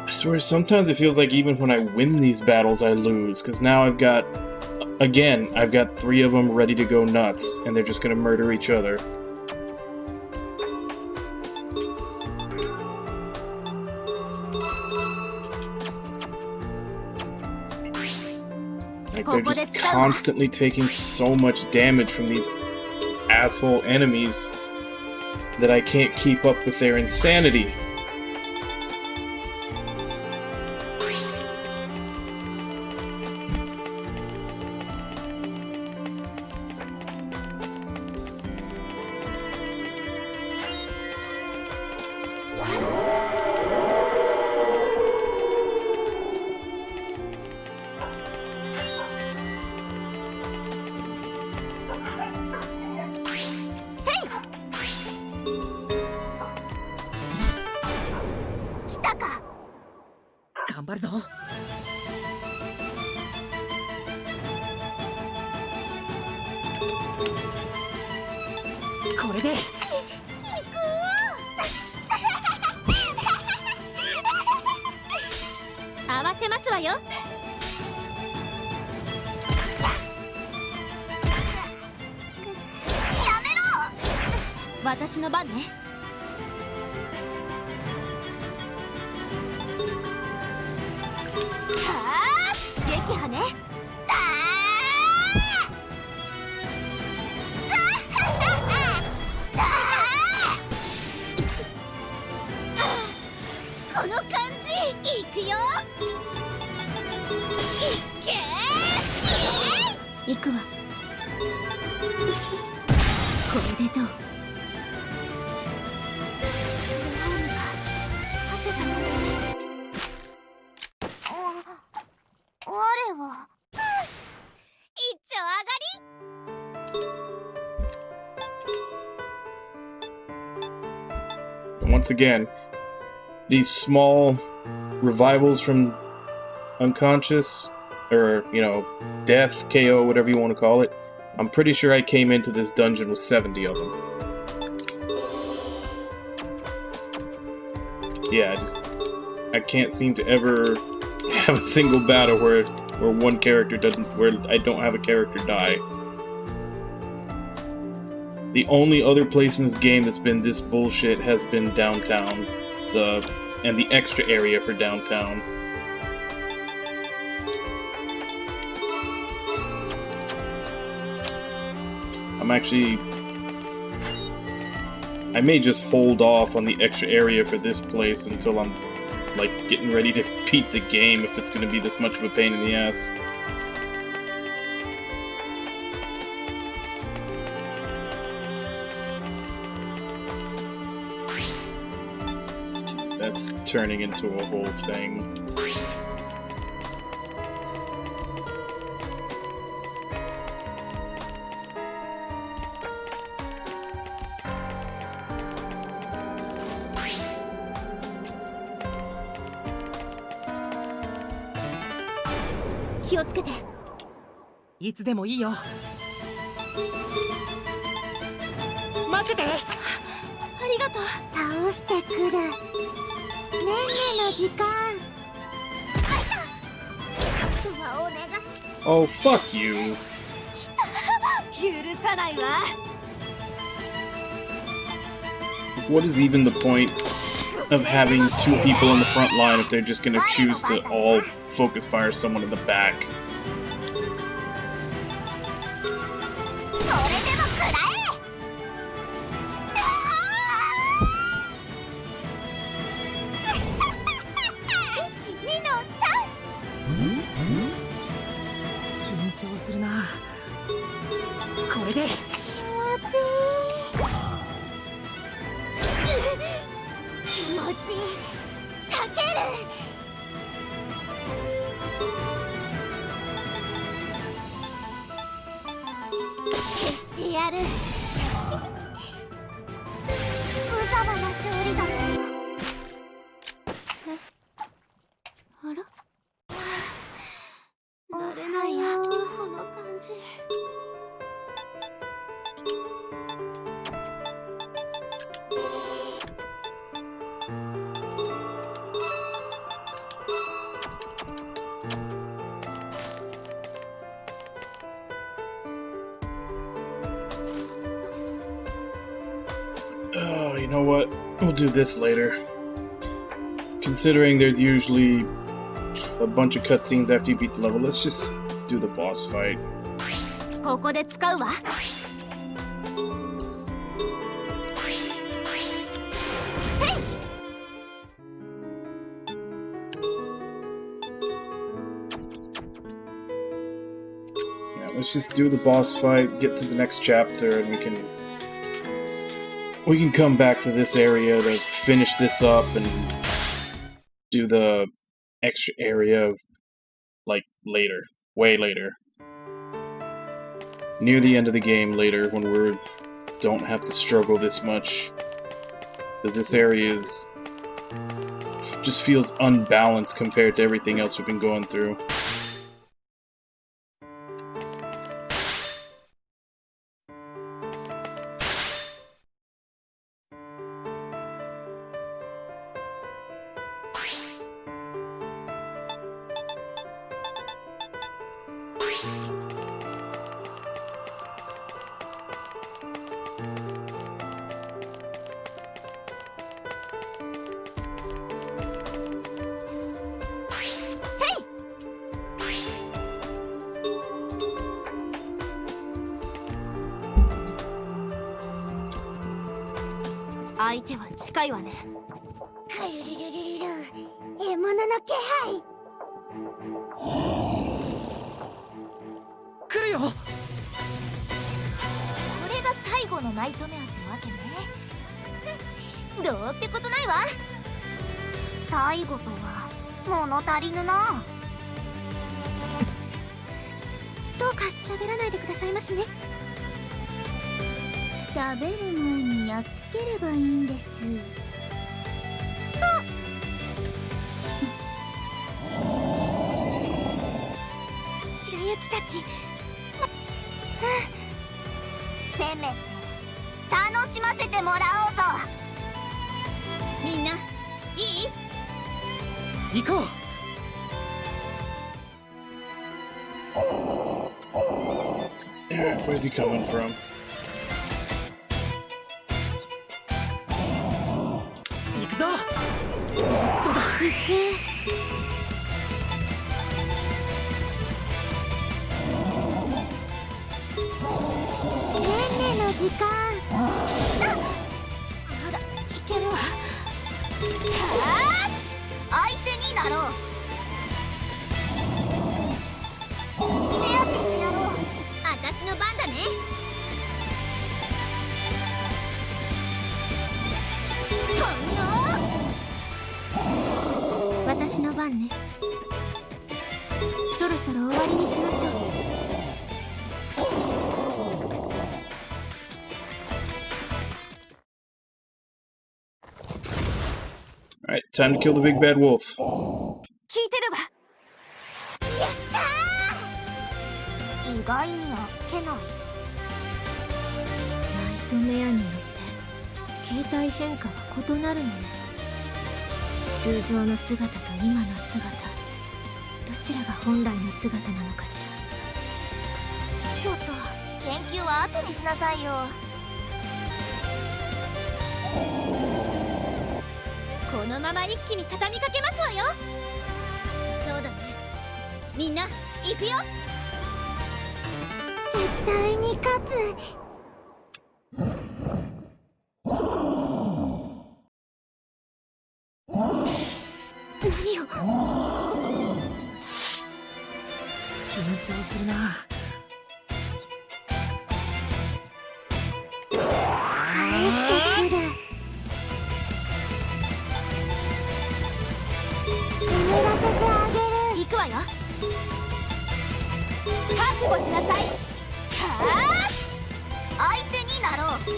Speaker 2: I swear, sometimes it feels like even when I win these battles, I lose, because now I've got 3 of them ready to go nuts, and they're just gonna murder each other. Like, they're just constantly taking so much damage from these asshole enemies that I can't keep up with their insanity.
Speaker 7: 私の番ね。はあ、撃破ね。この感じ、いくよ。いけー。いくわ。これでどう？Once
Speaker 2: again, these small revivals from unconscious, or, you know, death, KO, whatever you want to call it, I'm pretty sure I came into this dungeon with 70 of them. Yeah, I can't seem to ever have a single battle where one character where I don't have a character die. The only other place in this game that's been this bullshit has been downtown, and the extra area for downtown. I may just hold off on the extra area for this place until I'm, like, getting ready to beat the game if it's gonna be this much of a pain in the ass. That's turning into a whole thing.
Speaker 4: Its いつでもいいよ。待ってて。
Speaker 3: ありがとう。倒してくる。ねんねの時間。
Speaker 2: Oh, fuck you.
Speaker 7: 許さないわ。
Speaker 2: What is even the point of having 2 people on the front line if they're just gonna choose to all focus fire someone in the back?
Speaker 4: れで
Speaker 3: 気持ちいい気持ちいいかける消してやる無様な勝利だったあら
Speaker 5: 慣れないやこの感じ。
Speaker 2: Oh, you know what? We'll do this later. Considering there's usually a bunch of cutscenes after you beat the level, let's just do the boss fight.
Speaker 5: ここで使うわ。
Speaker 2: Yeah, let's just do the boss fight, get to the next chapter, and we can come back to this area to finish this up and do the extra area like later, way later. Near the end of the game later when we don't have to struggle this much. Because this area is just feels unbalanced compared to everything else we've been going through.
Speaker 5: 相手は近いわね。
Speaker 3: くるるるるるる獲物の気配
Speaker 4: 来るよ。
Speaker 3: これが最後のナイトメアってわけねどうってことないわ最後とは物足りぬなどうか喋らないでくださいますね喋る前にやっつければいいんです白雪たちせめて楽しませてもらおうぞみんないい？
Speaker 4: 行こう。
Speaker 2: Where's he coming from?
Speaker 4: 行くぞ。どうだ。
Speaker 3: ねんねの時間まだいけるわ相手になろう手当てしてやろう私の番だね私の番ねそろそろ終わりにしましょう
Speaker 2: Alright, time to kill the big bad wolf.
Speaker 5: 聞いてるわ。
Speaker 3: よっしゃー意外にあっけない
Speaker 5: ナイトメアによって形態変化は異なるのね。通常の姿と今の姿、どちらが本来の姿なのかしら。
Speaker 3: ちょっと研究は後にしなさいよ
Speaker 5: このまま一気に畳みかけますわよ。
Speaker 3: そうだねみんな行くよ絶対に勝つ何を
Speaker 4: 緊張するな。
Speaker 7: わよ。覚悟しなさい。はあ、相手になろう。手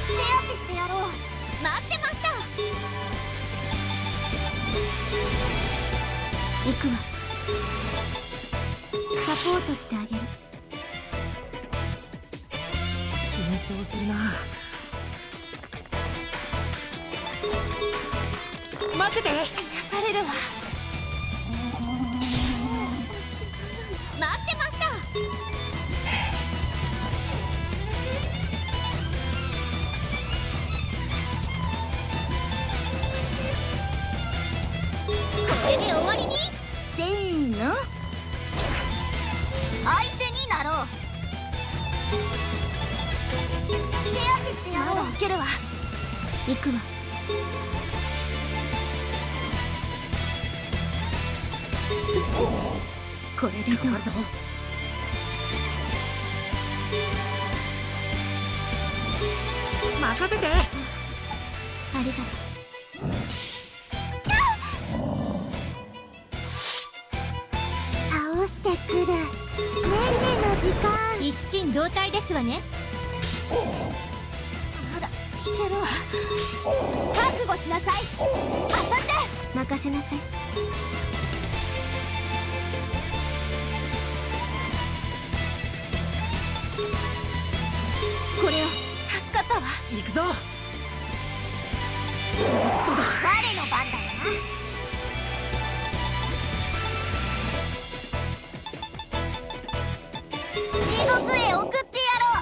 Speaker 7: 当てしてやろう。待ってました。
Speaker 5: 行くわ。サポートしてあげる。
Speaker 4: 緊張するな。待ってて。
Speaker 7: 癒されるわ。待ってました。これで終わりに。せーの、相手になろう。手当てしてやろう。まだいけるわ。
Speaker 5: 行くわ。これでどう？
Speaker 4: 任せて。
Speaker 5: ありがとう。
Speaker 3: 倒してくる。ねんねの時間。
Speaker 7: 一心同体ですわね。まだいけるわ。覚悟しなさい。当たって。
Speaker 5: 任せなさい。
Speaker 7: これを助かったわ。
Speaker 4: 行くぞ。
Speaker 7: 我の番だよな。地獄へ送ってやろ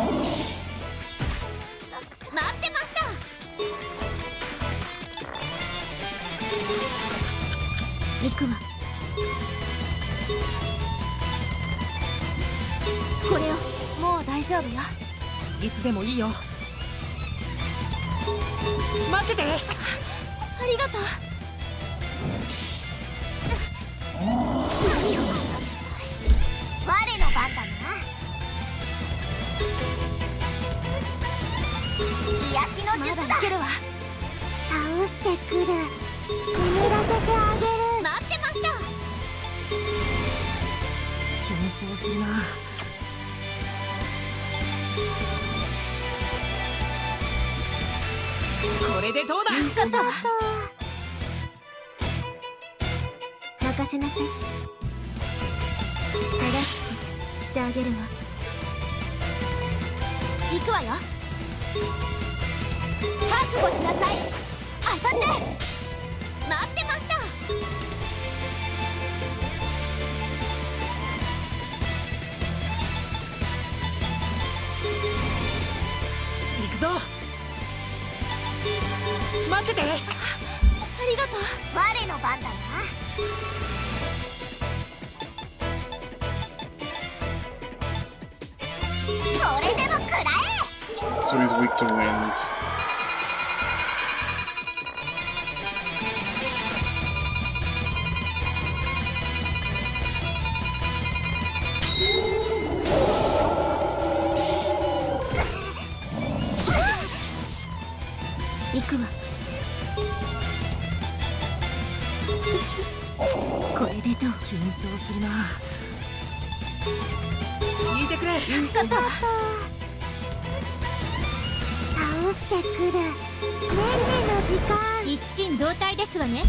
Speaker 7: う。待ってました。
Speaker 5: 行くわ。
Speaker 7: これをもう大丈夫よ。
Speaker 4: いつでもいいよ。待ってて。
Speaker 7: ありがとう。我の番だな。癒しの術だ。まだいけるわ。
Speaker 3: 倒してくる。眠らせてあげる。
Speaker 7: 待ってました。
Speaker 4: 緊張するな。これでどうだ。
Speaker 7: 助かったわ。
Speaker 5: 任せなさい。正しくしてあげるわ。
Speaker 7: 行くわよ。覚悟しなさい。当たって。待ってました。
Speaker 4: 行くぞ。待ってて。
Speaker 7: ありがとう。我の番だな。これでも食らえ。
Speaker 2: So he's weak to wind.
Speaker 5: 行くわ。これでどう？
Speaker 4: 緊張するな。聞いてくれ。
Speaker 7: 助かったわ。
Speaker 3: 倒してくる。ねんねの時間。
Speaker 7: 一心同体ですわね。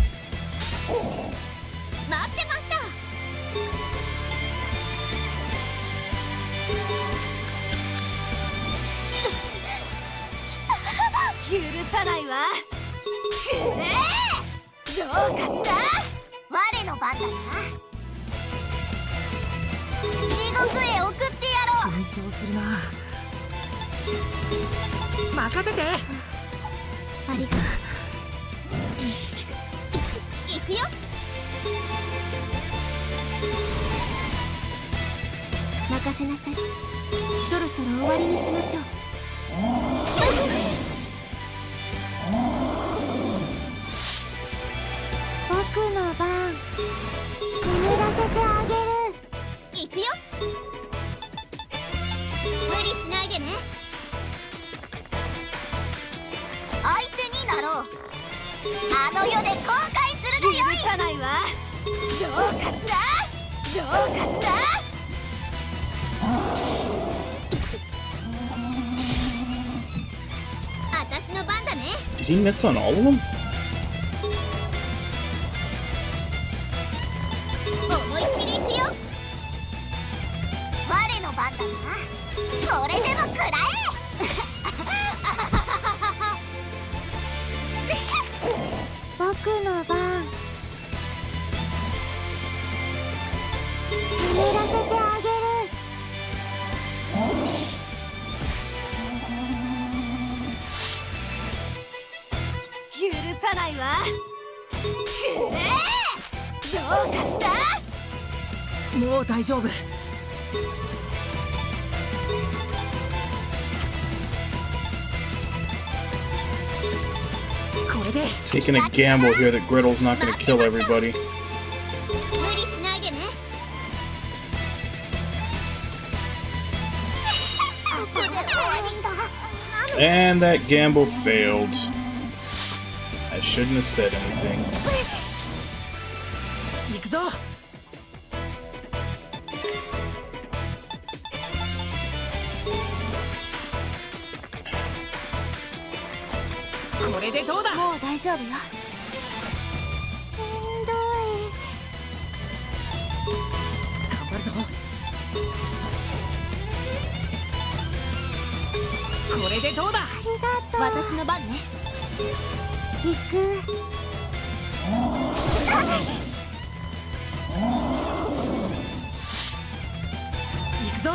Speaker 7: 待ってました。許さないわ。くれ。どうかしら。我の番だな。地獄へ送ってやろう。
Speaker 4: 緊張するな。任せて。
Speaker 5: ありがとう。
Speaker 7: 行くよ。
Speaker 5: 任せなさい。そろそろ終わりにしましょう。
Speaker 3: 僕の番。眠らせてあげる。
Speaker 7: 行くよ。無理しないでね。だろう。あの世で後悔するがよい。許さないわ。どうかしら、どうかしら。私の番だね。
Speaker 2: Did he miss on all of them?
Speaker 7: 思いっきりいくよ。我の番だな。これでも食らえ。
Speaker 3: 僕の番。眠らせてあげる。
Speaker 7: 許さないわ。くれ。どうかしら。
Speaker 4: もう大丈夫。これで
Speaker 2: Taking a gamble here that Griddle's not gonna kill everybody.
Speaker 7: 無理しないでね。ここで終わりだ。
Speaker 2: And that gamble failed. I shouldn't have said anything.
Speaker 4: 行くぞ。これでどうだ。
Speaker 3: もう大丈夫よ。しんどい。
Speaker 4: 頑張るぞ。これでどうだ。
Speaker 3: ありがとう。
Speaker 7: 私の番ね。
Speaker 3: 行く。
Speaker 4: 行くぞ。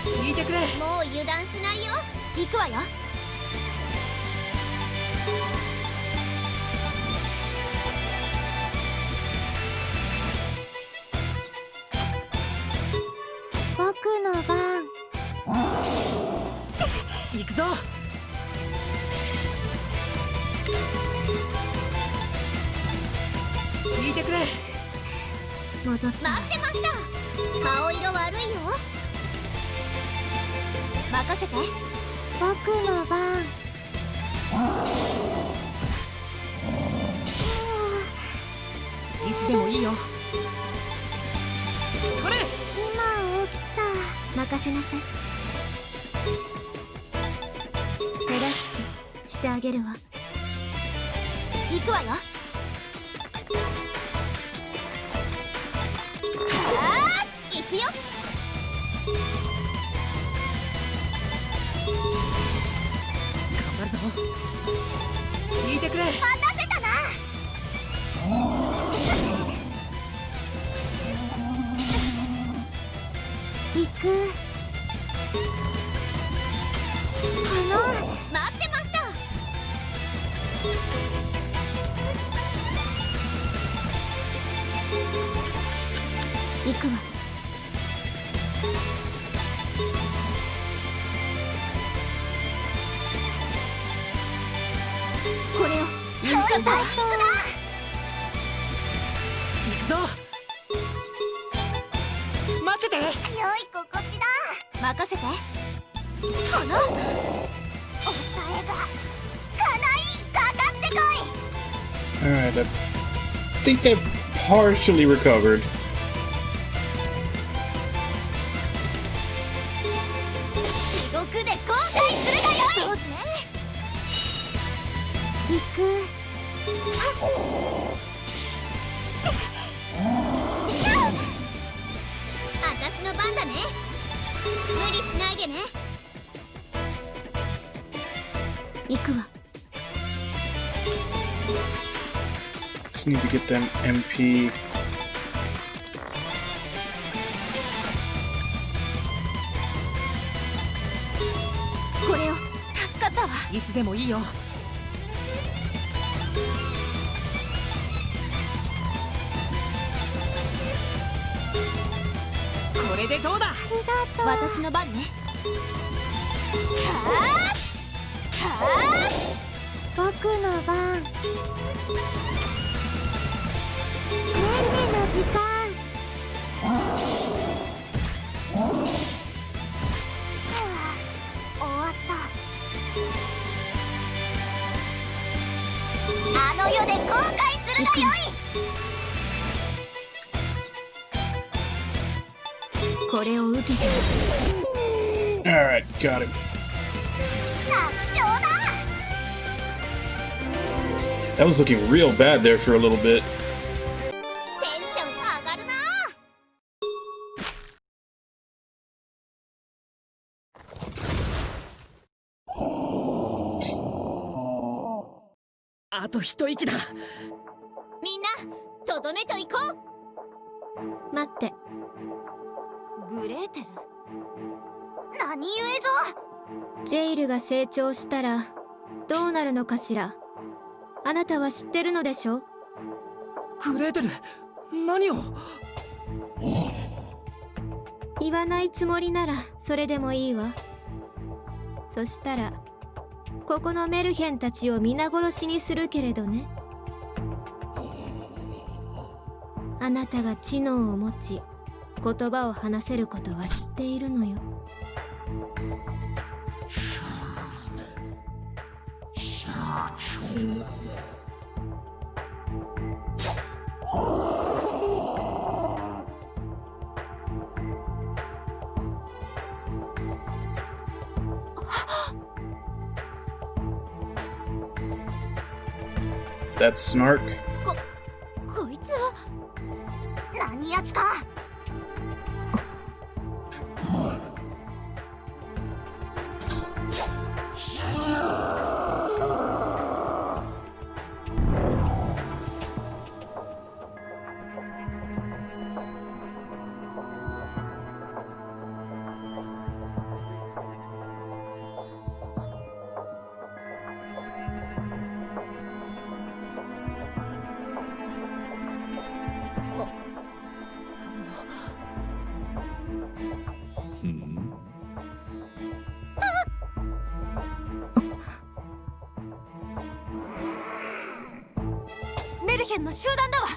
Speaker 4: 聞いてくれ。
Speaker 7: もう油断しないよ。行くわよ。
Speaker 3: 僕の番。
Speaker 4: 行くぞ。聞いてくれ。
Speaker 3: 戻った。
Speaker 7: 待ってました。顔色悪いよ。任せて。
Speaker 3: 僕の番。
Speaker 4: いつでもいいよ。これ。
Speaker 3: 今起きた。
Speaker 5: 任せなさい。手助けしてあげるわ。
Speaker 7: 行くわよ。あー、行くよ。
Speaker 4: 頑張るぞ。聞いてくれ。
Speaker 7: 待たせたな。
Speaker 3: 行く。
Speaker 7: 待ってました。
Speaker 5: 行くわ。
Speaker 7: これを。良いタイミングだ。
Speaker 4: 行くぞ。待ってて。
Speaker 7: 良い心地だ。任せて。この抑えが効かない。かかってこい。
Speaker 2: Alright, I think I partially recovered.
Speaker 7: 地獄で後悔するがよい。どうしね。
Speaker 3: 行く。
Speaker 7: 私の番だね。無理しないでね。
Speaker 5: 行くわ。
Speaker 2: Just need to get them MP.
Speaker 7: これを。助かったわ。
Speaker 4: いつでもいいよ。これでどうだ。
Speaker 3: ありがとう。
Speaker 7: 私の番ね。
Speaker 3: 僕の番。ねんねの時間。
Speaker 7: 世で後悔するがよい。
Speaker 5: これを受けて
Speaker 2: Alright, got him.
Speaker 7: 楽勝だ。
Speaker 2: That was looking real bad there for a little bit.
Speaker 7: テンション上がるな。
Speaker 4: あと一息だ。
Speaker 7: みんなとどめと行こう。
Speaker 5: 待って。
Speaker 7: グレーテル、何故ぞ。
Speaker 5: ジェイルが成長したらどうなるのかしら。あなたは知ってるのでしょ。
Speaker 4: グレーテル、何を。
Speaker 5: 言わないつもりならそれでもいいわ。そしたらここのメルヘンたちを皆殺しにするけれどね。あなたが知能を持ち言葉を話せることは知っているのよ。
Speaker 2: Is that Snark?
Speaker 7: こいつは何やつか。メルヘンの集団だわ。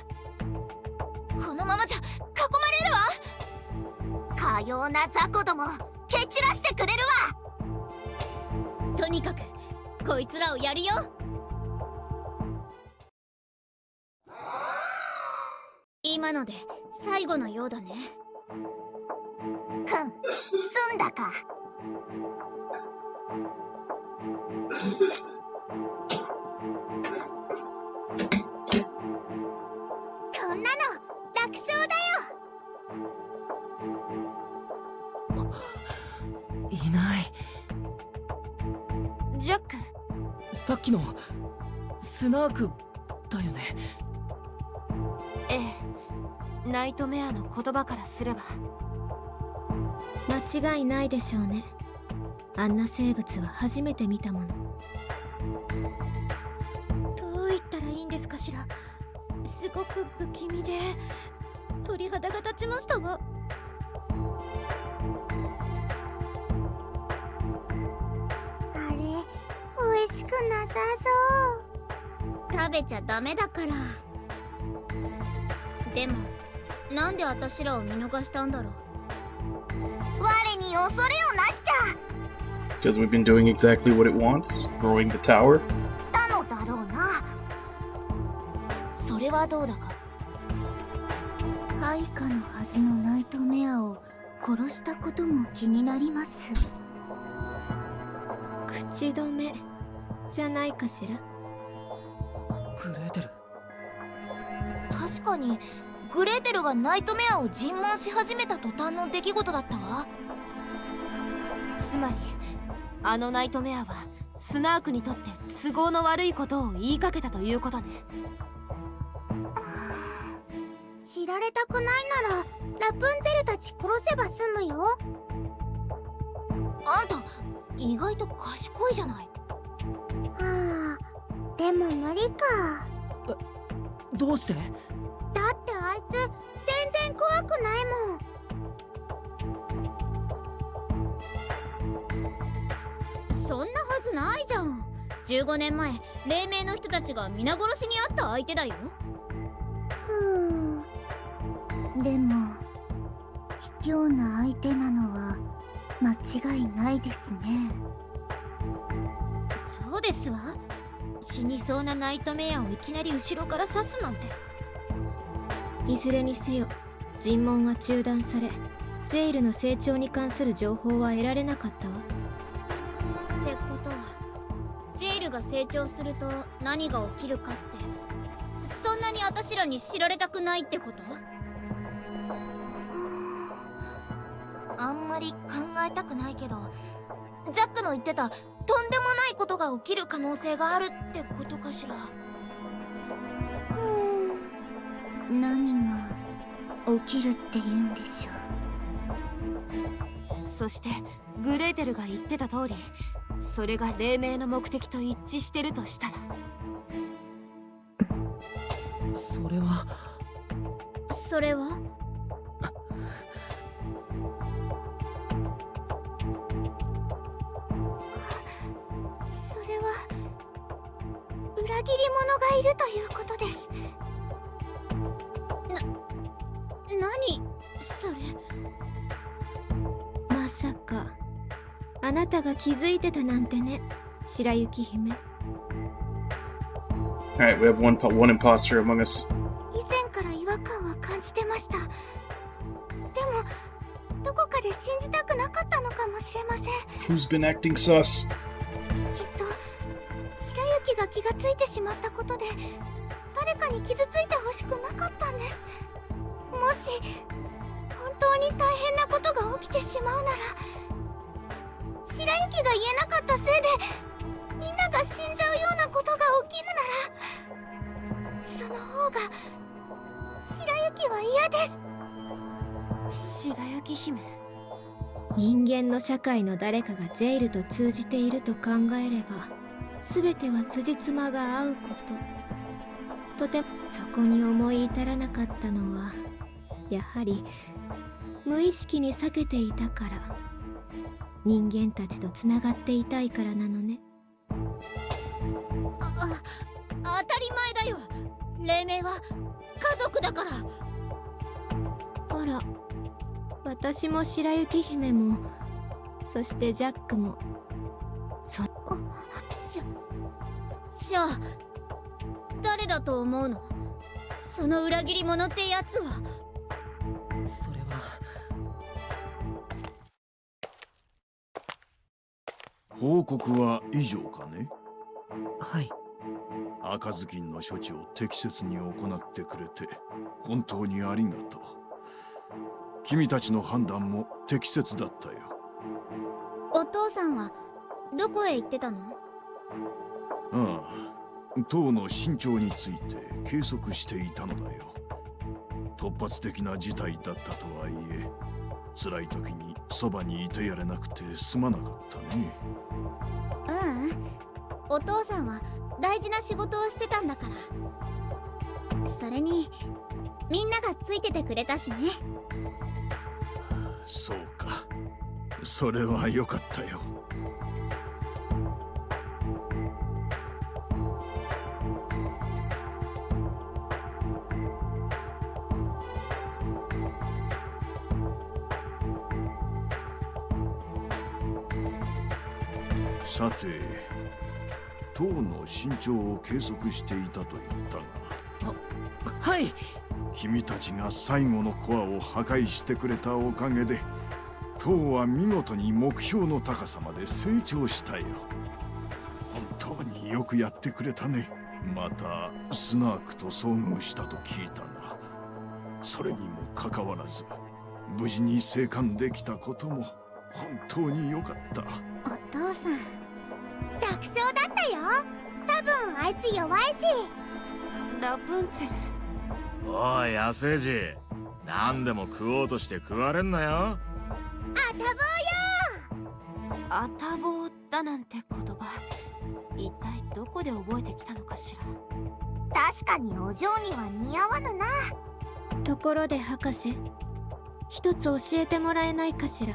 Speaker 7: このままじゃ囲まれるわ。かような雑魚ども蹴散らしてくれるわ。とにかくこいつらをやるよ。今ので最後のようだね。済んだか。こんなの楽勝だよ。
Speaker 4: いない。
Speaker 7: ジャック、
Speaker 4: さっきのスナークだよね。
Speaker 7: ええ、ナイトメアの言葉からすれば。
Speaker 5: 間違いないでしょうね。あんな生物は初めて見たもの。
Speaker 7: どう言ったらいいんですかしら。すごく不気味で鳥肌が立ちましたわ。あれ、美味しくなさそう。食べちゃダメだから。でもなんで私らを見逃したんだろう。我に恐れをなしちゃ。
Speaker 2: Because we've been doing exactly what it wants, growing the tower.
Speaker 7: たのだろうな。それはどうだか。配下のはずのナイトメアを殺したことも気になります。
Speaker 5: 口止めじゃないかしら。
Speaker 4: グレーテル。
Speaker 7: 確かにグレーテルがナイトメアを尋問し始めた途端の出来事だったわ。つまりあのナイトメアはスナークにとって都合の悪いことを言いかけたということね。知られたくないならラプンツェルたち殺せば済むよ。あんた意外と賢いじゃない。はあ、でも無理か。
Speaker 4: どうして？
Speaker 7: だってあいつ全然怖くないもん。そんなはずないじゃん。15年前黎明の人たちが皆殺しにあった相手だよ。でも卑怯な相手なのは間違いないですね。そうですわ。死にそうなナイトメアをいきなり後ろから刺すなんて。
Speaker 5: いずれにせよ尋問は中断され、ジェイルの成長に関する情報は得られなかったわ。
Speaker 7: ってことはジェイルが成長すると何が起きるかって、そんなに私らに知られたくないってこと？
Speaker 3: あんまり考えたくないけど、ジャックの言ってたとんでもないことが起きる可能性があるってことかしら。
Speaker 1: 何が起きるって言うんでしょう。
Speaker 7: そしてグレーテルが言ってた通り、それが黎明の目的と一致してるとしたら。
Speaker 4: それは
Speaker 7: それは
Speaker 3: 裏切り者がいるということです。
Speaker 7: 何それ。
Speaker 5: まさかあなたが気づいてたなんてね、白雪姫。
Speaker 2: Alright, we have one imposter among us.
Speaker 3: 以前から違和感は感じてました。でもどこかで信じたくなかったのかもしれません。
Speaker 2: Who's been acting sus?
Speaker 3: きっと白雪が気がついてしまったことで誰かに傷ついてほしくなかったんです。もし本当に大変なことが起きてしまうなら、白雪が言えなかったせいでみんなが死んじゃうようなことが起きるなら、その方が白雪は嫌です。
Speaker 7: 白雪姫。
Speaker 5: 人間の社会の誰かがジェイルと通じていると考えれば、全ては辻褄が合うこと。とてもそこに思い至らなかったのは、やはり無意識に避けていたから、人間たちとつながっていたいからなのね。
Speaker 7: 当たり前だよ。黎明は家族だから。
Speaker 5: あら、私も白雪姫も、そしてジャックも。
Speaker 7: じゃあ誰だと思うの？その裏切り者ってやつは。
Speaker 4: それは
Speaker 6: 報告は以上かね。
Speaker 4: はい。
Speaker 6: 赤ずきんの処置を適切に行ってくれて本当にありがとう。君たちの判断も適切だったよ。
Speaker 7: お父さんはどこへ行ってたの？
Speaker 6: ああ、塔の身長について計測していたのだよ。突発的な事態だったとはいえ、辛い時にそばにいてやれなくてすまなかったね。
Speaker 7: お父さんは大事な仕事をしてたんだから。それにみんながついててくれたしね。
Speaker 6: そうか、それは良かったよ。さて、塔の身長を計測していたと言ったが、
Speaker 4: はい。
Speaker 6: 君たちが最後のコアを破壊してくれたおかげで、塔は見事に目標の高さまで成長したよ。本当によくやってくれたね。またスナークと遭遇したと聞いたが、それにもかかわらず無事に生還できたことも本当によかった。
Speaker 3: お父さん楽勝だったよ。多分あいつ弱いし。
Speaker 7: ラプンツェル。
Speaker 8: おい、野生児。何でも食おうとして食われんなよ。
Speaker 3: あたぼうよ。
Speaker 7: あたぼうだなんて言葉、一体どこで覚えてきたのかしら。
Speaker 3: 確かにお嬢には似合わぬな。
Speaker 5: ところで博士、一つ教えてもらえないかしら。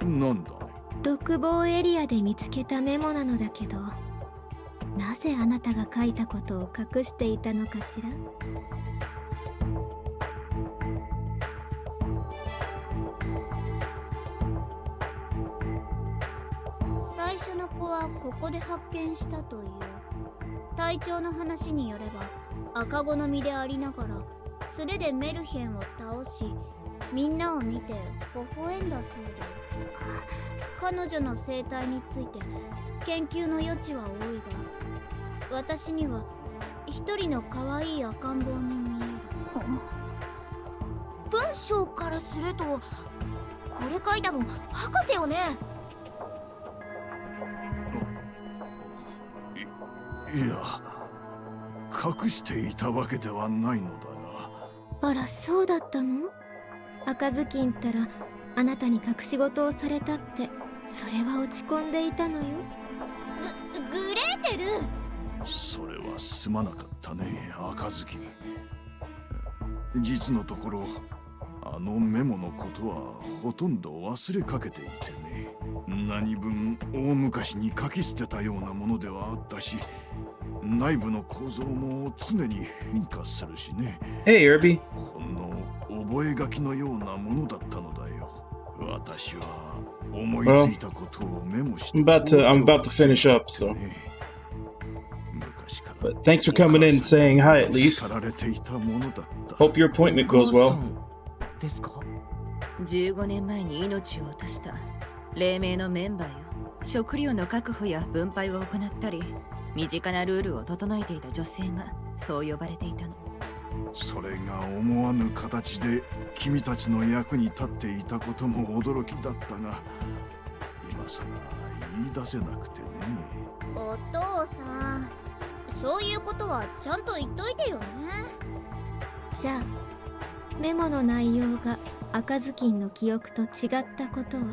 Speaker 6: なんだね。
Speaker 5: 独房エリアで見つけたメモなのだけど、なぜあなたが書いたことを隠していたのかしら。
Speaker 7: 最初の子はここで発見したという。
Speaker 1: 隊長の話によれば赤子の身でありながら素手でメルヘンを倒しみんなを見て微笑んだそうで、彼女の生態について研究の余地は多いが、私には一人の可愛い赤ん坊に見える。
Speaker 7: 文章からするとこれ書いたの博士よね。
Speaker 6: いや、隠していたわけではないのだが。
Speaker 5: あら、そうだったの？赤ずきんったらあなたに隠し事をされたって、それは落ち込んでいたのよ。
Speaker 1: グレーテル！
Speaker 6: それはすまなかったね、赤ずきん。実のところあのメモのことはほとんど忘れかけていてね。何分大昔に書き捨てたようなものではあったし、内部の構造も常に変化するしね。
Speaker 2: Hey, Irby.
Speaker 6: ほんの覚書きのようなものだったのだよ。私は思いついたことをメモして。
Speaker 2: I'm about to finish up, so. But thanks for coming in and saying hi at least. Hope your appointment goes well.
Speaker 4: ですか
Speaker 9: ？15年前に命を落とした黎明のメンバーよ。食料の確保や分配を行ったり、身近なルールを整えていた女性がそう呼ばれていたの。
Speaker 6: それが思わぬ形で君たちの役に立っていたことも驚きだったが、今さら言い出せなくてね。
Speaker 1: お父さん、そういうことはちゃんと言っといてよね。
Speaker 5: じゃあメモの内容が赤ずきんの記憶と違ったことは？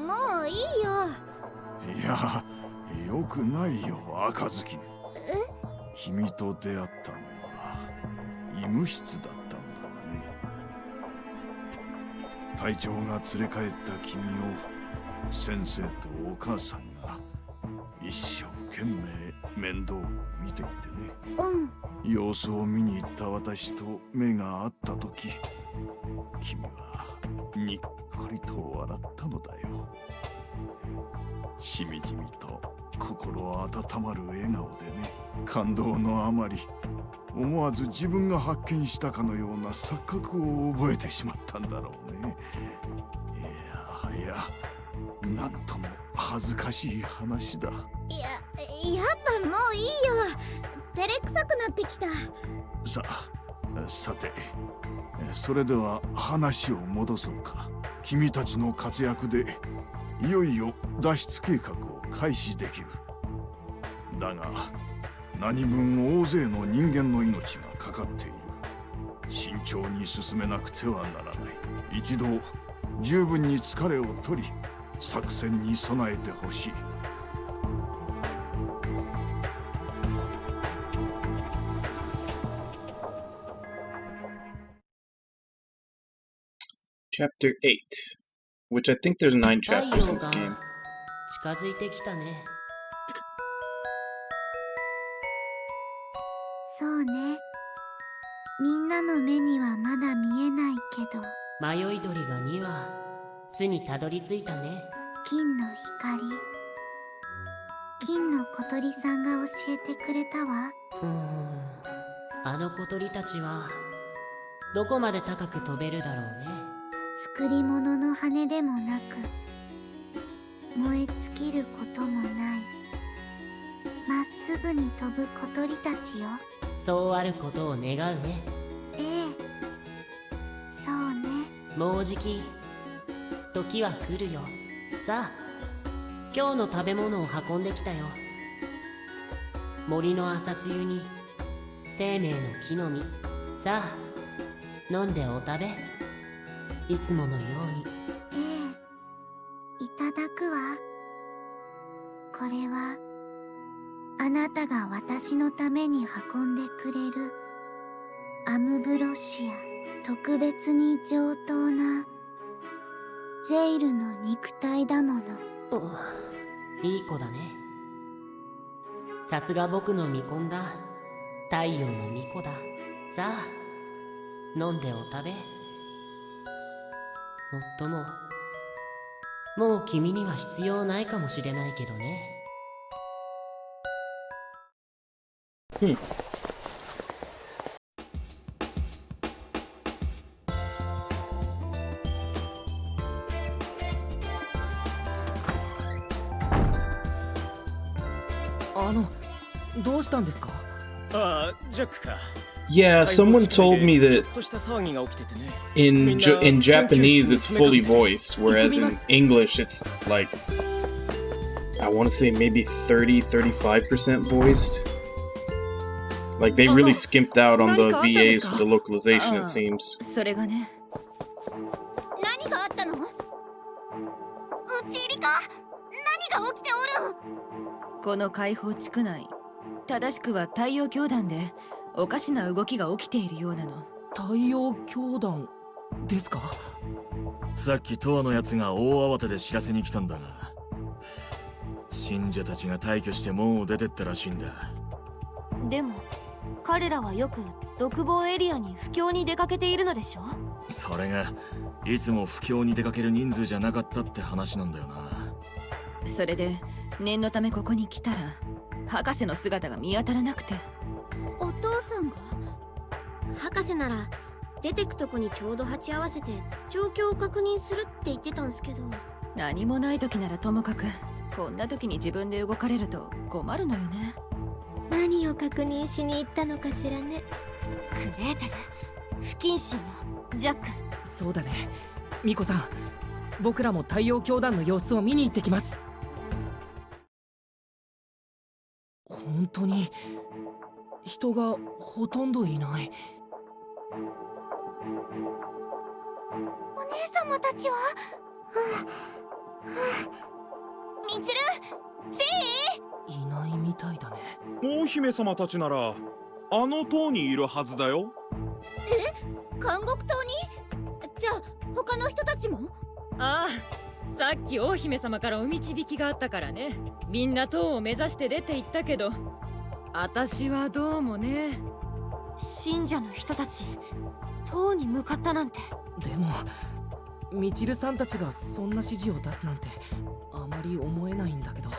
Speaker 1: もういいよ。
Speaker 6: いや、よくないよ、赤ずきん。君と出会ったのは医務室だったのだがね。隊長が連れ帰った君を先生とお母さんが一生懸命面倒を見ていてね。様子を見に行った私と目が合った時、君はにっこりと笑ったのだよ。しみじみと心温まる笑顔でね。感動のあまり思わず自分が発見したかのような錯覚を覚えてしまったんだろうね。いや、なんとも恥ずかしい話だ。
Speaker 1: やっぱもういいよ。照れくさくなってきた。
Speaker 6: さて、それでは話を戻そうか。君たちの活躍でいよいよ脱出計画を開始できる。だが何分大勢の人間の命がかかっている。慎重に進めなくてはならない。一度十分に疲れを取り、作戦に備えてほしい。
Speaker 2: Chapter 8, which I think there's 9 chapters in this game.
Speaker 4: 近づいてきたね。
Speaker 3: そうね。みんなの目にはまだ見えないけど、
Speaker 4: 迷い鳥が2羽、巣にたどり着いたね。
Speaker 3: 金の光。金の小鳥さんが教えてくれたわ。
Speaker 4: あの小鳥たちはどこまで高く飛べるだろうね。
Speaker 3: 作り物の羽でもなく、燃え尽きることもない、まっすぐに飛ぶ小鳥たちよ。
Speaker 4: そうあることを願うね。
Speaker 3: ええ、そうね。
Speaker 4: もうじき時は来るよ。さあ、今日の食べ物を運んできたよ。森の朝露に生命の木の実。さあ、飲んでお食べ。いつものように。
Speaker 3: ええ、いただくわ。これはあなたが私のために運んでくれるアムブロシア。特別に上等なジェイルの肉体だもの。
Speaker 4: いい子だね。さすが僕の見込んだ太陽の巫女だ。さあ、飲んでお食べ。もっとも、もう君には必要ないかもしれないけどね。
Speaker 2: Hmm. Yeah, someone told me that in Japanese it's fully voiced, whereas in English it's like, I want to say maybe 30-35% voiced. Like they really skimped out on the VAs for the localization, it seems.
Speaker 9: それがね、
Speaker 1: 何があったの？
Speaker 7: 討ち入りか？何が起きておる？
Speaker 9: この解放地区内、正しくは太陽教団でおかしな動きが起きているようなの。
Speaker 10: 太陽教団ですか？
Speaker 8: さっきトアのやつが大慌てで知らせに来たんだが、信者たちが退去して門を出てったらしいんだ。
Speaker 7: でも彼らはよく独房エリアに布教に出かけているのでしょ？
Speaker 8: それがいつも布教に出かける人数じゃなかったって話なんだよな。
Speaker 9: それで念のためここに来たら博士の姿が見当たらなくて。
Speaker 1: お父さんが？
Speaker 5: 博士なら出てくとこにちょうど鉢合わせて状況を確認するって言ってたんすけど。
Speaker 9: 何もない時ならともかく、こんな時に自分で動かれると困るのよね。
Speaker 5: 何を確認しに行ったのかしらね。
Speaker 7: クレーテル、不謹慎のジャック。
Speaker 10: そうだね、ミコさん、僕らも太陽教団の様子を見に行ってきます。本当に人がほとんどいない。
Speaker 7: お姉様たちは？みちる、ジー？
Speaker 10: いないみたいだね。
Speaker 11: 大姫様たちならあの塔にいるはずだよ。
Speaker 1: え？監獄島に？じゃあ他の人たちも？
Speaker 12: ああ、さっき大姫様からお導きがあったからね。みんな塔を目指して出て行ったけど、私はどうもね。
Speaker 7: 信者の人たち塔に向かったなんて。
Speaker 10: でもみちるさんたちがそんな指示を出すなんてあまり思えないんだけど。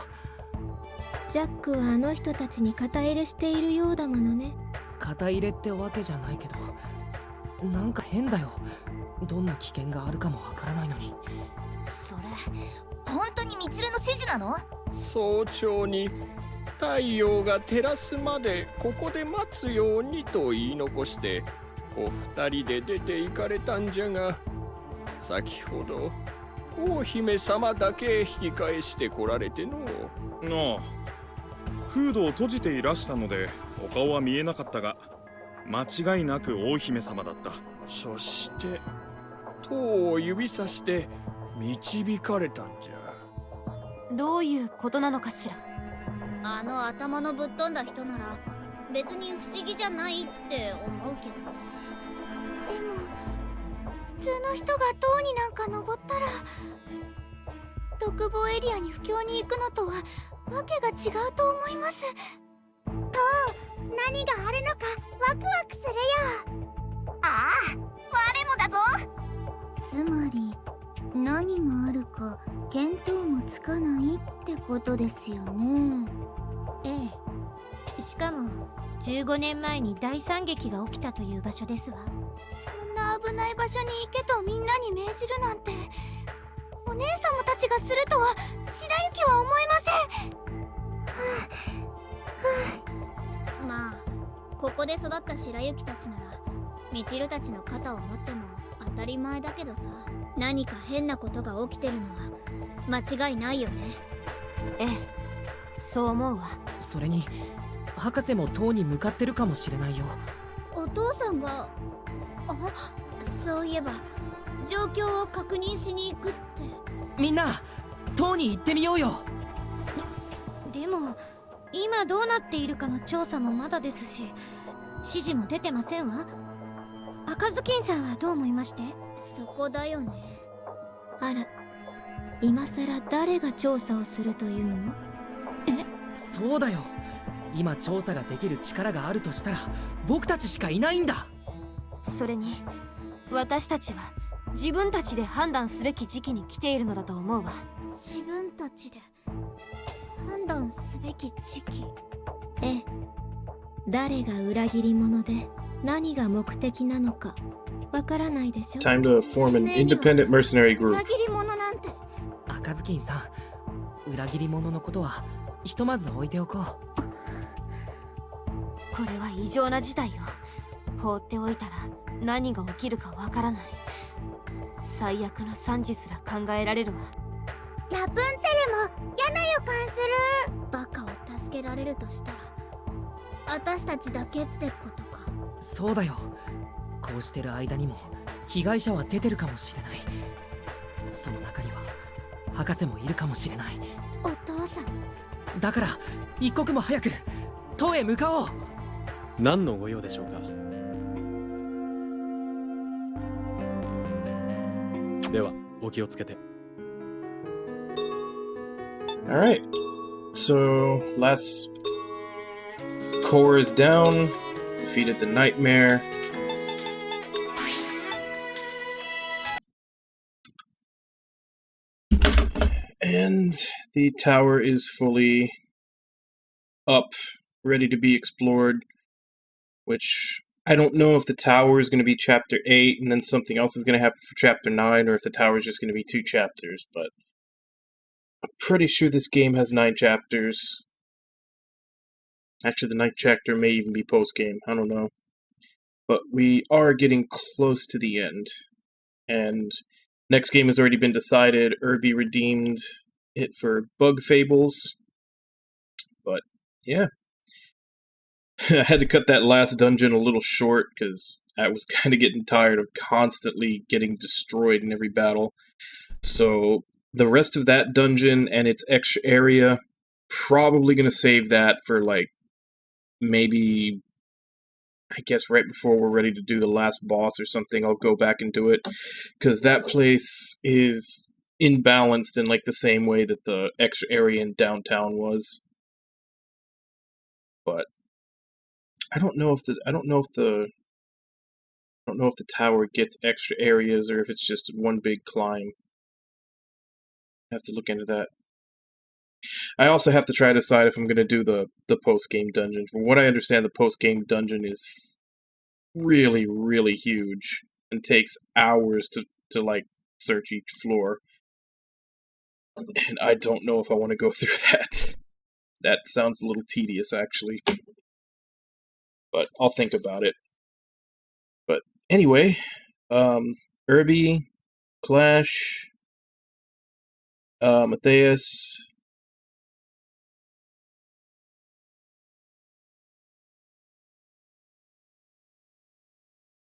Speaker 5: ジャックはあの人たちに肩入れしているようだものね。
Speaker 10: 肩入れってわけじゃないけど、なんか変だよ。どんな危険があるかもわからないのに。
Speaker 7: それ本当にみちるの指示なの？
Speaker 13: 早朝に太陽が照らすまでここで待つようにと言い残してお二人で出て行かれたんじゃが、先ほど大姫様だけ引き返してこられての。
Speaker 11: ああ、フードを閉じていらしたのでお顔は見えなかったが、間違いなく大姫様だった。
Speaker 13: そして塔を指さして導かれたんじゃ。
Speaker 7: どういうことなのかしら？
Speaker 1: あの頭のぶっ飛んだ人なら別に不思議じゃないって思うけどね。
Speaker 7: でも普通の人が塔になんか登ったら、独房エリアに布教に行くのとはわけが違うと思います。塔、何があるのかワクワクするよ。ああ、我もだぞ。
Speaker 1: つまり何があるか見当もつかないってことですよね。
Speaker 3: ええ。しかも15年前に大惨劇が起きたという場所ですわ。
Speaker 7: そんな危ない場所に行けとみんなに命じるなんて、お姉様たちがするとは白雪は思いません。
Speaker 1: まあここで育った白雪たちならみちるたちの肩を持っても当たり前だけどさ、何か変なことが起きてるのは間違いないよね。
Speaker 7: ええ、そう思うわ。
Speaker 10: それに博士も塔に向かってるかもしれないよ。
Speaker 1: お父さんが、そういえば状況を確認しに行くって。
Speaker 10: みんな塔に行ってみようよ。
Speaker 3: でも今どうなっているかの調査もまだですし、指示も出てませんわ。赤ずきんさんはどう思いまして？
Speaker 1: そこだよね。
Speaker 5: あら、今さら誰が調査をするというの？
Speaker 10: そうだよ、今調査ができる力があるとしたら僕たちしかいないんだ。
Speaker 7: それに私たちは自分たちで判断すべき時期に来ているのだと思うわ。
Speaker 1: 自分たちで判断すべき時期？
Speaker 5: ええ、誰が裏切り者で何が目的なのかわからないでしょ。
Speaker 2: Time to form an independent mercenary
Speaker 1: 裏
Speaker 2: group.
Speaker 1: 切り者なんて。
Speaker 10: 赤ずきんさん、裏切り者のことはひとまず置いておこう。
Speaker 7: これは異常な事態よ。放っておいたら何が起きるかわからない。最悪の惨事すら考えられるわ。
Speaker 3: ラプンツェルも嫌な予感する。
Speaker 1: バカを助けられるとしたら私たちだけってことか。
Speaker 10: そうだよ。こうしてる間にも被害者は出てるかもしれない。その中には博士もいるかもしれない。
Speaker 1: お父さん。
Speaker 10: だから一刻も早く塔へ向かおう。
Speaker 14: 何のご用でしょうか。ではお気をつけて。
Speaker 2: Alright. So, last core is down. Defeated the nightmare. And the tower is fully up, ready to be explored. Which, I don't know if the tower is going to be chapter 8 and then something else is going to happen for chapter 9, or if the tower is just going to be 2 chapters, but I'm pretty sure this game has 9 chapters. Actually, the 9th chapter may even be post-game. I don't know. But we are getting close to the end. And next game has already been decided. Irby redeemed it for Bug Fables. But, yeah. I had to cut that last dungeon a little short, because I was kind of getting tired of constantly getting destroyed in every battle. So, the rest of that dungeon and its extra area, probably going to save that for, like, maybe, I guess right before we're ready to do the last boss or something, I'll go back and do it. Because that place is imbalanced in, like, the same way that the extra area in downtown was. But I don't know if the tower gets extra areas or if it's just one big climb. I have to look into that. I also have to try to decide if I'm going to do the post-game dungeon. From what I understand, the post-game dungeon is really, really huge and takes hours to like search each floor. And I don't know if I want to go through that. That sounds a little tedious, actually. But I'll think about it. But anyway, Irby, Clash, Matthias.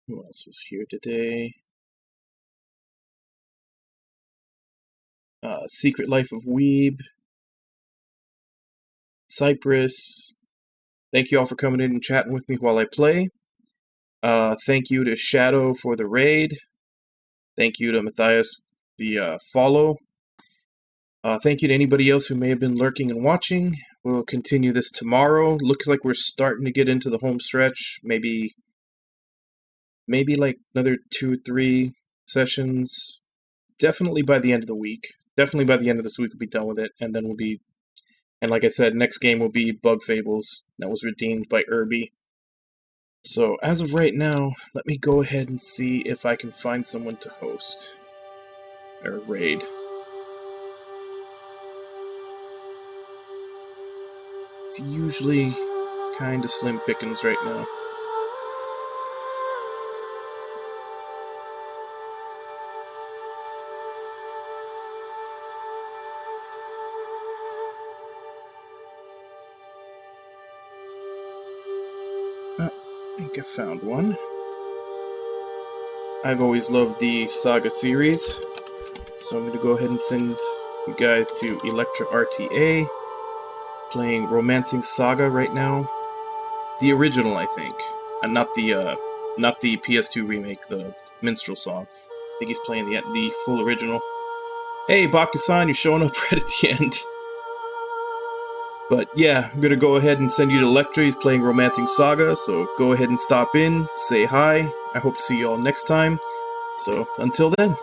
Speaker 2: Who else was here today? Secret Life of Weeb. Cypress. Thank you all for coming in and chatting with me while I play. Thank you to Shadow for the raid. Thank you to Matthias for the follow. Thank you to anybody else who may have been lurking and watching. We'll continue this tomorrow. Looks like we're starting to get into the home stretch. Maybe like another 2 or 3 sessions. Definitely by the end of the week. Definitely by the end of this week we'll be done with it. And then we'll be... And like I said, next game will be Bug Fables. That was redeemed by Irby. So, as of right now, let me go ahead and see if I can find someone to host. Or raid. It's usually kind of slim pickings right now. I think I found one. I've always loved the Saga series, so I'm going to go ahead and send you guys to Electra RTA, playing Romancing Saga right now. The original, I think, and not the PS2 remake, the minstrel song. I think he's playing the full original. Hey, Baku-san, you're showing up right at the end. But yeah, I'm gonna go ahead and send you to Electra. He's playing Romancing Saga, so go ahead and stop in, say hi. I hope to see you all next time. So, until then.